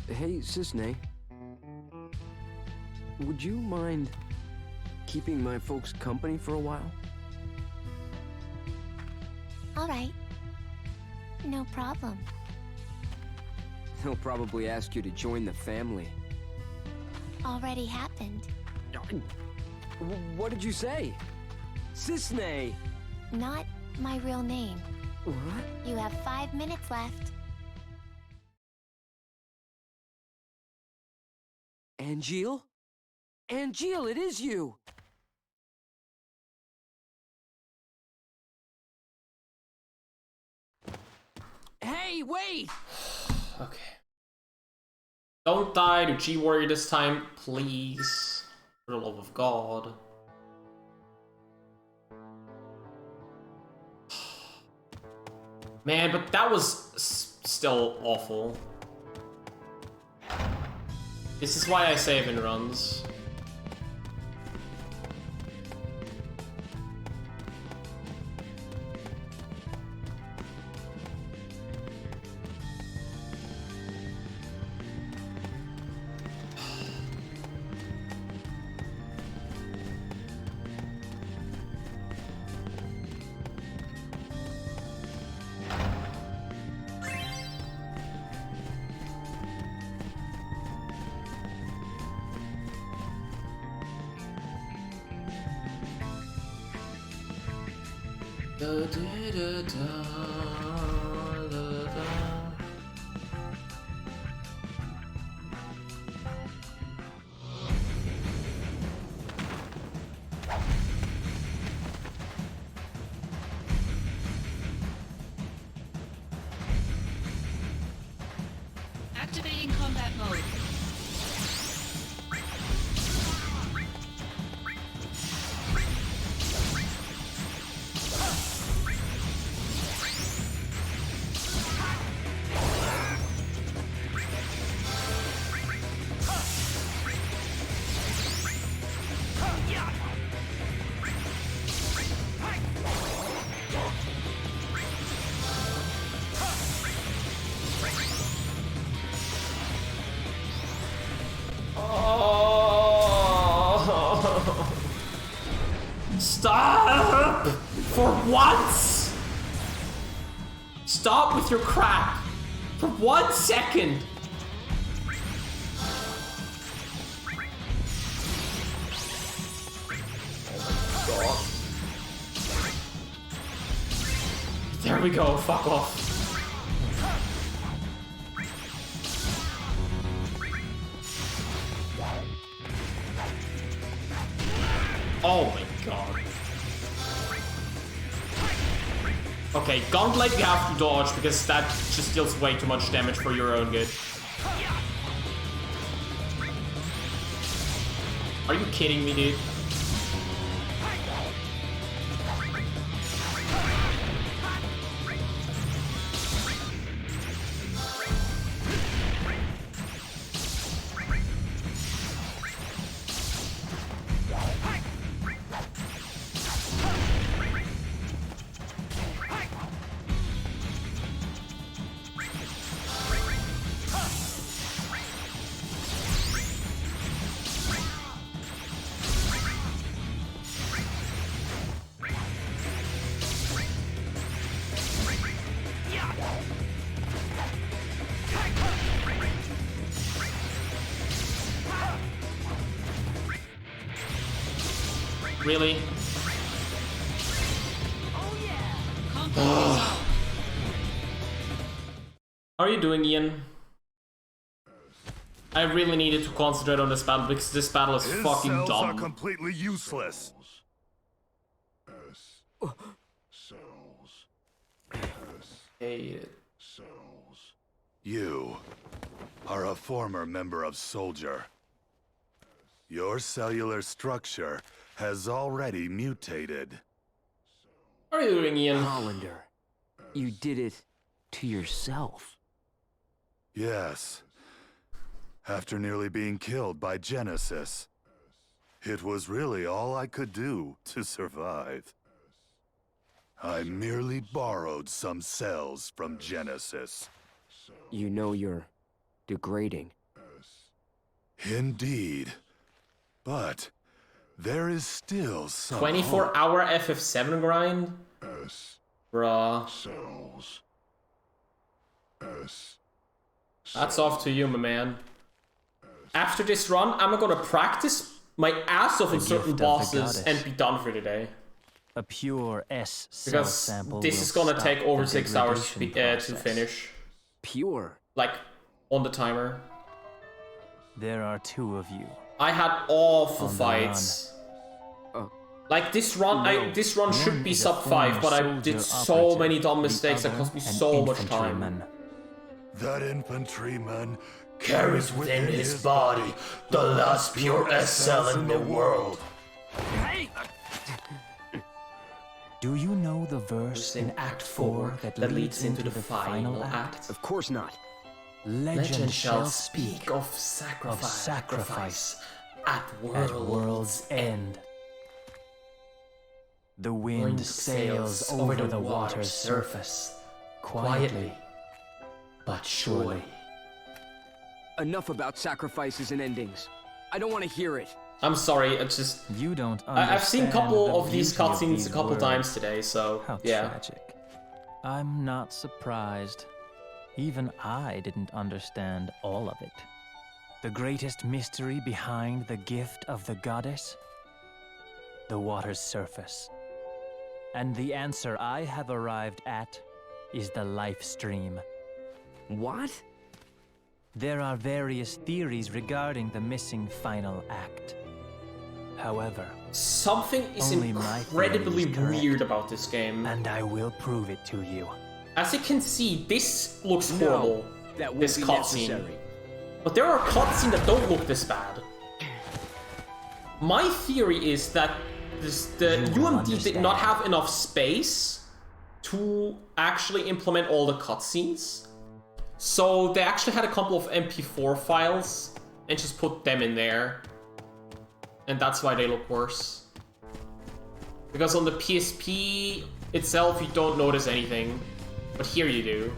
Hey, Cisne. Would you mind keeping my folks company for a while? All right. No problem. They'll probably ask you to join the family. Already happened. What did you say? Cisne! Not my real name. What? You have 5 minutes left. Angeal? Angeal, it is you! Hey, wait! Okay. Don't die to G-Warrior this time, please. For the love of God. Man, but that was still awful. This is why I save in runs. Activating combat mode. Stop! For once! Stop with your crap! For 1 second! God. There we go, fuck off. Oh my god. Okay, Gauntlet you have to dodge because that just deals way too much damage for your own good. Are you kidding me, dude? Really? How are you doing, Ian? I really needed to concentrate on this battle because this battle is His fucking cells are dumb. completely useless. Hate it. You are a former member of Soldier. Your cellular structure has already mutated. What are you doing, Ian? Hollander, you did it to yourself. Yes. After nearly being killed by Genesis. It was really all I could do to survive. I merely borrowed some cells from Genesis. You know you're degrading. Indeed. But there is still some 24-hour FF7 grind? Bruh. That's off to you, my man. After this run, I'm gonna practice my ass off on certain bosses and be done for today. A pure S cell Because sample this will is gonna stop take over the 6 hours to degradation finish. Pure? Like, on the timer. There are 2 of you. I had awful On the fights. run. Like this run, No. this run should One be is a sub 5, former but I soldier did so operative, many dumb the mistakes that other cost me an so much time. infantryman. That infantryman Carries within his body the last pure S cell in the world. Do you know the verse in Act 4 that leads into the final act? Of course not. Legend shall speak of sacrifice at world's end. The wind sails over the water's surface, quietly, but surely. Enough about sacrifices and endings. I don't want to hear it. I'm sorry, it's just... You don't I've seen a couple of these cutscenes these a couple words. times today, so How yeah. tragic. I'm not surprised. Even I didn't understand all of it. The greatest mystery behind the gift of the goddess? The water's surface. And the answer I have arrived at is the life stream. What? There are various theories regarding the missing final act. However, Something is only my incredibly theory is correct, weird about this game. and I will prove it to you. As you can see, this looks No, horrible, that won't this be cutscene. necessary. But there are cutscenes that don't look this bad. My theory is that the You will UMD did not understand. have enough space to actually implement all the cutscenes. So they actually had a couple of MP4 files and just put them in there. And that's why they look worse. Because on the PSP itself, you don't notice anything. But here you do.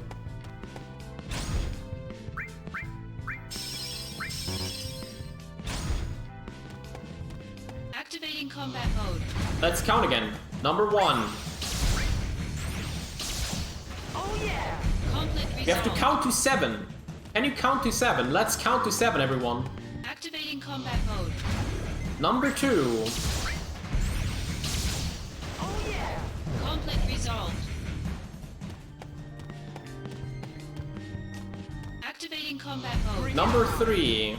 Activating combat mode. Let's count again. Number 1. Oh yeah! Conflict resolved. You have to count to 7. Can you count to 7? Let's count to 7, everyone. Activating combat mode. Number 2. Oh yeah! Conflict resolved. Activating combat mode. Number 3.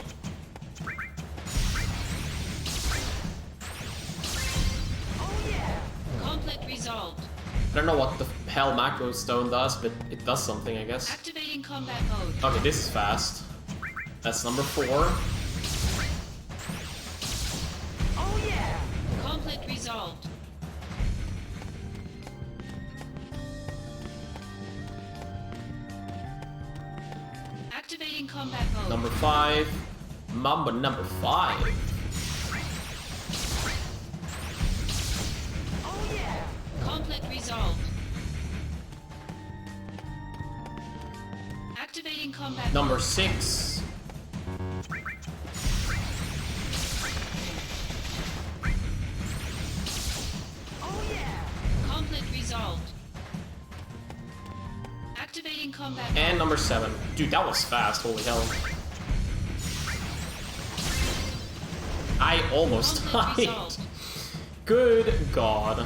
Oh yeah! Conflict resolved. I don't know what the hell Macro Stone does, but it does something, I guess. Activating combat mode. Okay, this is fast. That's number 4. Oh yeah! Conflict resolved. Activating combat mode. Number 5. Mamba number 5. Oh yeah! Conflict resolved. Activating combat Number mode. 6. Oh yeah! Conflict resolved. Activating combat And mode. number 7. Dude, that was fast, holy hell. I almost Conflict died. resolved. Good god.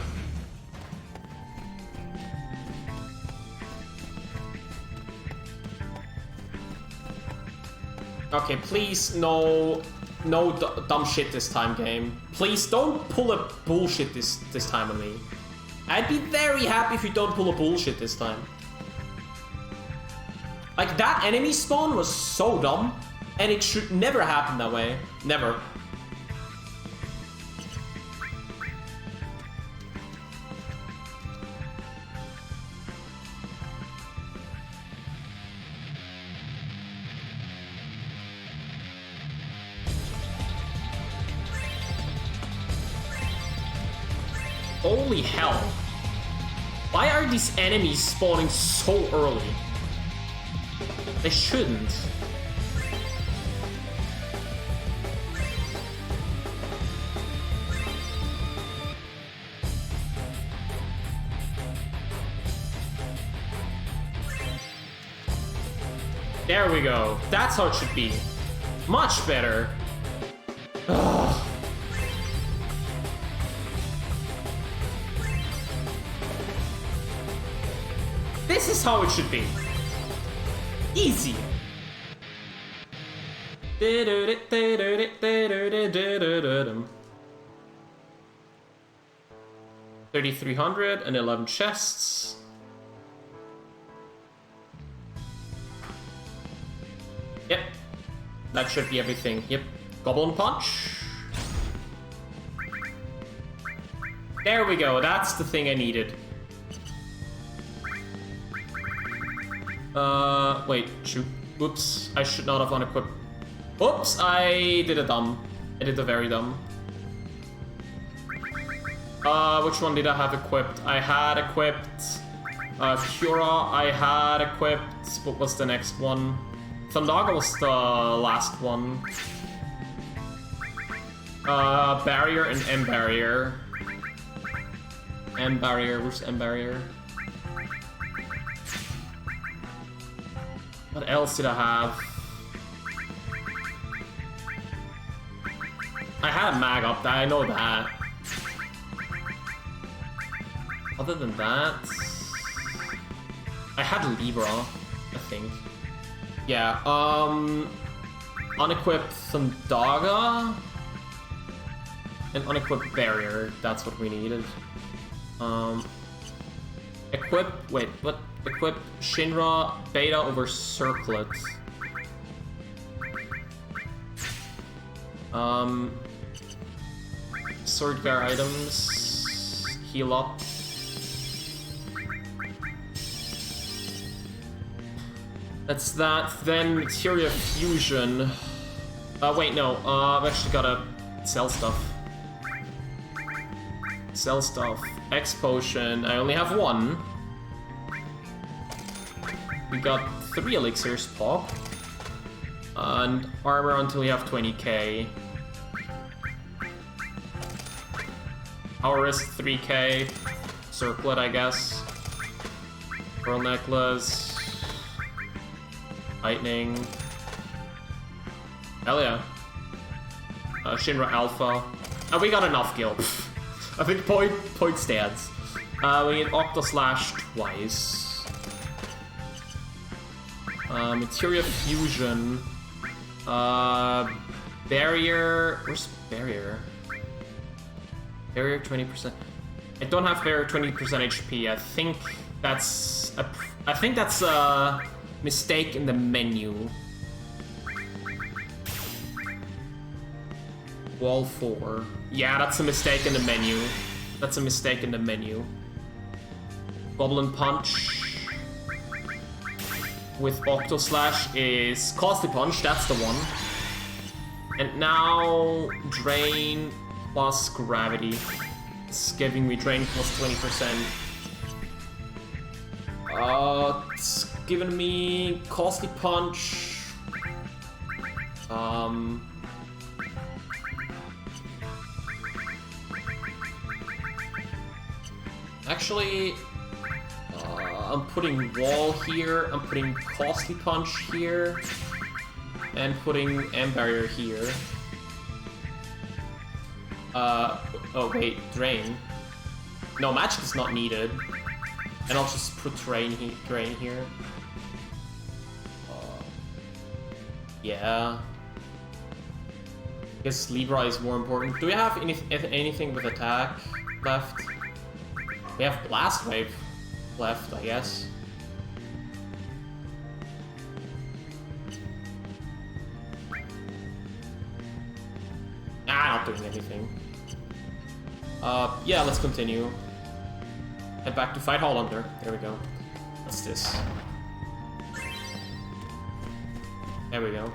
Okay, please, no dumb shit this time, game. Please don't pull a bullshit this time on me. I'd be very happy if you don't pull a bullshit this time. Like, that enemy spawn was so dumb, and it should never happen that way. Never. Holy hell. Why are these enemies spawning so early? They shouldn't. There we go. That's how it should be. Much better. Ugh. This is how it should be. Easy. 3,300 and 11 chests. Yep. That should be everything. Yep. Goblin Punch. There we go. That's the thing I needed. Wait, shoot. Whoops, I should not have unequipped. Oops, I did a dumb. I did a very dumb. Which one did I have equipped? I had equipped Fiora, I had equipped, what was the next one? Thundaga was the last one. Barrier and M-Barrier. M-Barrier, where's M-Barrier? What else did I have? I had a mag up, I know that. Other than that... I had Libra, I think. Yeah, unequipped Thundaga and unequipped Barrier, that's what we needed. Equip, wait, what? Equip Shinra Beta over Circlet. Sword Bear items. Heal up. That's that. Then Materia Fusion. Wait, no. I've actually gotta sell stuff. Sell stuff. X Potion. I only have one. We got 3 elixirs, pop. And armor until we have 20k. Power wrist 3k. Circlet, I guess. Pearl necklace. Lightning. Hell yeah. Shinra Alpha. We got enough gil. I think point stands. We need Octo Slash twice. Materia Fusion. Barrier. Where's Barrier? Barrier 20%. I don't have Barrier 20% HP. I think that's a mistake in the menu. Wall 4. Yeah, that's a mistake in the menu. That's a mistake in the menu. Goblin Punch with Octo Slash is Costly Punch, that's the one. And now Drain plus Gravity. It's giving me Drain plus 20%. It's giving me Costly Punch. Actually, I'm putting Wall here, I'm putting Costly Punch here, and putting M-Barrier here. Oh wait, Drain. No, Magic is not needed. And I'll just put Drain here. Yeah. I guess Libra is more important. Do we have anything with attack left? We have Blast Wave left, I guess. Not doing anything. Yeah, let's continue. Head back to fight Hollander. There we go. What's this? There we go.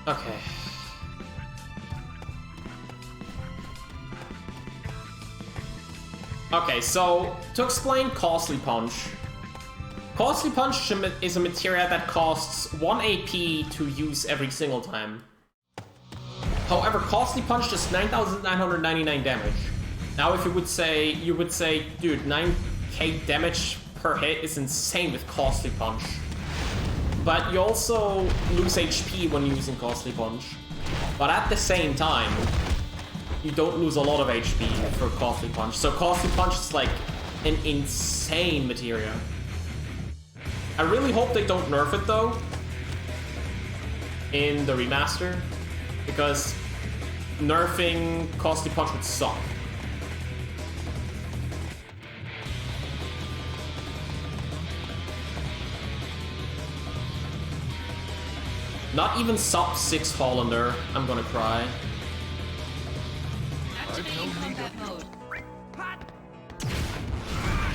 Okay. Okay, so to explain Costly Punch. Costly Punch is a materia that costs 1 AP to use every single time. However, Costly Punch does 9,999 damage. Now if you would say, dude, 9k damage per hit is insane with Costly Punch. But you also lose HP when using Costly Punch. But at the same time, you don't lose a lot of HP for Costly Punch. So Costly Punch is like an insane materia. I really hope they don't nerf it though in the remaster, because nerfing Costly Punch would suck. Not even sub 6 Hollander, I'm gonna cry. Activating combat mode.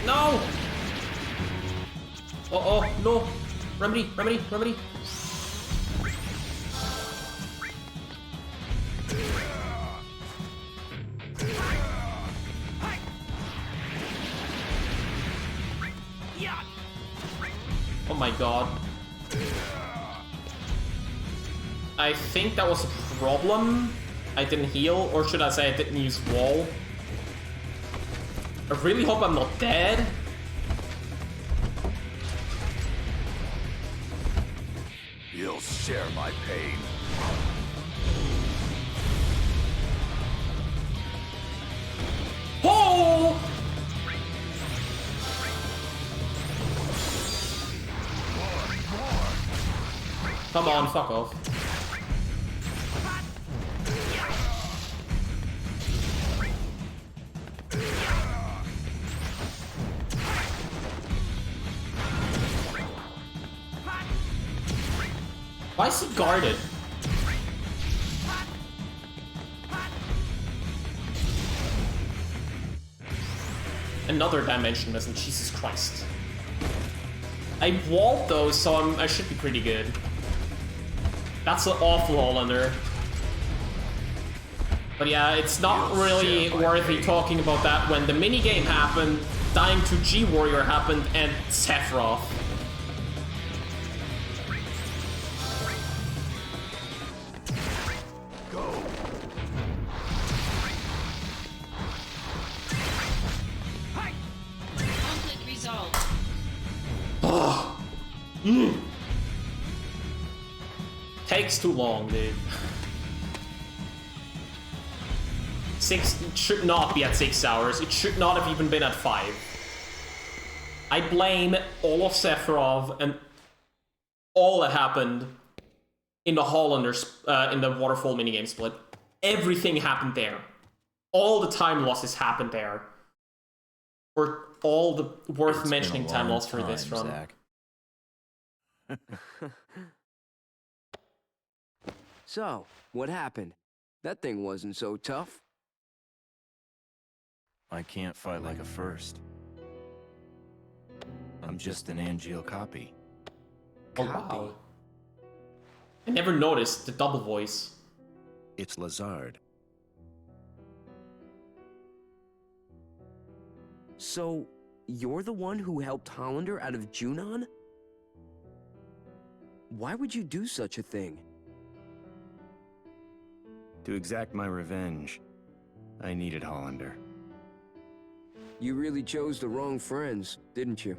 No! Oh, no! Remedy! Oh my god. I think that was a problem. I didn't heal, or should I say I didn't use wall. I really hope I'm not dead. You'll share my pain. Oh! Come on, fuck off. Why is he guarded? Another dimension missing, Jesus Christ. I walled those, so I should be pretty good. That's an awful Hollander. But yeah, it's not really worthy talking about that when the minigame happened, dying to G-Warrior happened, and Sephiroth. Conflict resolved. Takes too long, dude. It should not be at 6 hours. It should not have even been at 5. I blame all of Sephiroth and all that happened in the Hollander, in the Waterfall minigame split. Everything happened there. All the time losses happened there. For all the worth mentioning time loss for this run. Zach. So, what happened? That thing wasn't so tough. I can't fight like a first. I'm just an Angeal copy. Oh, wow. I never noticed the double voice. It's Lazard. So, you're the one who helped Hollander out of Junon? Why would you do such a thing? To exact my revenge, I needed Hollander. You really chose the wrong friends, didn't you?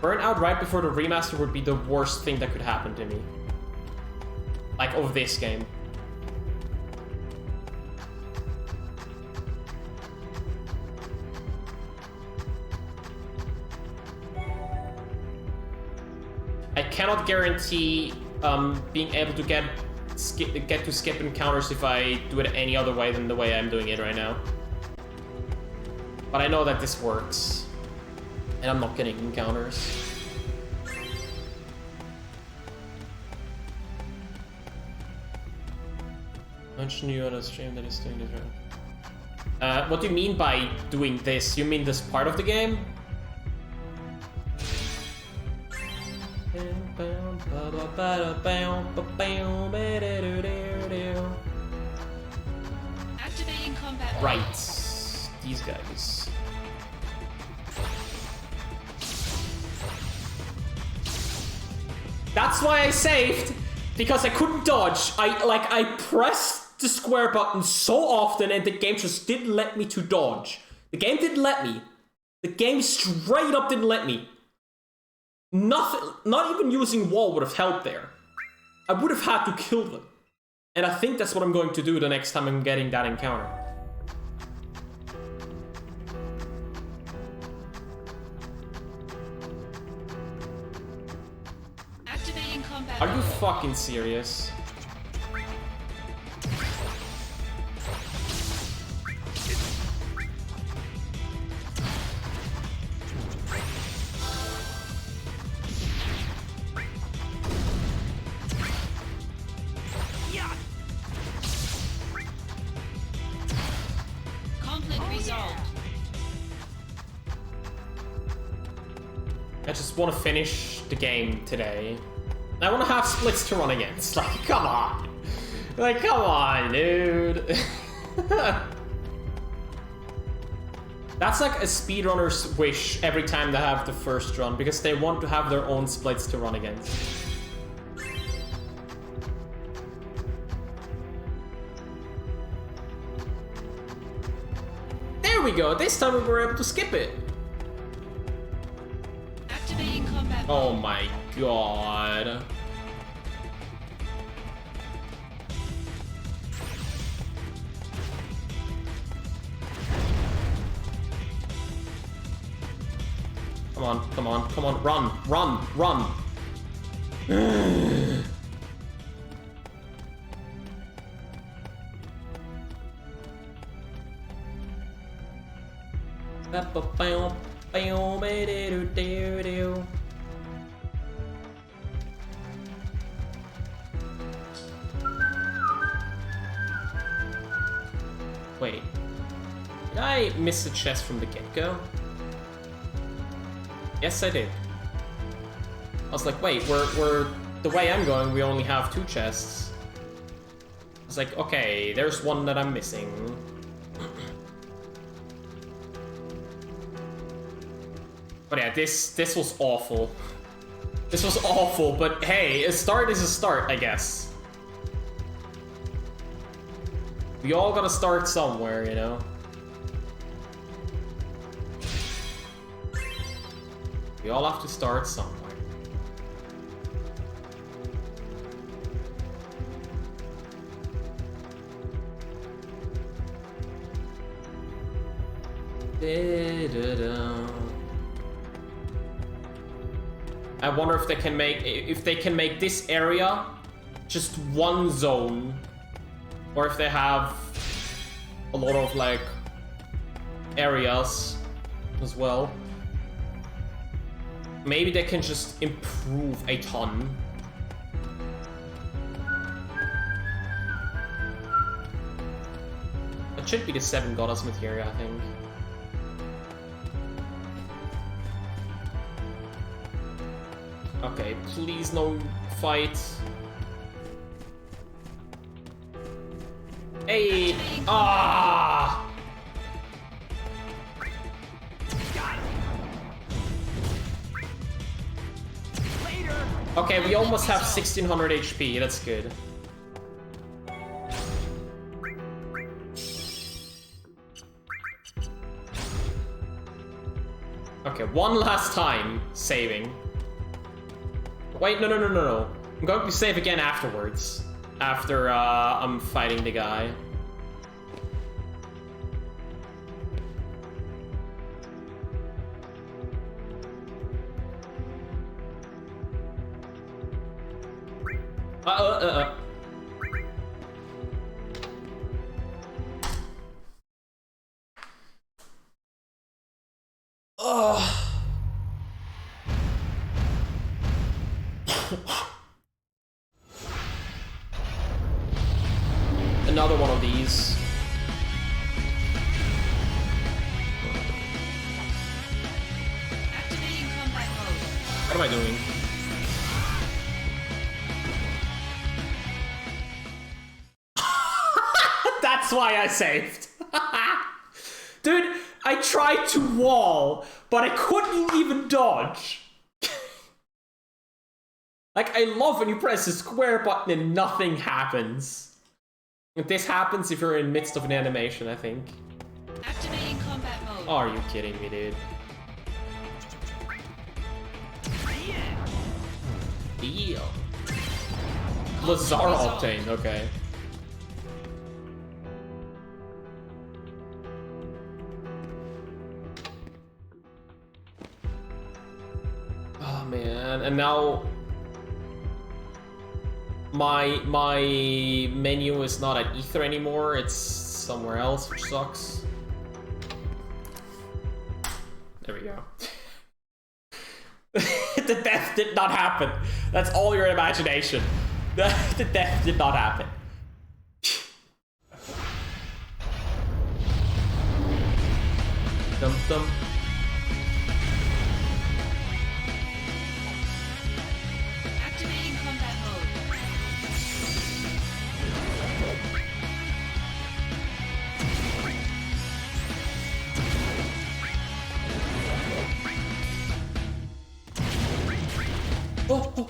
Burnout right before the remaster would be the worst thing that could happen to me. Like, of this game. I cannot guarantee being able to get to skip encounters if I do it any other way than the way I'm doing it right now. But I know that this works. And I'm not getting encounters. Mention you on a stream that is doing this right. What do you mean by doing this? You mean this part of the game? Activating combat. Right. These guys. That's why I saved, because I couldn't dodge. I pressed the square button so often and the game just didn't let me to dodge. The game didn't let me. The game straight up didn't let me. Nothing, not even using wall would have helped there. I would have had to kill them. And I think that's what I'm going to do the next time I'm getting that encounter. Activating combat. Are you fucking serious? Conflict resolved. I just want to finish the game today. I want to have splits to run against. Like, come on. Like, come on, dude. That's like a speedrunner's wish every time they have the first run, because they want to have their own splits to run against. There we go. This time we were able to skip it. Activating combat. Oh my god. Come on, come on, come on, run, run, run. Wait, did I miss the chest from the get-go? Yes, I did. I was like, wait, we're the way I'm going, we only have 2 chests. I was like, okay, there's one that I'm missing. But yeah, this was awful. This was awful, but hey, a start is a start, I guess. We all gotta start somewhere, you know? We all have to start somewhere. I wonder if they can make this area just one zone, or if they have a lot of like areas as well. Maybe they can just improve a ton. It should be the 7 goddess materia, I think. Okay, please no fight. Hey! Ah! Okay, we almost have 1600 HP, that's good. Okay, one last time saving. Wait, no. I'm going to save again afterwards. After I'm fighting the guy. Another one of these. Activating combat mode. What am I doing? That's why I saved. Dude, I tried to wall, but I couldn't even dodge. Like, I love when you press the square button and nothing happens. This happens if you're in the midst of an animation, I think. Activating combat mode. Are you kidding me, dude? Deal. Lazar obtained, okay. Oh man, and now my menu is not at Ether anymore, it's somewhere else, which sucks. There we go. The death did not happen. That's all your imagination. The death did not happen. Dum dum. Activating combat mode. Oh, oh.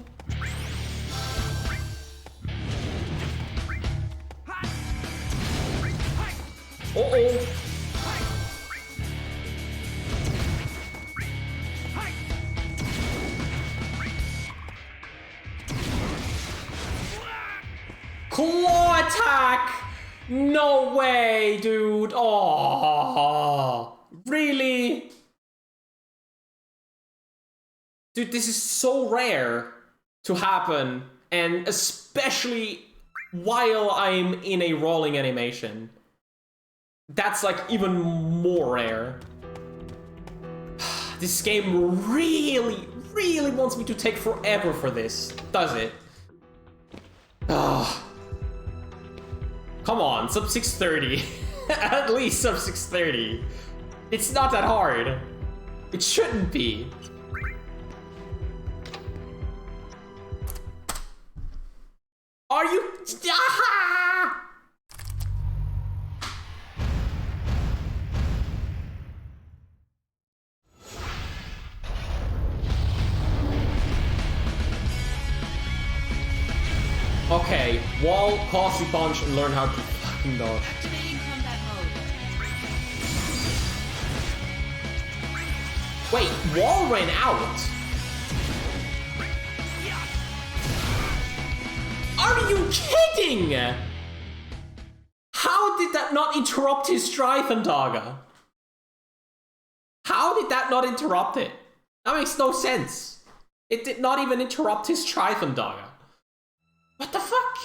Uh-oh. Claw attack! No way, dude. Oh, really? Dude, this is so rare to happen, and especially while I'm in a rolling animation. That's like even more rare. This game really wants me to take forever for this, does it? Ah. Come on, sub 630. At least sub 630. It's not that hard. It shouldn't be. Are you? Ah! Okay, wall, causey punch, and learn how to fucking dodge. Activating combat mode. Wait, wall ran out? Are you kidding? How did that not interrupt his Strythandaga? How did that not interrupt it? That makes no sense. It did not even interrupt his Strythandaga. What the fuck?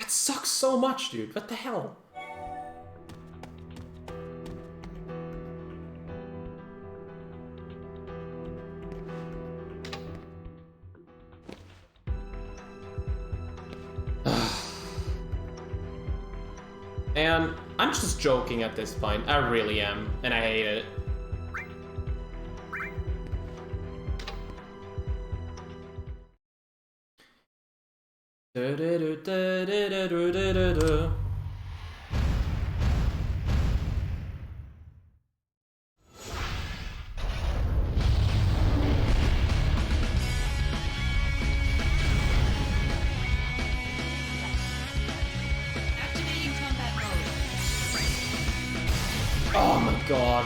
That sucks so much, dude. What the hell? And I'm just joking at this point. I really am, and I hate it. Activating combat mode. Oh my god.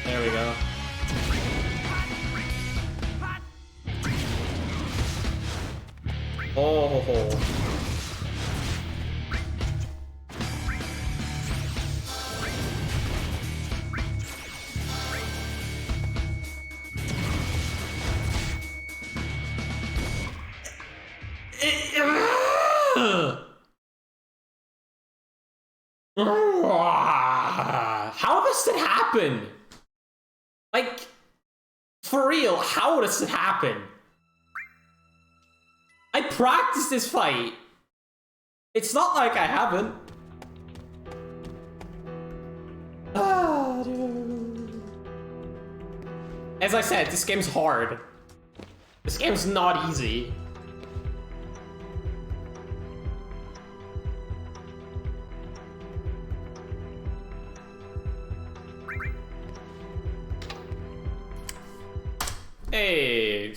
There we go. Oh. How does it happen? Like, for real, how does it happen? I practiced this fight. It's not like I haven't. As I said, this game's hard. This game's not easy. Hey.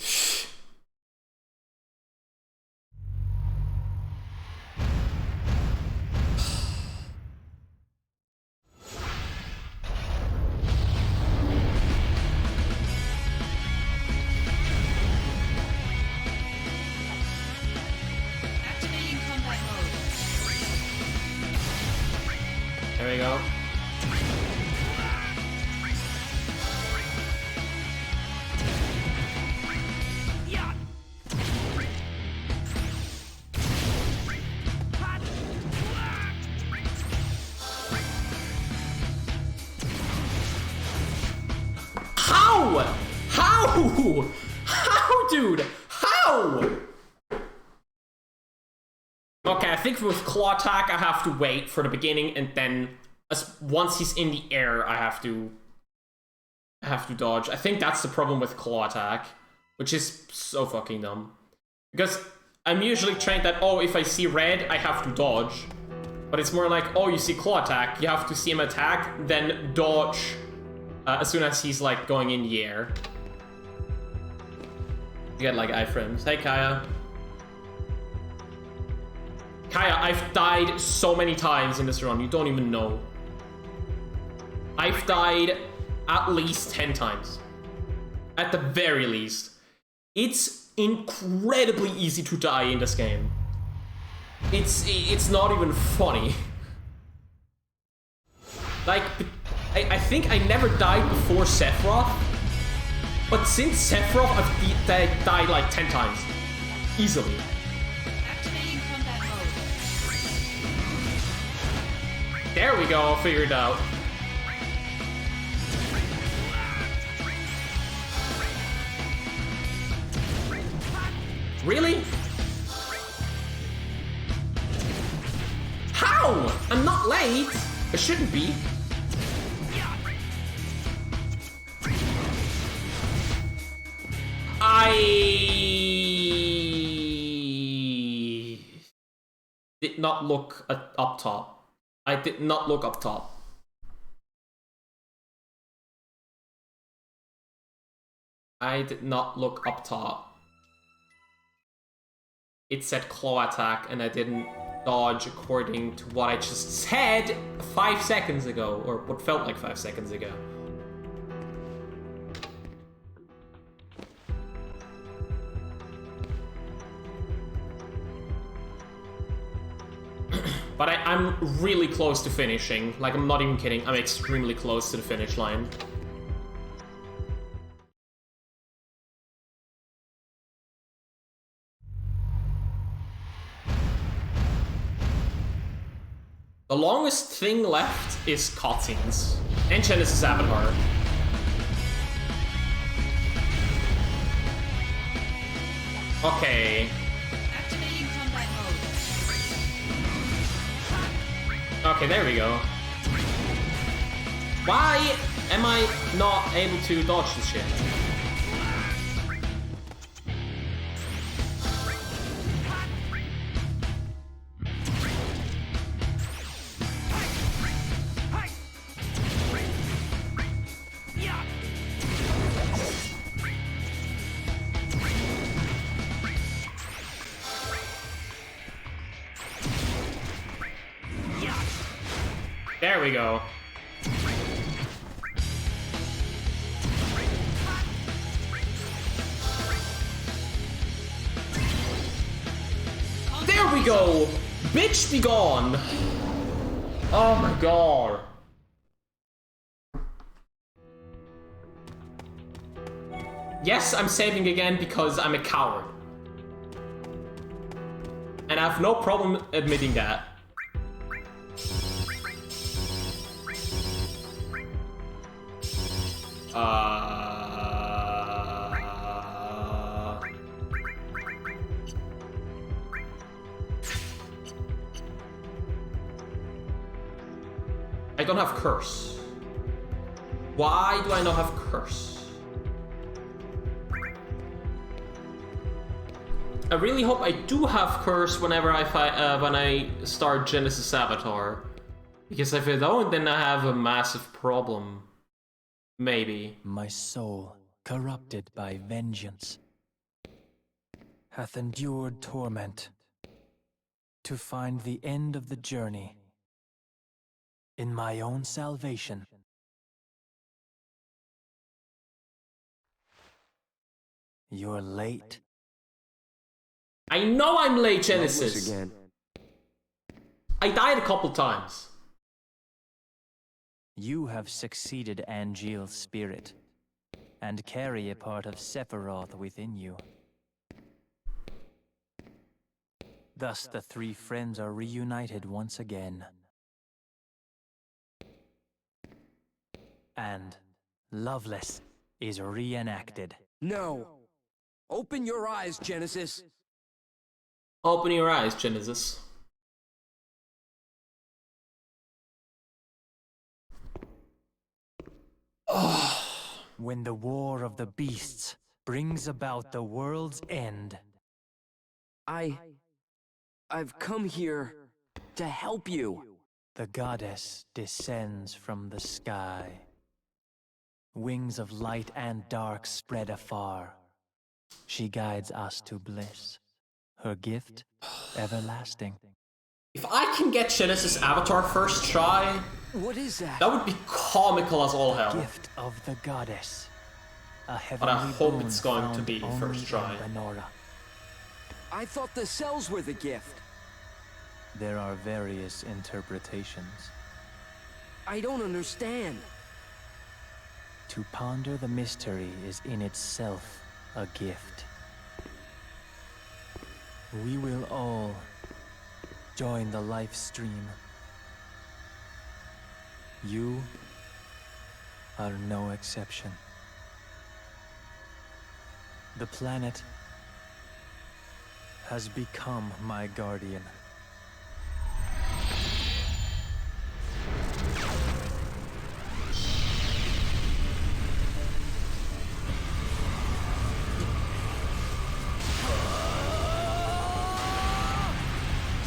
Activating combat mode. There we go. How? How? How, dude? How? Okay, I think with claw attack, I have to wait for the beginning, and then once he's in the air, I have to dodge. I think that's the problem with claw attack, which is so fucking dumb. Because I'm usually trained that, oh, if I see red, I have to dodge. But it's more like, oh, you see claw attack, you have to see him attack, then dodge as soon as he's like going in the air. You get like iframes. Hey, Kaya. Kaya, I've died so many times in this run, you don't even know. I've died at least 10 times. At the very least. It's incredibly easy to die in this game. It's not even funny. Like, I think I never died before Sephiroth, but since Sephiroth, I've died like 10 times. Easily. Activating combat mode. There we go, figured it out. Really? How? I'm not late. I shouldn't be. I did not look up top. I did not look up top. I did not look up top. It said claw attack, and I didn't dodge according to what I just said 5 seconds ago, or what felt like 5 seconds ago. But I'm really close to finishing. Like, I'm not even kidding. I'm extremely close to the finish line. The longest thing left is cutscenes. And Genesis Avatar. Okay. Activating combat mode. Okay, there we go. Why am I not able to dodge this shit? There we go. There we go! Bitch be gone! Oh my god. Yes, I'm saving again because I'm a coward. And I have no problem admitting that. I don't have curse. Why do I not have curse? I really hope I do have curse whenever when I start Genesis Avatar. Because if I don't, then I have a massive problem. Maybe. My soul, corrupted by vengeance, hath endured torment to find the end of the journey in my own salvation. You're late. I know I'm late, Genesis. Again. I died a couple times. You have succeeded Angeal's spirit, and carry a part of Sephiroth within you. Thus the three friends are reunited once again. And Loveless is reenacted. No! Open your eyes, Genesis! Open your eyes, Genesis. When the war of the beasts brings about the world's end. I've come here to help you. The goddess descends from the sky. Wings of light and dark spread afar. She guides us to bliss. Her gift, everlasting. If I can get Genesis Avatar first try, what is that? That would be comical as all hell. Gift of the goddess. A But heavenly I hope boon it's going to found be only first try. in Benora. I thought the cells were the gift. There are various interpretations. I don't understand. To ponder the mystery is in itself a gift. We will all join the life stream. You are no exception. The planet has become my guardian.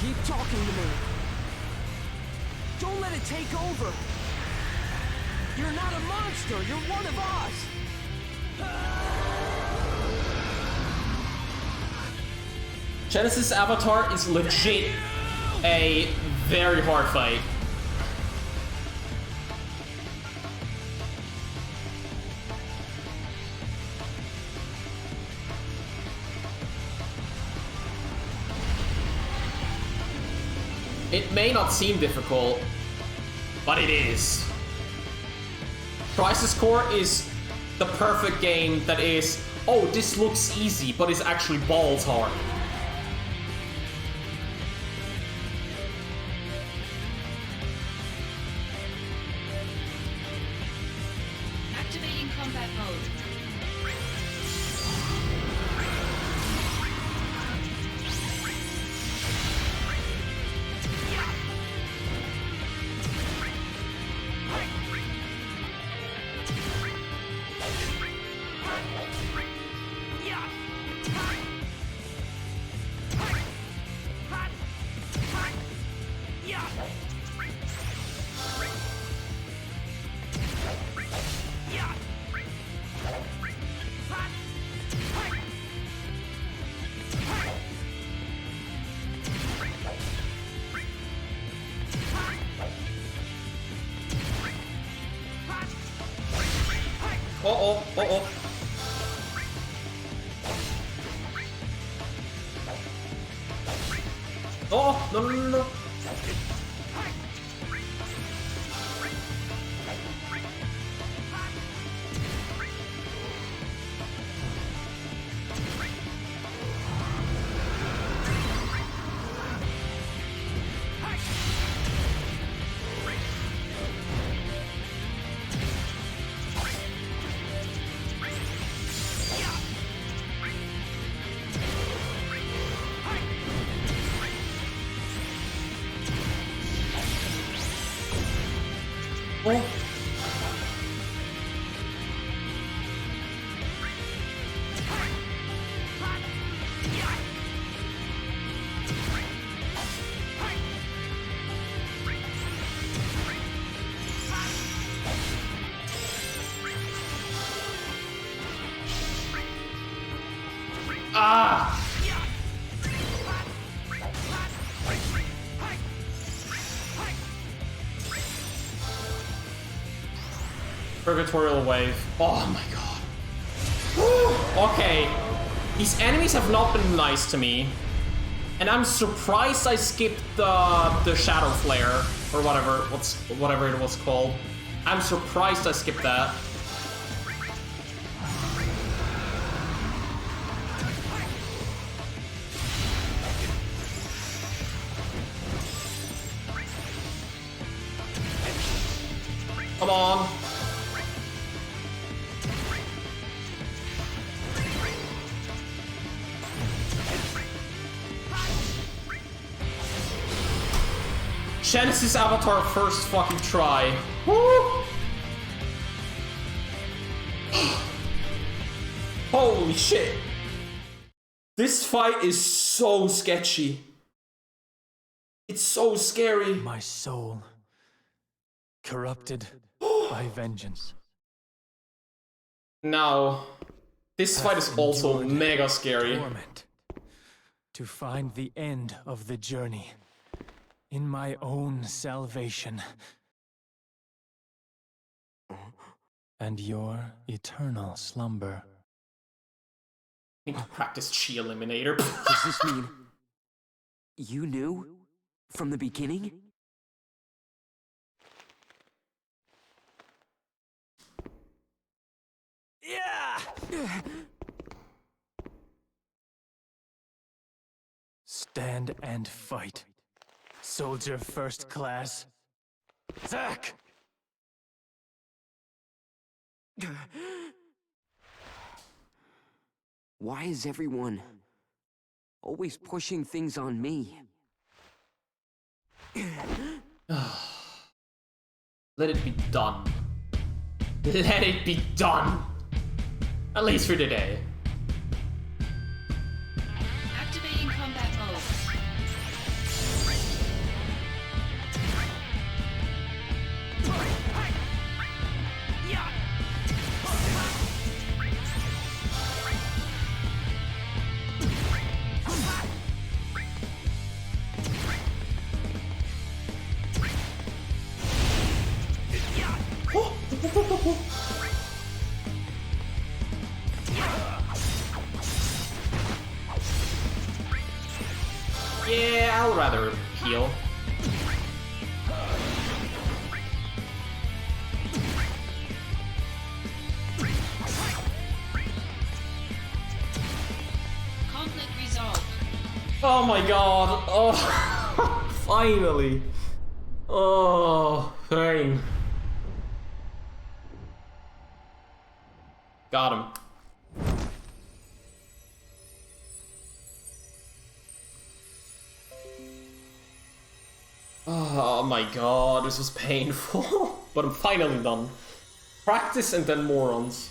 Keep talking to me. Don't let it take over. You're not a monster. You're one of us. Genesis Avatar is legit a very hard fight. It may not seem difficult, but it is. Crisis Core is the perfect game that is, oh, this looks easy, but it's actually balls hard. Activating combat mode. Uh-oh, uh-oh. Oh, no, no, no, no. Oh. Ah! Purgatorial Wave. Oh my god. Woo! Okay. These enemies have not been nice to me. And I'm surprised I skipped the Shadow Flare, or whatever it was called. I'm surprised I skipped that. Come on. Genesis Avatar first fucking try. Woo! Holy shit. This fight is so sketchy. It's so scary. My soul, corrupted by vengeance. Now, this fight is also mega scary. Torment. To find the end of the journey. In my own salvation. And your eternal slumber. I need to practice Chi Eliminator. Does this mean you knew from the beginning? Yeah! Stand and fight. Soldier first class. Zack! Why is everyone always pushing things on me? Let it be done. Let it be done. At least for today. Activating combat mode. Yeah, I'll rather heal. Conflict resolved. Oh my god. Oh, finally. Oh, pain. Got him. Oh my god, this was painful. But I'm finally done. Practice and then morons.